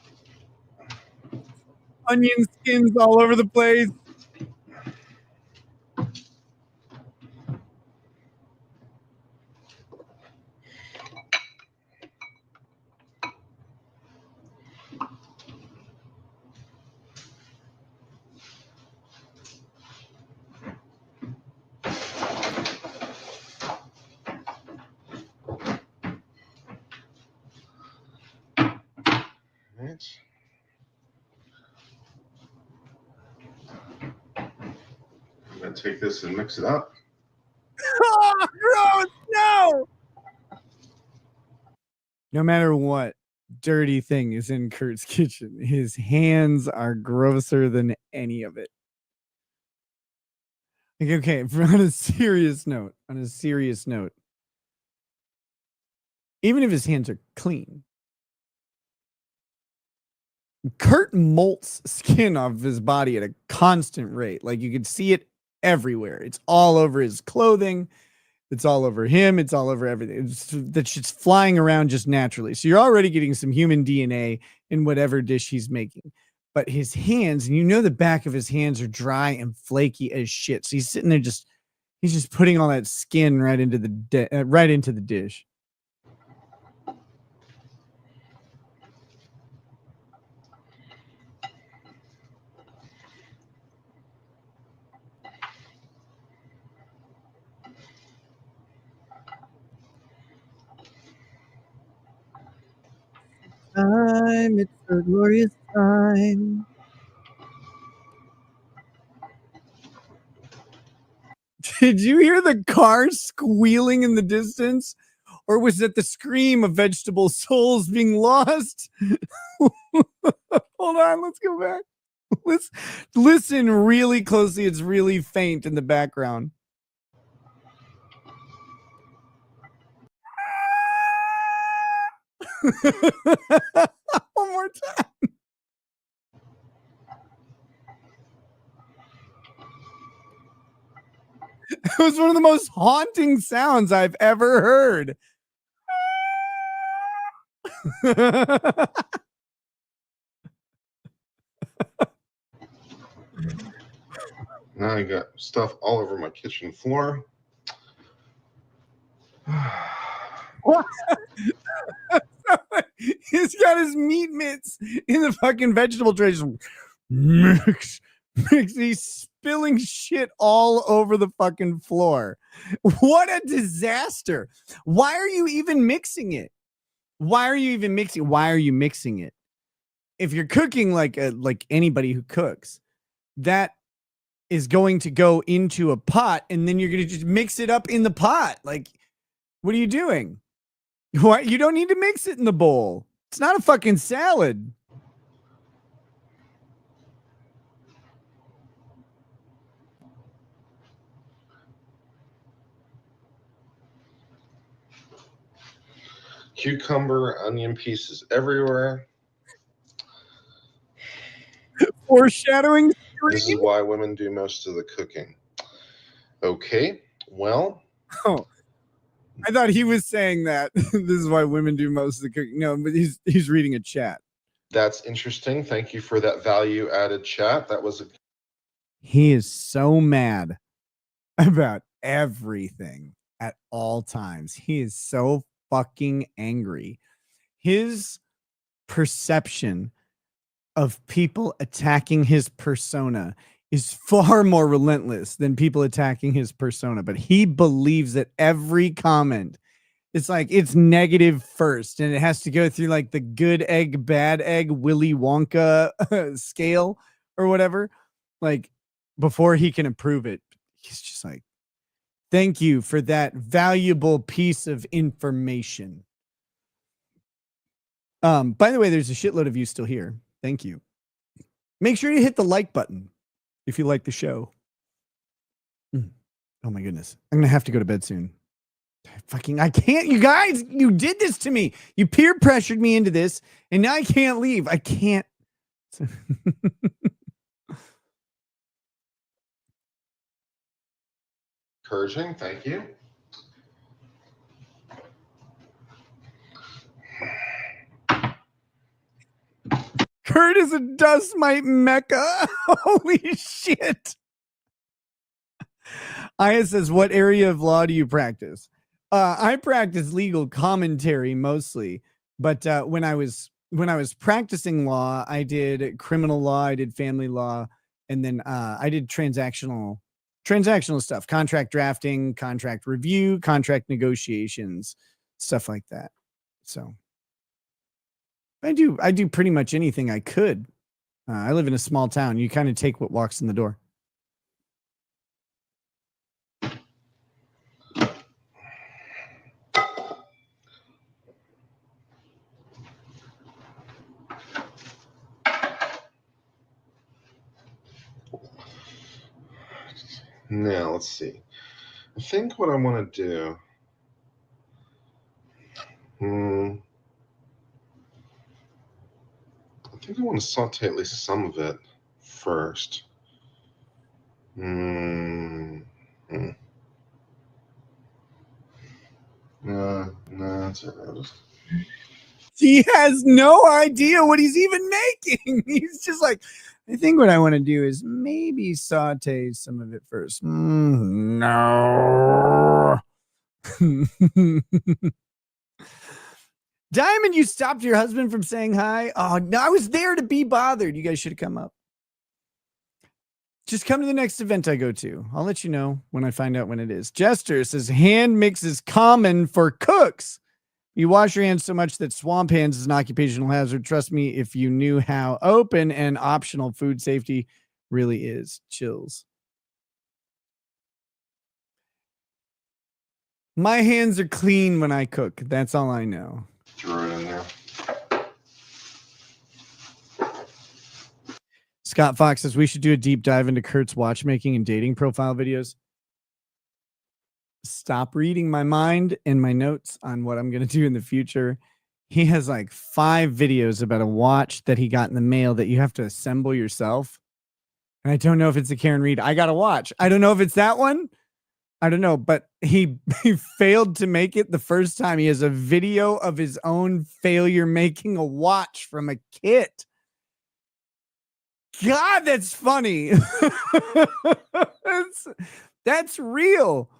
Onion skins all over the place. right. I'm going to take this and mix it up. Oh, gross! No! No matter what dirty thing is in Kurt's kitchen, his hands are grosser than any of it. Like, okay, on a serious note, even if his hands are clean, Kurt molts skin off his body at a constant rate. Like, you could see it everywhere. It's all over his clothing. It's all over him. It's all over everything. That shit's flying around just naturally. So you're already getting some human DNA in whatever dish he's making. But his hands, and you know the back of his hands are dry and flaky as shit. So he's sitting there he's just putting all that skin right into the dish. It's a glorious time. Did you hear the car squealing in the distance? Or was it the scream of vegetable souls being lost? Hold on, let's go back. Let's listen really closely. It's really faint in the background. One more time. It was one of the most haunting sounds I've ever heard. Now I got stuff all over my kitchen floor. What? He's got his meat mitts in the fucking vegetable tray. Just mix. He's spilling shit all over the fucking floor. What a disaster. Why are you even mixing it? Why are you mixing it? If you're cooking like anybody who cooks, that is going to go into a pot and then you're going to just mix it up in the pot. Like, what are you doing? Why? You don't need to mix it in the bowl. It's not a fucking salad. Cucumber, onion pieces everywhere. Foreshadowing. This is why women do most of the cooking. Okay, well. Oh, I thought he was saying that. This is why women do most of the cooking. No, but he's reading a chat. That's interesting. Thank you for that value-added chat. That was He is so mad about everything at all times. He is so fucking angry. His perception of people attacking his persona is far more relentless than people attacking his persona, but he believes that every comment, it's like it's negative first and it has to go through like the good egg, bad egg, Willy Wonka scale or whatever, like before he can approve it. He's just like, thank you for that valuable piece of information. By the way, there's a shitload of you still here. Thank you. Make sure you hit the like button if you like the show. Oh my goodness. I'm going to have to go to bed soon. I can't. You guys, you did this to me. You peer pressured me into this and now I can't leave. I can't. encouraging. Thank you. Kurt is a dust mite mecca. Holy shit. Aya says, what area of law do you practice? I practice legal commentary mostly, but when I was practicing law, I did criminal law, I did family law, and then I did transactional stuff, contract drafting, contract review, contract negotiations, stuff like that. So I do pretty much anything I could. I live in a small town. You kind of take what walks in the door. Now, let's see. I think what I want to do... I think I want to saute at least some of it first. No, that's all right. He has no idea what he's even making. He's just like, I think what I want to do is maybe saute some of it first. No. Diamond, you stopped your husband from saying hi? Oh, no, I was there to be bothered. You guys should have come up. Just come to the next event I go to. I'll let you know when I find out when it is. Jester says, hand mix is common for cooks. You wash your hands so much that swamp hands is an occupational hazard. Trust me, if you knew how open and optional food safety really is. Chills. My hands are clean when I cook. That's all I know. Throw it in there. Scott Fox says we should do a deep dive into Kurt's watchmaking and dating profile videos. Stop reading my mind and my notes on what I'm going to do in the future. He has like 5 videos about a watch that he got in the mail that you have to assemble yourself. And I don't know if it's a Karen Reed. I got a watch. I don't know if it's that one. I don't know, but he failed to make it the first time. He has a video of his own failure making a watch from a kit. God, that's funny. That's real.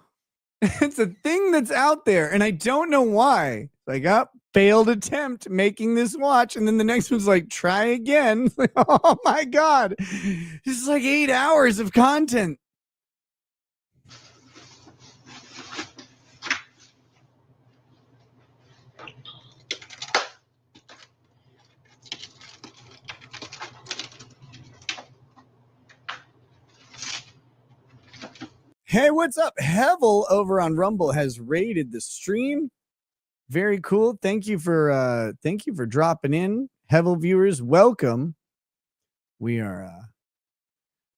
It's a thing that's out there, and I don't know why. Like, failed attempt making this watch, and then the next one's like, try again. Like, oh my God. This is like 8 hours of content. Hey, what's up? Hevel over on Rumble has raided the stream. Very cool. Thank you for dropping in. Hevel viewers, welcome. We're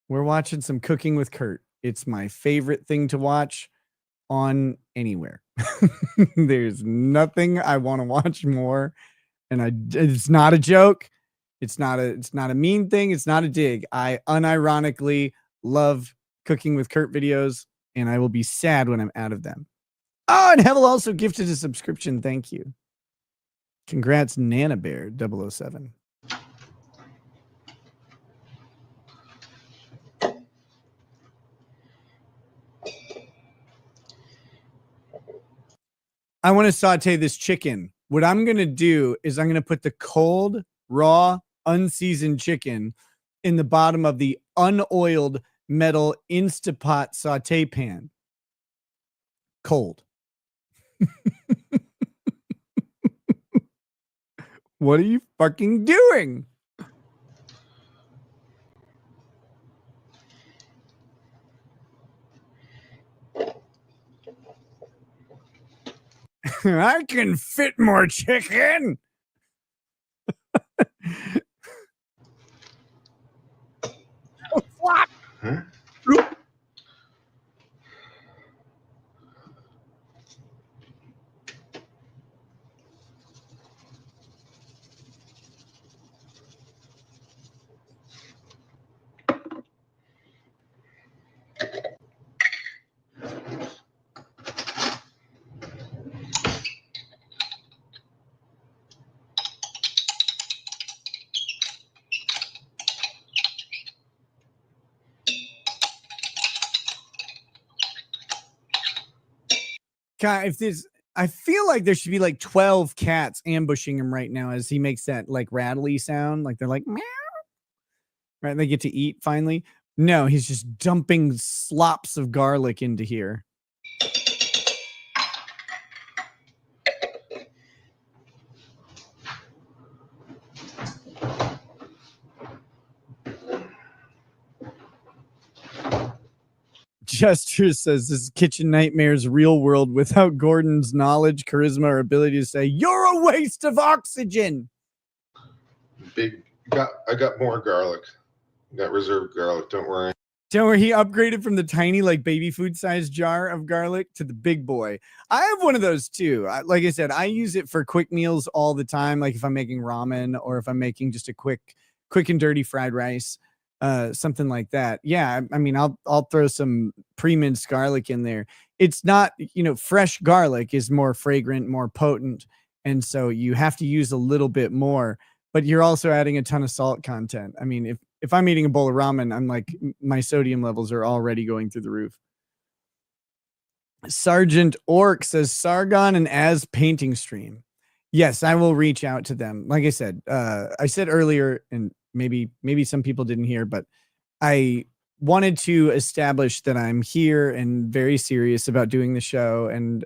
watching some Cooking with Kurt. It's my favorite thing to watch on anywhere. There's nothing I want to watch more. And it's not a joke. It's not a mean thing. It's not a dig. I unironically love Cooking with Kurt videos, and I will be sad when I'm out of them. Oh, and Hevel also gifted a subscription. Thank you. Congrats, Nana Bear 007. I want to saute this chicken. What I'm going to do is I'm going to put the cold, raw, unseasoned chicken in the bottom of the unoiled metal Instapot saute pan. Cold. What are you fucking doing? I can fit more chicken. What? Huh? God, I feel like there should be like 12 cats ambushing him right now as he makes that like rattly sound. Like they're like, meow. Right? They get to eat finally. No, he's just dumping slops of garlic into here. Chester says this is Kitchen Nightmares real world without Gordon's knowledge, charisma, or ability to say, "You're a waste of oxygen." I got more garlic. Got reserved garlic. Don't worry. Don't worry, he upgraded from the tiny, like baby food size jar of garlic to the big boy. I have one of those too. Like I said, I use it for quick meals all the time. Like if I'm making ramen or if I'm making just a quick and dirty fried rice, something like that. Yeah, I mean, I'll throw some pre-minced garlic in there. It's not, fresh garlic is more fragrant, more potent, and so you have to use a little bit more. But you're also adding a ton of salt content. I mean, if I'm eating a bowl of ramen, I'm like, my sodium levels are already going through the roof. Sergeant Orc says Sargon and Az painting stream. Yes, I will reach out to them. Like I said earlier, and maybe some people didn't hear, but I wanted to establish that I'm here and very serious about doing the show and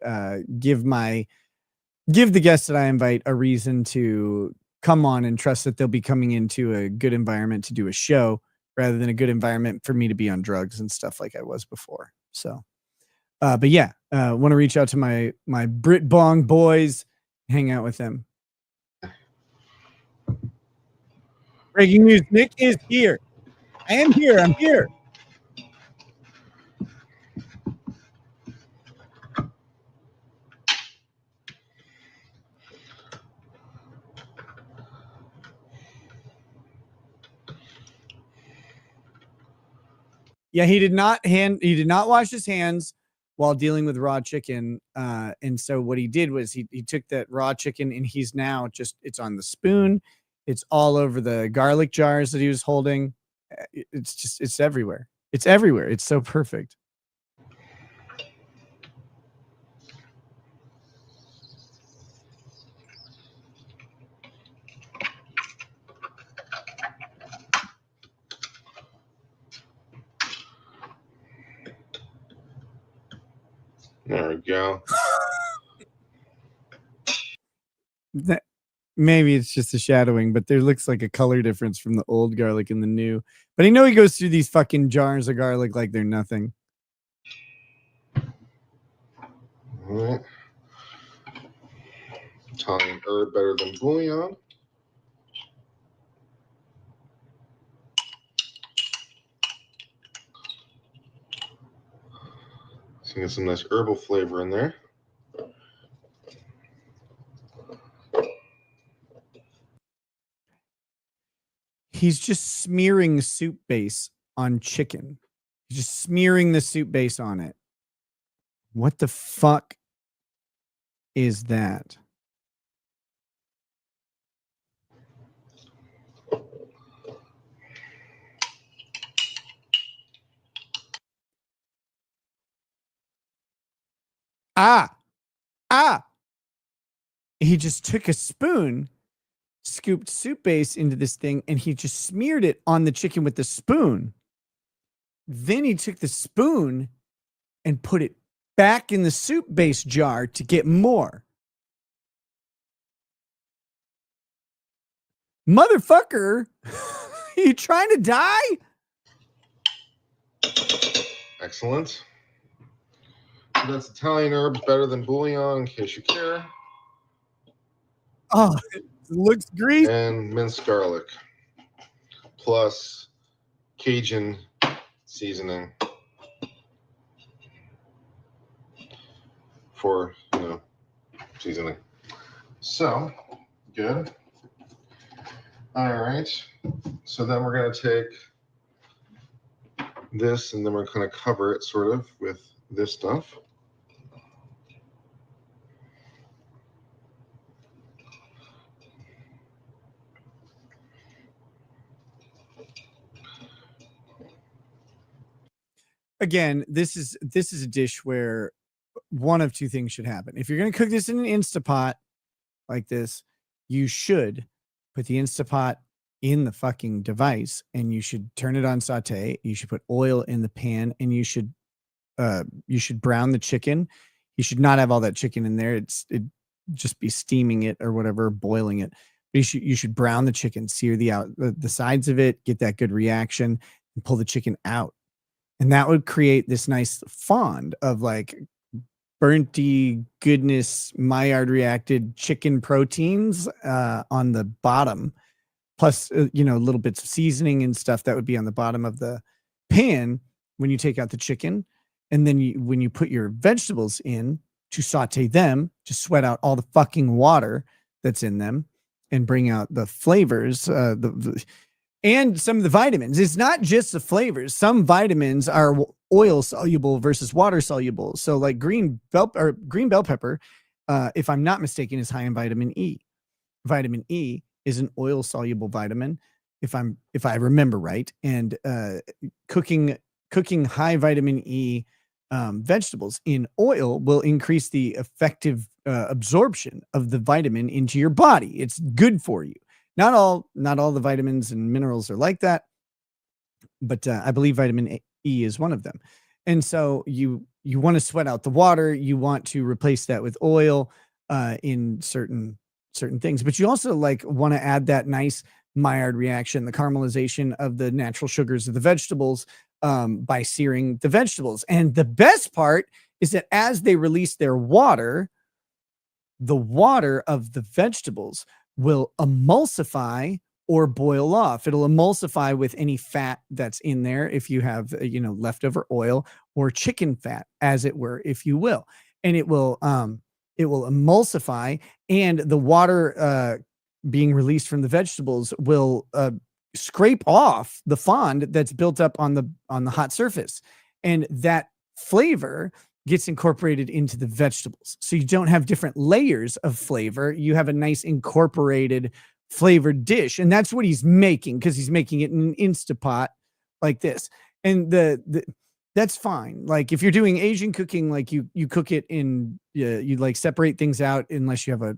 give the guests that I invite a reason to come on and trust that they'll be coming into a good environment to do a show rather than a good environment for me to be on drugs and stuff like I was before. So, but yeah, want to reach out to my Brit Bong boys, hang out with them. Breaking news, Nick is here. I am here. I'm here. Yeah, he did not wash his hands while dealing with raw chicken. And so what he did was he took that raw chicken and he's now it's on the spoon. It's all over the garlic jars that he was holding. It's everywhere. It's everywhere. It's so perfect. There we go. Maybe it's just a shadowing, but there looks like a color difference from the old garlic and the new. But I know he goes through these fucking jars of garlic like they're nothing. All right. Italian herb better than bouillon. So get some nice herbal flavor in there. He's just smearing soup base on chicken. He's just smearing the soup base on it. What the fuck is that? He just took a spoon, scooped soup base into this thing, and he just smeared it on the chicken with the spoon. Then he took the spoon and put it back in the soup base jar to get more. Motherfucker, you trying to die? Excellent. So that's Italian herbs better than bouillon, in case you care. Oh, it looks greasy. And minced garlic, plus Cajun seasoning for, seasoning. So, good. All right. So then we're going to take this and then we're going to cover it sort of with this stuff. Again, this is a dish where one of two things should happen. If you're going to cook this in an Instapot like this, you should put the Instapot in the fucking device and you should turn it on saute. You should put oil in the pan and you should brown the chicken. You should not have all that chicken in there. It just be steaming it or whatever, boiling it. But you should brown the chicken, sear the sides of it, get that good reaction, and pull the chicken out. And that would create this nice fond of like burnty goodness, Maillard reacted chicken proteins on the bottom, plus little bits of seasoning and stuff that would be on the bottom of the pan when you take out the chicken. And then when you put your vegetables in to saute them, to sweat out all the fucking water that's in them and bring out the flavors, and some of the vitamins. It's not just the flavors. Some vitamins are oil soluble versus water soluble. So like green bell pepper, if I'm not mistaken, is high in vitamin E. Vitamin E is an oil soluble vitamin, if I remember right. And cooking high vitamin E vegetables in oil will increase the effective absorption of the vitamin into your body. It's good for you. Not all the vitamins and minerals are like that, but I believe vitamin E is one of them. And so you want to sweat out the water. You want to replace that with oil in certain things, but you also like want to add that nice Maillard reaction, the caramelization of the natural sugars of the vegetables by searing the vegetables. And the best part is that as they release their water, the water of the vegetables will emulsify or boil off. It'll emulsify with any fat that's in there if you have leftover oil or chicken fat, as it were, if you will. And it will emulsify, and the water being released from the vegetables will scrape off the fond that's built up on the hot surface, and that flavor gets incorporated into the vegetables. So you don't have different layers of flavor. You have a nice incorporated flavored dish. And that's what he's making, because he's making it in an Instapot like this. And that's fine. Like if you're doing Asian cooking, like you cook it in, you like separate things out, unless you have a,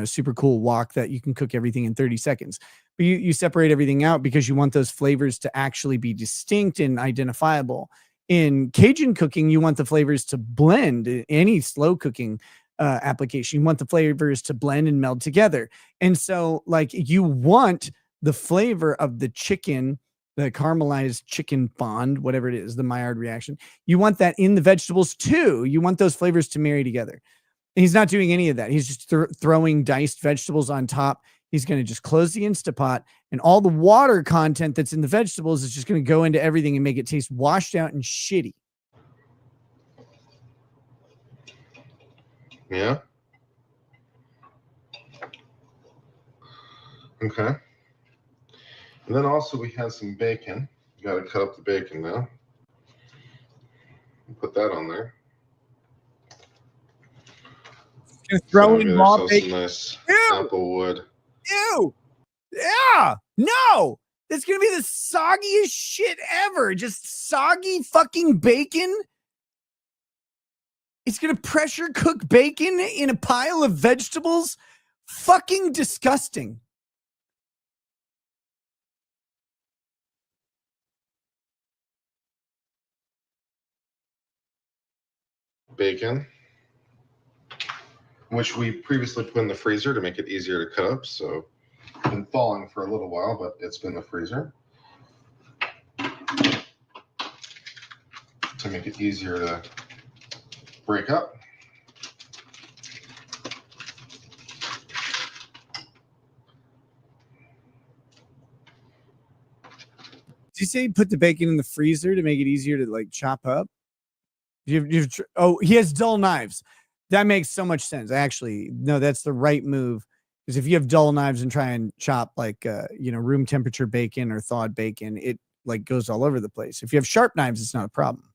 super cool wok that you can cook everything in 30 seconds. But you separate everything out because you want those flavors to actually be distinct and identifiable. In Cajun cooking, you want the flavors to blend. In any slow cooking application, you want the flavors to blend and meld together. And so like you want the flavor of the chicken, the caramelized chicken fond, whatever it is, the Maillard reaction, you want that in the vegetables too. You want those flavors to marry together. And he's not doing any of that. He's just throwing diced vegetables on top. He's going to just close the Instapot, and all the water content that's in the vegetables is just going to go into everything and make it taste washed out and shitty. Yeah. Okay. And then also we had some bacon. You got to cut up the bacon now. Put that on there. Gonna throw in raw bacon. Some nice apple wood. Ew. Yeah. No. It's going to be the soggiest shit ever. Just soggy fucking bacon. It's going to pressure cook bacon in a pile of vegetables. Fucking disgusting. Bacon, which we previously put in the freezer to make it easier to cut up. So it's been thawing for a little while, but it's been in the freezer to make it easier to break up. Did you say put the bacon in the freezer to make it easier to like chop up? He has dull knives. That makes so much sense. Actually, no, that's the right move. Because if you have dull knives and try and chop like room temperature bacon or thawed bacon, it like goes all over the place. If you have sharp knives, it's not a problem.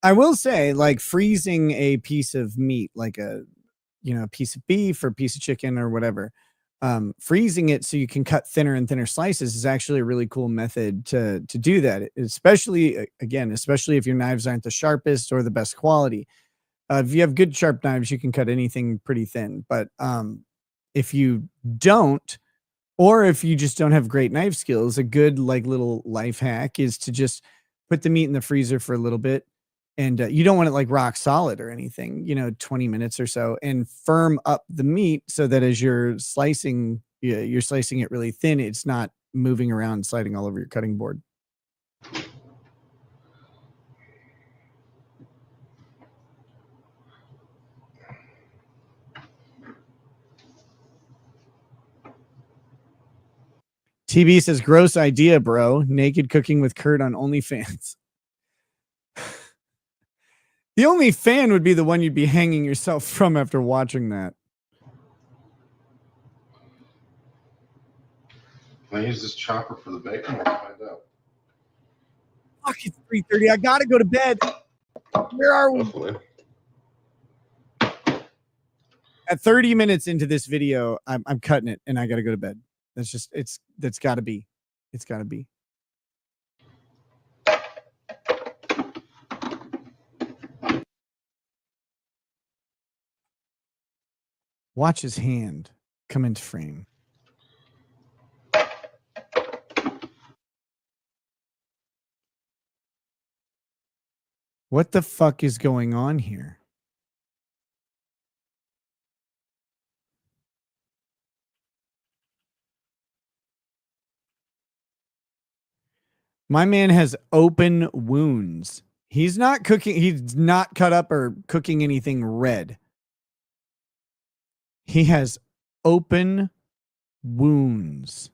I will say, like freezing a piece of meat, like a piece of beef or piece of chicken or whatever, freezing it so you can cut thinner and thinner slices is actually a really cool method to do that. Especially if your knives aren't the sharpest or the best quality. If you have good sharp knives, you can cut anything pretty thin. But if you don't, or if you just don't have great knife skills, a good like little life hack is to just put the meat in the freezer for a little bit. And you don't want it like rock solid or anything, 20 minutes or so, and firm up the meat so that as you're slicing it really thin. It's not moving around, sliding all over your cutting board. TB says, gross idea, bro. Naked cooking with Kurt on OnlyFans. The only fan would be the one you'd be hanging yourself from after watching that. Can I use this chopper for the bacon? We'll find out. Fuck, it's 3:30. I gotta go to bed. Where are we? Hopefully. At 30 minutes into this video, I'm cutting it and I gotta go to bed. That's gotta be. It's gotta be. Watch his hand come into frame. What the fuck is going on here? My man has open wounds. He's not cooking. He's not cut up or cooking anything red. He has open wounds.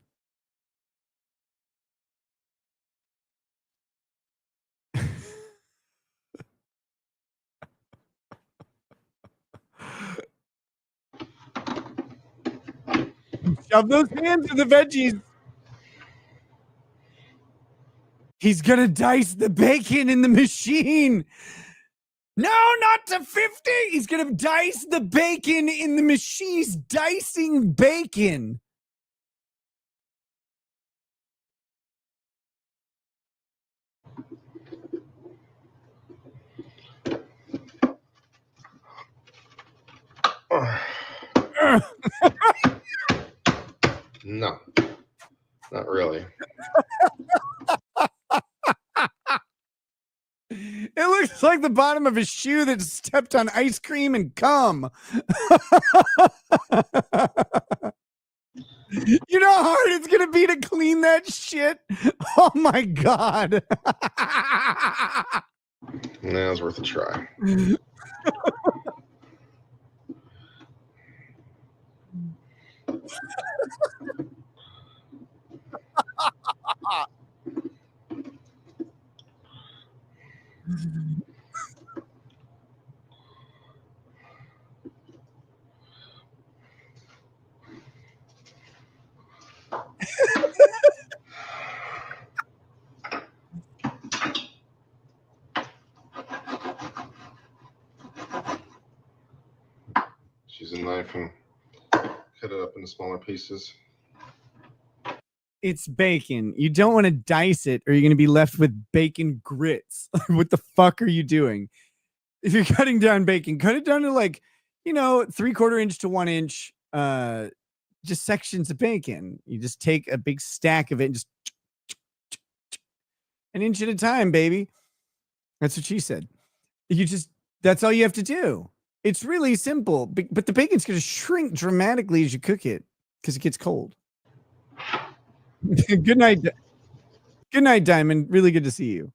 Shove those hands in the veggies. He's going to dice the bacon in the machine. No, not to 50. He's going to dice the bacon in the machine. He's dicing bacon. No, not really. It looks like the bottom of a shoe that stepped on ice cream and cum. You know how hard it's going to be to clean that shit? Oh my God. Nah, it's worth a try. Use a knife and cut it up into smaller pieces. It's bacon. You don't want to dice it or you're going to be left with bacon grits. What the fuck are you doing? If you're cutting down bacon, cut it down to 3/4 inch to 1 inch, just sections of bacon. You just take a big stack of it and just an inch at a time, baby. That's what she said. That's all you have to do. It's really simple, but the bacon's going to shrink dramatically as you cook it because it gets cold. Good night. Good night, Diamond. Really good to see you.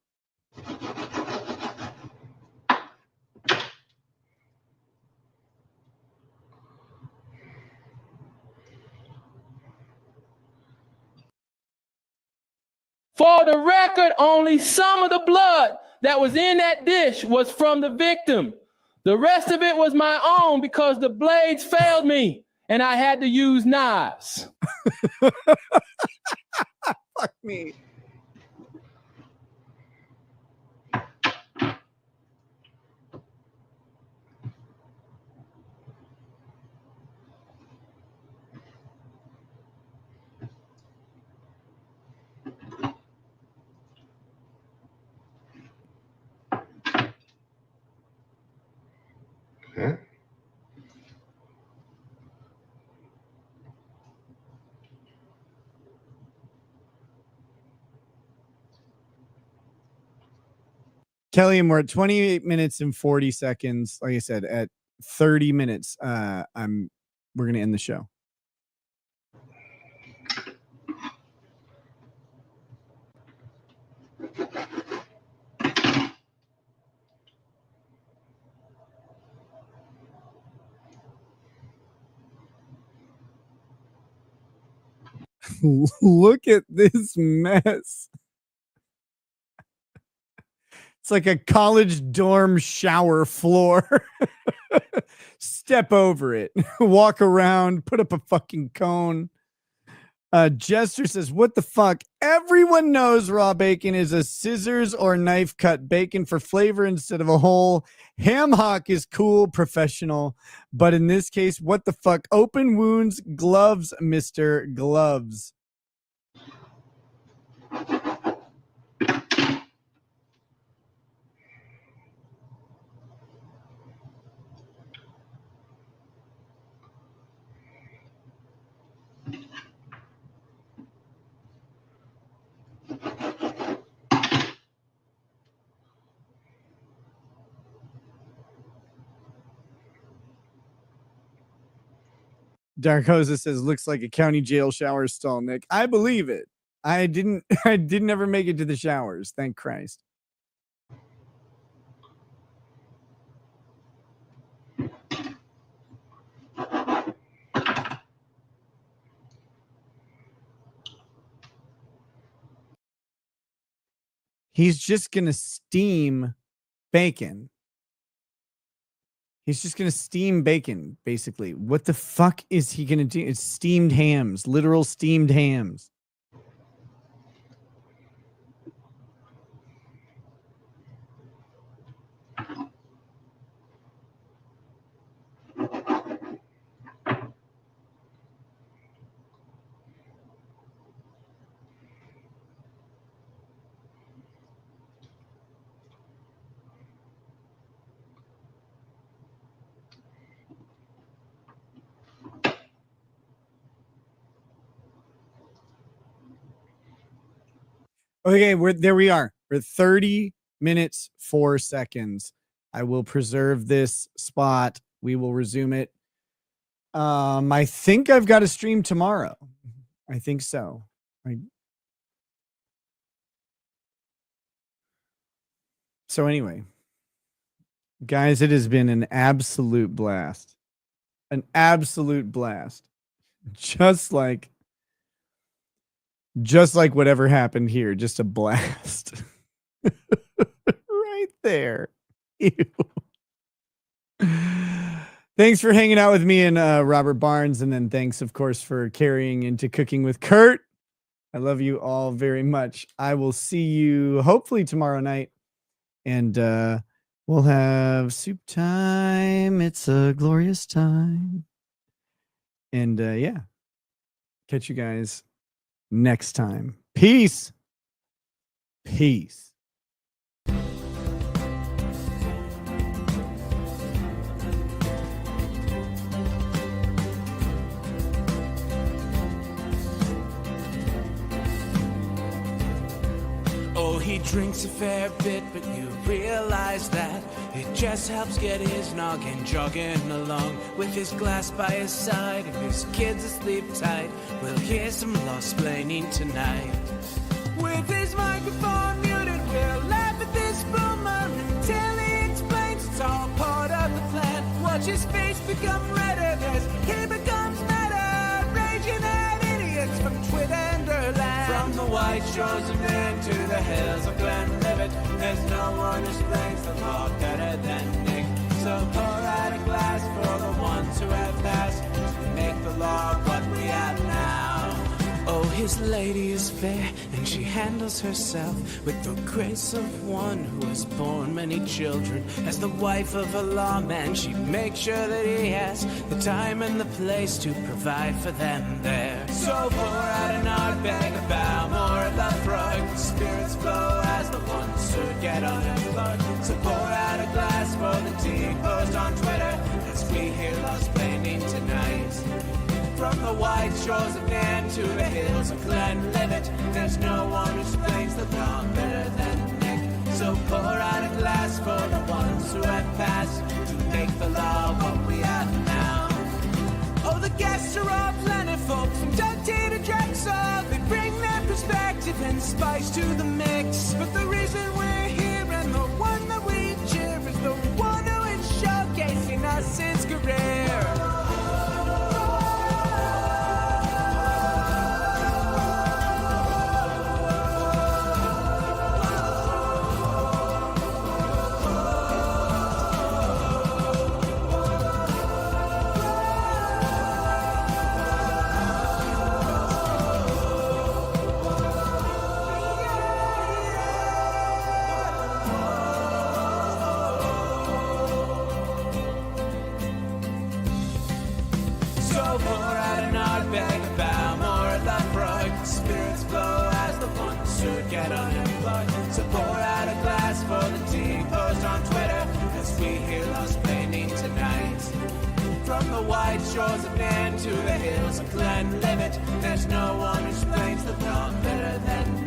For the record, only some of the blood that was in that dish was from the victim. The rest of it was my own because the blades failed me and I had to use knives. Fuck me. Okay. Kelly, and we're at 28 minutes and 40 seconds. Like I said, at 30 minutes, we're going to end the show. Look at this mess. It's like a college dorm shower floor. Step over it. Walk around. Put up a fucking cone. Jester says, what the fuck? Everyone knows raw bacon is a scissors or knife cut bacon for flavor instead of a whole. Ham hock is cool, professional. But in this case, what the fuck? Open wounds, gloves, Mr. Gloves. Darkoza says, looks like a county jail shower stall, Nick. I believe it. I didn't ever make it to the showers. Thank Christ. He's just going to steam bacon. He's just going to steam bacon, basically. What the fuck is he going to do? It's steamed hams, literal steamed hams. Okay, there we are. We're 30 minutes, 4 seconds. I will preserve this spot. We will resume it. I think I've got a stream tomorrow. I think so. So anyway, guys, it has been an absolute blast. An absolute blast. Just like whatever happened here, just a blast. Right there. Ew. Thanks for hanging out with me and Robert Barnes. And then thanks, of course, for carrying into Cooking with Kurt. I love you all very much. I will see you hopefully tomorrow night. And we'll have soup time. It's a glorious time. And yeah, catch you guys next time. Peace. Peace. Oh, he drinks a fair bit, but you realize that it just helps get his noggin jogging along. With his glass by his side and his kids asleep tight, we'll hear some law-splaining tonight. With his microphone muted, we'll laugh at this boomer until he explains it's all part of the plan. Watch his face become redder as he becomes meta, raging at idiots from Twitterland. From the white shores of Maine to the hills of Glenlivet, there's no one who explains the law better than Nick. So pour out a glass for the ones who have passed to make the law what we have now. Oh, his lady is fair, and she handles herself with the grace of one who has borne many children. As the wife of a lawman, she makes sure that he has the time and the place to provide for them there. So pour out an ardbeg, a bow, more of the frog. The spirits flow as the ones who get on his blood. So pour out a glass for the tea post on Twitter as we hear law-splaining tonight. From the white shores of Nairn to the hills of Glenlivet, there's no one who explains the law better than Nick. So pour out a glass guests are all plentiful, from Dante to Drexel. They bring their perspective and spice to the mix. But the reason we're here and the one that we cheer is the one who is showcasing us his career. So pour out an Ardbeg, a Balmore, a Lafroig. Spirits flow as the ones who get unemployed. So pour out a glass for the tea post on Twitter as we hear Lost Planning tonight. From the white shores of Nairn to the hills of Glenlivet, there's no one who explains the film better than